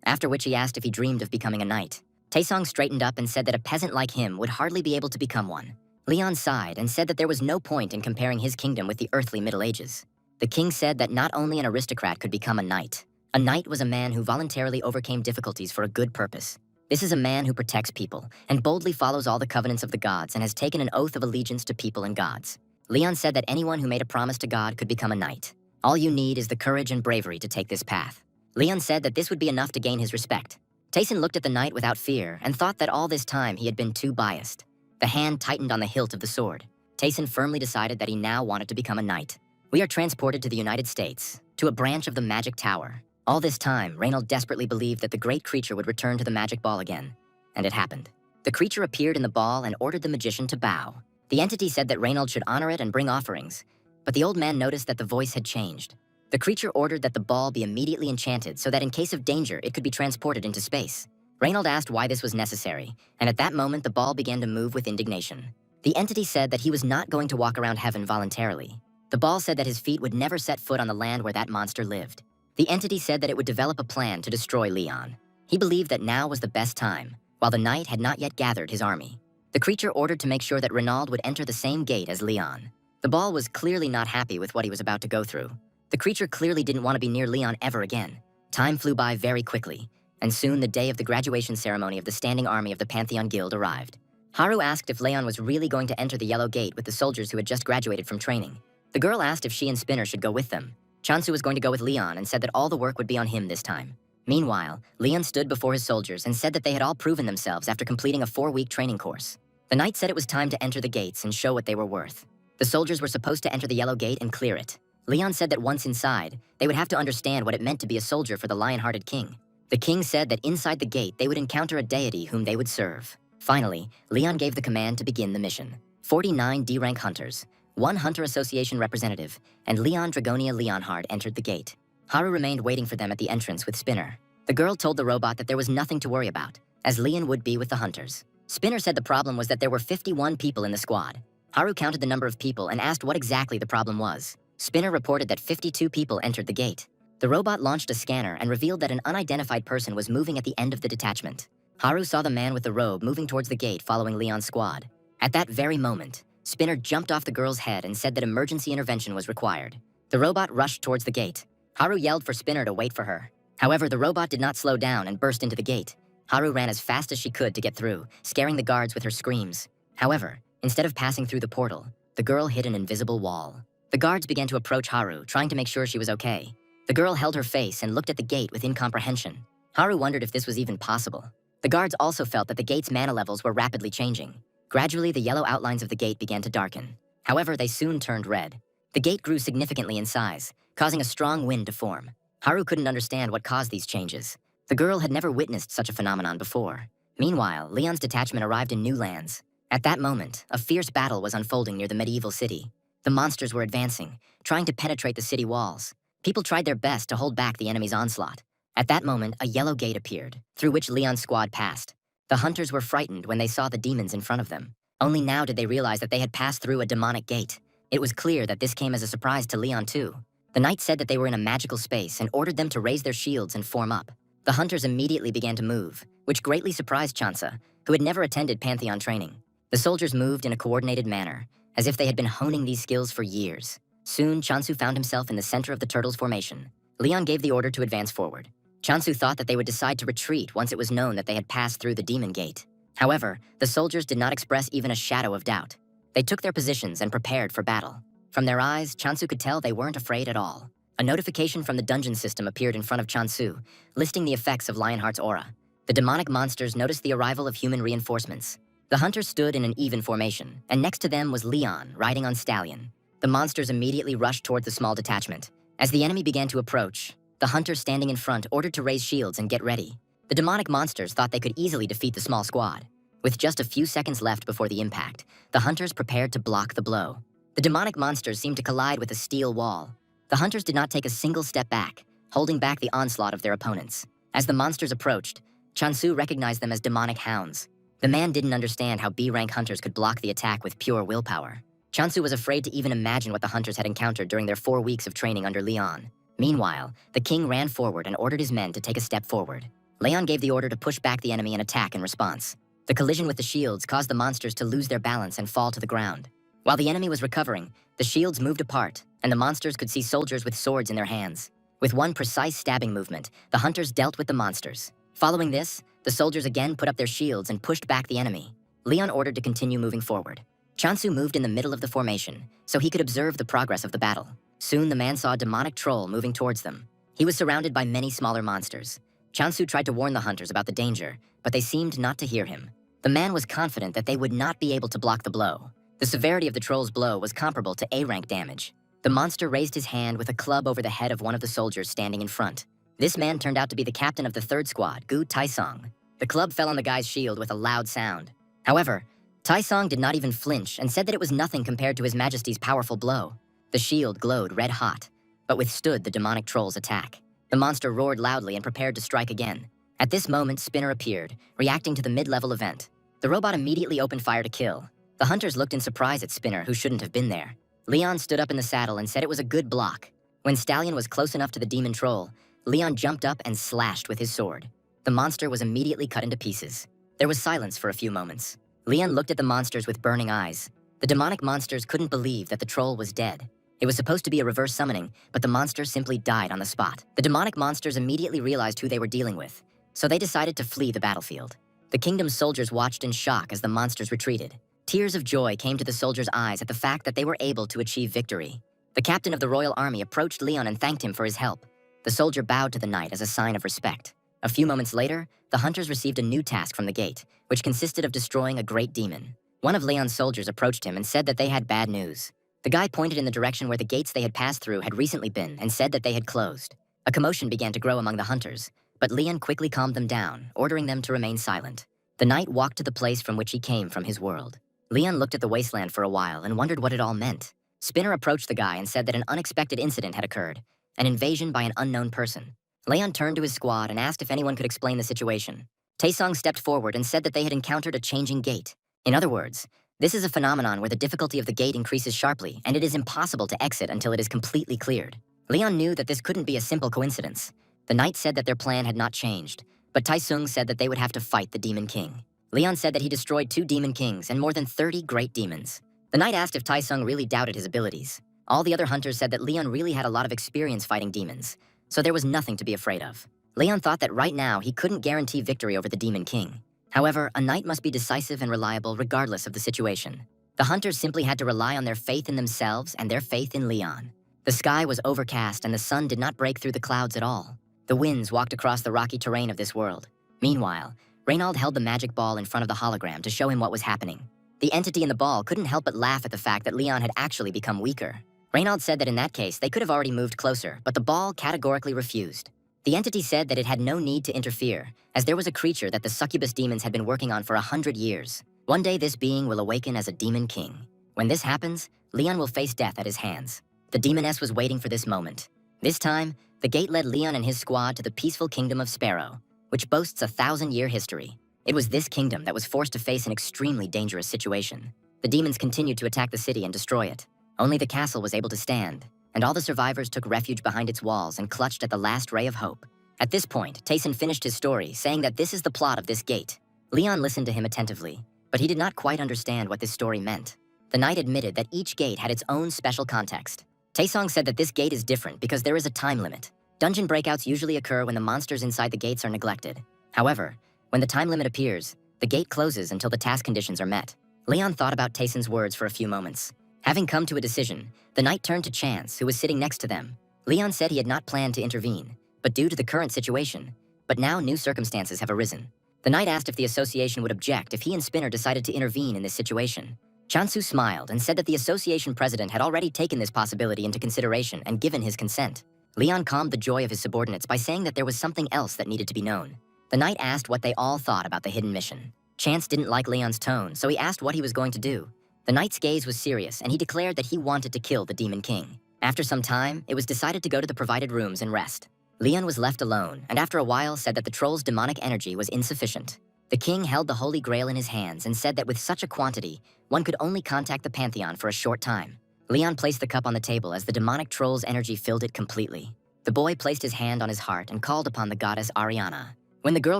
after which he asked if he dreamed of becoming a knight. Taesung straightened up and said that a peasant like him would hardly be able to become one. Leon sighed and said that there was no point in comparing his kingdom with the earthly Middle Ages. The king said that not only an aristocrat could become a knight. A knight was a man who voluntarily overcame difficulties for a good purpose. This is a man who protects people and boldly follows all the covenants of the gods and has taken an oath of allegiance to people and gods. Leon said that anyone who made a promise to God could become a knight. All you need is the courage and bravery to take this path. Leon said that this would be enough to gain his respect. Taeson looked at the knight without fear and thought that all this time he had been too biased. The hand tightened on the hilt of the sword. Taeson firmly decided that he now wanted to become a knight. We are transported to the United States, to a branch of the Magic Tower. All this time, Reynold desperately believed that the great creature would return to the magic ball again. And it happened. The creature appeared in the ball and ordered the magician to bow. The entity said that Reynald should honor it and bring offerings, but the old man noticed that the voice had changed. The creature ordered that the ball be immediately enchanted so that in case of danger, it could be transported into space. Reynald asked why this was necessary, and at that moment the ball began to move with indignation. The entity said that he was not going to walk around heaven voluntarily. The ball said that his feet would never set foot on the land where that monster lived. The entity said that it would develop a plan to destroy Leon. He believed that now was the best time, while the knight had not yet gathered his army. The creature ordered to make sure that Reynald would enter the same gate as Leon. The ball was clearly not happy with what he was about to go through. The creature clearly didn't want to be near Leon ever again. Time flew by very quickly, and soon the day of the graduation ceremony of the standing army of the Pantheon Guild arrived. Haru asked if Leon was really going to enter the Yellow Gate with the soldiers who had just graduated from training. The girl asked if she and Spinner should go with them. Chansu was going to go with Leon and said that all the work would be on him this time. Meanwhile, Leon stood before his soldiers and said that they had all proven themselves after completing a 4-week training course. The knight said it was time to enter the gates and show what they were worth. The soldiers were supposed to enter the Yellow Gate and clear it. Leon said that once inside, they would have to understand what it meant to be a soldier for the lion-hearted king. The king said that inside the gate, they would encounter a deity whom they would serve. Finally, Leon gave the command to begin the mission. 49 D-rank hunters, 1 Hunter Association representative, and Leon Dragonia Leonhard entered the gate. Haru remained waiting for them at the entrance with Spinner. The girl told the robot that there was nothing to worry about, as Leon would be with the hunters. Spinner said the problem was that there were 51 people in the squad. Haru counted the number of people and asked what exactly the problem was. Spinner reported that 52 people entered the gate. The robot launched a scanner and revealed that an unidentified person was moving at the end of the detachment. Haru saw the man with the robe moving towards the gate following Leon's squad. At that very moment, Spinner jumped off the girl's head and said that emergency intervention was required. The robot rushed towards the gate. Haru yelled for Spinner to wait for her. However, the robot did not slow down and burst into the gate. Haru ran as fast as she could to get through, scaring the guards with her screams. However, instead of passing through the portal, the girl hit an invisible wall. The guards began to approach Haru, trying to make sure she was okay. The girl held her face and looked at the gate with incomprehension. Haru wondered if this was even possible. The guards also felt that the gate's mana levels were rapidly changing. Gradually, the yellow outlines of the gate began to darken. However, they soon turned red. The gate grew significantly in size, causing a strong wind to form. Haru couldn't understand what caused these changes. The girl had never witnessed such a phenomenon before. Meanwhile, Leon's detachment arrived in new lands. At that moment, a fierce battle was unfolding near the medieval city. The monsters were advancing, trying to penetrate the city walls. People tried their best to hold back the enemy's onslaught. At that moment, a yellow gate appeared, through which Leon's squad passed. The hunters were frightened when they saw the demons in front of them. Only now did they realize that they had passed through a demonic gate. It was clear that this came as a surprise to Leon too. The knight said that they were in a magical space and ordered them to raise their shields and form up. The hunters immediately began to move, which greatly surprised Chansa, who had never attended Pantheon training. The soldiers moved in a coordinated manner, as if they had been honing these skills for years. Soon, Chansu found himself in the center of the turtles' formation. Leon gave the order to advance forward. Chansu thought that they would decide to retreat once it was known that they had passed through the demon gate. However, the soldiers did not express even a shadow of doubt. They took their positions and prepared for battle. From their eyes, Chansu could tell they weren't afraid at all. A notification from the dungeon system appeared in front of Chansu, listing the effects of Lionheart's aura. The demonic monsters noticed the arrival of human reinforcements. The hunters stood in an even formation, and next to them was Leon, riding on Stallion. The monsters immediately rushed toward the small detachment. As the enemy began to approach, the hunters standing in front ordered to raise shields and get ready. The demonic monsters thought they could easily defeat the small squad. With just a few seconds left before the impact, the hunters prepared to block the blow. The demonic monsters seemed to collide with a steel wall. The hunters did not take a single step back, holding back the onslaught of their opponents. As the monsters approached, Chansu recognized them as demonic hounds. The man didn't understand how B-rank hunters could block the attack with pure willpower. Chansu was afraid to even imagine what the hunters had encountered during their 4 weeks of training under Leon. Meanwhile, the king ran forward and ordered his men to take a step forward. Leon gave the order to push back the enemy and attack in response. The collision with the shields caused the monsters to lose their balance and fall to the ground. While the enemy was recovering, the shields moved apart, and the monsters could see soldiers with swords in their hands. With one precise stabbing movement, the hunters dealt with the monsters. Following this, the soldiers again put up their shields and pushed back the enemy. Leon ordered to continue moving forward. Chansu moved in the middle of the formation, so he could observe the progress of the battle. Soon the man saw a demonic troll moving towards them. He was surrounded by many smaller monsters. Chansu tried to warn the hunters about the danger, but they seemed not to hear him. The man was confident that they would not be able to block the blow. The severity of the troll's blow was comparable to A-rank damage. The monster raised his hand with a club over the head of one of the soldiers standing in front. This man turned out to be the captain of the 3rd squad, Gu Taisong. The club fell on the guy's shield with a loud sound. However, Taisong did not even flinch and said that it was nothing compared to His Majesty's powerful blow. The shield glowed red hot, but withstood the demonic troll's attack. The monster roared loudly and prepared to strike again. At this moment, Spinner appeared, reacting to the mid-level event. The robot immediately opened fire to kill. The hunters looked in surprise at Spinner, who shouldn't have been there. Leon stood up in the saddle and said it was a good block. When Stallion was close enough to the demon troll, Leon jumped up and slashed with his sword. The monster was immediately cut into pieces. There was silence for a few moments. Leon looked at the monsters with burning eyes. The demonic monsters couldn't believe that the troll was dead. It was supposed to be a reverse summoning, but the monster simply died on the spot. The demonic monsters immediately realized who they were dealing with, so they decided to flee the battlefield. The kingdom's soldiers watched in shock as the monsters retreated. Tears of joy came to the soldiers' eyes at the fact that they were able to achieve victory. The captain of the royal army approached Leon and thanked him for his help. The soldier bowed to the knight as a sign of respect. A few moments later, the hunters received a new task from the gate, which consisted of destroying a great demon. One of Leon's soldiers approached him and said that they had bad news. The guy pointed in the direction where the gates they had passed through had recently been and said that they had closed. A commotion began to grow among the hunters, but Leon quickly calmed them down, ordering them to remain silent. The knight walked to the place from which he came from his world. Leon looked at the wasteland for a while and wondered what it all meant. Spinner approached the guy and said that an unexpected incident had occurred, an invasion by an unknown person. Leon turned to his squad and asked if anyone could explain the situation. Taesong stepped forward and said that they had encountered a changing gate. In other words, this is a phenomenon where the difficulty of the gate increases sharply and it is impossible to exit until it is completely cleared. Leon knew that this couldn't be a simple coincidence. The knight said that their plan had not changed, but Taesung said that they would have to fight the Demon King. Leon said that he destroyed 2 Demon Kings and more than 30 great demons. The knight asked if Taesung really doubted his abilities. All the other hunters said that Leon really had a lot of experience fighting demons, so there was nothing to be afraid of. Leon thought that right now he couldn't guarantee victory over the Demon King. However, a knight must be decisive and reliable regardless of the situation. The hunters simply had to rely on their faith in themselves and their faith in Leon. The sky was overcast and the sun did not break through the clouds at all. The winds walked across the rocky terrain of this world. Meanwhile, Reynald held the magic ball in front of the hologram to show him what was happening. The entity in the ball couldn't help but laugh at the fact that Leon had actually become weaker. Reynald said that in that case, they could have already moved closer, but the ball categorically refused. The entity said that it had no need to interfere, as there was a creature that the succubus demons had been working on for 100 years. One day this being will awaken as a demon king. When this happens, Leon will face death at his hands. The demoness was waiting for this moment. This time, the gate led Leon and his squad to the peaceful kingdom of Sparrow, which boasts a 1,000-year history. It was this kingdom that was forced to face an extremely dangerous situation. The demons continued to attack the city and destroy it. Only the castle was able to stand, and all the survivors took refuge behind its walls and clutched at the last ray of hope. At this point, Tayson finished his story, saying that this is the plot of this gate. Leon listened to him attentively, but he did not quite understand what this story meant. The knight admitted that each gate had its own special context. Taesong said that this gate is different because there is a time limit. Dungeon breakouts usually occur when the monsters inside the gates are neglected. However, when the time limit appears, the gate closes until the task conditions are met. Leon thought about Tayson's words for a few moments. Having come to a decision, the knight turned to Chance, who was sitting next to them. Leon said he had not planned to intervene, but due to the current situation, but now new circumstances have arisen. The knight asked if the association would object if he and Spinner decided to intervene in this situation. Chansu smiled and said that the association president had already taken this possibility into consideration and given his consent. Leon calmed the joy of his subordinates by saying that there was something else that needed to be known. The knight asked what they all thought about the hidden mission. Chance didn't like Leon's tone, so he asked what he was going to do. The knight's gaze was serious, and he declared that he wanted to kill the Demon King. After some time, it was decided to go to the provided rooms and rest. Leon was left alone, and after a while said that the troll's demonic energy was insufficient. The king held the Holy Grail in his hands and said that with such a quantity, one could only contact the Pantheon for a short time. Leon placed the cup on the table as the demonic troll's energy filled it completely. The boy placed his hand on his heart and called upon the goddess Ariana. When the girl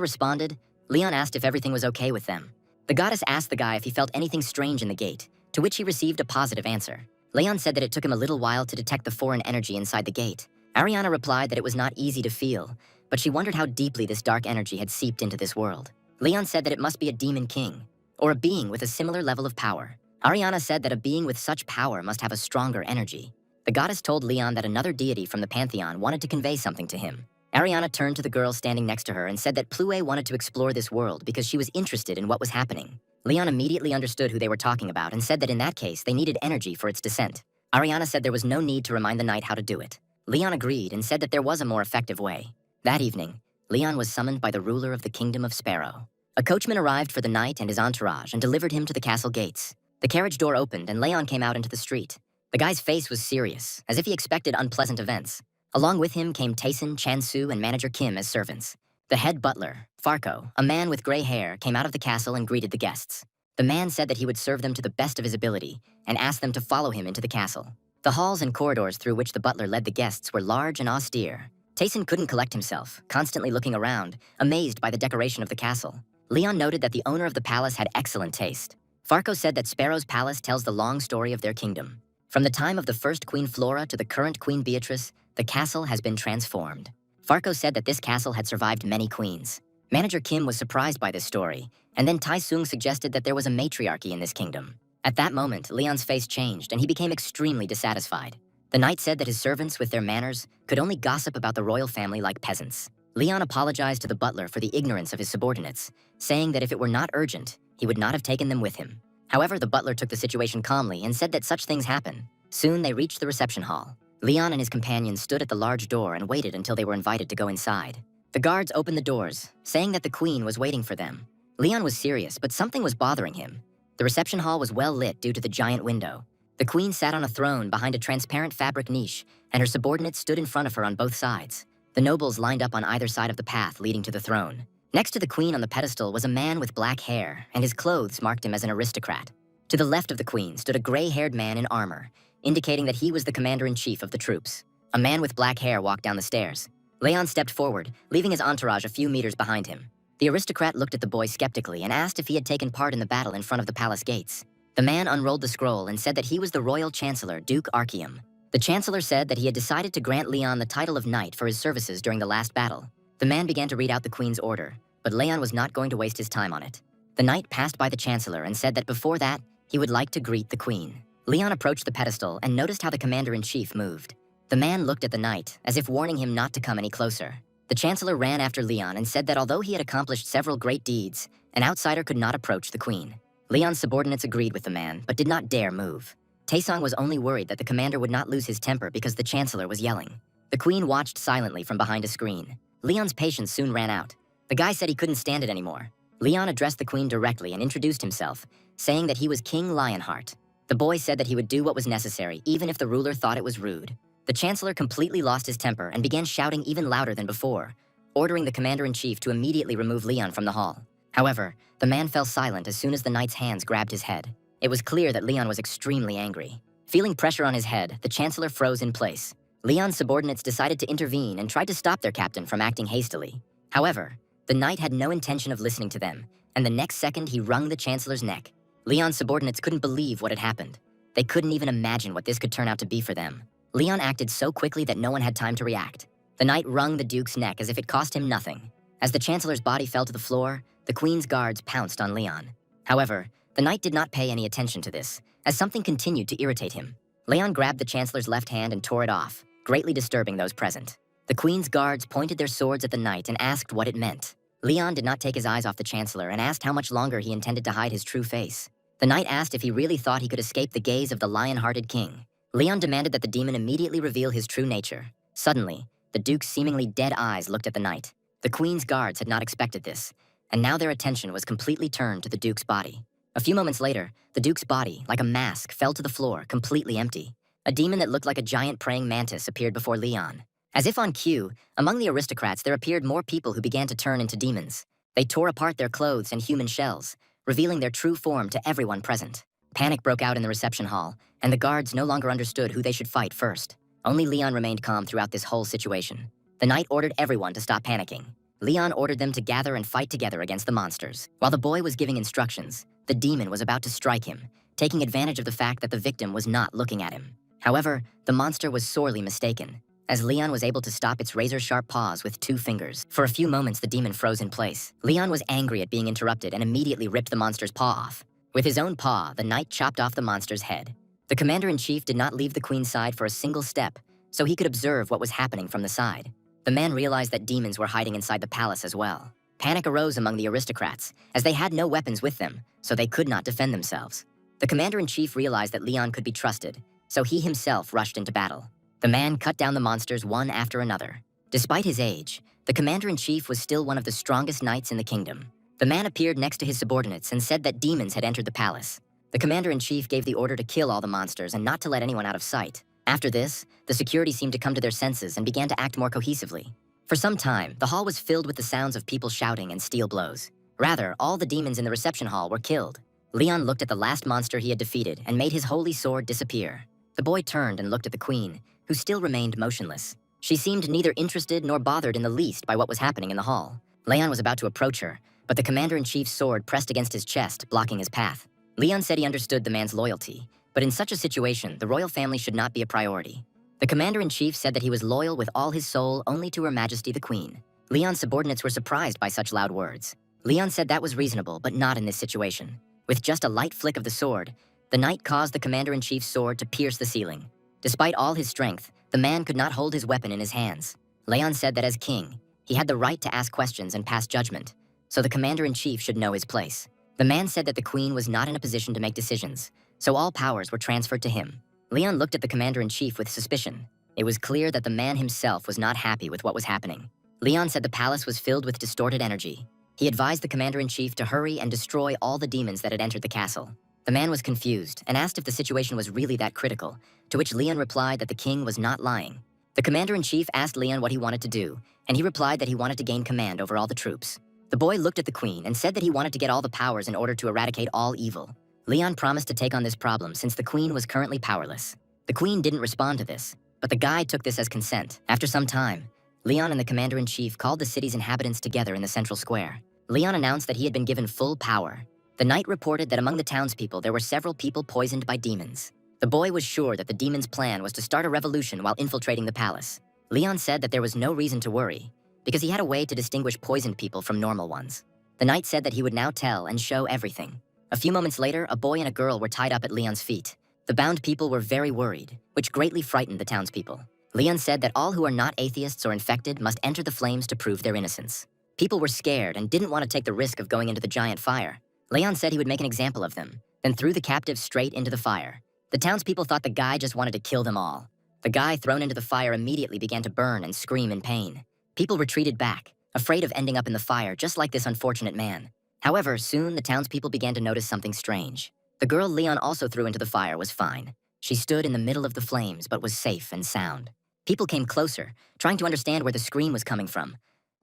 responded, Leon asked if everything was okay with them. The goddess asked the guy if he felt anything strange in the gate, to which he received a positive answer. Leon said that it took him a little while to detect the foreign energy inside the gate. Ariana replied that it was not easy to feel, but she wondered how deeply this dark energy had seeped into this world. Leon said that it must be a demon king, or a being with a similar level of power. Ariana said that a being with such power must have a stronger energy. The goddess told Leon that another deity from the Pantheon wanted to convey something to him. Ariana turned to the girl standing next to her and said that Plue wanted to explore this world because she was interested in what was happening. Leon immediately understood who they were talking about and said that in that case, they needed energy for its descent. Ariana said there was no need to remind the knight how to do it. Leon agreed and said that there was a more effective way. That evening, Leon was summoned by the ruler of the Kingdom of Sparrow. A coachman arrived for the knight and his entourage and delivered him to the castle gates. The carriage door opened and Leon came out into the street. The guy's face was serious, as if he expected unpleasant events. Along with him came Tayson, Chansu, and manager Kim as servants. The head butler, Farko, a man with gray hair, came out of the castle and greeted the guests. The man said that he would serve them to the best of his ability and asked them to follow him into the castle. The halls and corridors through which the butler led the guests were large and austere. Tayson couldn't collect himself, constantly looking around, amazed by the decoration of the castle. Leon noted that the owner of the palace had excellent taste. Farko said that Sparrow's palace tells the long story of their kingdom. From the time of the first Queen Flora to the current Queen Beatrice, the castle has been transformed. Farko said that this castle had survived many queens. Manager Kim was surprised by this story, and then Tai-sung suggested that there was a matriarchy in this kingdom. At that moment, Leon's face changed and he became extremely dissatisfied. The knight said that his servants, with their manners, could only gossip about the royal family like peasants. Leon apologized to the butler for the ignorance of his subordinates, saying that if it were not urgent, he would not have taken them with him. However, the butler took the situation calmly and said that such things happen. Soon they reached the reception hall. Leon and his companions stood at the large door and waited until they were invited to go inside. The guards opened the doors, saying that the queen was waiting for them. Leon was serious, but something was bothering him. The reception hall was well lit due to the giant window. The queen sat on a throne behind a transparent fabric niche, and her subordinates stood in front of her on both sides. The nobles lined up on either side of the path leading to the throne. Next to the queen on the pedestal was a man with black hair, and his clothes marked him as an aristocrat. To the left of the queen stood a gray-haired man in armor, indicating that he was the commander-in-chief of the troops. A man with black hair walked down the stairs. Leon stepped forward, leaving his entourage a few meters behind him. The aristocrat looked at the boy skeptically and asked if he had taken part in the battle in front of the palace gates. The man unrolled the scroll and said that he was the royal chancellor, Duke Archeum. The chancellor said that he had decided to grant Leon the title of knight for his services during the last battle. The man began to read out the queen's order, but Leon was not going to waste his time on it. The knight passed by the chancellor and said that before that, he would like to greet the queen. Leon approached the pedestal and noticed how the commander-in-chief moved. The man looked at the knight, as if warning him not to come any closer. The chancellor ran after Leon and said that although he had accomplished several great deeds, an outsider could not approach the queen. Leon's subordinates agreed with the man, but did not dare move. Taesong was only worried that the commander would not lose his temper because the chancellor was yelling. The queen watched silently from behind a screen. Leon's patience soon ran out. The guy said he couldn't stand it anymore. Leon addressed the queen directly and introduced himself, saying that he was King Lionheart. The boy said that he would do what was necessary, even if the ruler thought it was rude. The chancellor completely lost his temper and began shouting even louder than before, ordering the commander-in-chief to immediately remove Leon from the hall. However, the man fell silent as soon as the knight's hands grabbed his head. It was clear that Leon was extremely angry. Feeling pressure on his head, the chancellor froze in place. Leon's subordinates decided to intervene and tried to stop their captain from acting hastily. However, the knight had no intention of listening to them, and the next second he wrung the chancellor's neck. Leon's subordinates couldn't believe what had happened. They couldn't even imagine what this could turn out to be for them. Leon acted so quickly that no one had time to react. The knight wrung the duke's neck as if it cost him nothing. As the chancellor's body fell to the floor, the queen's guards pounced on Leon. However, the knight did not pay any attention to this, as something continued to irritate him. Leon grabbed the chancellor's left hand and tore it off, greatly disturbing those present. The queen's guards pointed their swords at the knight and asked what it meant. Leon did not take his eyes off the chancellor and asked how much longer he intended to hide his true face. The knight asked if he really thought he could escape the gaze of the lion-hearted king. Leon demanded that the demon immediately reveal his true nature. Suddenly, the duke's seemingly dead eyes looked at the knight. The queen's guards had not expected this, and now their attention was completely turned to the duke's body. A few moments later, the duke's body, like a mask, fell to the floor, completely empty. A demon that looked like a giant praying mantis appeared before Leon. As if on cue, among the aristocrats there appeared more people who began to turn into demons. They tore apart their clothes and human shells, revealing their true form to everyone present. Panic broke out in the reception hall, and the guards no longer understood who they should fight first. Only Leon remained calm throughout this whole situation. The knight ordered everyone to stop panicking. Leon ordered them to gather and fight together against the monsters. While the boy was giving instructions, the demon was about to strike him, taking advantage of the fact that the victim was not looking at him. However, the monster was sorely mistaken, as Leon was able to stop its razor-sharp paws with 2 fingers. For a few moments, the demon froze in place. Leon was angry at being interrupted and immediately ripped the monster's paw off. With his own paw, the knight chopped off the monster's head. The commander-in-chief did not leave the queen's side for a single step, so he could observe what was happening from the side. The man realized that demons were hiding inside the palace as well. Panic arose among the aristocrats, as they had no weapons with them, so they could not defend themselves. The commander-in-chief realized that Leon could be trusted, so he himself rushed into battle. The man cut down the monsters one after another. Despite his age, the commander-in-chief was still one of the strongest knights in the kingdom. The man appeared next to his subordinates and said that demons had entered the palace. The commander-in-chief gave the order to kill all the monsters and not to let anyone out of sight. After this, the security seemed to come to their senses and began to act more cohesively. For some time, the hall was filled with the sounds of people shouting and steel blows. Rather, all the demons in the reception hall were killed. Leon looked at the last monster he had defeated and made his holy sword disappear. The boy turned and looked at the queen, who still remained motionless. She seemed neither interested nor bothered in the least by what was happening in the hall. Leon was about to approach her, but the commander-in-chief's sword pressed against his chest, blocking his path. Leon said he understood the man's loyalty, but in such a situation, the royal family should not be a priority. The commander-in-chief said that he was loyal with all his soul only to Her Majesty the Queen. Leon's subordinates were surprised by such loud words. Leon said that was reasonable, but not in this situation. With just a light flick of the sword, the knight caused the commander-in-chief's sword to pierce the ceiling. Despite all his strength, the man could not hold his weapon in his hands. Leon said that as king, he had the right to ask questions and pass judgment, so the commander-in-chief should know his place. The man said that the queen was not in a position to make decisions, so all powers were transferred to him. Leon looked at the commander-in-chief with suspicion. It was clear that the man himself was not happy with what was happening. Leon said the palace was filled with distorted energy. He advised the commander-in-chief to hurry and destroy all the demons that had entered the castle. The man was confused and asked if the situation was really that critical, to which Leon replied that the king was not lying. The commander-in-chief asked Leon what he wanted to do, and he replied that he wanted to gain command over all the troops. The boy looked at the queen and said that he wanted to get all the powers in order to eradicate all evil. Leon promised to take on this problem since the queen was currently powerless. The queen didn't respond to this, but the guy took this as consent. After some time, Leon and the commander-in-chief called the city's inhabitants together in the central square. Leon announced that he had been given full power. The knight reported that among the townspeople there were several people poisoned by demons. The boy was sure that the demons' plan was to start a revolution while infiltrating the palace. Leon said that there was no reason to worry, because he had a way to distinguish poisoned people from normal ones. The knight said that he would now tell and show everything. A few moments later, a boy and a girl were tied up at Leon's feet. The bound people were very worried, which greatly frightened the townspeople. Leon said that all who are not atheists or infected must enter the flames to prove their innocence. People were scared and didn't want to take the risk of going into the giant fire. Leon said he would make an example of them, then threw the captives straight into the fire. The townspeople thought the guy just wanted to kill them all. The guy thrown into the fire immediately began to burn and scream in pain. People retreated back, afraid of ending up in the fire just like this unfortunate man. However, soon the townspeople began to notice something strange. The girl Leon also threw into the fire was fine. She stood in the middle of the flames but was safe and sound. People came closer, trying to understand where the scream was coming from.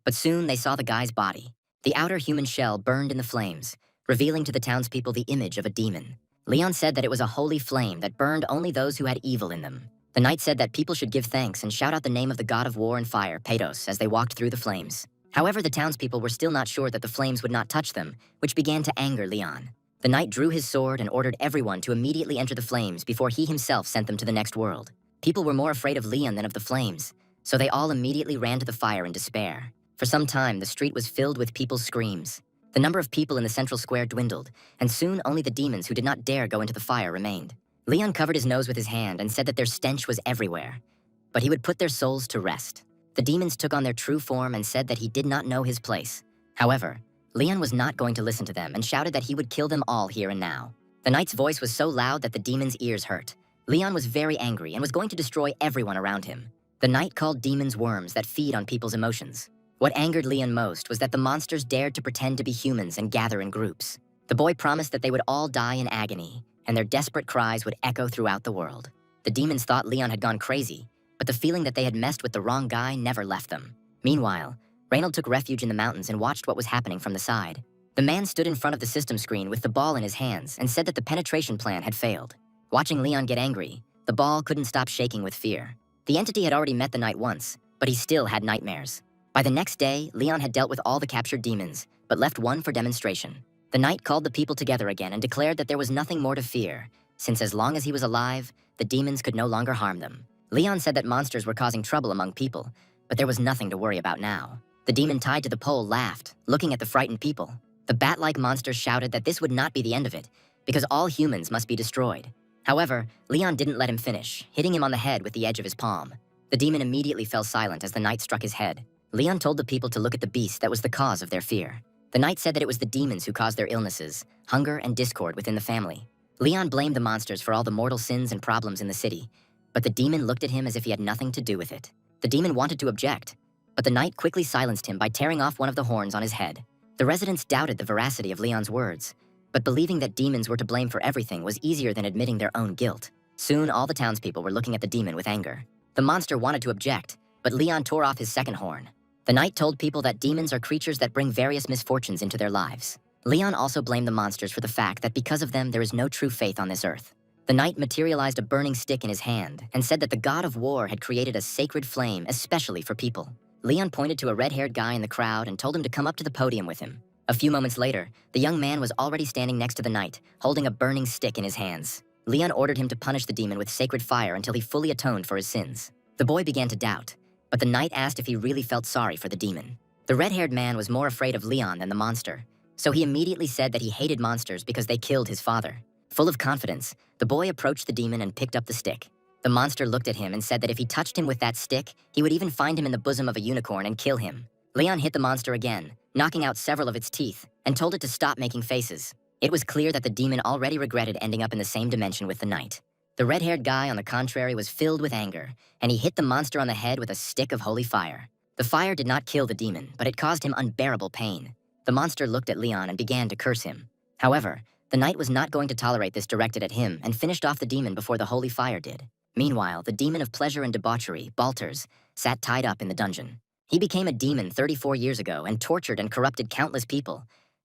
But soon they saw the guy's body. The outer human shell burned in the flames, revealing to the townspeople the image of a demon. Leon said that it was a holy flame that burned only those who had evil in them. The knight said that people should give thanks and shout out the name of the god of war and fire, Pados, as they walked through the flames. However, the townspeople were still not sure that the flames would not touch them, which began to anger Leon. The knight drew his sword and ordered everyone to immediately enter the flames before he himself sent them to the next world. People were more afraid of Leon than of the flames, so they all immediately ran to the fire in despair. For some time, the street was filled with people's screams. The number of people in the central square dwindled, and soon only the demons who did not dare go into the fire remained. Leon covered his nose with his hand and said that their stench was everywhere, but he would put their souls to rest. The demons took on their true form and said that he did not know his place. However, Leon was not going to listen to them and shouted that he would kill them all here and now. The knight's voice was so loud that the demons' ears hurt. Leon was very angry and was going to destroy everyone around him. The knight called demons worms that feed on people's emotions. What angered Leon most was that the monsters dared to pretend to be humans and gather in groups. The boy promised that they would all die in agony, and their desperate cries would echo throughout the world. The demons thought Leon had gone crazy, but the feeling that they had messed with the wrong guy never left them. Meanwhile, Reynold took refuge in the mountains and watched what was happening from the side. The man stood in front of the system screen with the ball in his hands and said that the penetration plan had failed. Watching Leon get angry, the ball couldn't stop shaking with fear. The entity had already met the knight once, but he still had nightmares. By the next day, Leon had dealt with all the captured demons, but left one for demonstration. The knight called the people together again and declared that there was nothing more to fear, since as long as he was alive, the demons could no longer harm them. Leon said that monsters were causing trouble among people, but there was nothing to worry about now. The demon tied to the pole laughed, looking at the frightened people. The bat-like monster shouted that this would not be the end of it, because all humans must be destroyed. However, Leon didn't let him finish, hitting him on the head with the edge of his palm. The demon immediately fell silent as the knight struck his head. Leon told the people to look at the beast that was the cause of their fear. The knight said that it was the demons who caused their illnesses, hunger, and discord within the family. Leon blamed the monsters for all the mortal sins and problems in the city, but the demon looked at him as if he had nothing to do with it. The demon wanted to object, but the knight quickly silenced him by tearing off one of the horns on his head. The residents doubted the veracity of Leon's words, but believing that demons were to blame for everything was easier than admitting their own guilt. Soon, all the townspeople were looking at the demon with anger. The monster wanted to object, but Leon tore off his second horn. The knight told people that demons are creatures that bring various misfortunes into their lives. Leon also blamed the monsters for the fact that because of them there is no true faith on this earth. The knight materialized a burning stick in his hand and said that the god of war had created a sacred flame especially for people. Leon pointed to a red-haired guy in the crowd and told him to come up to the podium with him. A few moments later, the young man was already standing next to the knight, holding a burning stick in his hands. Leon ordered him to punish the demon with sacred fire until he fully atoned for his sins. The boy began to doubt, but the knight asked if he really felt sorry for the demon. The red-haired man was more afraid of Leon than the monster, so he immediately said that he hated monsters because they killed his father. Full of confidence, the boy approached the demon and picked up the stick. The monster looked at him and said that if he touched him with that stick, he would even find him in the bosom of a unicorn and kill him. Leon hit the monster again, knocking out several of its teeth, and told it to stop making faces. It was clear that the demon already regretted ending up in the same dimension with the knight. The red-haired guy, on the contrary, was filled with anger, and he hit the monster on the head with a stick of holy fire. The fire did not kill the demon, but it caused him unbearable pain. The monster looked at Leon and began to curse him. However, the knight was not going to tolerate this directed at him and finished off the demon before the holy fire did. Meanwhile, the demon of pleasure and debauchery, Balters, sat tied up in the dungeon. He became a demon 34 years ago and tortured and corrupted countless people,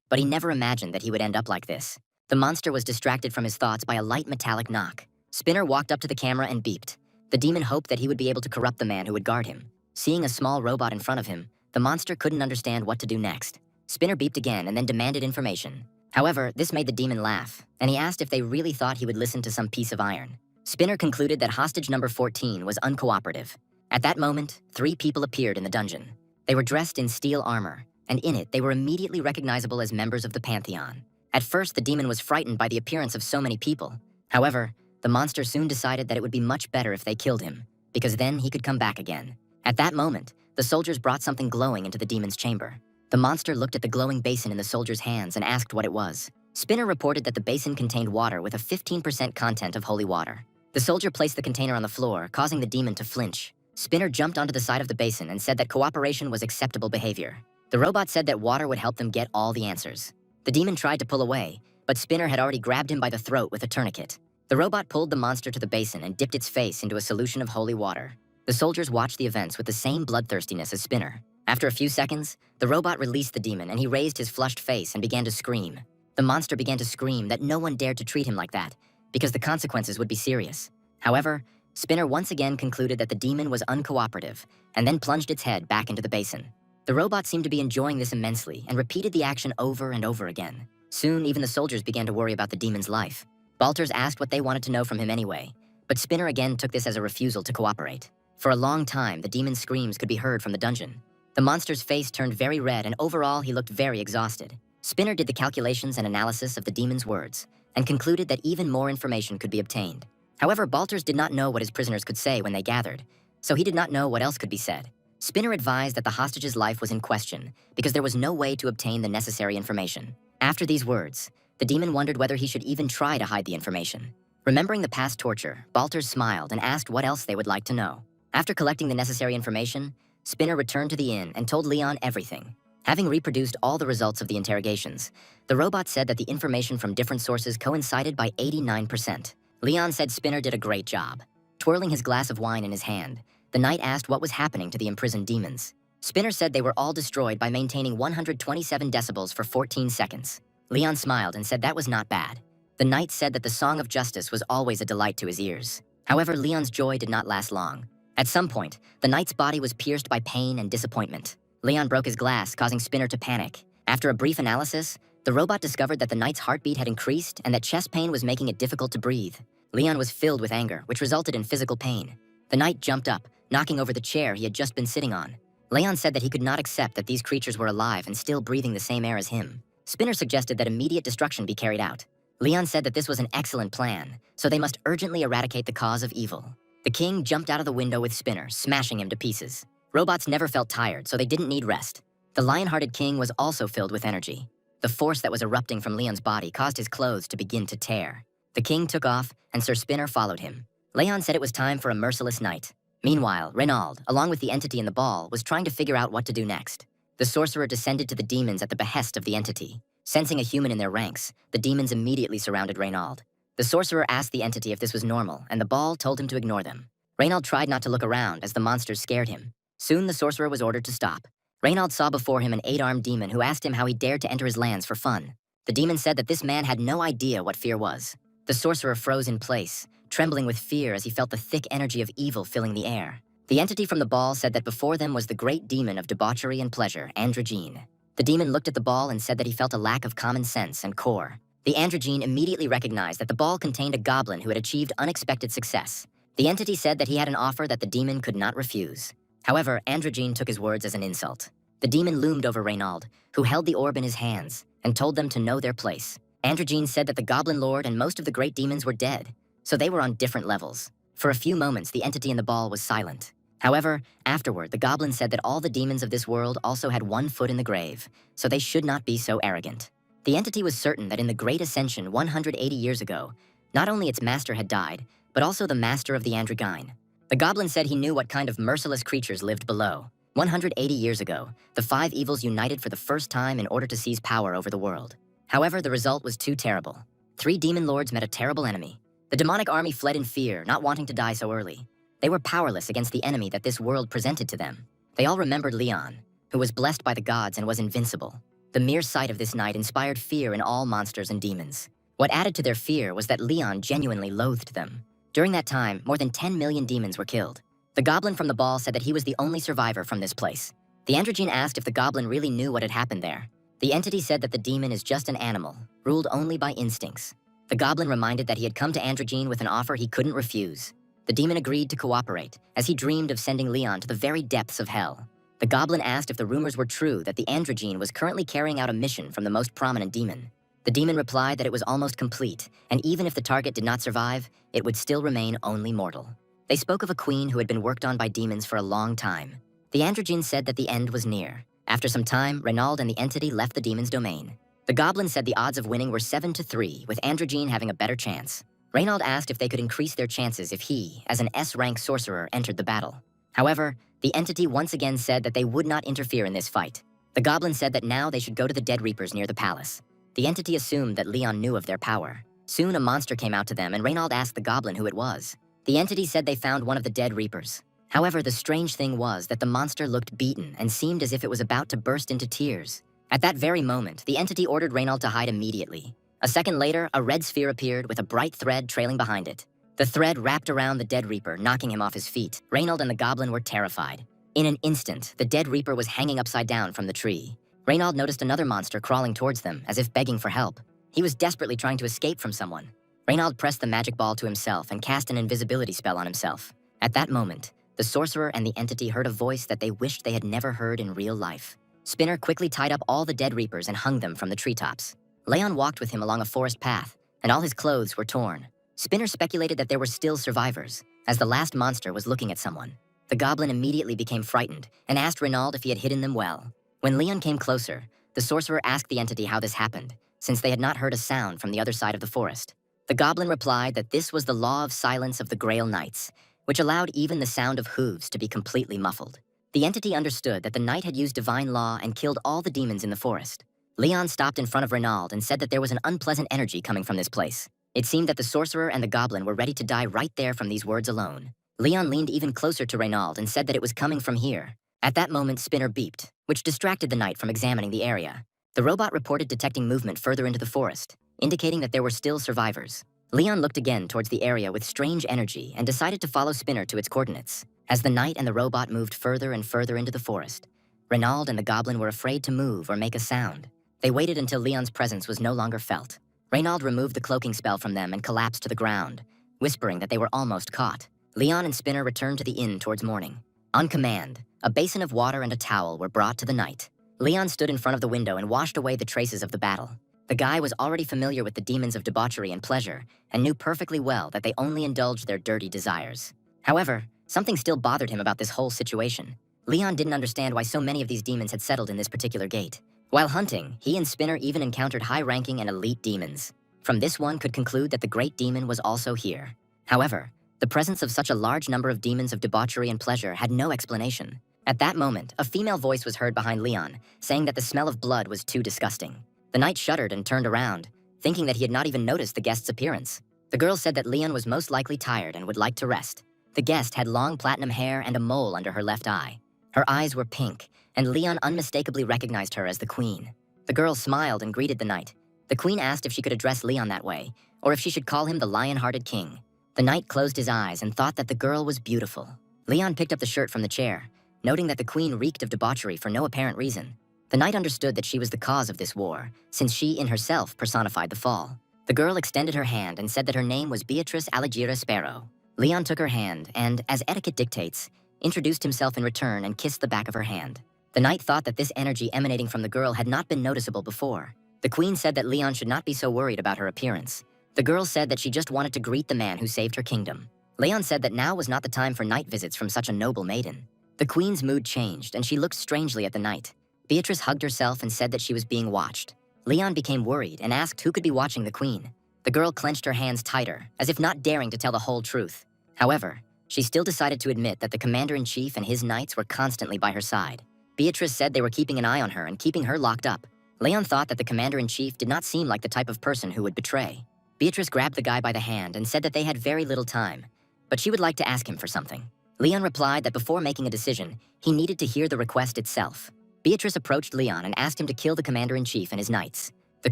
but he never imagined that he would end up like this. The monster was distracted from his thoughts by a light metallic knock. Spinner walked up to the camera and beeped. The demon hoped that he would be able to corrupt the man who would guard him. Seeing a small robot in front of him, the monster couldn't understand what to do next. Spinner beeped again and then demanded information. However, this made the demon laugh, and he asked if they really thought he would listen to some piece of iron. Spinner concluded that hostage number 14 was uncooperative. At that moment, 3 people appeared in the dungeon. They were dressed in steel armor, and in it they were immediately recognizable as members of the Pantheon. At first, the demon was frightened by the appearance of so many people. However, the monster soon decided that it would be much better if they killed him, because then he could come back again. At that moment, the soldiers brought something glowing into the demon's chamber. The monster looked at the glowing basin in the soldier's hands and asked what it was. Spinner reported that the basin contained water with a 15% content of holy water. The soldier placed the container on the floor, causing the demon to flinch. Spinner jumped onto the side of the basin and said that cooperation was acceptable behavior. The robot said that water would help them get all the answers. The demon tried to pull away, but Spinner had already grabbed him by the throat with a tourniquet. The robot pulled the monster to the basin and dipped its face into a solution of holy water. The soldiers watched the events with the same bloodthirstiness as Spinner. After a few seconds, the robot released the demon and he raised his flushed face and began to scream. The monster began to scream that no one dared to treat him like that, because the consequences would be serious. However, Spinner once again concluded that the demon was uncooperative and then plunged its head back into the basin. The robot seemed to be enjoying this immensely and repeated the action over and over again. Soon, even the soldiers began to worry about the demon's life. Balters asked what they wanted to know from him anyway, but Spinner again took this as a refusal to cooperate. For a long time, the demon's screams could be heard from the dungeon. The monster's face turned very red and overall he looked very exhausted. Spinner did the calculations and analysis of the demon's words and concluded that even more information could be obtained. However, Balters did not know what his prisoners could say when they gathered, so he did not know what else could be said. Spinner advised that the hostage's life was in question because there was no way to obtain the necessary information. After these words, the demon wondered whether he should even try to hide the information. Remembering the past torture, Balters smiled and asked what else they would like to know. After collecting the necessary information, Spinner returned to the inn and told Leon everything. Having reproduced all the results of the interrogations, the robot said that the information from different sources coincided by 89%. Leon said Spinner did a great job. Twirling his glass of wine in his hand, the knight asked what was happening to the imprisoned demons. Spinner said they were all destroyed by maintaining 127 decibels for 14 seconds. Leon smiled and said that was not bad. The knight said that the song of justice was always a delight to his ears. However, Leon's joy did not last long. At some point, the knight's body was pierced by pain and disappointment. Leon broke his glass, causing Spinner to panic. After a brief analysis, the robot discovered that the knight's heartbeat had increased and that chest pain was making it difficult to breathe. Leon was filled with anger, which resulted in physical pain. The knight jumped up, knocking over the chair he had just been sitting on. Leon said that he could not accept that these creatures were alive and still breathing the same air as him. Spinner suggested that immediate destruction be carried out. Leon said that this was an excellent plan, so they must urgently eradicate the cause of evil. The king jumped out of the window with Spinner, smashing him to pieces. Robots never felt tired, so they didn't need rest. The lion-hearted king was also filled with energy. The force that was erupting from Leon's body caused his clothes to begin to tear. The king took off, and Sir Spinner followed him. Leon said it was time for a merciless night. Meanwhile, Renaud, along with the entity in the ball, was trying to figure out what to do next. The sorcerer descended to the demons at the behest of the entity. Sensing a human in their ranks, the demons immediately surrounded Reynald. The sorcerer asked the entity if this was normal, and the ball told him to ignore them. Reynald tried not to look around as the monsters scared him. Soon the sorcerer was ordered to stop. Reynald saw before him an 8-armed demon who asked him how he dared to enter his lands for fun. The demon said that this man had no idea what fear was. The sorcerer froze in place, trembling with fear as he felt the thick energy of evil filling the air. The entity from the ball said that before them was the great demon of debauchery and pleasure, Androgyne. The demon looked at the ball and said that he felt a lack of common sense and core. The Androgyne immediately recognized that the ball contained a goblin who had achieved unexpected success. The entity said that he had an offer that the demon could not refuse. However, Androgyne took his words as an insult. The demon loomed over Reynald, who held the orb in his hands, and told them to know their place. Androgyne said that the Goblin Lord and most of the great demons were dead, so they were on different levels. For a few moments, the entity in the ball was silent. However, afterward, the goblin said that all the demons of this world also had one foot in the grave, so they should not be so arrogant. The entity was certain that in the Great Ascension 180 years ago, not only its master had died, but also the master of the Androgyne. The goblin said he knew what kind of merciless creatures lived below. 180 years ago, the 5 evils united for the first time in order to seize power over the world. However, the result was too terrible. 3 demon lords met a terrible enemy. The demonic army fled in fear, not wanting to die so early. They were powerless against the enemy that this world presented to them. They all remembered Leon, who was blessed by the gods and was invincible. The mere sight of this night inspired fear in all monsters and demons. What added to their fear was that Leon genuinely loathed them. During that time, more than 10 million demons were killed. The goblin from the ball said that he was the only survivor from this place. The Androgyne asked if the goblin really knew what had happened there. The entity said that the demon is just an animal, ruled only by instincts. The goblin reminded that he had come to Androgyne with an offer he couldn't refuse. The demon agreed to cooperate, as he dreamed of sending Leon to the very depths of hell. The goblin asked if the rumors were true that the Androgyne was currently carrying out a mission from the most prominent demon. The demon replied that it was almost complete, and even if the target did not survive, it would still remain only mortal. They spoke of a queen who had been worked on by demons for a long time. The Androgyne said that the end was near. After some time, Reynald and the entity left the demon's domain. The goblin said the odds of winning were 7-3, with Androgyne having a better chance. Reynald asked if they could increase their chances if he, as an S-rank sorcerer, entered the battle. However, the entity once again said that they would not interfere in this fight. The goblin said that now they should go to the Dead Reapers near the palace. The entity assumed that Leon knew of their power. Soon a monster came out to them and Reynald asked the goblin who it was. The entity said they found one of the Dead Reapers. However, the strange thing was that the monster looked beaten and seemed as if it was about to burst into tears. At that very moment, the entity ordered Reynald to hide immediately. A second later, a red sphere appeared with a bright thread trailing behind it. The thread wrapped around the Dead Reaper, knocking him off his feet. Reynald and the goblin were terrified. In an instant, the Dead Reaper was hanging upside down from the tree. Reynald noticed another monster crawling towards them, as if begging for help. He was desperately trying to escape from someone. Reynald pressed the magic ball to himself and cast an invisibility spell on himself. At that moment, the sorcerer and the entity heard a voice that they wished they had never heard in real life. Spinner quickly tied up all the Dead Reapers and hung them from the treetops. Leon walked with him along a forest path, and all his clothes were torn. Spinner speculated that there were still survivors, as the last monster was looking at someone. The goblin immediately became frightened and asked Reynald if he had hidden them well. When Leon came closer, the sorcerer asked the entity how this happened, since they had not heard a sound from the other side of the forest. The goblin replied that this was the law of silence of the Grail Knights, which allowed even the sound of hooves to be completely muffled. The entity understood that the knight had used divine law and killed all the demons in the forest. Leon stopped in front of Reynald and said that there was an unpleasant energy coming from this place. It seemed that the sorcerer and the goblin were ready to die right there from these words alone. Leon leaned even closer to Reynald and said that it was coming from here. At that moment, Spinner beeped, which distracted the knight from examining the area. The robot reported detecting movement further into the forest, indicating that there were still survivors. Leon looked again towards the area with strange energy and decided to follow Spinner to its coordinates. As the knight and the robot moved further and further into the forest, Reynald and the goblin were afraid to move or make a sound. They waited until Leon's presence was no longer felt. Reynald removed the cloaking spell from them and collapsed to the ground, whispering that they were almost caught. Leon and Spinner returned to the inn towards morning. On command, a basin of water and a towel were brought to the knight. Leon stood in front of the window and washed away the traces of the battle. The guy was already familiar with the demons of debauchery and pleasure, and knew perfectly well that they only indulged their dirty desires. However, something still bothered him about this whole situation. Leon didn't understand why so many of these demons had settled in this particular gate. While hunting, he and Spinner even encountered high-ranking and elite demons. From this one could conclude that the great demon was also here. However, the presence of such a large number of demons of debauchery and pleasure had no explanation. At that moment, a female voice was heard behind Leon, saying that the smell of blood was too disgusting. The knight shuddered and turned around, thinking that he had not even noticed the guest's appearance. The girl said that Leon was most likely tired and would like to rest. The guest had long platinum hair and a mole under her left eye. Her eyes were pink, and Leon unmistakably recognized her as the queen. The girl smiled and greeted the knight. The queen asked if she could address Leon that way, or if she should call him the lion-hearted king. The knight closed his eyes and thought that the girl was beautiful. Leon picked up the shirt from the chair, noting that the queen reeked of debauchery for no apparent reason. The knight understood that she was the cause of this war, since she in herself personified the fall. The girl extended her hand and said that her name was Beatrice Aligira Sparrow. Leon took her hand and, as etiquette dictates, introduced himself in return and kissed the back of her hand. The knight thought that this energy emanating from the girl had not been noticeable before. The queen said that Leon should not be so worried about her appearance. The girl said that she just wanted to greet the man who saved her kingdom. Leon said that now was not the time for night visits from such a noble maiden. The queen's mood changed, and she looked strangely at the knight. Beatrice hugged herself and said that she was being watched. Leon became worried and asked who could be watching the queen. The girl clenched her hands tighter, as if not daring to tell the whole truth. However, she still decided to admit that the commander-in-chief and his knights were constantly by her side. Beatrice said they were keeping an eye on her and keeping her locked up. Leon thought that the commander-in-chief did not seem like the type of person who would betray. Beatrice grabbed the guy by the hand and said that they had very little time, but she would like to ask him for something. Leon replied that before making a decision, he needed to hear the request itself. Beatrice approached Leon and asked him to kill the commander-in-chief and his knights. The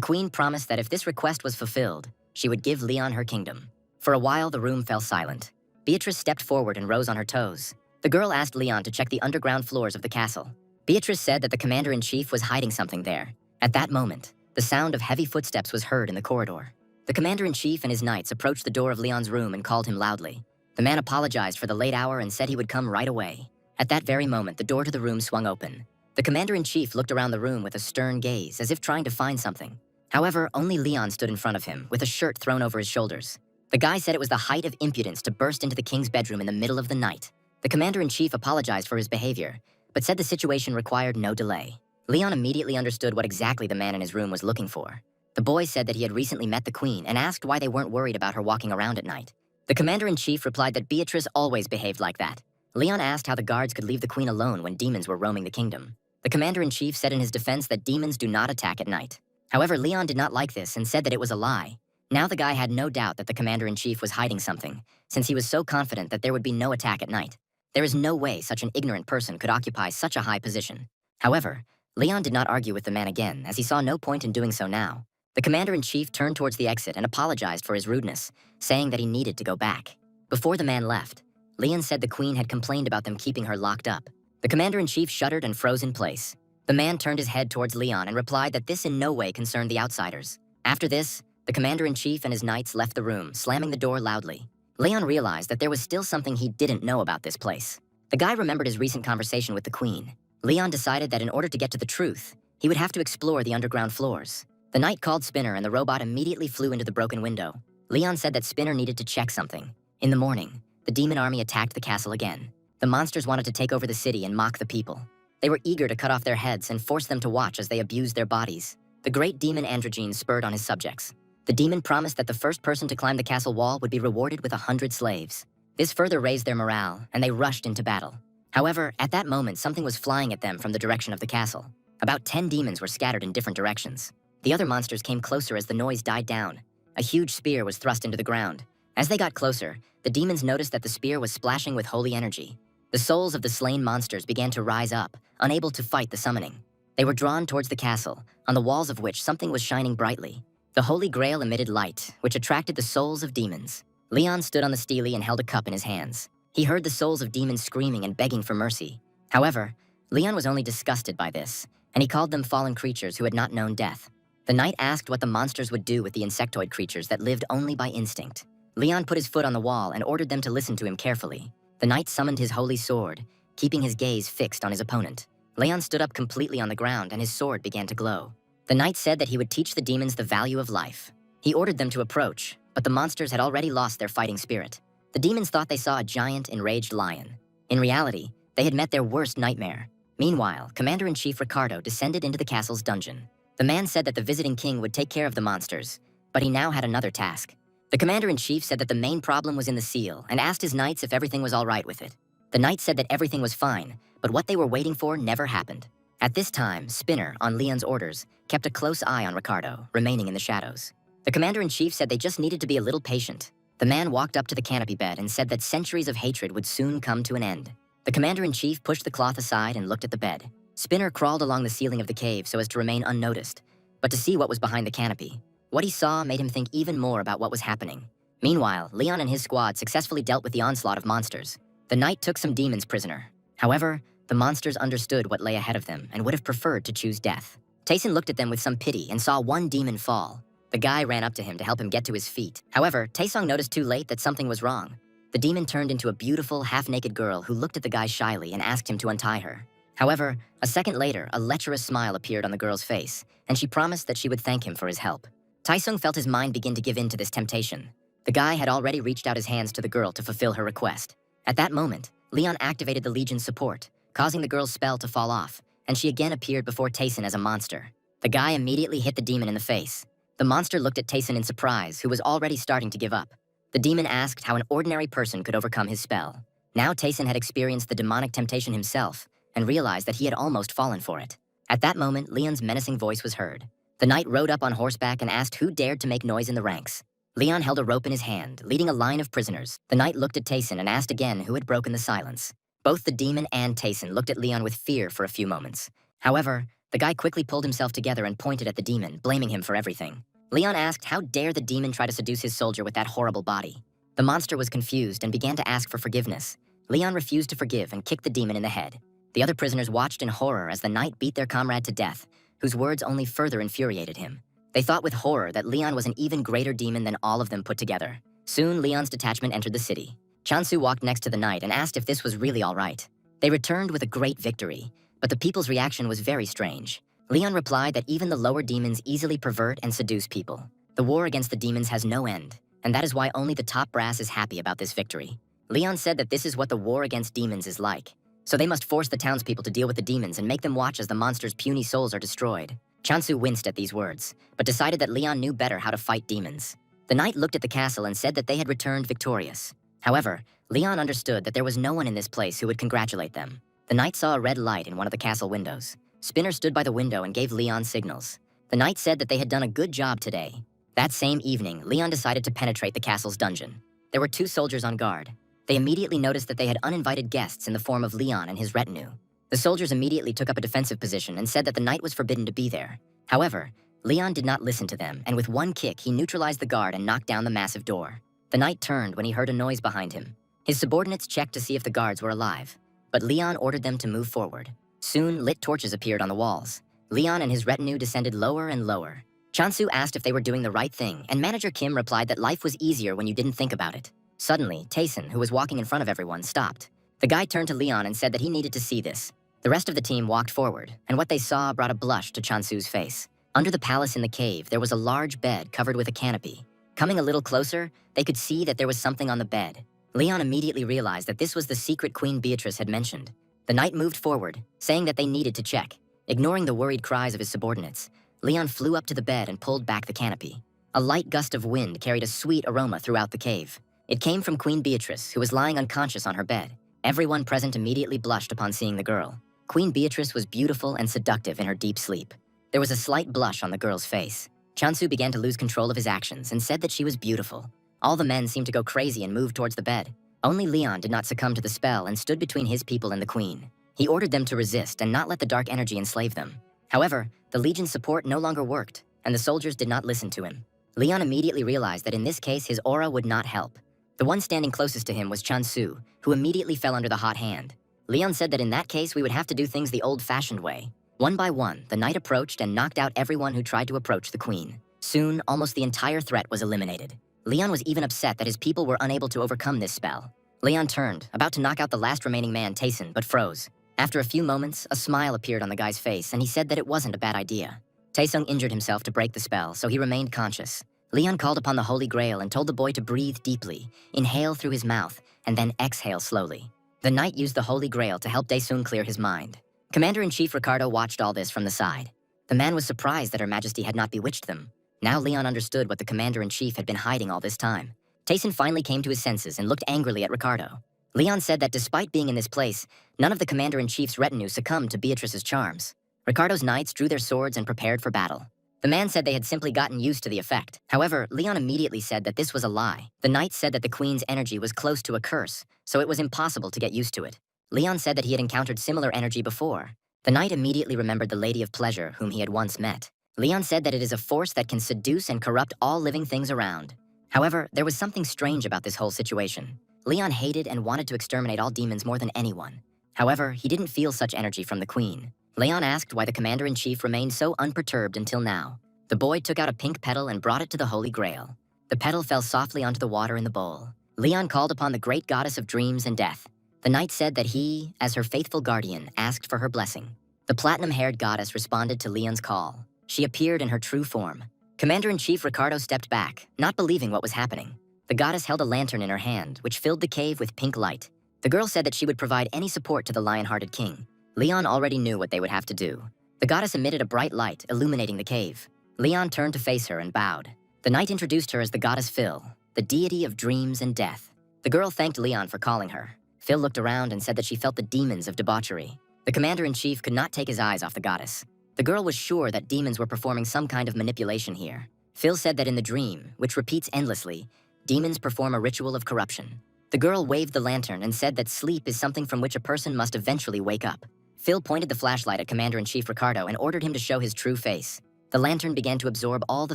queen promised that if this request was fulfilled, she would give Leon her kingdom. For a while, the room fell silent. Beatrice stepped forward and rose on her toes. The girl asked Leon to check the underground floors of the castle. Beatrice said that the commander-in-chief was hiding something there. At that moment, the sound of heavy footsteps was heard in the corridor. The commander-in-chief and his knights approached the door of Leon's room and called him loudly. The man apologized for the late hour and said he would come right away. At that very moment, the door to the room swung open. The commander-in-chief looked around the room with a stern gaze, as if trying to find something. However, only Leon stood in front of him, with a shirt thrown over his shoulders. The guy said it was the height of impudence to burst into the king's bedroom in the middle of the night. The commander-in-chief apologized for his behavior, but said the situation required no delay. Leon immediately understood what exactly the man in his room was looking for. The boy said that he had recently met the queen and asked why they weren't worried about her walking around at night. The commander-in-chief replied that Beatrice always behaved like that. Leon asked how the guards could leave the queen alone when demons were roaming the kingdom. The commander-in-chief said in his defense that demons do not attack at night. However, Leon did not like this and said that it was a lie. Now the guy had no doubt that the commander-in-chief was hiding something, since he was so confident that there would be no attack at night. There is no way such an ignorant person could occupy such a high position. However, Leon did not argue with the man again, as he saw no point in doing so now. The commander-in-chief turned towards the exit and apologized for his rudeness, saying that he needed to go back. Before the man left, Leon said the queen had complained about them keeping her locked up. The commander-in-chief shuddered and froze in place. The man turned his head towards Leon and replied that this in no way concerned the outsiders. After this, the commander-in-chief and his knights left the room, slamming the door loudly. Leon realized that there was still something he didn't know about this place. The guy remembered his recent conversation with the queen. Leon decided that in order to get to the truth, he would have to explore the underground floors. The knight called Spinner and the robot immediately flew into the broken window. Leon said that Spinner needed to check something. In the morning, the demon army attacked the castle again. The monsters wanted to take over the city and mock the people. They were eager to cut off their heads and force them to watch as they abused their bodies. The great demon Androgyne spurred on his subjects. The demon promised that the first person to climb the castle wall would be rewarded with 100 slaves. This further raised their morale, and they rushed into battle. However, at that moment, something was flying at them from the direction of the castle. About 10 demons were scattered in different directions. The other monsters came closer as the noise died down. A huge spear was thrust into the ground. As they got closer, the demons noticed that the spear was splashing with holy energy. The souls of the slain monsters began to rise up, unable to fight the summoning. They were drawn towards the castle, on the walls of which something was shining brightly. The Holy Grail emitted light, which attracted the souls of demons. Leon stood on the stele and held a cup in his hands. He heard the souls of demons screaming and begging for mercy. However, Leon was only disgusted by this, and he called them fallen creatures who had not known death. The knight asked what the monsters would do with the insectoid creatures that lived only by instinct. Leon put his foot on the wall and ordered them to listen to him carefully. The knight summoned his holy sword, keeping his gaze fixed on his opponent. Leon stood up completely on the ground and his sword began to glow. The knight said that he would teach the demons the value of life. He ordered them to approach, but the monsters had already lost their fighting spirit. The demons thought they saw a giant, enraged lion. In reality, they had met their worst nightmare. Meanwhile, Commander-in-Chief Ricardo descended into the castle's dungeon. The man said that the visiting king would take care of the monsters, but he now had another task. The Commander-in-Chief said that the main problem was in the seal and asked his knights if everything was all right with it. The knight said that everything was fine, but what they were waiting for never happened. At this time, Spinner, on Leon's orders, kept a close eye on Ricardo, remaining in the shadows. The commander-in-chief said they just needed to be a little patient. The man walked up to the canopy bed and said that centuries of hatred would soon come to an end. The commander-in-chief pushed the cloth aside and looked at the bed. Spinner crawled along the ceiling of the cave so as to remain unnoticed, but to see what was behind the canopy. What he saw made him think even more about what was happening. Meanwhile, Leon and his squad successfully dealt with the onslaught of monsters. The knight took some demons prisoner. However, the monsters understood what lay ahead of them and would have preferred to choose death. Tayson looked at them with some pity and saw one demon fall. The guy ran up to him to help him get to his feet. However, Taesung noticed too late that something was wrong. The demon turned into a beautiful, half-naked girl who looked at the guy shyly and asked him to untie her. However, a second later, a lecherous smile appeared on the girl's face, and she promised that she would thank him for his help. Taesung felt his mind begin to give in to this temptation. The guy had already reached out his hands to the girl to fulfill her request. At that moment, Leon activated the Legion's support, causing the girl's spell to fall off, and she again appeared before Tayson as a monster. The guy immediately hit the demon in the face. The monster looked at Tayson in surprise, who was already starting to give up. The demon asked how an ordinary person could overcome his spell. Now Tayson had experienced the demonic temptation himself, and realized that he had almost fallen for it. At that moment, Leon's menacing voice was heard. The knight rode up on horseback and asked who dared to make noise in the ranks. Leon held a rope in his hand, leading a line of prisoners. The knight looked at Tayson and asked again who had broken the silence. Both the demon and Tayson looked at Leon with fear for a few moments. However, the guy quickly pulled himself together and pointed at the demon, blaming him for everything. Leon asked how dare the demon try to seduce his soldier with that horrible body. The monster was confused and began to ask for forgiveness. Leon refused to forgive and kicked the demon in the head. The other prisoners watched in horror as the knight beat their comrade to death, whose words only further infuriated him. They thought with horror that Leon was an even greater demon than all of them put together. Soon, Leon's detachment entered the city. Chansu walked next to the knight and asked if this was really all right. They returned with a great victory, but the people's reaction was very strange. Leon replied that even the lower demons easily pervert and seduce people. The war against the demons has no end, and that is why only the top brass is happy about this victory. Leon said that this is what the war against demons is like, so they must force the townspeople to deal with the demons and make them watch as the monsters' puny souls are destroyed. Chansu winced at these words, but decided that Leon knew better how to fight demons. The knight looked at the castle and said that they had returned victorious. However, Leon understood that there was no one in this place who would congratulate them. The knight saw a red light in one of the castle windows. Spinner stood by the window and gave Leon signals. The knight said that they had done a good job today. That same evening, Leon decided to penetrate the castle's dungeon. There were 2 soldiers on guard. They immediately noticed that they had uninvited guests in the form of Leon and his retinue. The soldiers immediately took up a defensive position and said that the knight was forbidden to be there. However, Leon did not listen to them, and with one kick, he neutralized the guard and knocked down the massive door. The knight turned when he heard a noise behind him. His subordinates checked to see if the guards were alive, but Leon ordered them to move forward. Soon, lit torches appeared on the walls. Leon and his retinue descended lower and lower. Chansu asked if they were doing the right thing, and Manager Kim replied that life was easier when you didn't think about it. Suddenly, Tayson, who was walking in front of everyone, stopped. The guy turned to Leon and said that he needed to see this. The rest of the team walked forward, and what they saw brought a blush to Chansu's face. Under the palace in the cave, there was a large bed covered with a canopy. Coming a little closer, they could see that there was something on the bed. Leon immediately realized that this was the secret Queen Beatrice had mentioned. The knight moved forward, saying that they needed to check. Ignoring the worried cries of his subordinates, Leon flew up to the bed and pulled back the canopy. A light gust of wind carried a sweet aroma throughout the cave. It came from Queen Beatrice, who was lying unconscious on her bed. Everyone present immediately blushed upon seeing the girl. Queen Beatrice was beautiful and seductive in her deep sleep. There was a slight blush on the girl's face. Chansu began to lose control of his actions and said that she was beautiful. All the men seemed to go crazy and moved towards the bed. Only Leon did not succumb to the spell and stood between his people and the queen. He ordered them to resist and not let the dark energy enslave them. However, the Legion's support no longer worked, and the soldiers did not listen to him. Leon immediately realized that in this case his aura would not help. The one standing closest to him was Chansu, who immediately fell under the hot hand. Leon said that in that case we would have to do things the old-fashioned way. One by one, the knight approached and knocked out everyone who tried to approach the queen. Soon, almost the entire threat was eliminated. Leon was even upset that his people were unable to overcome this spell. Leon turned, about to knock out the last remaining man, Tayson, but froze. After a few moments, a smile appeared on the guy's face, and he said that it wasn't a bad idea. Taesung injured himself to break the spell, so he remained conscious. Leon called upon the Holy Grail and told the boy to breathe deeply, inhale through his mouth, and then exhale slowly. The knight used the Holy Grail to help Daesung clear his mind. Commander-in-Chief Ricardo watched all this from the side. The man was surprised that Her Majesty had not bewitched them. Now Leon understood what the Commander-in-Chief had been hiding all this time. Tayson finally came to his senses and looked angrily at Ricardo. Leon said that despite being in this place, none of the commander-in-chief's retinue succumbed to Beatrice's charms. Ricardo's knights drew their swords and prepared for battle. The man said they had simply gotten used to the effect. However, Leon immediately said that this was a lie. The knight said that the queen's energy was close to a curse, so it was impossible to get used to it. Leon said that he had encountered similar energy before. The knight immediately remembered the Lady of Pleasure, whom he had once met. Leon said that it is a force that can seduce and corrupt all living things around. However, there was something strange about this whole situation. Leon hated and wanted to exterminate all demons more than anyone. However, he didn't feel such energy from the queen. Leon asked why the commander-in-chief remained so unperturbed until now. The boy took out a pink petal and brought it to the Holy Grail. The petal fell softly onto the water in the bowl. Leon called upon the great goddess of dreams and death. The knight said that he, as her faithful guardian, asked for her blessing. The platinum-haired goddess responded to Leon's call. She appeared in her true form. Commander-in-Chief Ricardo stepped back, not believing what was happening. The goddess held a lantern in her hand, which filled the cave with pink light. The girl said that she would provide any support to the lion-hearted king. Leon already knew what they would have to do. The goddess emitted a bright light, illuminating the cave. Leon turned to face her and bowed. The knight introduced her as the goddess Phil, the deity of dreams and death. The girl thanked Leon for calling her. Phil looked around and said that she felt the demons of debauchery. The commander-in-chief could not take his eyes off the goddess. The girl was sure that demons were performing some kind of manipulation here. Phil said that in the dream, which repeats endlessly, demons perform a ritual of corruption. The girl waved the lantern and said that sleep is something from which a person must eventually wake up. Phil pointed the flashlight at Commander-in-Chief Ricardo and ordered him to show his true face. The lantern began to absorb all the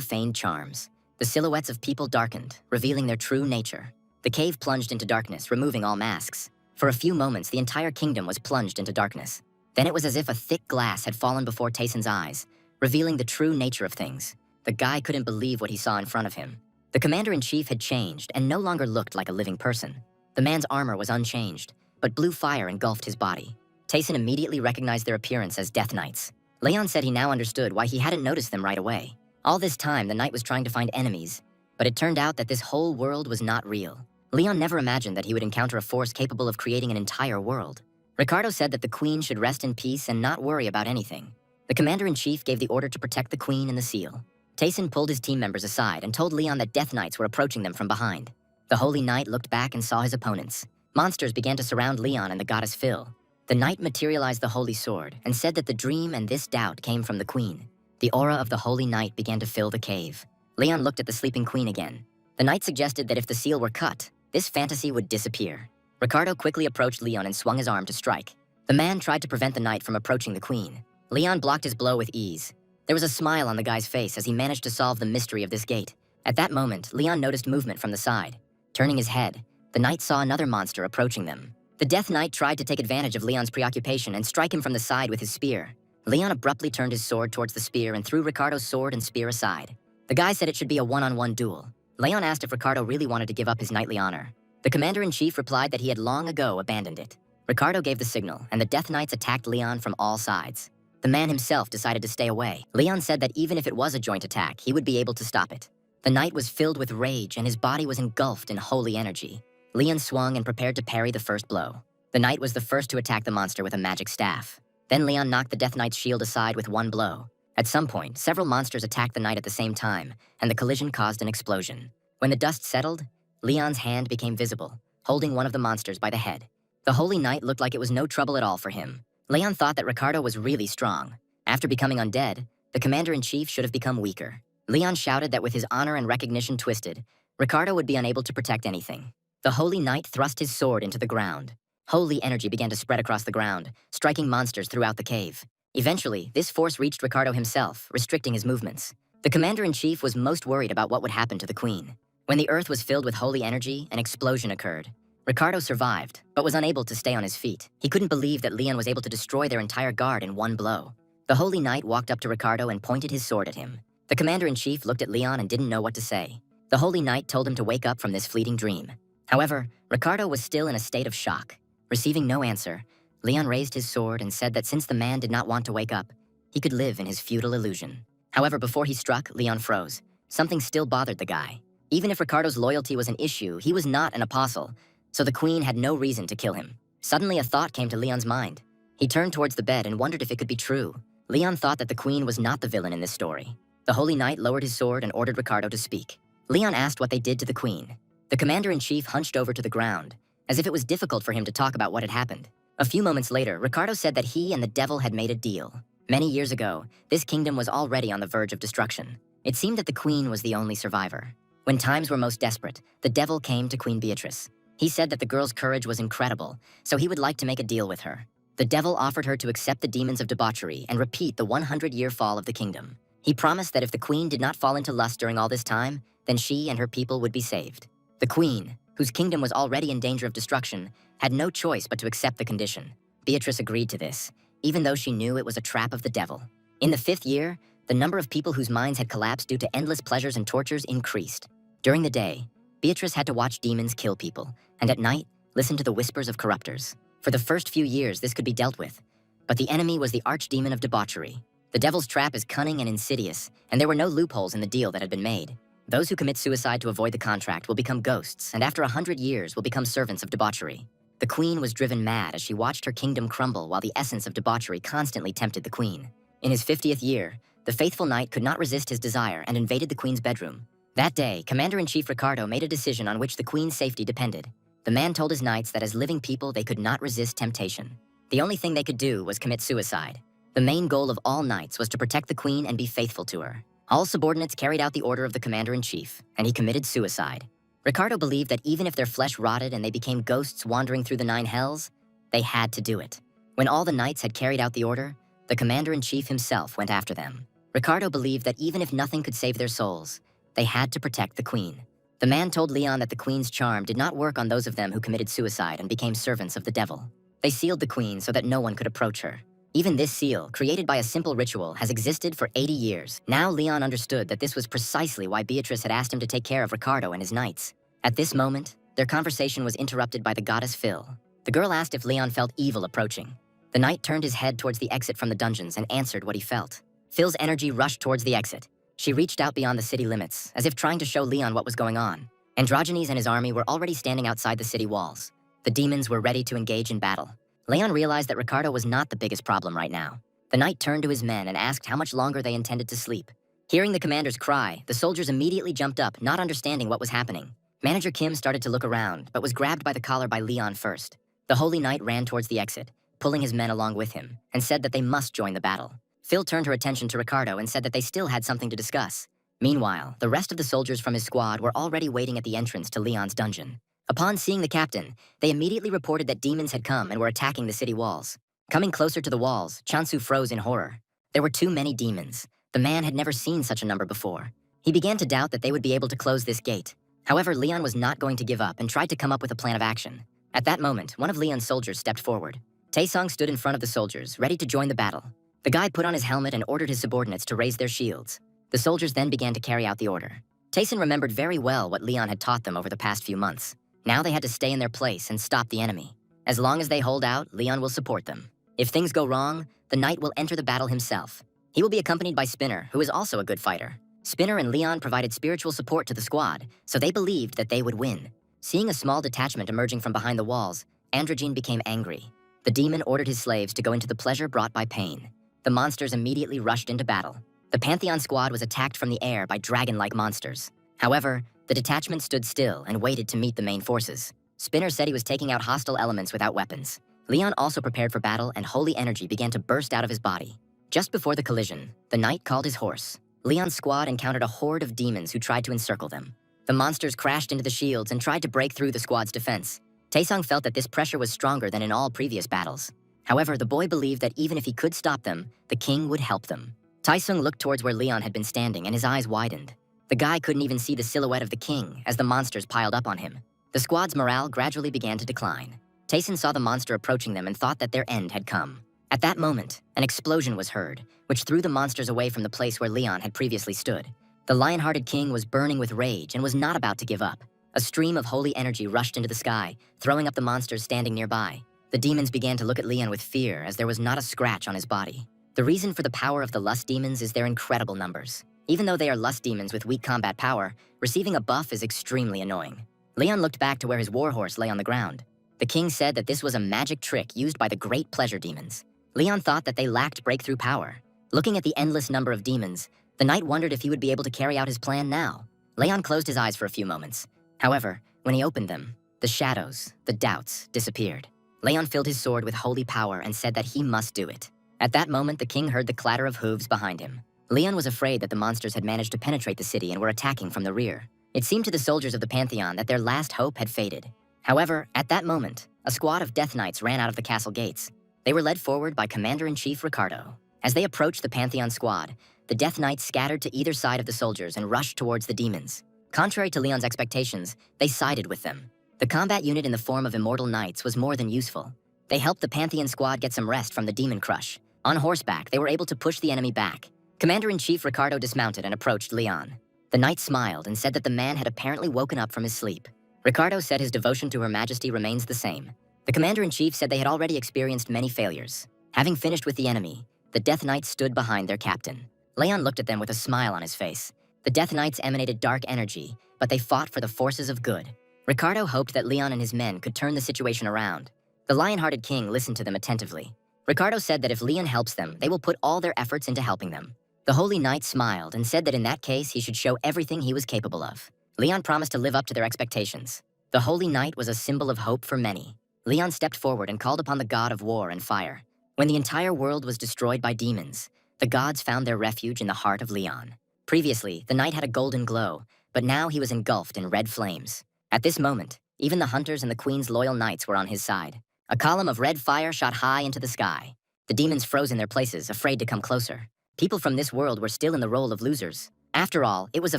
feigned charms. The silhouettes of people darkened, revealing their true nature. The cave plunged into darkness, removing all masks. For a few moments, the entire kingdom was plunged into darkness. Then it was as if a thick glass had fallen before Tayson's eyes, revealing the true nature of things. The guy couldn't believe what he saw in front of him. The commander-in-chief had changed and no longer looked like a living person. The man's armor was unchanged, but blue fire engulfed his body. Tayson immediately recognized their appearance as Death Knights. Leon said he now understood why he hadn't noticed them right away. All this time, the knight was trying to find enemies, but it turned out that this whole world was not real. Leon never imagined that he would encounter a force capable of creating an entire world. Ricardo said that the queen should rest in peace and not worry about anything. The commander-in-chief gave the order to protect the queen and the seal. Tayson pulled his team members aside and told Leon that Death Knights were approaching them from behind. The Holy Knight looked back and saw his opponents. Monsters began to surround Leon and the goddess Phil. The knight materialized the Holy Sword and said that the dream and this doubt came from the queen. The aura of the Holy Knight began to fill the cave. Leon looked at the sleeping queen again. The knight suggested that if the seal were cut, this fantasy would disappear. Ricardo quickly approached Leon and swung his arm to strike. The man tried to prevent the knight from approaching the queen. Leon blocked his blow with ease. There was a smile on the guy's face as he managed to solve the mystery of this gate. At that moment, Leon noticed movement from the side. Turning his head, the knight saw another monster approaching them. The Death Knight tried to take advantage of Leon's preoccupation and strike him from the side with his spear. Leon abruptly turned his sword towards the spear and threw Ricardo's sword and spear aside. The guy said it should be a one-on-one duel. Leon asked if Ricardo really wanted to give up his knightly honor. The commander-in-chief replied that he had long ago abandoned it. Ricardo gave the signal, and the Death Knights attacked Leon from all sides. The man himself decided to stay away. Leon said that even if it was a joint attack, he would be able to stop it. The knight was filled with rage, and his body was engulfed in holy energy. Leon swung and prepared to parry the first blow. The knight was the first to attack the monster with a magic staff. Then Leon knocked the Death Knight's shield aside with one blow. At some point, several monsters attacked the knight at the same time, and the collision caused an explosion. When the dust settled, Leon's hand became visible, holding one of the monsters by the head. The Holy Knight looked like it was no trouble at all for him. Leon thought that Ricardo was really strong. After becoming undead, the commander-in-chief should have become weaker. Leon shouted that with his honor and recognition twisted, Ricardo would be unable to protect anything. The Holy Knight thrust his sword into the ground. Holy energy began to spread across the ground, striking monsters throughout the cave. Eventually, this force reached Ricardo himself, restricting his movements. The commander-in-chief was most worried about what would happen to the queen. When the earth was filled with holy energy, an explosion occurred. Ricardo survived, but was unable to stay on his feet. He couldn't believe that Leon was able to destroy their entire guard in one blow. The Holy Knight walked up to Ricardo and pointed his sword at him. The commander-in-chief looked at Leon and didn't know what to say. The Holy Knight told him to wake up from this fleeting dream. However, Ricardo was still in a state of shock. Receiving no answer, Leon raised his sword and said that since the man did not want to wake up, he could live in his futile illusion. However, before he struck, Leon froze. Something still bothered the guy. Even if Ricardo's loyalty was an issue, he was not an apostle, so the queen had no reason to kill him. Suddenly, a thought came to Leon's mind. He turned towards the bed and wondered if it could be true. Leon thought that the queen was not the villain in this story. The Holy Knight lowered his sword and ordered Ricardo to speak. Leon asked what they did to the queen. The commander-in-chief hunched over to the ground. as if it was difficult for him to talk about what had happened. A few moments later, Ricardo said that he and the devil had made a deal. Many years ago, this kingdom was already on the verge of destruction. It seemed that the queen was the only survivor. When times were most desperate, the devil came to Queen Beatrice. He said that the girl's courage was incredible, so he would like to make a deal with her. The devil offered her to accept the demons of debauchery and repeat the 100-year fall of the kingdom. He promised that if the queen did not fall into lust during all this time, then she and her people would be saved. The queen, whose kingdom was already in danger of destruction, had no choice but to accept the condition. Beatrice agreed to this, even though she knew it was a trap of the devil. In the 5th year, the number of people whose minds had collapsed due to endless pleasures and tortures increased. During the day, Beatrice had to watch demons kill people, and at night, listen to the whispers of corruptors. For the first few years, this could be dealt with. But the enemy was the archdemon of debauchery. The devil's trap is cunning and insidious, and there were no loopholes in the deal that had been made. Those who commit suicide to avoid the contract will become ghosts, and after 100 years will become servants of debauchery. The queen was driven mad as she watched her kingdom crumble while the essence of debauchery constantly tempted the queen. In his 50th year, the faithful knight could not resist his desire and invaded the queen's bedroom. That day, Commander-in-Chief Ricardo made a decision on which the queen's safety depended. The man told his knights that as living people, they could not resist temptation. The only thing they could do was commit suicide. The main goal of all knights was to protect the queen and be faithful to her. All subordinates carried out the order of the commander-in-chief, and he committed suicide. Ricardo believed that even if their flesh rotted and they became ghosts wandering through the 9 hells, they had to do it. When all the knights had carried out the order, the commander-in-chief himself went after them. Ricardo believed that even if nothing could save their souls, they had to protect the queen. The man told Leon that the queen's charm did not work on those of them who committed suicide and became servants of the devil. They sealed the queen so that no one could approach her. Even this seal, created by a simple ritual, has existed for 80 years. Now Leon understood that this was precisely why Beatrice had asked him to take care of Ricardo and his knights. At this moment, their conversation was interrupted by the goddess Phil. The girl asked if Leon felt evil approaching. The knight turned his head towards the exit from the dungeons and answered what he felt. Phil's energy rushed towards the exit. She reached out beyond the city limits, as if trying to show Leon what was going on. Androgenes and his army were already standing outside the city walls. The demons were ready to engage in battle. Leon realized that Ricardo was not the biggest problem right now. The knight turned to his men and asked how much longer they intended to sleep. Hearing the commander's cry, the soldiers immediately jumped up, not understanding what was happening. Manager Kim started to look around, but was grabbed by the collar by Leon first. The holy knight ran towards the exit, pulling his men along with him, and said that they must join the battle. Phil turned her attention to Ricardo and said that they still had something to discuss. Meanwhile, the rest of the soldiers from his squad were already waiting at the entrance to Leon's dungeon. Upon seeing the captain, they immediately reported that demons had come and were attacking the city walls. Coming closer to the walls, Chansu froze in horror. There were too many demons. The man had never seen such a number before. He began to doubt that they would be able to close this gate. However, Leon was not going to give up and tried to come up with a plan of action. At that moment, one of Leon's soldiers stepped forward. Taesung stood in front of the soldiers, ready to join the battle. The guy put on his helmet and ordered his subordinates to raise their shields. The soldiers then began to carry out the order. Taesun remembered very well what Leon had taught them over the past few months. Now they had to stay in their place and stop the enemy. As long as they hold out, Leon will support them. If things go wrong, the knight will enter the battle himself. He will be accompanied by Spinner, who is also a good fighter. Spinner and Leon provided spiritual support to the squad, so they believed that they would win. Seeing a small detachment emerging from behind the walls, Androgen became angry. The demon ordered his slaves to go into the pleasure brought by pain. The monsters immediately rushed into battle. The Pantheon squad was attacked from the air by dragon-like monsters. However, the detachment stood still and waited to meet the main forces. Spinner said he was taking out hostile elements without weapons. Leon also prepared for battle and holy energy began to burst out of his body. Just before the collision, the knight called his horse. Leon's squad encountered a horde of demons who tried to encircle them. The monsters crashed into the shields and tried to break through the squad's defense. Taesung felt that this pressure was stronger than in all previous battles. However, the boy believed that even if he could stop them, the king would help them. Taesung looked towards where Leon had been standing and his eyes widened. The guy couldn't even see the silhouette of the king as the monsters piled up on him. The squad's morale gradually began to decline. Taesun saw the monster approaching them and thought that their end had come. At that moment, an explosion was heard, which threw the monsters away from the place where Leon had previously stood. The lion-hearted king was burning with rage and was not about to give up. A stream of holy energy rushed into the sky, throwing up the monsters standing nearby. The demons began to look at Leon with fear as there was not a scratch on his body. The reason for the power of the lust demons is their incredible numbers. Even though they are lust demons with weak combat power, receiving a buff is extremely annoying. Leon looked back to where his warhorse lay on the ground. The king said that this was a magic trick used by the great pleasure demons. Leon thought that they lacked breakthrough power. Looking at the endless number of demons, the knight wondered if he would be able to carry out his plan now. Leon closed his eyes for a few moments. However, when he opened them, The shadows, the doubts, disappeared. Leon filled his sword with holy power and said that he must do it. At that moment, the king heard the clatter of hooves behind him. Leon was afraid that the monsters had managed to penetrate the city and were attacking from the rear. It seemed to the soldiers of the Pantheon that their last hope had faded. However, at that moment, a squad of Death Knights ran out of the castle gates. They were led forward by Commander-in-Chief Ricardo. As they approached the Pantheon squad, the Death Knights scattered to either side of the soldiers and rushed towards the demons. Contrary to Leon's expectations, they sided with them. The combat unit in the form of Immortal Knights was more than useful. They helped the Pantheon squad get some rest from the demon crush. On horseback, they were able to push the enemy back. Commander-in-Chief Ricardo dismounted and approached Leon. The knight smiled and said that the man had apparently woken up from his sleep. Ricardo said his devotion to Her Majesty remains the same. The Commander-in-Chief said they had already experienced many failures. Having finished with the enemy, the Death Knights stood behind their captain. Leon looked at them with a smile on his face. The Death Knights emanated dark energy, but they fought for the forces of good. Ricardo hoped that Leon and his men could turn the situation around. The lion-hearted king listened to them attentively. Ricardo said that if Leon helps them, they will put all their efforts into helping them. The Holy Knight smiled and said that in that case he should show everything he was capable of. Leon promised to live up to their expectations. The Holy Knight was a symbol of hope for many. Leon stepped forward and called upon the god of war and fire. When the entire world was destroyed by demons, the gods found their refuge in the heart of Leon. Previously, the knight had a golden glow, but now he was engulfed in red flames. At this moment, even the hunters and the queen's loyal knights were on his side. A column of red fire shot high into the sky. The demons froze in their places, afraid to come closer. People from this world were still in the role of losers. After all, it was a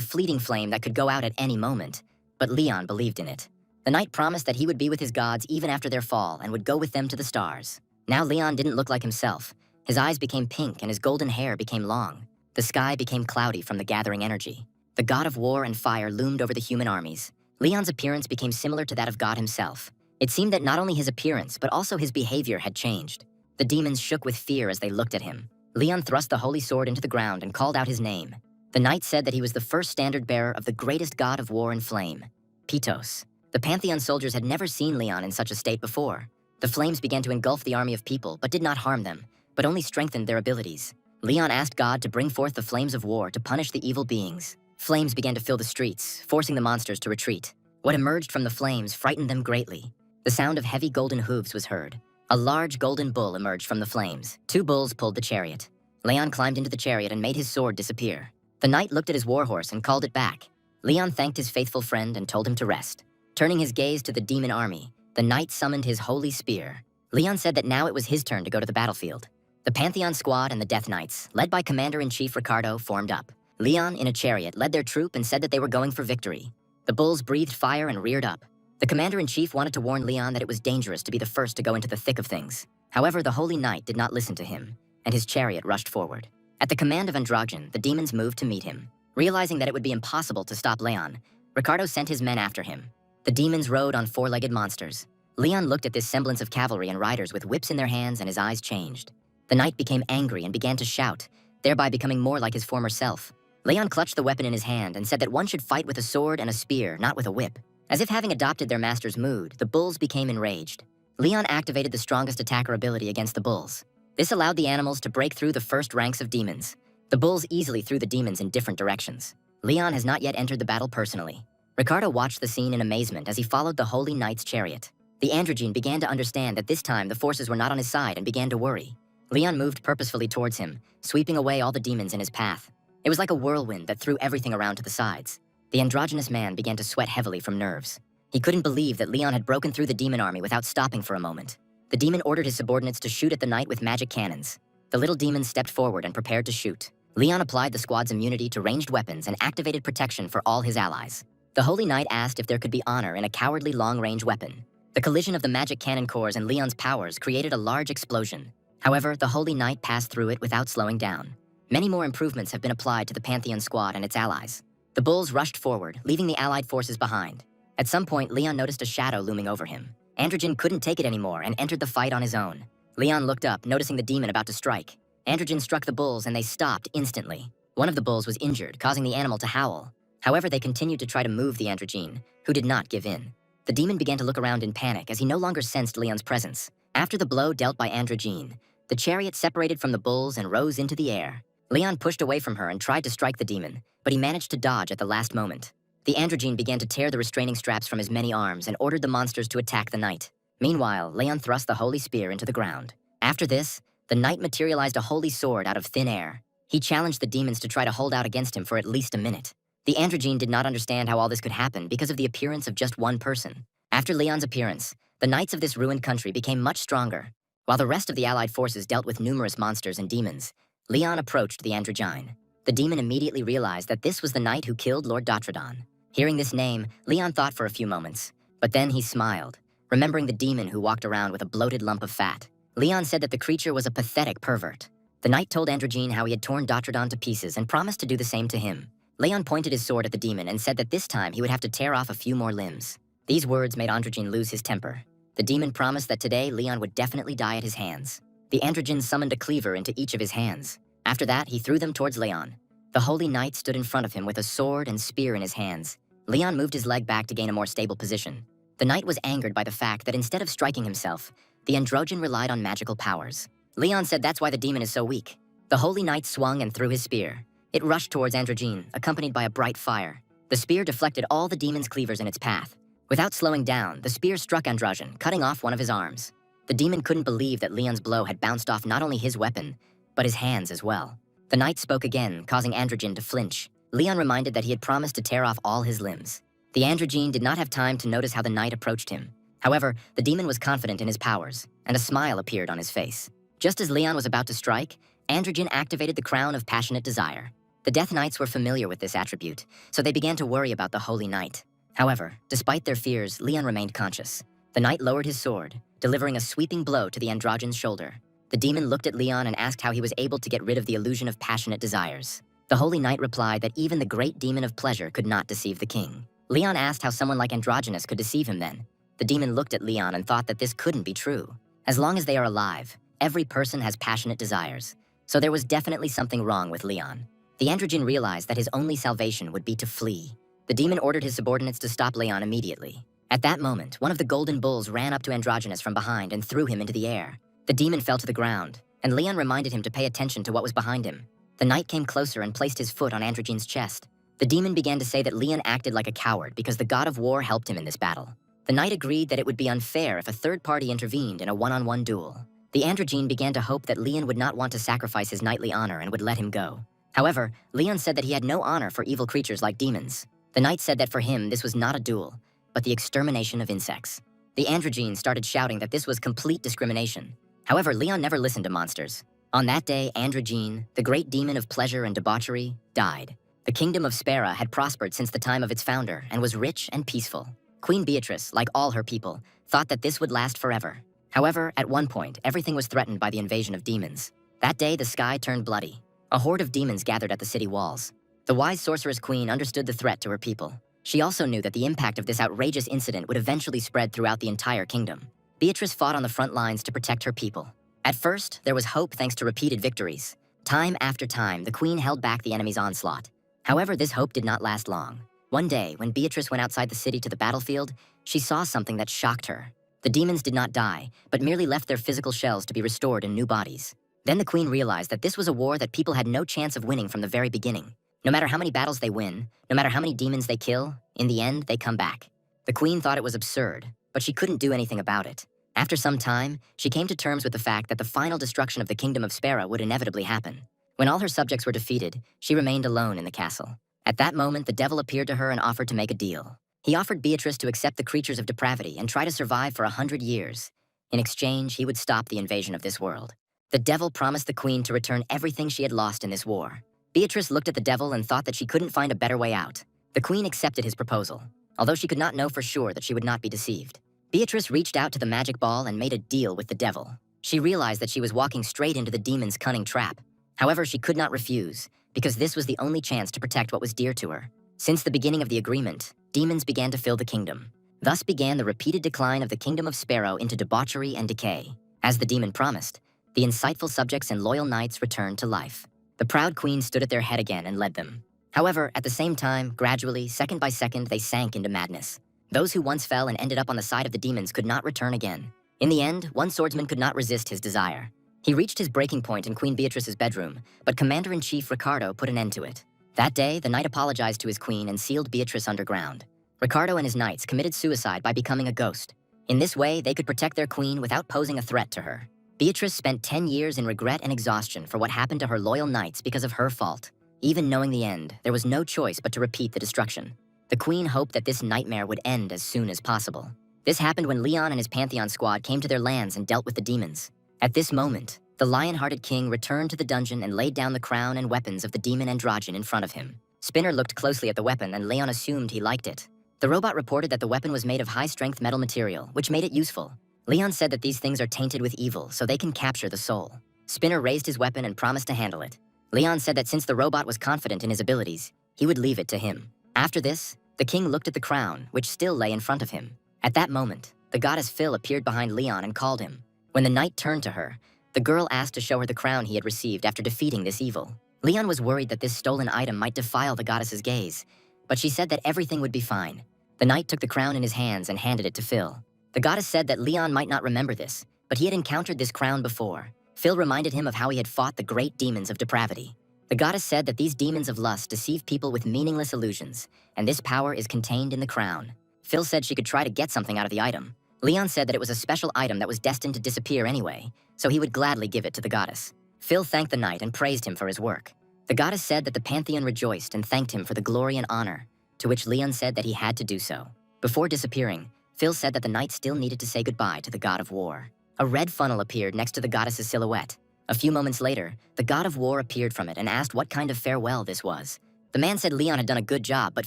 fleeting flame that could go out at any moment. But Leon believed in it. The knight promised that he would be with his gods even after their fall and would go with them to the stars. Now Leon didn't look like himself. His eyes became pink and his golden hair became long. The sky became cloudy from the gathering energy. The god of war and fire loomed over the human armies. Leon's appearance became similar to that of God himself. It seemed that not only his appearance, but also his behavior had changed. The demons shook with fear as they looked at him. Leon thrust the holy sword into the ground and called out his name. The knight said that he was the first standard bearer of the greatest god of war and flame, Pitos. The Pantheon soldiers had never seen Leon in such a state before. The flames began to engulf the army of people, but did not harm them, but only strengthened their abilities. Leon asked God to bring forth the flames of war to punish the evil beings. Flames began to fill the streets, forcing the monsters to retreat. What emerged from the flames frightened them greatly. The sound of heavy golden hooves was heard. A large golden bull emerged from the flames. 2 bulls pulled the chariot. Leon climbed into the chariot and made his sword disappear. The knight looked at his warhorse and called it back. Leon thanked his faithful friend and told him to rest. Turning his gaze to the demon army, the knight summoned his holy spear. Leon said that now it was his turn to go to the battlefield. The Pantheon squad and the Death Knights, led by Commander-in-Chief Ricardo, formed up. Leon, in a chariot, led their troop and said that they were going for victory. The bulls breathed fire and reared up. The Commander-in-Chief wanted to warn Leon that it was dangerous to be the first to go into the thick of things. However, the Holy Knight did not listen to him, and his chariot rushed forward. At the command of Androgen, the demons moved to meet him. Realizing that it would be impossible to stop Leon, Ricardo sent his men after him. The demons rode on 4-legged monsters. Leon looked at this semblance of cavalry and riders with whips in their hands, and his eyes changed. The knight became angry and began to shout, thereby becoming more like his former self. Leon clutched the weapon in his hand and said that one should fight with a sword and a spear, not with a whip. As if having adopted their master's mood, the bulls became enraged. Leon activated the strongest attacker ability against the bulls. This allowed the animals to break through the first ranks of demons. The bulls easily threw the demons in different directions. Leon has not yet entered the battle personally. Ricardo watched the scene in amazement as he followed the Holy Knight's chariot. The androgyne began to understand that this time the forces were not on his side and began to worry. Leon moved purposefully towards him, sweeping away all the demons in his path. It was like a whirlwind that threw everything around to the sides. The androgynous man began to sweat heavily from nerves. He couldn't believe that Leon had broken through the demon army without stopping for a moment. The demon ordered his subordinates to shoot at the knight with magic cannons. The little demon stepped forward and prepared to shoot. Leon applied the squad's immunity to ranged weapons and activated protection for all his allies. The Holy Knight asked if there could be honor in a cowardly long-range weapon. The collision of the magic cannon cores and Leon's powers created a large explosion. However, the Holy Knight passed through it without slowing down. Many more improvements have been applied to the Pantheon squad and its allies. The bulls rushed forward, leaving the allied forces behind. At some point, Leon noticed a shadow looming over him. Androgen couldn't take it anymore and entered the fight on his own. Leon looked up, noticing the demon about to strike. Androgen struck the bulls and they stopped instantly. One of the bulls was injured, causing the animal to howl. However, they continued to try to move the androgyne, who did not give in. The demon began to look around in panic as he no longer sensed Leon's presence. After the blow dealt by androgyne, the chariot separated from the bulls and rose into the air. Leon pushed away from her and tried to strike the demon, but he managed to dodge at the last moment. The androgyne began to tear the restraining straps from his many arms and ordered the monsters to attack the knight. Meanwhile, Leon thrust the holy spear into the ground. After this, the knight materialized a holy sword out of thin air. He challenged the demons to try to hold out against him for at least a minute. The androgyne did not understand how all this could happen because of the appearance of just one person. After Leon's appearance, the knights of this ruined country became much stronger. While the rest of the allied forces dealt with numerous monsters and demons, Leon approached the androgyne. The demon immediately realized that this was the knight who killed Lord Dotrodon. Hearing this name, Leon thought for a few moments, but then he smiled, remembering the demon who walked around with a bloated lump of fat. Leon said that the creature was a pathetic pervert. The knight told Androgyne how he had torn Dotrodon to pieces and promised to do the same to him. Leon pointed his sword at the demon and said that this time he would have to tear off a few more limbs. These words made Androgyne lose his temper. The demon promised that today Leon would definitely die at his hands. The androgyne summoned a cleaver into each of his hands. After that, he threw them towards Leon. The holy knight stood in front of him with a sword and spear in his hands. Leon moved his leg back to gain a more stable position. The knight was angered by the fact that instead of striking himself, the androgyne relied on magical powers. Leon said that's why the demon is so weak. The holy knight swung and threw his spear. It rushed towards Androgyne, accompanied by a bright fire. The spear deflected all the demon's cleavers in its path. Without slowing down, the spear struck Androgyne, cutting off one of his arms. The demon couldn't believe that Leon's blow had bounced off not only his weapon, but his hands as well. The knight spoke again, causing Androgyne to flinch. Leon reminded that he had promised to tear off all his limbs. The androgyne did not have time to notice how the knight approached him. However, the demon was confident in his powers, and a smile appeared on his face. Just as Leon was about to strike, Androgyne activated the crown of passionate desire. The Death Knights were familiar with this attribute, so they began to worry about the Holy Knight. However, despite their fears, Leon remained conscious. The knight lowered his sword, delivering a sweeping blow to the androgyne's shoulder. The demon looked at Leon and asked how he was able to get rid of the illusion of passionate desires. The Holy Knight replied that even the great demon of pleasure could not deceive the king. Leon asked how someone like Androgynous could deceive him then. The demon looked at Leon and thought that this couldn't be true. As long as they are alive, every person has passionate desires. So there was definitely something wrong with Leon. The androgyne realized that his only salvation would be to flee. The demon ordered his subordinates to stop Leon immediately. At that moment, one of the golden bulls ran up to Androgynous from behind and threw him into the air. The demon fell to the ground, and Leon reminded him to pay attention to what was behind him. The knight came closer and placed his foot on Androgyne's chest. The demon began to say that Leon acted like a coward because the god of war helped him in this battle. The knight agreed that it would be unfair if a third party intervened in a one-on-one duel. The androgyne began to hope that Leon would not want to sacrifice his knightly honor and would let him go. However, Leon said that he had no honor for evil creatures like demons. The knight said that for him this was not a duel, but the extermination of insects. The androgyne started shouting that this was complete discrimination. However, Leon never listened to monsters. On that day, Androgyne, the great demon of pleasure and debauchery, died. The kingdom of Spera had prospered since the time of its founder and was rich and peaceful. Queen Beatrice, like all her people, thought that this would last forever. However, at one point, everything was threatened by the invasion of demons. That day, the sky turned bloody. A horde of demons gathered at the city walls. The wise sorceress queen understood the threat to her people. She also knew that the impact of this outrageous incident would eventually spread throughout the entire kingdom. Beatrice fought on the front lines to protect her people. At first, there was hope thanks to repeated victories. Time after time, the queen held back the enemy's onslaught. However, this hope did not last long. One day, when Beatrice went outside the city to the battlefield, she saw something that shocked her. The demons did not die, but merely left their physical shells to be restored in new bodies. Then the queen realized that this was a war that people had no chance of winning from the very beginning. No matter how many battles they win, no matter how many demons they kill, in the end, they come back. The queen thought it was absurd, but she couldn't do anything about it. After some time, she came to terms with the fact that the final destruction of the kingdom of Spera would inevitably happen. When all her subjects were defeated, she remained alone in the castle. At that moment, the devil appeared to her and offered to make a deal. He offered Beatrice to accept the creatures of depravity and try to survive for 100 years. In exchange, he would stop the invasion of this world. The devil promised the queen to return everything she had lost in this war. Beatrice looked at the devil and thought that she couldn't find a better way out. The queen accepted his proposal, although she could not know for sure that she would not be deceived. Beatrice reached out to the magic ball and made a deal with the devil. She realized that she was walking straight into the demon's cunning trap. However, she could not refuse, because this was the only chance to protect what was dear to her. Since the beginning of the agreement, demons began to fill the kingdom. Thus began the repeated decline of the kingdom of Spero into debauchery and decay. As the demon promised, the insightful subjects and loyal knights returned to life. The proud queen stood at their head again and led them. However, at the same time, gradually, second by second, they sank into madness. Those who once fell and ended up on the side of the demons could not return again. In the end, one swordsman could not resist his desire. He reached his breaking point in Queen Beatrice's bedroom, but Commander-in-Chief Ricardo put an end to it. That day, the knight apologized to his queen and sealed Beatrice underground. Ricardo and his knights committed suicide by becoming a ghost. In this way, they could protect their queen without posing a threat to her. Beatrice spent 10 years in regret and exhaustion for what happened to her loyal knights because of her fault. Even knowing the end, there was no choice but to repeat the destruction. The queen hoped that this nightmare would end as soon as possible. This happened when Leon and his Pantheon squad came to their lands and dealt with the demons. At this moment, the lion-hearted king returned to the dungeon and laid down the crown and weapons of the demon Androgen in front of him. Spinner looked closely at the weapon and Leon assumed he liked it. The robot reported that the weapon was made of high-strength metal material, which made it useful. Leon said that these things are tainted with evil, so they can capture the soul. Spinner raised his weapon and promised to handle it. Leon said that since the robot was confident in his abilities, he would leave it to him. After this, the king looked at the crown, which still lay in front of him. At that moment, the goddess Phil appeared behind Leon and called him. When the knight turned to her, the girl asked to show her the crown he had received after defeating this evil. Leon was worried that this stolen item might defile the goddess's gaze, but she said that everything would be fine. The knight took the crown in his hands and handed it to Phil. The goddess said that Leon might not remember this, but he had encountered this crown before. Phil reminded him of how he had fought the great demons of depravity. The goddess said that these demons of lust deceive people with meaningless illusions, and this power is contained in the crown. Phil said she could try to get something out of the item. Leon said that it was a special item that was destined to disappear anyway, so he would gladly give it to the goddess. Phil thanked the knight and praised him for his work. The goddess said that the Pantheon rejoiced and thanked him for the glory and honor, to which Leon said that he had to do so. Before disappearing, Phil said that the knight still needed to say goodbye to the god of war. A red funnel appeared next to the goddess's silhouette. A few moments later, the god of war appeared from it and asked what kind of farewell this was. The man said Leon had done a good job, but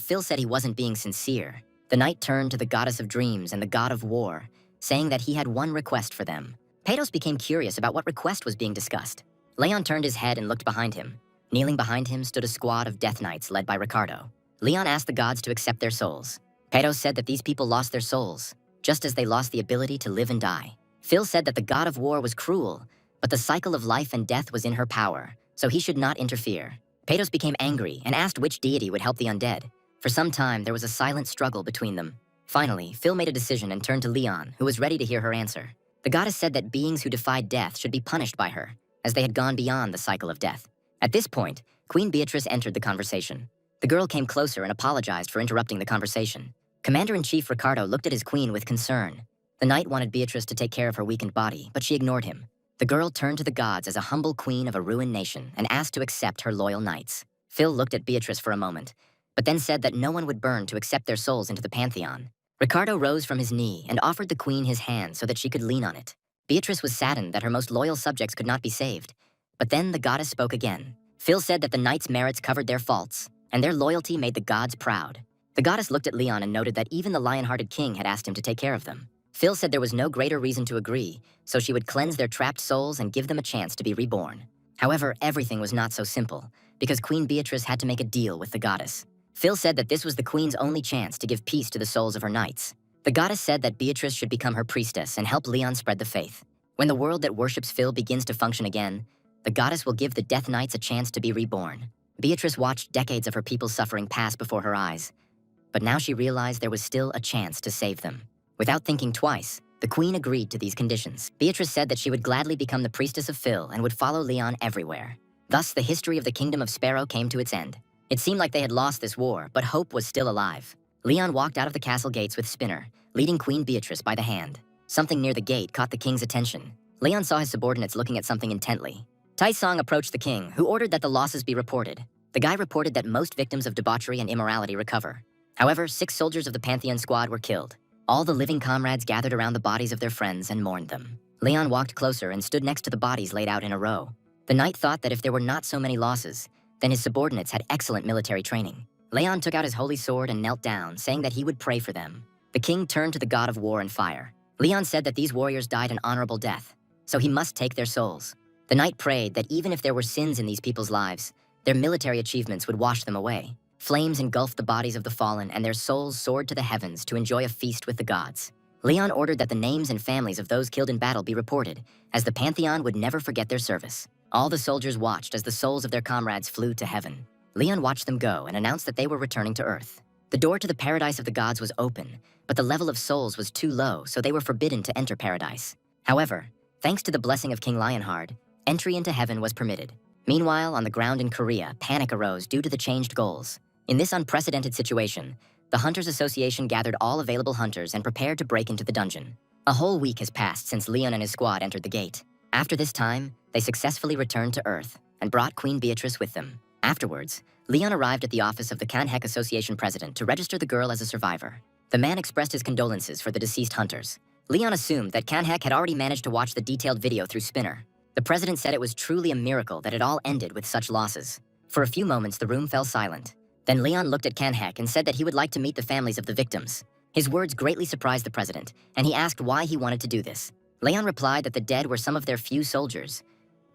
Phil said he wasn't being sincere. The knight turned to the goddess of dreams and the god of war, saying that he had one request for them. Patos became curious about what request was being discussed. Leon turned his head and looked behind him. Kneeling behind him stood a squad of death knights led by Ricardo. Leon asked the gods to accept their souls. Patos said that these people lost their souls, just as they lost the ability to live and die. Phil said that the god of war was cruel, but the cycle of life and death was in her power, so he should not interfere. Patos became angry and asked which deity would help the undead. For some time, there was a silent struggle between them. Finally, Phil made a decision and turned to Leon, who was ready to hear her answer. The goddess said that beings who defied death should be punished by her, as they had gone beyond the cycle of death. At this point, Queen Beatrice entered the conversation. The girl came closer and apologized for interrupting the conversation. Commander-in-Chief Ricardo looked at his queen with concern. The knight wanted Beatrice to take care of her weakened body, but she ignored him. The girl turned to the gods as a humble queen of a ruined nation and asked to accept her loyal knights. Phil looked at Beatrice for a moment, but then said that no one would burn to accept their souls into the Pantheon. Ricardo rose from his knee and offered the queen his hand so that she could lean on it. Beatrice was saddened that her most loyal subjects could not be saved. But then the goddess spoke again. Phil said that the knights' merits covered their faults, and their loyalty made the gods proud. The goddess looked at Leon and noted that even the lion-hearted king had asked him to take care of them. Phil said there was no greater reason to agree, so she would cleanse their trapped souls and give them a chance to be reborn. However, everything was not so simple, because Queen Beatrice had to make a deal with the goddess. Phil said that this was the queen's only chance to give peace to the souls of her knights. The goddess said that Beatrice should become her priestess and help Leon spread the faith. When the world that worships Phil begins to function again, the goddess will give the Death Knights a chance to be reborn. Beatrice watched decades of her people's suffering pass before her eyes, but now she realized there was still a chance to save them. Without thinking twice, the queen agreed to these conditions. Beatrice said that she would gladly become the priestess of Phil and would follow Leon everywhere. Thus, the history of the Kingdom of Sparrow came to its end. It seemed like they had lost this war, but hope was still alive. Leon walked out of the castle gates with Spinner, leading Queen Beatrice by the hand. Something near the gate caught the king's attention. Leon saw his subordinates looking at something intently. Taisong approached the king, who ordered that the losses be reported. The guy reported that most victims of debauchery and immorality recover. However, 6 soldiers of the Pantheon squad were killed. All the living comrades gathered around the bodies of their friends and mourned them. Leon walked closer and stood next to the bodies laid out in a row. The knight thought that if there were not so many losses, then his subordinates had excellent military training. Leon took out his holy sword and knelt down, saying that he would pray for them. The king turned to the god of war and fire. Leon said that these warriors died an honorable death, so he must take their souls. The knight prayed that even if there were sins in these people's lives, their military achievements would wash them away. Flames engulfed the bodies of the fallen, and their souls soared to the heavens to enjoy a feast with the gods. Leon ordered that the names and families of those killed in battle be reported, as the Pantheon would never forget their service. All the soldiers watched as the souls of their comrades flew to heaven. Leon watched them go and announced that they were returning to Earth. The door to the paradise of the gods was open, but the level of souls was too low, so they were forbidden to enter paradise. However, thanks to the blessing of King Lionheart, entry into heaven was permitted. Meanwhile, on the ground in Korea, panic arose due to the changed goals. In this unprecedented situation, the Hunters Association gathered all available hunters and prepared to break into the dungeon. A whole week has passed since Leon and his squad entered the gate. After this time, they successfully returned to Earth and brought Queen Beatrice with them. Afterwards, Leon arrived at the office of the Kanhek Association president to register the girl as a survivor. The man expressed his condolences for the deceased hunters. Leon assumed that Kanhek had already managed to watch the detailed video through Spinner. The president said it was truly a miracle that it all ended with such losses. For a few moments, the room fell silent. Then Leon looked at Kanhek and said that he would like to meet the families of the victims. His words greatly surprised the president, and he asked why he wanted to do this. Leon replied that the dead were some of their few soldiers.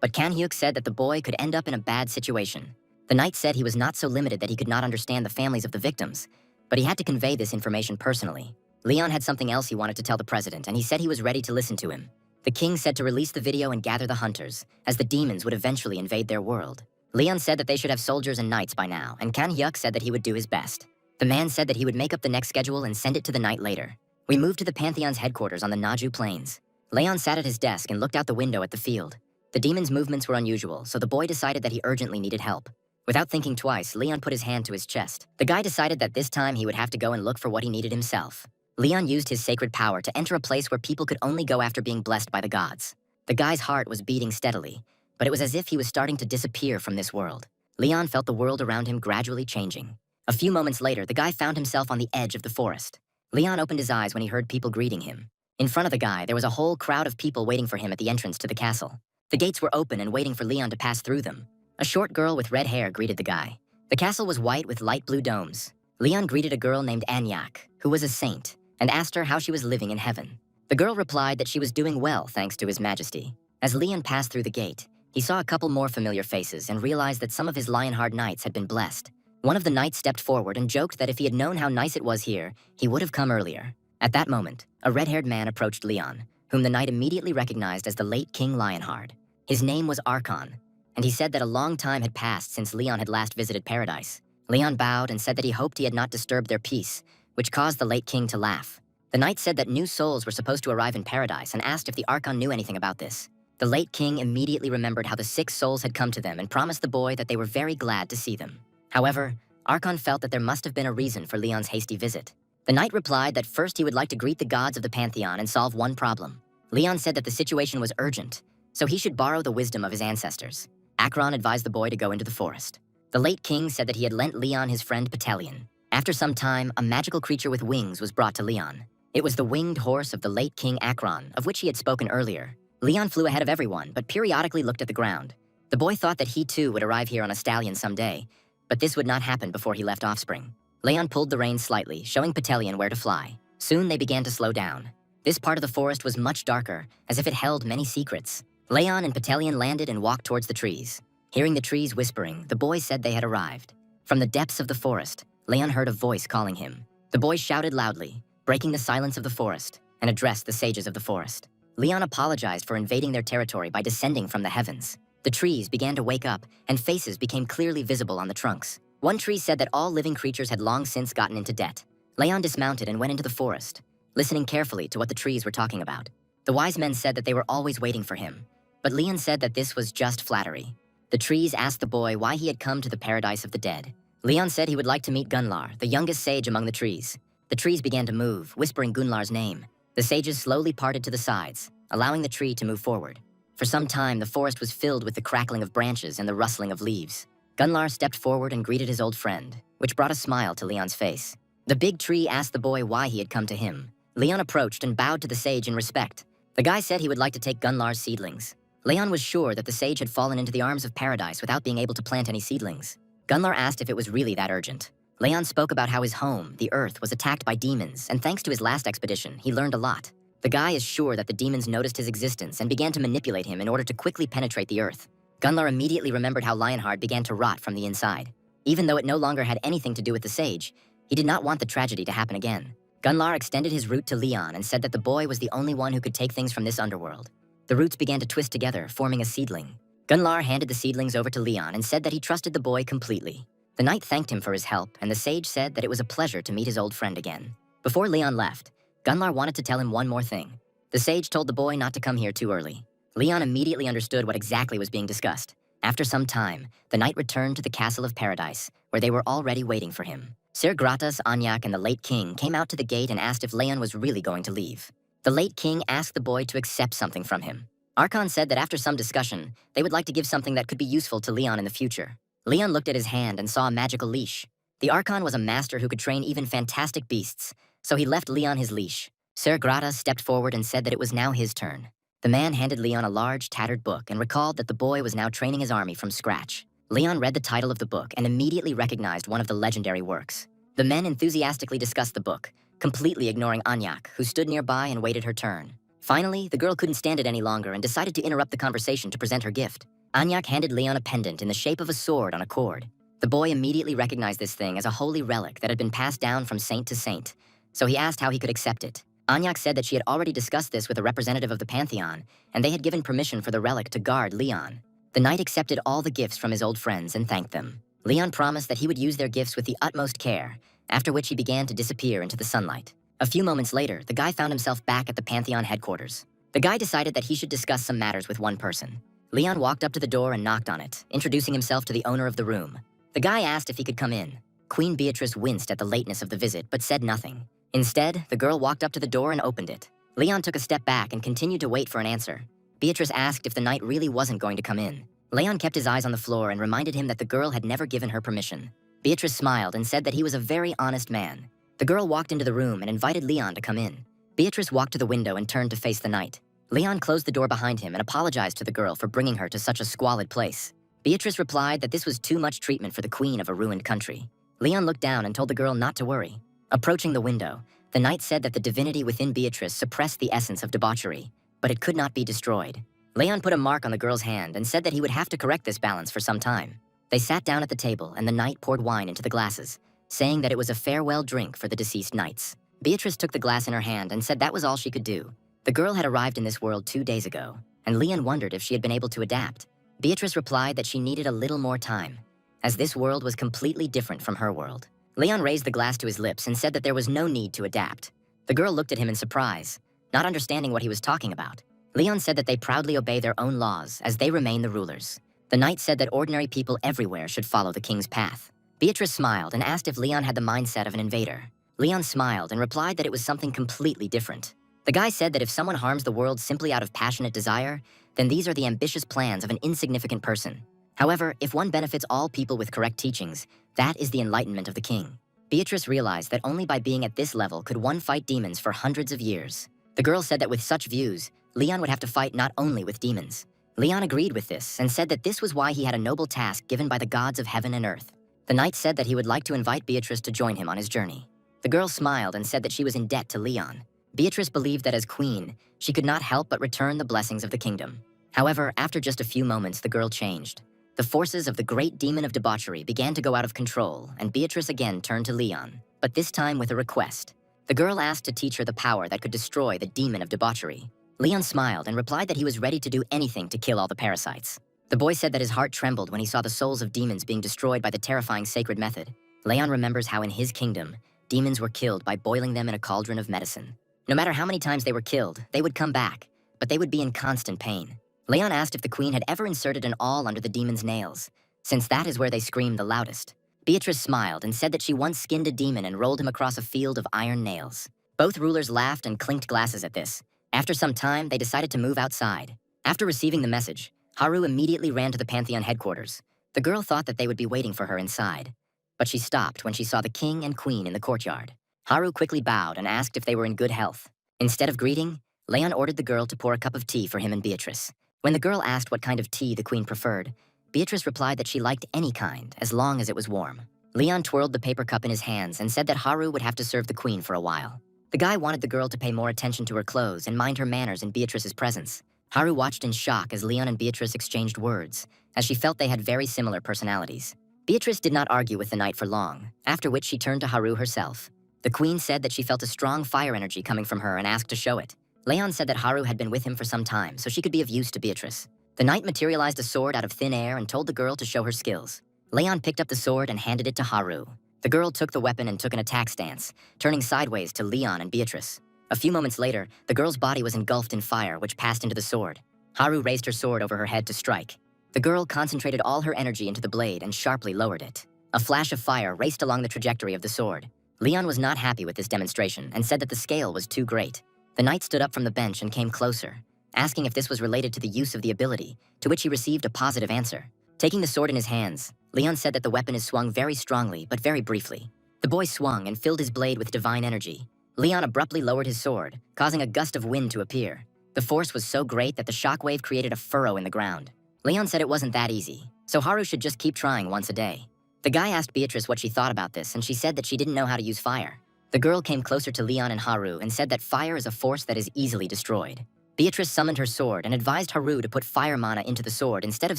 But Kanhyuk said that the boy could end up in a bad situation. The knight said he was not so limited that he could not understand the families of the victims, but he had to convey this information personally. Leon had something else he wanted to tell the president, and he said he was ready to listen to him. The king said to release the video and gather the hunters, as the demons would eventually invade their world. Leon said that they should have soldiers and knights by now, and Kanhyuk said that he would do his best. The man said that he would make up the next schedule and send it to the knight later. We moved to the Pantheon's headquarters on the Naju Plains. Leon sat at his desk and looked out the window at the field. The demon's movements were unusual, so the boy decided that he urgently needed help. Without thinking twice, Leon put his hand to his chest. The guy decided that this time he would have to go and look for what he needed himself. Leon used his sacred power to enter a place where people could only go after being blessed by the gods. The guy's heart was beating steadily, but it was as if he was starting to disappear from this world. Leon felt the world around him gradually changing. A few moments later, the guy found himself on the edge of the forest. Leon opened his eyes when he heard people greeting him. In front of the guy, there was a whole crowd of people waiting for him at the entrance to the castle. The gates were open and waiting for Leon to pass through them. A short girl with red hair greeted the guy. The castle was white with light blue domes. Leon greeted a girl named Anyak, who was a saint, and asked her how she was living in heaven. The girl replied that she was doing well thanks to His Majesty. As Leon passed through the gate, he saw a couple more familiar faces and realized that some of his Lionheart knights had been blessed. One of the knights stepped forward and joked that if he had known how nice it was here, he would have come earlier. At that moment, a red-haired man approached Leon, whom the knight immediately recognized as the late King Lionheart. His name was Archon, and he said that a long time had passed since Leon had last visited paradise. Leon bowed and said that he hoped he had not disturbed their peace, which caused the late king to laugh. The knight said that new souls were supposed to arrive in paradise and asked if the Archon knew anything about this. The late king immediately remembered how the 6 souls had come to them and promised the boy that they were very glad to see them. However, Archon felt that there must have been a reason for Leon's hasty visit. The knight replied that first he would like to greet the gods of the Pantheon and solve one problem. Leon said that the situation was urgent, so he should borrow the wisdom of his ancestors. Akron advised the boy to go into the forest. The late king said that he had lent Leon his friend Petelion. After some time, a magical creature with wings was brought to Leon. It was the winged horse of the late King Akron, of which he had spoken earlier. Leon flew ahead of everyone, but periodically looked at the ground. The boy thought that he too would arrive here on a stallion someday, but this would not happen before he left offspring. Leon pulled the reins slightly, showing Petelion where to fly. Soon they began to slow down. This part of the forest was much darker, as if it held many secrets. Leon and Petelion landed and walked towards the trees. Hearing the trees whispering, the boy said they had arrived. From the depths of the forest, Leon heard a voice calling him. The boy shouted loudly, breaking the silence of the forest, and addressed the sages of the forest. Leon apologized for invading their territory by descending from the heavens. The trees began to wake up, and faces became clearly visible on the trunks. One tree said that all living creatures had long since gotten into debt. Leon dismounted and went into the forest, listening carefully to what the trees were talking about. The wise men said that they were always waiting for him, but Leon said that this was just flattery. The trees asked the boy why he had come to the paradise of the dead. Leon said he would like to meet Gunlar, the youngest sage among the trees. The trees began to move, whispering Gunlar's name. The sages slowly parted to the sides, allowing the tree to move forward. For some time, the forest was filled with the crackling of branches and the rustling of leaves. Gunlar stepped forward and greeted his old friend, which brought a smile to Leon's face. The big tree asked the boy why he had come to him. Leon approached and bowed to the sage in respect. The guy said he would like to take Gunlar's seedlings. Leon was sure that the sage had fallen into the arms of paradise without being able to plant any seedlings. Gunlar asked if it was really that urgent. Leon spoke about how his home, the Earth, was attacked by demons, and thanks to his last expedition, he learned a lot. The guy is sure that the demons noticed his existence and began to manipulate him in order to quickly penetrate the Earth. Gunlar immediately remembered how Lionheart began to rot from the inside. Even though it no longer had anything to do with the sage, he did not want the tragedy to happen again. Gunlar extended his root to Leon and said that the boy was the only one who could take things from this underworld. The roots began to twist together, forming a seedling. Gunlar handed the seedlings over to Leon and said that he trusted the boy completely. The knight thanked him for his help, and the sage said that it was a pleasure to meet his old friend again. Before Leon left, Gunlar wanted to tell him one more thing. The sage told the boy not to come here too early. Leon immediately understood what exactly was being discussed. After some time, the knight returned to the Castle of Paradise, where they were already waiting for him. Sir Gratas, Anyak, and the late king came out to the gate and asked if Leon was really going to leave. The late king asked the boy to accept something from him. Archon said that after some discussion, they would like to give something that could be useful to Leon in the future. Leon looked at his hand and saw a magical leash. The Archon was a master who could train even fantastic beasts, so he left Leon his leash. Sir Gratas stepped forward and said that it was now his turn. The man handed Leon a large, tattered book and recalled that the boy was now training his army from scratch. Leon read the title of the book and immediately recognized one of the legendary works. The men enthusiastically discussed the book, completely ignoring Anyak, who stood nearby and waited her turn. Finally, the girl couldn't stand it any longer and decided to interrupt the conversation to present her gift. Anyak handed Leon a pendant in the shape of a sword on a cord. The boy immediately recognized this thing as a holy relic that had been passed down from saint to saint, so he asked how he could accept it. Anyak said that she had already discussed this with a representative of the Pantheon, and they had given permission for the relic to guard Leon. The knight accepted all the gifts from his old friends and thanked them. Leon promised that he would use their gifts with the utmost care, after which he began to disappear into the sunlight. A few moments later, the guy found himself back at the Pantheon headquarters. The guy decided that he should discuss some matters with one person. Leon walked up to the door and knocked on it, introducing himself to the owner of the room. The guy asked if he could come in. Queen Beatrice winced at the lateness of the visit, but said nothing. Instead, the girl walked up to the door and opened it. Leon took a step back and continued to wait for an answer. Beatrice asked if the knight really wasn't going to come in. Leon kept his eyes on the floor and reminded him that the girl had never given her permission. Beatrice smiled and said that he was a very honest man. The girl walked into the room and invited Leon to come in. Beatrice walked to the window and turned to face the knight. Leon closed the door behind him and apologized to the girl for bringing her to such a squalid place. Beatrice replied that this was too much treatment for the queen of a ruined country. Leon looked down and told the girl not to worry. Approaching the window, the knight said that the divinity within Beatrice suppressed the essence of debauchery, but it could not be destroyed. Leon put a mark on the girl's hand and said that he would have to correct this balance for some time. They sat down at the table and the knight poured wine into the glasses, saying that it was a farewell drink for the deceased knights. Beatrice took the glass in her hand and said that was all she could do. The girl had arrived in this world 2 days ago, and Leon wondered if she had been able to adapt. Beatrice replied that she needed a little more time, as this world was completely different from her world. Leon raised the glass to his lips and said that there was no need to adapt. The girl looked at him in surprise, not understanding what he was talking about. Leon said that they proudly obey their own laws as they remain the rulers. The knight said that ordinary people everywhere should follow the king's path. Beatrice smiled and asked if Leon had the mindset of an invader. Leon smiled and replied that it was something completely different. The guy said that if someone harms the world simply out of passionate desire, then these are the ambitious plans of an insignificant person. However, if one benefits all people with correct teachings, that is the enlightenment of the king. Beatrice realized that only by being at this level could one fight demons for hundreds of years. The girl said that with such views, Leon would have to fight not only with demons. Leon agreed with this and said that this was why he had a noble task given by the gods of heaven and earth. The knight said that he would like to invite Beatrice to join him on his journey. The girl smiled and said that she was in debt to Leon. Beatrice believed that as queen, she could not help but return the blessings of the kingdom. However, after just a few moments, the girl changed. The forces of the great demon of debauchery began to go out of control, and Beatrice again turned to Leon, but this time with a request. The girl asked to teach her the power that could destroy the demon of debauchery. Leon smiled and replied that he was ready to do anything to kill all the parasites. The boy said that his heart trembled when he saw the souls of demons being destroyed by the terrifying sacred method. Leon remembers how in his kingdom, demons were killed by boiling them in a cauldron of medicine. No matter how many times they were killed, they would come back, but they would be in constant pain. Leon asked if the queen had ever inserted an awl under the demon's nails, since that is where they screamed the loudest. Beatrice smiled and said that she once skinned a demon and rolled him across a field of iron nails. Both rulers laughed and clinked glasses at this. After some time, they decided to move outside. After receiving the message, Haru immediately ran to the Pantheon headquarters. The girl thought that they would be waiting for her inside, but she stopped when she saw the king and queen in the courtyard. Haru quickly bowed and asked if they were in good health. Instead of greeting, Leon ordered the girl to pour a cup of tea for him and Beatrice. When the girl asked what kind of tea the queen preferred, Beatrice replied that she liked any kind, as long as it was warm. Leon twirled the paper cup in his hands and said that Haru would have to serve the queen for a while. The guy wanted the girl to pay more attention to her clothes and mind her manners in Beatrice's presence. Haru watched in shock as Leon and Beatrice exchanged words, as she felt they had very similar personalities. Beatrice did not argue with the knight for long, after which she turned to Haru herself. The queen said that she felt a strong fire energy coming from her and asked to show it. Leon said that Haru had been with him for some time, so she could be of use to Beatrice. The knight materialized a sword out of thin air and told the girl to show her skills. Leon picked up the sword and handed it to Haru. The girl took the weapon and took an attack stance, turning sideways to Leon and Beatrice. A few moments later, the girl's body was engulfed in fire, which passed into the sword. Haru raised her sword over her head to strike. The girl concentrated all her energy into the blade and sharply lowered it. A flash of fire raced along the trajectory of the sword. Leon was not happy with this demonstration and said that the scale was too great. The knight stood up from the bench and came closer, asking if this was related to the use of the ability, to which he received a positive answer. Taking the sword in his hands, Leon said that the weapon is swung very strongly but very briefly. The boy swung and filled his blade with divine energy. Leon abruptly lowered his sword, causing a gust of wind to appear. The force was so great that the shockwave created a furrow in the ground. Leon said it wasn't that easy, so Haru should just keep trying once a day. The guy asked Beatrice what she thought about this, and she said that she didn't know how to use fire. The girl came closer to Leon and Haru and said that fire is a force that is easily destroyed. Beatrice summoned her sword and advised Haru to put fire mana into the sword instead of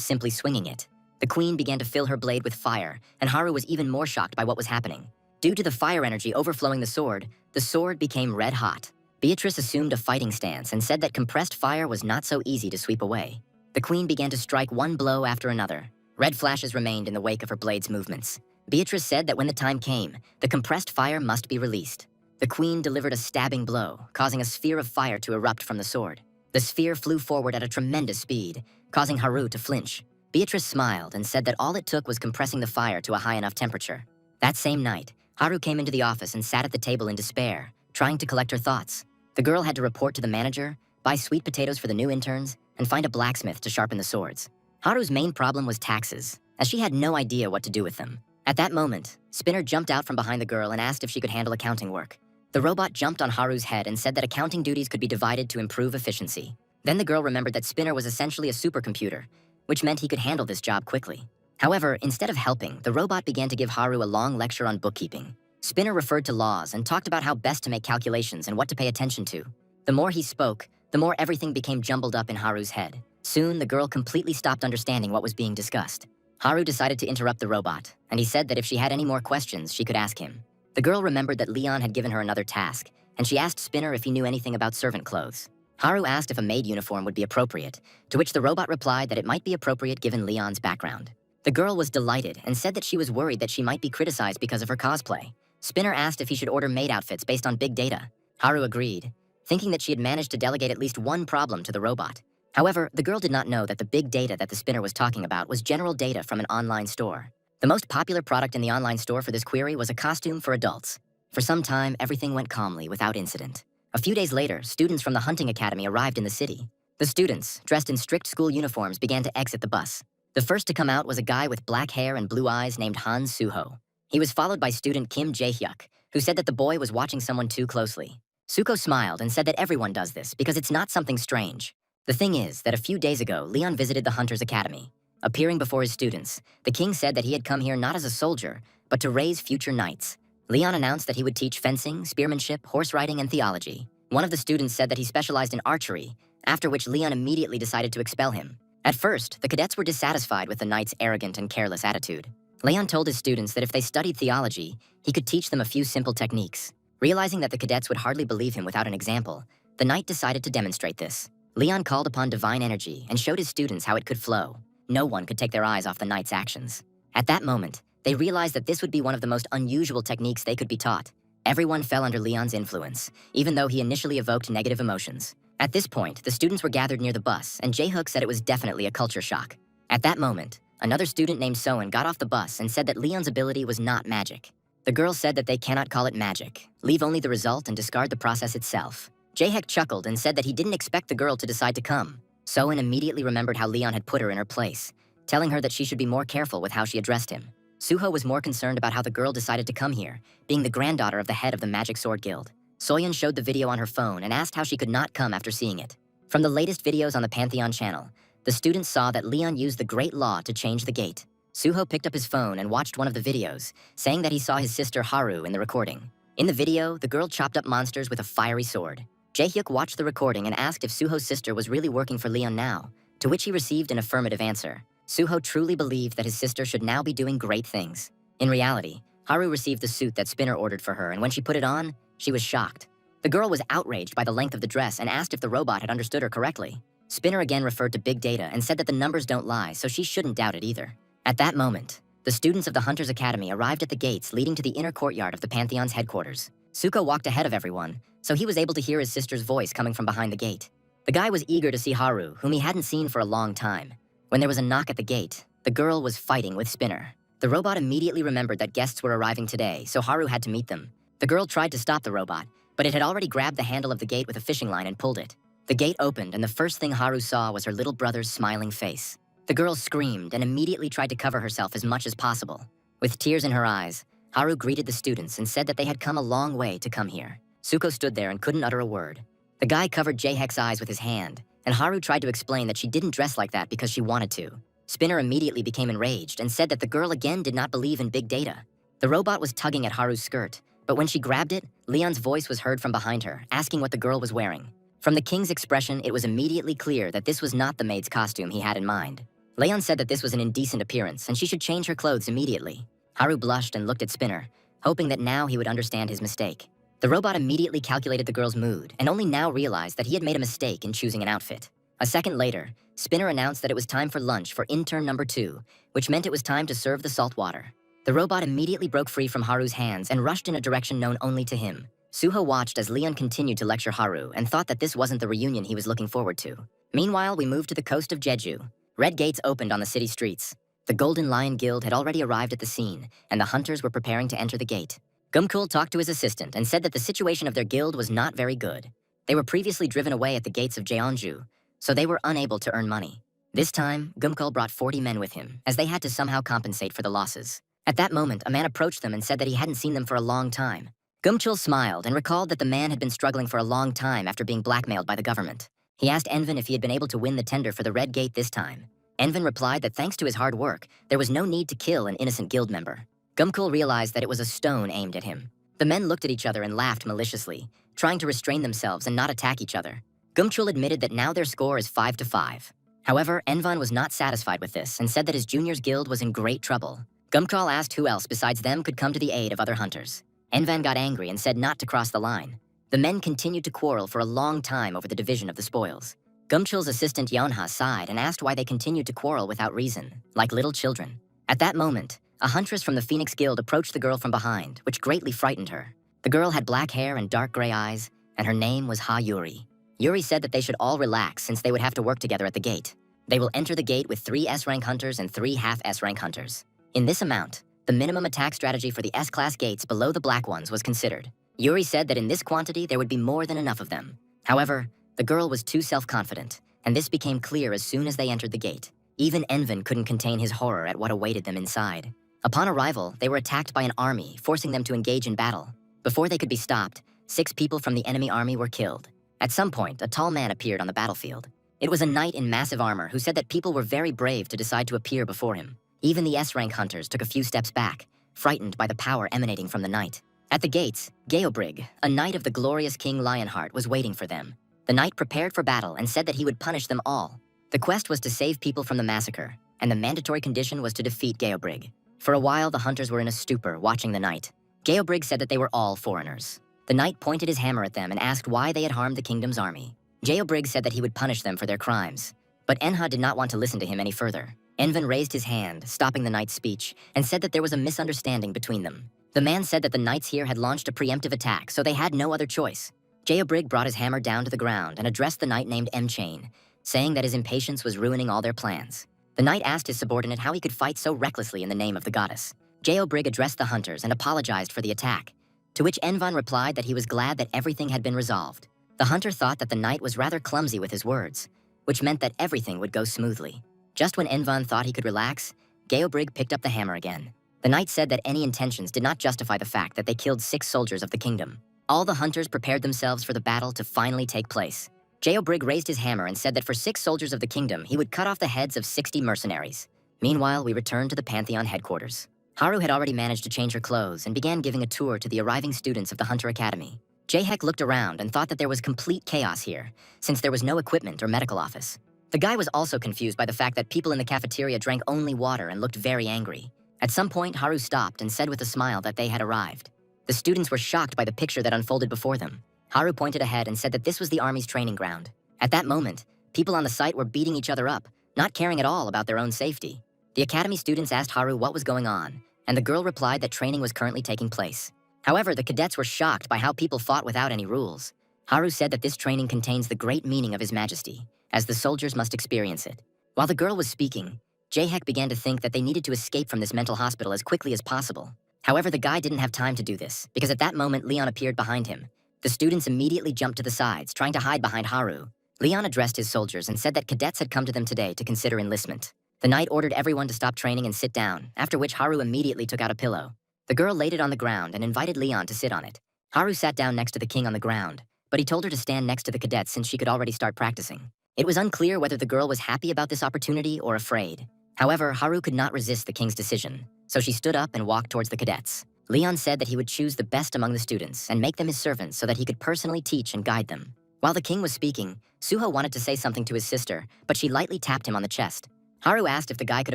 simply swinging it. The queen began to fill her blade with fire, and Haru was even more shocked by what was happening. Due to the fire energy overflowing the sword became red hot. Beatrice assumed a fighting stance and said that compressed fire was not so easy to sweep away. The queen began to strike one blow after another. Red flashes remained in the wake of her blade's movements. Beatrice said that when the time came, the compressed fire must be released. The queen delivered a stabbing blow, causing a sphere of fire to erupt from the sword. The sphere flew forward at a tremendous speed, causing Haru to flinch. Beatrice smiled and said that all it took was compressing the fire to a high enough temperature. That same night, Haru came into the office and sat at the table in despair, trying to collect her thoughts. The girl had to report to the manager, buy sweet potatoes for the new interns, and find a blacksmith to sharpen the swords. Haru's main problem was taxes, as she had no idea what to do with them. At that moment, Spinner jumped out from behind the girl and asked if she could handle accounting work. The robot jumped on Haru's head and said that accounting duties could be divided to improve efficiency. Then the girl remembered that Spinner was essentially a supercomputer, which meant he could handle this job quickly. However, instead of helping, the robot began to give Haru a long lecture on bookkeeping. Spinner referred to laws and talked about how best to make calculations and what to pay attention to. The more he spoke, the more everything became jumbled up in Haru's head. Soon, the girl completely stopped understanding what was being discussed. Haru decided to interrupt the robot, and he said that if she had any more questions, she could ask him. The girl remembered that Leon had given her another task, and she asked Spinner if he knew anything about servant clothes. Haru asked if a maid uniform would be appropriate, to which the robot replied that it might be appropriate given Leon's background. The girl was delighted and said that she was worried that she might be criticized because of her cosplay. Spinner asked if he should order maid outfits based on big data. Haru agreed, thinking that she had managed to delegate at least one problem to the robot. However, the girl did not know that the big data that the Spinner was talking about was general data from an online store. The most popular product in the online store for this query was a costume for adults. For some time, everything went calmly without incident. A few days later, students from the hunting academy arrived in the city. The students, dressed in strict school uniforms, began to exit the bus. The first to come out was a guy with black hair and blue eyes named Han Suho. He was followed by student Kim Jae-hyuk, who said that the boy was watching someone too closely. Suko smiled and said that everyone does this because it's not something strange. The thing is that a few days ago, Leon visited the Hunter's Academy. Appearing before his students, the king said that he had come here not as a soldier, but to raise future knights. Leon announced that he would teach fencing, spearmanship, horse riding, and theology. One of the students said that he specialized in archery, after which Leon immediately decided to expel him. At first, the cadets were dissatisfied with the knight's arrogant and careless attitude. Leon told his students that if they studied theology, he could teach them a few simple techniques. Realizing that the cadets would hardly believe him without an example, the knight decided to demonstrate this. Leon called upon divine energy and showed his students how it could flow. No one could take their eyes off the knight's actions. At that moment, they realized that this would be one of the most unusual techniques they could be taught. Everyone fell under Leon's influence, even though he initially evoked negative emotions. At this point, the students were gathered near the bus, and Jae-hyuk said it was definitely a culture shock. At that moment, another student named Soen got off the bus and said that Leon's ability was not magic. The girl said that they cannot call it magic, leave only the result and discard the process itself. Jae-hyuk chuckled and said that he didn't expect the girl to decide to come. Soen immediately remembered how Leon had put her in her place, telling her that she should be more careful with how she addressed him. Suho was more concerned about how the girl decided to come here, being the granddaughter of the head of the Magic Sword Guild. Soyeon showed the video on her phone and asked how she could not come after seeing it. From the latest videos on the Pantheon channel, the students saw that Leon used the Great Law to change the gate. Suho picked up his phone and watched one of the videos, saying that he saw his sister Haru in the recording. In the video, the girl chopped up monsters with a fiery sword. Jae-hyuk watched the recording and asked if Suho's sister was really working for Leon now, to which he received an affirmative answer. Suho truly believed that his sister should now be doing great things. In reality, Haru received the suit that Spinner ordered for her, and when she put it on, she was shocked. The girl was outraged by the length of the dress and asked if the robot had understood her correctly. Spinner again referred to big data and said that the numbers don't lie, so she shouldn't doubt it either. At that moment, the students of the Hunter's Academy arrived at the gates leading to the inner courtyard of the Pantheon's headquarters. Suko walked ahead of everyone, so he was able to hear his sister's voice coming from behind the gate. The guy was eager to see Haru, whom he hadn't seen for a long time. When there was a knock at the gate, the girl was fighting with Spinner. The robot immediately remembered that guests were arriving today, so Haru had to meet them. The girl tried to stop the robot, but it had already grabbed the handle of the gate with a fishing line and pulled it. The gate opened, and the first thing Haru saw was her little brother's smiling face. The girl screamed and immediately tried to cover herself as much as possible. With tears in her eyes, Haru greeted the students and said that they had come a long way to come here. Suko stood there and couldn't utter a word. The guy covered Jae-Hek's eyes with his hand, and Haru tried to explain that she didn't dress like that because she wanted to. Spinner immediately became enraged and said that the girl again did not believe in big data. The robot was tugging at Haru's skirt, but when she grabbed it, Leon's voice was heard from behind her, asking what the girl was wearing. From the king's expression, it was immediately clear that this was not the maid's costume he had in mind. Leon said that this was an indecent appearance and she should change her clothes immediately. Haru blushed and looked at Spinner, hoping that now he would understand his mistake. The robot immediately calculated the girl's mood and only now realized that he had made a mistake in choosing an outfit. A second later, Spinner announced that it was time for lunch for intern number 2, which meant it was time to serve the salt water. The robot immediately broke free from Haru's hands and rushed in a direction known only to him. Suho watched as Leon continued to lecture Haru and thought that this wasn't the reunion he was looking forward to. Meanwhile, we moved to the coast of Jeju. Red gates opened on the city streets. The Golden Lion Guild had already arrived at the scene, and the hunters were preparing to enter the gate. Gumkul talked to his assistant and said that the situation of their guild was not very good. They were previously driven away at the gates of Jeonju, so they were unable to earn money. This time, Gumkul brought 40 men with him, as they had to somehow compensate for the losses. At that moment, a man approached them and said that he hadn't seen them for a long time. Gumchul smiled and recalled that the man had been struggling for a long time after being blackmailed by the government. He asked Envin if he had been able to win the tender for the Red Gate this time. Envin replied that thanks to his hard work, there was no need to kill an innocent guild member. Gumkul realized that it was a stone aimed at him. The men looked at each other and laughed maliciously, trying to restrain themselves and not attack each other. Gumchul admitted that now their score is 5-5. However, Envan was not satisfied with this and said that his juniors guild was in great trouble. Gumkul asked who else besides them could come to the aid of other hunters. Envan got angry and said not to cross the line. The men continued to quarrel for a long time over the division of the spoils. Gumchul's assistant Yonha sighed and asked why they continued to quarrel without reason, like little children. At that moment, a huntress from the Phoenix Guild approached the girl from behind, which greatly frightened her. The girl had black hair and dark gray eyes, and her name was Ha Yuri. Yuri said that they should all relax since they would have to work together at the gate. They will enter the gate with 3 S-rank hunters and 3 half-S-rank hunters. In this amount, the minimum attack strategy for the S-class gates below the black ones was considered. Yuri said that in this quantity there would be more than enough of them. However, the girl was too self-confident, and this became clear as soon as they entered the gate. Even Envin couldn't contain his horror at what awaited them inside. Upon arrival, they were attacked by an army, forcing them to engage in battle. Before they could be stopped, 6 people from the enemy army were killed. At some point, a tall man appeared on the battlefield. It was a knight in massive armor who said that people were very brave to decide to appear before him. Even the S-rank hunters took a few steps back, frightened by the power emanating from the knight. At the gates, Geobrig, a knight of the glorious King Lionheart, was waiting for them. The knight prepared for battle and said that he would punish them all. The quest was to save people from the massacre, and the mandatory condition was to defeat Geobrig. For a while, the hunters were in a stupor, watching the knight. Geobrig said that they were all foreigners. The knight pointed his hammer at them and asked why they had harmed the kingdom's army. Geobrig said that he would punish them for their crimes. But Enha did not want to listen to him any further. Envin raised his hand, stopping the knight's speech, and said that there was a misunderstanding between them. The man said that the knights here had launched a preemptive attack, so they had no other choice. Geobrig brought his hammer down to the ground and addressed the knight named M-Chain, saying that his impatience was ruining all their plans. The knight asked his subordinate how he could fight so recklessly in the name of the goddess. Geobrig addressed the hunters and apologized for the attack, to which Envan replied that he was glad that everything had been resolved. The hunter thought that the knight was rather clumsy with his words, which meant that everything would go smoothly. Just when Envan thought he could relax, Geobrig picked up the hammer again. The knight said that any intentions did not justify the fact that they killed 6 soldiers of the kingdom. All the hunters prepared themselves for the battle to finally take place. Geobrig raised his hammer and said that for 6 soldiers of the kingdom, he would cut off the heads of 60 mercenaries. Meanwhile, we returned to the Pantheon headquarters. Haru had already managed to change her clothes and began giving a tour to the arriving students of the Hunter Academy. Jae-Hek looked around and thought that there was complete chaos here, since there was no equipment or medical office. The guy was also confused by the fact that people in the cafeteria drank only water and looked very angry. At some point, Haru stopped and said with a smile that they had arrived. The students were shocked by the picture that unfolded before them. Haru pointed ahead and said that this was the army's training ground. At that moment, people on the site were beating each other up, not caring at all about their own safety. The academy students asked Haru what was going on, and the girl replied that training was currently taking place. However, the cadets were shocked by how people fought without any rules. Haru said that this training contains the great meaning of His Majesty, as the soldiers must experience it. While the girl was speaking, Jaehek began to think that they needed to escape from this mental hospital as quickly as possible. However, the guy didn't have time to do this, because at that moment Leon appeared behind him. The students immediately jumped to the sides, trying to hide behind Haru. Leon addressed his soldiers and said that cadets had come to them today to consider enlistment. The knight ordered everyone to stop training and sit down, after which Haru immediately took out a pillow. The girl laid it on the ground and invited Leon to sit on it. Haru sat down next to the king on the ground, but he told her to stand next to the cadets since she could already start practicing. It was unclear whether the girl was happy about this opportunity or afraid. However, Haru could not resist the king's decision, so she stood up and walked towards the cadets. Leon said that he would choose the best among the students and make them his servants so that he could personally teach and guide them. While the king was speaking, Suho wanted to say something to his sister, but she lightly tapped him on the chest. Haru asked if the guy could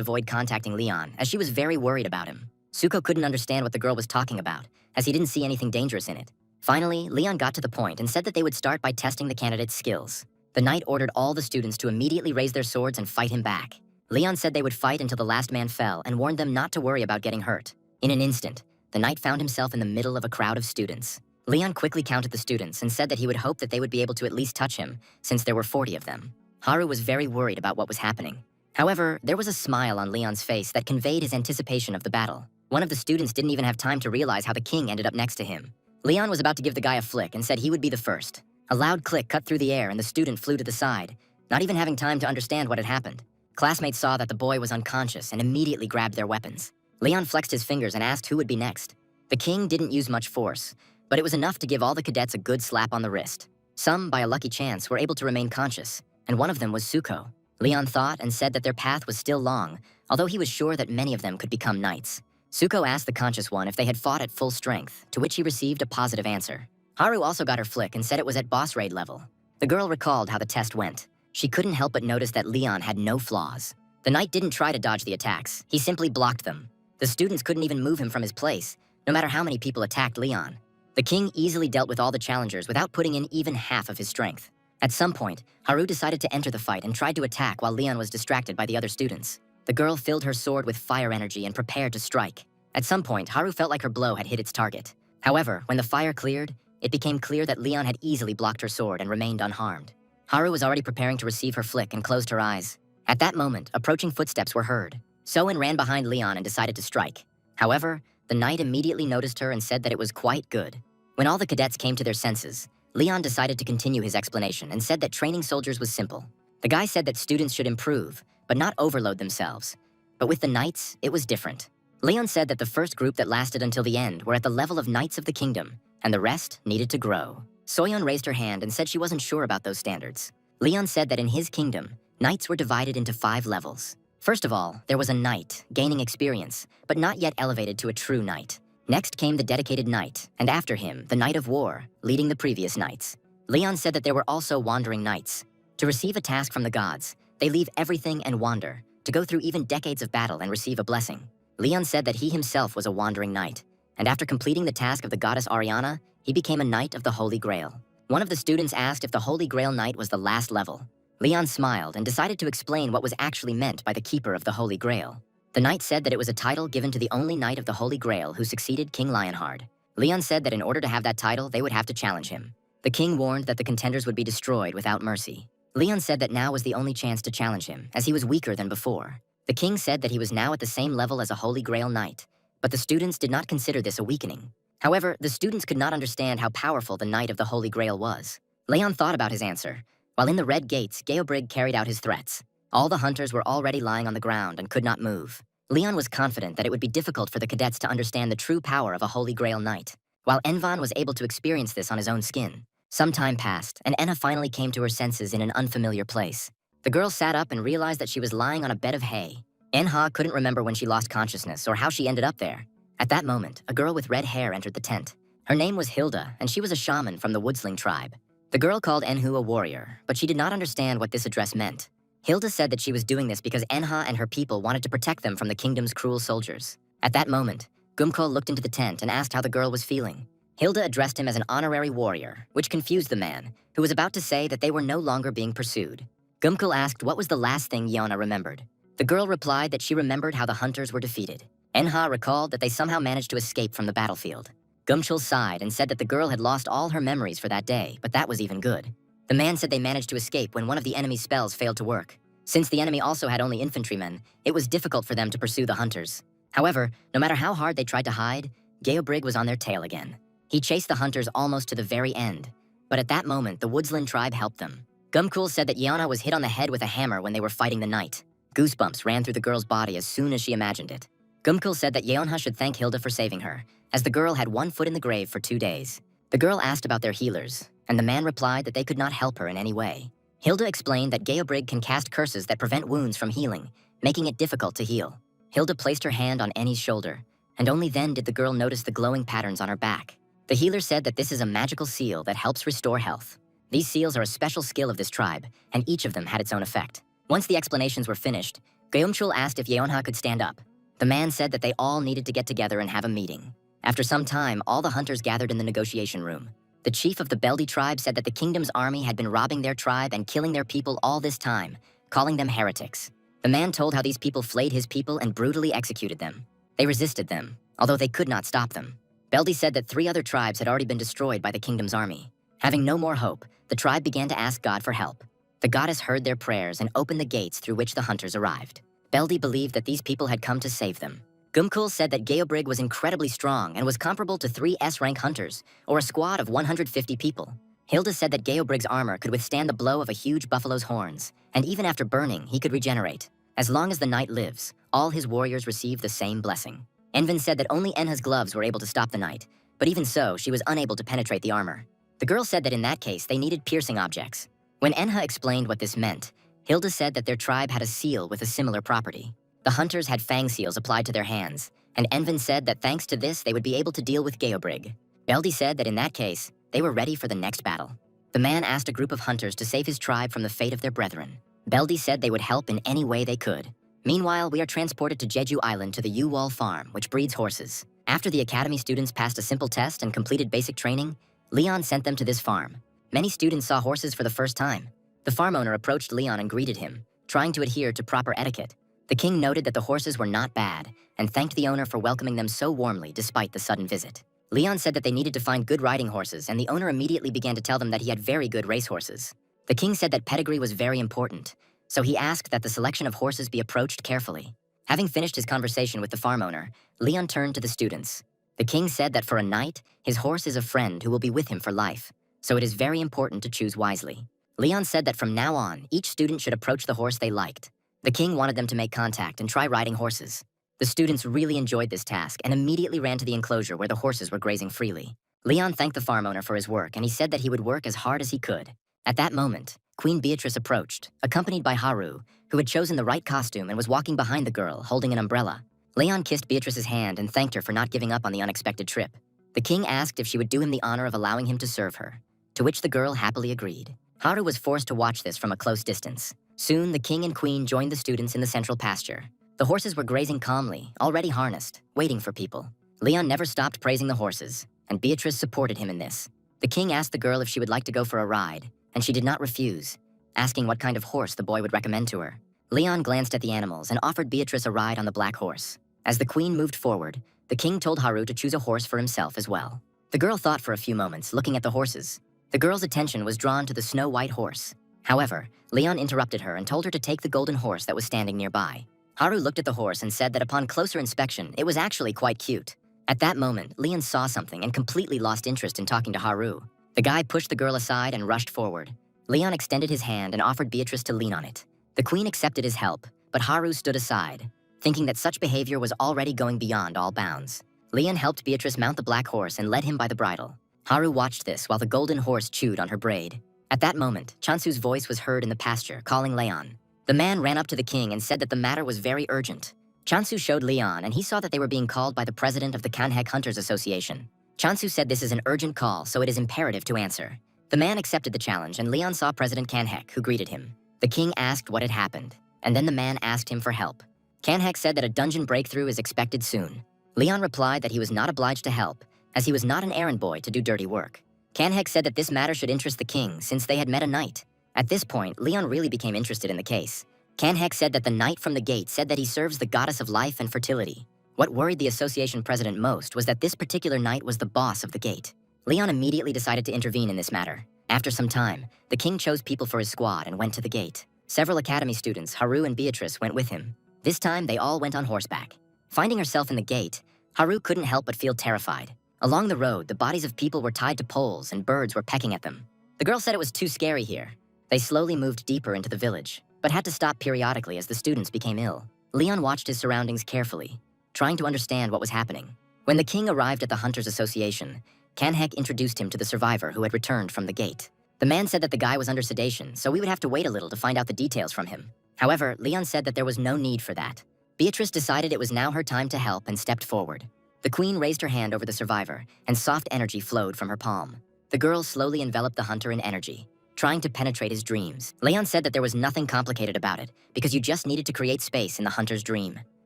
avoid contacting Leon, as she was very worried about him. Suko couldn't understand what the girl was talking about, as he didn't see anything dangerous in it. Finally, Leon got to the point and said that they would start by testing the candidate's skills. The knight ordered all the students to immediately raise their swords and fight him back. Leon said they would fight until the last man fell and warned them not to worry about getting hurt. In an instant, the knight found himself in the middle of a crowd of students. Leon quickly counted the students and said that he would hope that they would be able to at least touch him, since there were 40 of them. Haru was very worried about what was happening. However, there was a smile on Leon's face that conveyed his anticipation of the battle. One of the students didn't even have time to realize how the king ended up next to him. Leon was about to give the guy a flick and said he would be the first. A loud click cut through the air and the student flew to the side, not even having time to understand what had happened. Classmates saw that the boy was unconscious and immediately grabbed their weapons. Leon flexed his fingers and asked who would be next. The king didn't use much force, but it was enough to give all the cadets a good slap on the wrist. Some, by a lucky chance, were able to remain conscious, and one of them was Suko. Leon thought and said that their path was still long, although he was sure that many of them could become knights. Suko asked the conscious one if they had fought at full strength, to which he received a positive answer. Haru also got her flick and said it was at boss raid level. The girl recalled how the test went. She couldn't help but notice that Leon had no flaws. The knight didn't try to dodge the attacks, he simply blocked them. The students couldn't even move him from his place, no matter how many people attacked Leon. The king easily dealt with all the challengers without putting in even half of his strength. At some point, Haru decided to enter the fight and tried to attack while Leon was distracted by the other students. The girl filled her sword with fire energy and prepared to strike. At some point, Haru felt like her blow had hit its target. However, when the fire cleared, it became clear that Leon had easily blocked her sword and remained unharmed. Haru was already preparing to receive her flick and closed her eyes. At that moment, approaching footsteps were heard. Soin ran behind Leon and decided to strike. However, the knight immediately noticed her and said that it was quite good. When all the cadets came to their senses, Leon decided to continue his explanation and said that training soldiers was simple. The guy said that students should improve, but not overload themselves. But with the knights, it was different. Leon said that the first group that lasted until the end were at the level of knights of the kingdom, and the rest needed to grow. Soyeon raised her hand and said she wasn't sure about those standards. Leon said that in his kingdom, knights were divided into 5 levels. First of all, there was a knight, gaining experience, but not yet elevated to a true knight. Next came the dedicated knight, and after him, the knight of war, leading the previous knights. Leon said that there were also wandering knights. To receive a task from the gods, they leave everything and wander, to go through even decades of battle and receive a blessing. Leon said that he himself was a wandering knight, and after completing the task of the goddess Ariana, he became a knight of the Holy Grail. One of the students asked if the Holy Grail Knight was the last level. Leon smiled and decided to explain what was actually meant by the Keeper of the Holy Grail. The knight said that it was a title given to the only knight of the Holy Grail who succeeded King Lionheart. Leon said that in order to have that title, they would have to challenge him. The king warned that the contenders would be destroyed without mercy. Leon said that now was the only chance to challenge him, as he was weaker than before. The king said that he was now at the same level as a Holy Grail Knight, but the students did not consider this a weakening. However, the students could not understand how powerful the Knight of the Holy Grail was. Leon thought about his answer. While in the Red Gates, Geobrig carried out his threats. All the hunters were already lying on the ground and could not move. Leon was confident that it would be difficult for the cadets to understand the true power of a Holy Grail Knight, while Envan was able to experience this on his own skin. Some time passed, and Enna finally came to her senses in an unfamiliar place. The girl sat up and realized that she was lying on a bed of hay. Enha couldn't remember when she lost consciousness or how she ended up there. At that moment, a girl with red hair entered the tent. Her name was Hilda, and she was a shaman from the Woodsling tribe. The girl called Enhu a warrior, but she did not understand what this address meant. Hilda said that she was doing this because Enha and her people wanted to protect them from the kingdom's cruel soldiers. At that moment, Gumko looked into the tent and asked how the girl was feeling. Hilda addressed him as an honorary warrior, which confused the man, who was about to say that they were no longer being pursued. Gumko asked what was the last thing Yona remembered. The girl replied that she remembered how the hunters were defeated. Enha recalled that they somehow managed to escape from the battlefield. Gumchul sighed and said that the girl had lost all her memories for that day, but that was even good. The man said they managed to escape when one of the enemy's spells failed to work. Since the enemy also had only infantrymen, it was difficult for them to pursue the hunters. However, no matter how hard they tried to hide, Geobrig was on their tail again. He chased the hunters almost to the very end. But at that moment, the Woodsland tribe helped them. Gumkul said that Yeonha was hit on the head with a hammer when they were fighting the knight. Goosebumps ran through the girl's body as soon as she imagined it. Gumkul said that Yeonha should thank Hilda for saving her, as the girl had one foot in the grave for 2 days. The girl asked about their healers, and the man replied that they could not help her in any way. Hilda explained that Geobrig can cast curses that prevent wounds from healing, making it difficult to heal. Hilda placed her hand on Annie's shoulder, and only then did the girl notice the glowing patterns on her back. The healer said that this is a magical seal that helps restore health. These seals are a special skill of this tribe, and each of them had its own effect. Once the explanations were finished, Geumchul asked if Yeonha could stand up. The man said that they all needed to get together and have a meeting. After some time, all the hunters gathered in the negotiation room. The chief of the Beldi tribe said that the kingdom's army had been robbing their tribe and killing their people all this time, calling them heretics. The man told how these people flayed his people and brutally executed them. They resisted them, although they could not stop them. Beldi said that 3 other tribes had already been destroyed by the kingdom's army. Having no more hope, the tribe began to ask God for help. The goddess heard their prayers and opened the gates through which the hunters arrived. Beldi believed that these people had come to save them. Gumkul said that Geobrig was incredibly strong and was comparable to 3 S-rank hunters, or a squad of 150 people. Hilda said that Geobrig's armor could withstand the blow of a huge buffalo's horns, and even after burning, he could regenerate. As long as the knight lives, all his warriors receive the same blessing. Envin said that only Enha's gloves were able to stop the knight, but even so, she was unable to penetrate the armor. The girl said that in that case, they needed piercing objects. When Enha explained what this meant, Hilda said that their tribe had a seal with a similar property. The hunters had fang seals applied to their hands, and Envin said that thanks to this, they would be able to deal with Geobrig. Beldi said that in that case, they were ready for the next battle. The man asked a group of hunters to save his tribe from the fate of their brethren. Beldi said they would help in any way they could. Meanwhile, we are transported to Jeju Island to the U-Wall farm, which breeds horses. After the academy students passed a simple test and completed basic training, Leon sent them to this farm. Many students saw horses for the first time. The farm owner approached Leon and greeted him, trying to adhere to proper etiquette. The king noted that the horses were not bad and thanked the owner for welcoming them so warmly despite the sudden visit. Leon said that they needed to find good riding horses, and the owner immediately began to tell them that he had very good racehorses. The king said that pedigree was very important, so he asked that the selection of horses be approached carefully. Having finished his conversation with the farm owner, Leon turned to the students. The king said that for a knight, his horse is a friend who will be with him for life, so it is very important to choose wisely. Leon said that from now on, each student should approach the horse they liked. The king wanted them to make contact and try riding horses. The students really enjoyed this task and immediately ran to the enclosure where the horses were grazing freely. Leon thanked the farm owner for his work, and he said that he would work as hard as he could. At that moment, Queen Beatrice approached, accompanied by Haru, who had chosen the right costume and was walking behind the girl, holding an umbrella. Leon kissed Beatrice's hand and thanked her for not giving up on the unexpected trip. The king asked if she would do him the honor of allowing him to serve her, to which the girl happily agreed. Haru was forced to watch this from a close distance. Soon, the king and queen joined the students in the central pasture. The horses were grazing calmly, already harnessed, waiting for people. Leon never stopped praising the horses, and Beatrice supported him in this. The king asked the girl if she would like to go for a ride, and she did not refuse, asking what kind of horse the boy would recommend to her. Leon glanced at the animals and offered Beatrice a ride on the black horse. As the queen moved forward, the king told Haru to choose a horse for himself as well. The girl thought for a few moments, looking at the horses. The girl's attention was drawn to the snow-white horse. However, Leon interrupted her and told her to take the golden horse that was standing nearby. Haru looked at the horse and said that upon closer inspection, it was actually quite cute. At that moment, Leon saw something and completely lost interest in talking to Haru. The guy pushed the girl aside and rushed forward. Leon extended his hand and offered Beatrice to lean on it. The queen accepted his help, but Haru stood aside, thinking that such behavior was already going beyond all bounds. Leon helped Beatrice mount the black horse and led him by the bridle. Haru watched this while the golden horse chewed on her braid. At that moment, Chansu's voice was heard in the pasture, calling Leon. The man ran up to the king and said that the matter was very urgent. Chansu showed Leon, and he saw that they were being called by the president of the Kanhek Hunters Association. Chansu said this is an urgent call, so it is imperative to answer. The man accepted the challenge, and Leon saw President Kanhek, who greeted him. The king asked what had happened, and then the man asked him for help. Kanhek said that a dungeon breakthrough is expected soon. Leon replied that he was not obliged to help, as he was not an errand boy to do dirty work. Kanhek said that this matter should interest the king, since they had met a knight. At this point, Leon really became interested in the case. Kanhek said that the knight from the gate said that he serves the goddess of life and fertility. What worried the association president most was that this particular knight was the boss of the gate. Leon immediately decided to intervene in this matter. After some time, the king chose people for his squad and went to the gate. Several academy students, Haru and Beatrice, went with him. This time, they all went on horseback. Finding herself in the gate, Haru couldn't help but feel terrified. Along the road, the bodies of people were tied to poles and birds were pecking at them. The girl said it was too scary here. They slowly moved deeper into the village, but had to stop periodically as the students became ill. Leon watched his surroundings carefully, trying to understand what was happening. When the king arrived at the Hunters Association, Kanhek introduced him to the survivor who had returned from the gate. The man said that the guy was under sedation, so we would have to wait a little to find out the details from him. However, Leon said that there was no need for that. Beatrice decided it was now her time to help and stepped forward. The queen raised her hand over the survivor, and soft energy flowed from her palm. The girl slowly enveloped the hunter in energy, trying to penetrate his dreams. Leon said that there was nothing complicated about it, because you just needed to create space in the hunter's dream.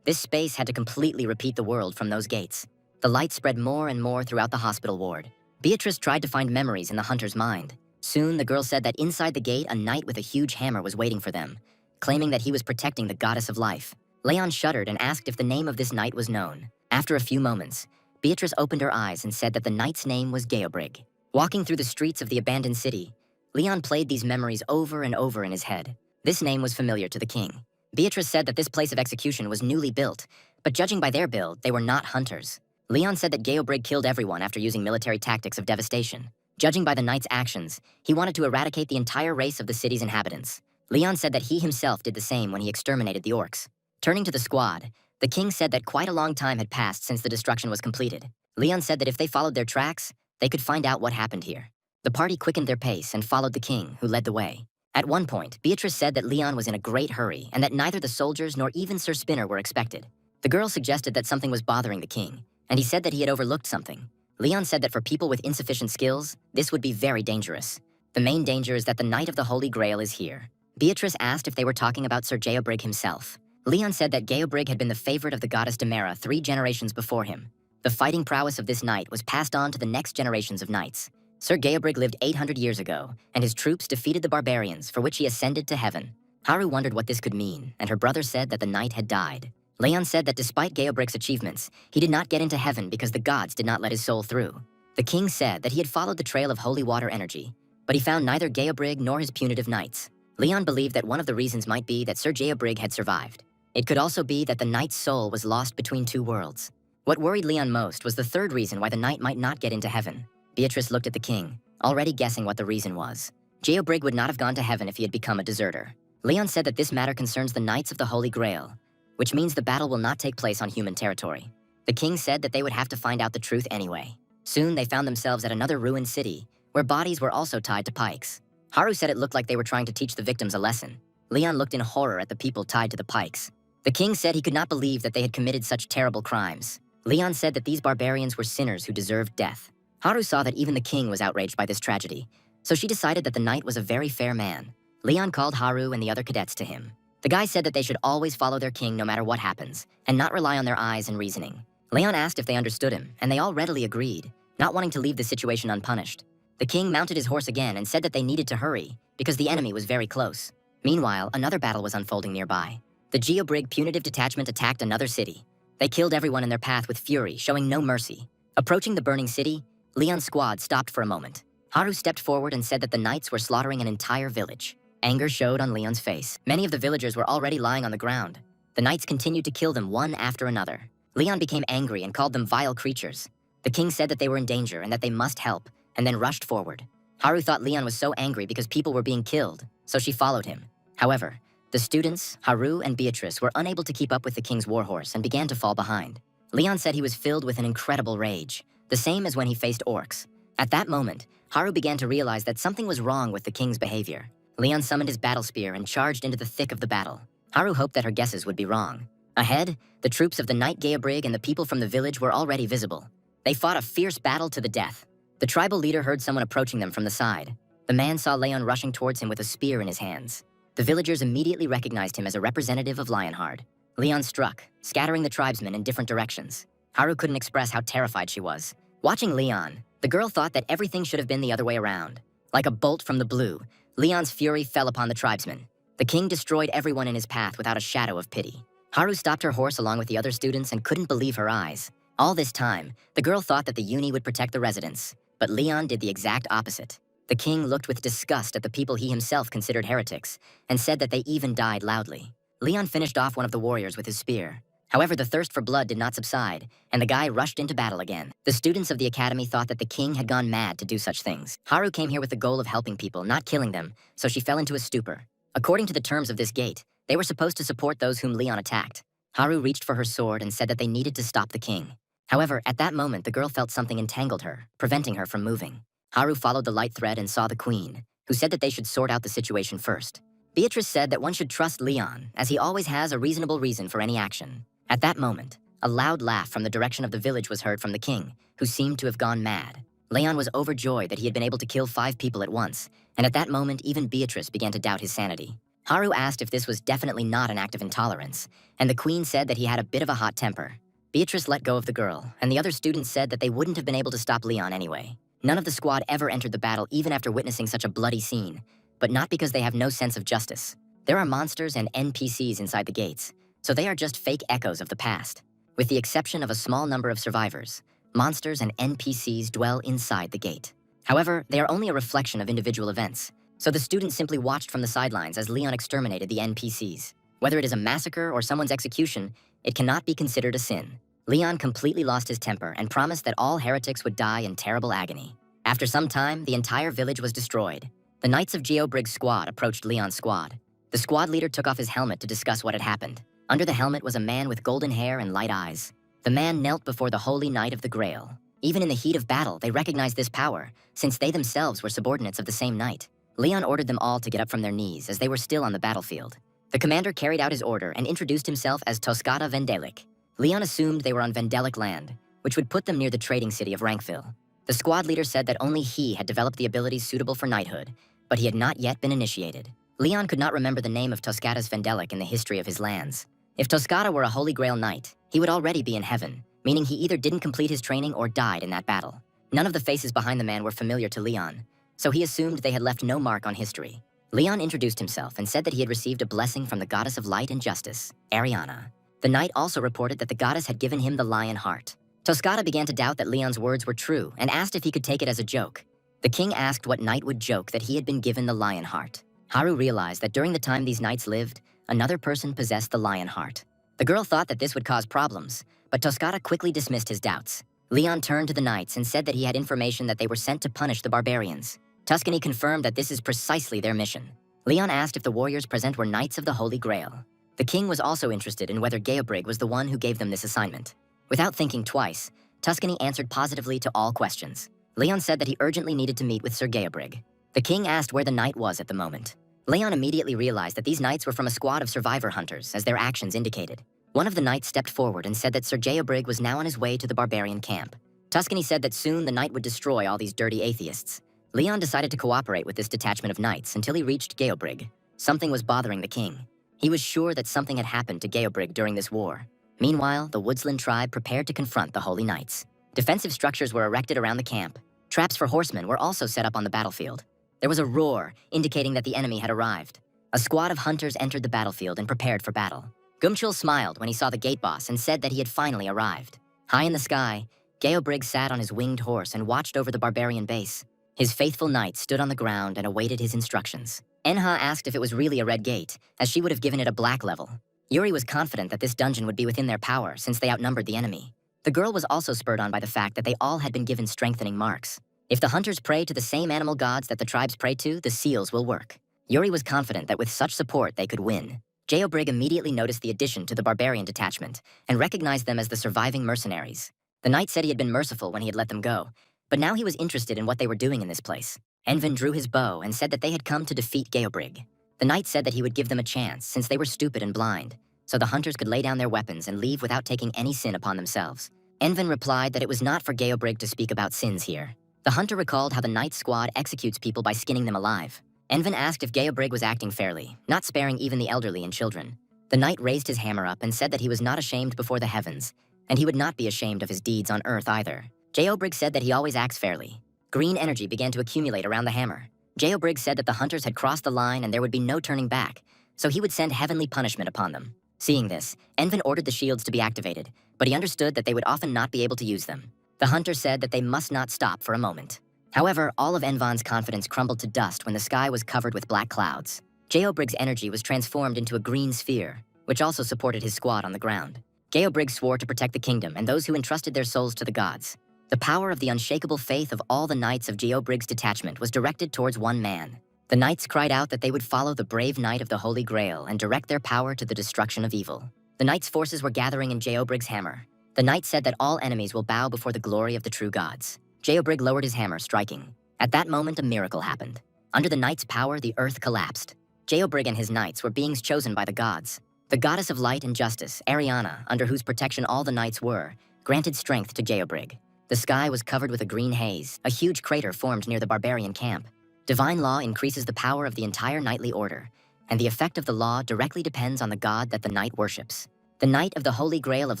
This space had to completely repeat the world from those gates. The light spread more and more throughout the hospital ward. Beatrice tried to find memories in the hunter's mind. Soon, the girl said that inside the gate, a knight with a huge hammer was waiting for them, claiming that he was protecting the goddess of life. Leon shuddered and asked if the name of this knight was known. After a few moments, Beatrice opened her eyes and said that the knight's name was Geobrig. Walking through the streets of the abandoned city, Leon played these memories over and over in his head. This name was familiar to the king. Beatrice said that this place of execution was newly built, but judging by their build, they were not hunters. Leon said that Geobrig killed everyone after using military tactics of devastation. Judging by the knight's actions, he wanted to eradicate the entire race of the city's inhabitants. Leon said that he himself did the same when he exterminated the orcs. Turning to the squad, the king said that quite a long time had passed since the destruction was completed. Leon said that if they followed their tracks, they could find out what happened here. The party quickened their pace and followed the king, who led the way. At one point, Beatrice said that Leon was in a great hurry and that neither the soldiers nor even Sir Spinner were expected. The girl suggested that something was bothering the king, and he said that he had overlooked something. Leon said that for people with insufficient skills, this would be very dangerous. The main danger is that the Knight of the Holy Grail is here. Beatrice asked if they were talking about Sir Geobrig himself. Leon said that Geobrig had been the favorite of the goddess Demera 3 generations before him. The fighting prowess of this knight was passed on to the next generations of knights. Sir Geobrig lived 800 years ago, and his troops defeated the barbarians, for which he ascended to heaven. Haru wondered what this could mean, and her brother said that the knight had died. Leon said that despite Geobrig's achievements, he did not get into heaven because the gods did not let his soul through. The king said that he had followed the trail of holy water energy, but he found neither Geobrig nor his punitive knights. Leon believed that one of the reasons might be that Sir Geobrig had survived. It could also be that the knight's soul was lost between two worlds. What worried Leon most was the third reason why the knight might not get into heaven. Beatrice looked at the king, already guessing what the reason was. Geobrig would not have gone to heaven if he had become a deserter. Leon said that this matter concerns the Knights of the Holy Grail, which means the battle will not take place on human territory. The king said that they would have to find out the truth anyway. Soon they found themselves at another ruined city, where bodies were also tied to pikes. Haru said it looked like they were trying to teach the victims a lesson. Leon looked in horror at the people tied to the pikes. The king said he could not believe that they had committed such terrible crimes. Leon said that these barbarians were sinners who deserved death. Haru saw that even the king was outraged by this tragedy, so she decided that the knight was a very fair man. Leon called Haru and the other cadets to him. The guy said that they should always follow their king no matter what happens, and not rely on their eyes and reasoning. Leon asked if they understood him, and they all readily agreed, not wanting to leave the situation unpunished. The king mounted his horse again and said that they needed to hurry, because the enemy was very close. Meanwhile, another battle was unfolding nearby. The Geobrig punitive detachment attacked another city. They killed everyone in their path with fury, showing no mercy. Approaching the burning city, Leon's squad stopped for a moment. Haru stepped forward and said that the knights were slaughtering an entire village. Anger showed on Leon's face. Many of the villagers were already lying on the ground. The knights continued to kill them one after another. Leon became angry and called them vile creatures. The king said that they were in danger and that they must help, and then rushed forward. Haru thought Leon was so angry because people were being killed, so she followed him. However, the students, Haru and Beatrice, were unable to keep up with the king's warhorse and began to fall behind. Leon said he was filled with an incredible rage, the same as when he faced orcs. At that moment, Haru began to realize that something was wrong with the king's behavior. Leon summoned his battle spear and charged into the thick of the battle. Haru hoped that her guesses would be wrong. Ahead, the troops of the Knight Geobrig and the people from the village were already visible. They fought a fierce battle to the death. The tribal leader heard someone approaching them from the side. The man saw Leon rushing towards him with a spear in his hands. The villagers immediately recognized him as a representative of Lionheart. Leon struck, scattering the tribesmen in different directions. Haru couldn't express how terrified she was. Watching Leon, the girl thought that everything should have been the other way around. Like a bolt from the blue, Leon's fury fell upon the tribesmen. The king destroyed everyone in his path without a shadow of pity. Haru stopped her horse along with the other students and couldn't believe her eyes. All this time, the girl thought that the uni would protect the residents, but Leon did the exact opposite. The king looked with disgust at the people he himself considered heretics, and said that they even died loudly. Leon finished off one of the warriors with his spear. However, the thirst for blood did not subside, and the guy rushed into battle again. The students of the academy thought that the king had gone mad to do such things. Haru came here with the goal of helping people, not killing them, so she fell into a stupor. According to the terms of this gate, they were supposed to support those whom Leon attacked. Haru reached for her sword and said that they needed to stop the king. However, at that moment, the girl felt something entangled her, preventing her from moving. Haru followed the light thread and saw the queen, who said that they should sort out the situation first. Beatrice said that one should trust Leon, as he always has a reasonable reason for any action. At that moment, a loud laugh from the direction of the village was heard from the king, who seemed to have gone mad. Leon was overjoyed that he had been able to kill 5 people at once, and at that moment even Beatrice began to doubt his sanity. Haru asked if this was definitely not an act of intolerance, and the queen said that he had a bit of a hot temper. Beatrice let go of the girl, and the other students said that they wouldn't have been able to stop Leon anyway. None of the squad ever entered the battle even after witnessing such a bloody scene, but not because they have no sense of justice. There are monsters and NPCs inside the gates, so they are just fake echoes of the past. With the exception of a small number of survivors, monsters and NPCs dwell inside the gate. However, they are only a reflection of individual events, so the students simply watched from the sidelines as Leon exterminated the NPCs. Whether it is a massacre or someone's execution, it cannot be considered a sin. Leon completely lost his temper and promised that all heretics would die in terrible agony. After some time, the entire village was destroyed. The Knights of Geobrig's squad approached Leon's squad. The squad leader took off his helmet to discuss what had happened. Under the helmet was a man with golden hair and light eyes. The man knelt before the Holy Knight of the Grail. Even in the heat of battle, they recognized this power, since they themselves were subordinates of the same knight. Leon ordered them all to get up from their knees as they were still on the battlefield. The commander carried out his order and introduced himself as Toscata Vendelic. Leon assumed they were on Vendelic land, which would put them near the trading city of Rankville. The squad leader said that only he had developed the abilities suitable for knighthood, but he had not yet been initiated. Leon could not remember the name of Toscata's Vendelic in the history of his lands. If Toscata were a Holy Grail knight, he would already be in heaven, meaning he either didn't complete his training or died in that battle. None of the faces behind the man were familiar to Leon, so he assumed they had left no mark on history. Leon introduced himself and said that he had received a blessing from the goddess of light and justice, Ariana. The knight also reported that the goddess had given him the lion heart. Toscata began to doubt that Leon's words were true and asked if he could take it as a joke. The king asked what knight would joke that he had been given the lion heart. Haru realized that during the time these knights lived, another person possessed the lion heart. The girl thought that this would cause problems, but Toscata quickly dismissed his doubts. Leon turned to the knights and said that he had information that they were sent to punish the barbarians. Tuscany confirmed that this is precisely their mission. Leon asked if the warriors present were knights of the Holy Grail. The king was also interested in whether Geobrig was the one who gave them this assignment. Without thinking twice, Tuscany answered positively to all questions. Leon said that he urgently needed to meet with Sir Geobrig. The king asked where the knight was at the moment. Leon immediately realized that these knights were from a squad of survivor hunters, as their actions indicated. One of the knights stepped forward and said that Sir Geobrig was now on his way to the barbarian camp. Tuscany said that soon the knight would destroy all these dirty atheists. Leon decided to cooperate with this detachment of knights until he reached Geobrig. Something was bothering the king. He was sure that something had happened to Geobrig during this war. Meanwhile, the Woodsland tribe prepared to confront the Holy Knights. Defensive structures were erected around the camp. Traps for horsemen were also set up on the battlefield. There was a roar, indicating that the enemy had arrived. A squad of hunters entered the battlefield and prepared for battle. Gumchul smiled when he saw the gate boss and said that he had finally arrived. High in the sky, Geobrig sat on his winged horse and watched over the barbarian base. His faithful knight stood on the ground and awaited his instructions. Enha asked if it was really a red gate, as she would have given it a black level. Yuri was confident that this dungeon would be within their power since they outnumbered the enemy. The girl was also spurred on by the fact that they all had been given strengthening marks. If the hunters pray to the same animal gods that the tribes pray to, the seals will work. Yuri was confident that with such support they could win. Geobrig immediately noticed the addition to the barbarian detachment and recognized them as the surviving mercenaries. The knight said he had been merciful when he had let them go, but now he was interested in what they were doing in this place. Envin drew his bow and said that they had come to defeat Geobrig. The knight said that he would give them a chance since they were stupid and blind, so the hunters could lay down their weapons and leave without taking any sin upon themselves. Envin replied that it was not for Geobrig to speak about sins here. The hunter recalled how the knight's squad executes people by skinning them alive. Envin asked if Geobrig was acting fairly, not sparing even the elderly and children. The knight raised his hammer up and said that he was not ashamed before the heavens, and he would not be ashamed of his deeds on earth either. Geobrig said that he always acts fairly. Green energy began to accumulate around the hammer. Geobrig said that the hunters had crossed the line and there would be no turning back, so he would send heavenly punishment upon them. Seeing this, Envin ordered the shields to be activated, but he understood that they would often not be able to use them. The hunter said that they must not stop for a moment. However, all of Envon's confidence crumbled to dust when the sky was covered with black clouds. Geobrig's energy was transformed into a green sphere, which also supported his squad on the ground. Geobrig swore to protect the kingdom and those who entrusted their souls to the gods. The power of the unshakable faith of all the knights of Geobrig's detachment was directed towards one man. The knights cried out that they would follow the brave knight of the Holy Grail and direct their power to the destruction of evil. The knights' forces were gathering in Geobrig's hammer. The knight said that all enemies will bow before the glory of the true gods. Geobrig lowered his hammer, striking. At that moment, a miracle happened. Under the knight's power, the earth collapsed. Geobrig and his knights were beings chosen by the gods. The goddess of light and justice, Ariana, under whose protection all the knights were, granted strength to Geobrig. The sky was covered with a green haze. A huge crater formed near the barbarian camp. Divine law increases the power of the entire knightly order, and the effect of the law directly depends on the god that the knight worships. The knight of the Holy Grail of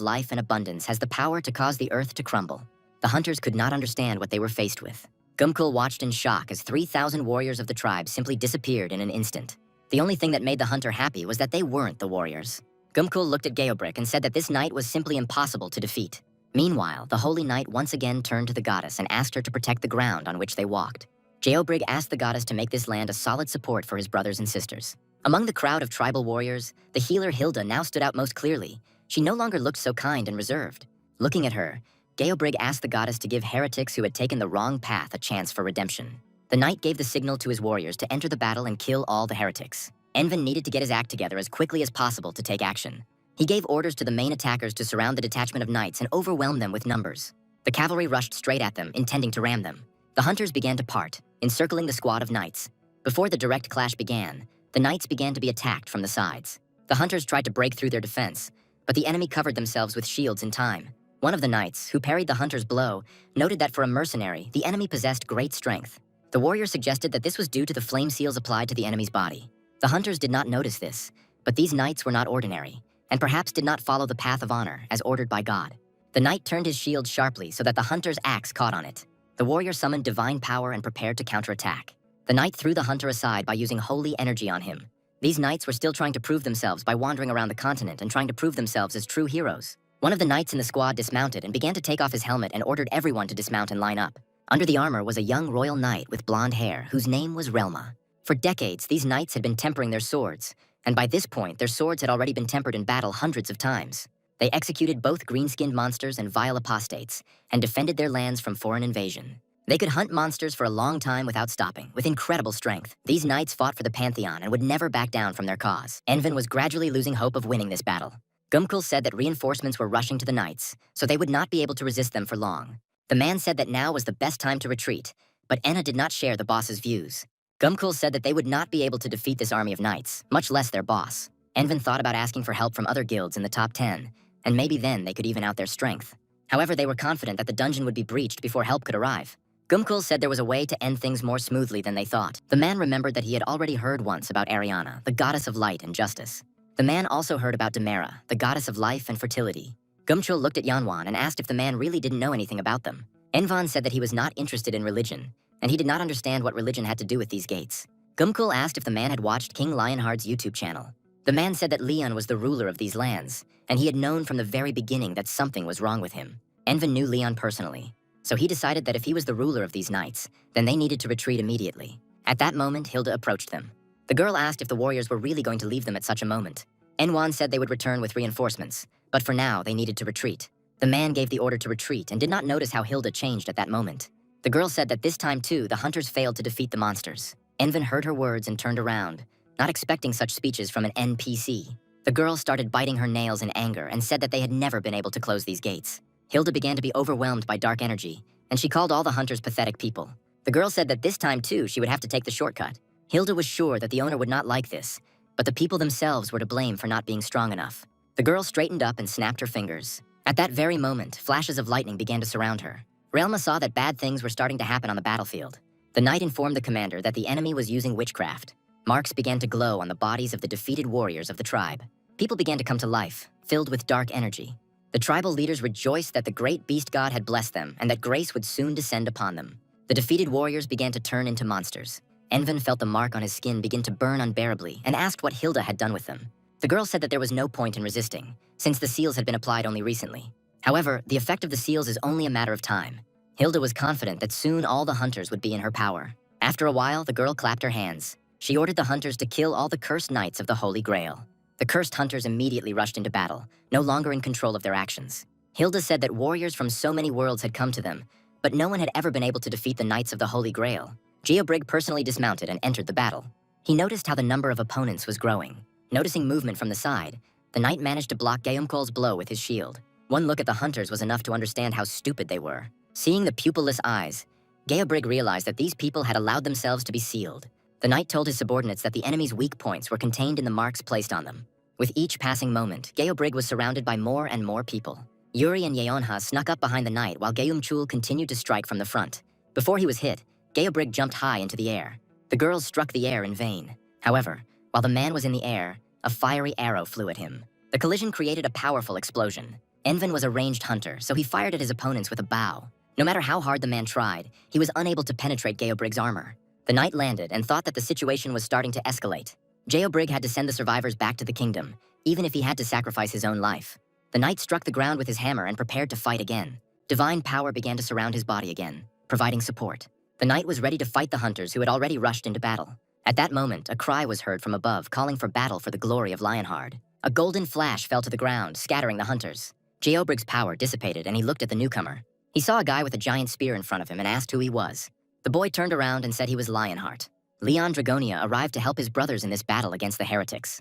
life and abundance has the power to cause the earth to crumble. The hunters could not understand what they were faced with. Gumkul watched in shock as 3,000 warriors of the tribe simply disappeared in an instant. The only thing that made the hunter happy was that they weren't the warriors. Gumkul looked at Geobrig and said that this knight was simply impossible to defeat. Meanwhile, the holy knight once again turned to the goddess and asked her to protect the ground on which they walked. Geobrig asked the goddess to make this land a solid support for his brothers and sisters. Among the crowd of tribal warriors, the healer Hilda now stood out most clearly. She no longer looked so kind and reserved. Looking at her, Geobrig asked the goddess to give heretics who had taken the wrong path a chance for redemption. The knight gave the signal to his warriors to enter the battle and kill all the heretics. Envin needed to get his act together as quickly as possible to take action. He gave orders to the main attackers to surround the detachment of knights and overwhelm them with numbers. The cavalry rushed straight at them, intending to ram them. The hunters began to part, encircling the squad of knights. Before the direct clash began, the knights began to be attacked from the sides. The hunters tried to break through their defense, but the enemy covered themselves with shields in time. One of the knights, who parried the hunter's blow, noted that for a mercenary, the enemy possessed great strength. The warrior suggested that this was due to the flame seals applied to the enemy's body. The hunters did not notice this, but these knights were not ordinary, and perhaps did not follow the path of honor as ordered by God. The knight turned his shield sharply so that the hunter's axe caught on it. The warrior summoned divine power and prepared to counterattack. The knight threw the hunter aside by using holy energy on him. These knights were still trying to prove themselves by wandering around the continent and trying to prove themselves as true heroes. One of the knights in the squad dismounted and began to take off his helmet and ordered everyone to dismount and line up. Under the armor was a young royal knight with blonde hair whose name was Relma. For decades, these knights had been tempering their swords, and by this point, their swords had already been tempered in battle hundreds of times. They executed both green-skinned monsters and vile apostates, and defended their lands from foreign invasion. They could hunt monsters for a long time without stopping, with incredible strength. These knights fought for the Pantheon and would never back down from their cause. Envin was gradually losing hope of winning this battle. Gumkul said that reinforcements were rushing to the knights, so they would not be able to resist them for long. The man said that now was the best time to retreat, but Enna did not share the boss's views. Gumkul said that they would not be able to defeat this army of knights, much less their boss. Envin thought about asking for help from other guilds in the top 10, and maybe then they could even out their strength. However, they were confident that the dungeon would be breached before help could arrive. Gumkul said there was a way to end things more smoothly than they thought. The man remembered that he had already heard once about Ariana, the goddess of light and justice. The man also heard about Demera, the goddess of life and fertility. Gumchul looked at Yanwan and asked if the man really didn't know anything about them. Envan said that he was not interested in religion, and he did not understand what religion had to do with these gates. Gumkul asked if the man had watched King Lionheart's YouTube channel. The man said that Leon was the ruler of these lands, and he had known from the very beginning that something was wrong with him. Envan knew Leon personally, so he decided that if he was the ruler of these knights, then they needed to retreat immediately. At that moment, Hilda approached them. The girl asked if the warriors were really going to leave them at such a moment. Enwan said they would return with reinforcements, but for now, they needed to retreat. The man gave the order to retreat and did not notice how Hilda changed at that moment. The girl said that this time too, the hunters failed to defeat the monsters. Envan heard her words and turned around, not expecting such speeches from an NPC. The girl started biting her nails in anger and said that they had never been able to close these gates. Hilda began to be overwhelmed by dark energy, and she called all the hunters pathetic people. The girl said that this time too, she would have to take the shortcut. Hilda was sure that the owner would not like this, but the people themselves were to blame for not being strong enough. The girl straightened up and snapped her fingers. At that very moment, flashes of lightning began to surround her. Relma saw that bad things were starting to happen on the battlefield. The knight informed the commander that the enemy was using witchcraft. Marks began to glow on the bodies of the defeated warriors of the tribe. People began to come to life, filled with dark energy. The tribal leaders rejoiced that the great beast god had blessed them and that grace would soon descend upon them. The defeated warriors began to turn into monsters. Envan felt the mark on his skin begin to burn unbearably and asked what Hilda had done with them. The girl said that there was no point in resisting, since the seals had been applied only recently. However, the effect of the seals is only a matter of time. Hilda was confident that soon all the hunters would be in her power. After a while, the girl clapped her hands. She ordered the hunters to kill all the cursed knights of the Holy Grail. The cursed hunters immediately rushed into battle, no longer in control of their actions. Hilda said that warriors from so many worlds had come to them, but no one had ever been able to defeat the Knights of the Holy Grail. Geobrig personally dismounted and entered the battle. He noticed how the number of opponents was growing. Noticing movement from the side, the knight managed to block Geumkol's blow with his shield. One look at the hunters was enough to understand how stupid they were. Seeing the pupilless eyes, Geobrig realized that these people had allowed themselves to be sealed. The knight told his subordinates that the enemy's weak points were contained in the marks placed on them. With each passing moment, Geobrig was surrounded by more and more people. Yuri and Yeonha snuck up behind the knight while Geumchul continued to strike from the front. Before he was hit, Geobrig jumped high into the air. The girls struck the air in vain. However, while the man was in the air, a fiery arrow flew at him. The collision created a powerful explosion. Envin was a ranged hunter, so he fired at his opponents with a bow. No matter how hard the man tried, he was unable to penetrate Geobrig's armor. The knight landed and thought that the situation was starting to escalate. Geobrig had to send the survivors back to the kingdom, even if he had to sacrifice his own life. The knight struck the ground with his hammer and prepared to fight again. Divine power began to surround his body again, providing support. The knight was ready to fight the hunters who had already rushed into battle. At that moment, a cry was heard from above, calling for battle for the glory of Lionheart. A golden flash fell to the ground, scattering the hunters. Geobrig's power dissipated, and he looked at the newcomer. He saw a guy with a giant spear in front of him and asked who he was. The boy turned around and said he was Lionheart. Leon Dragonia arrived to help his brothers in this battle against the heretics.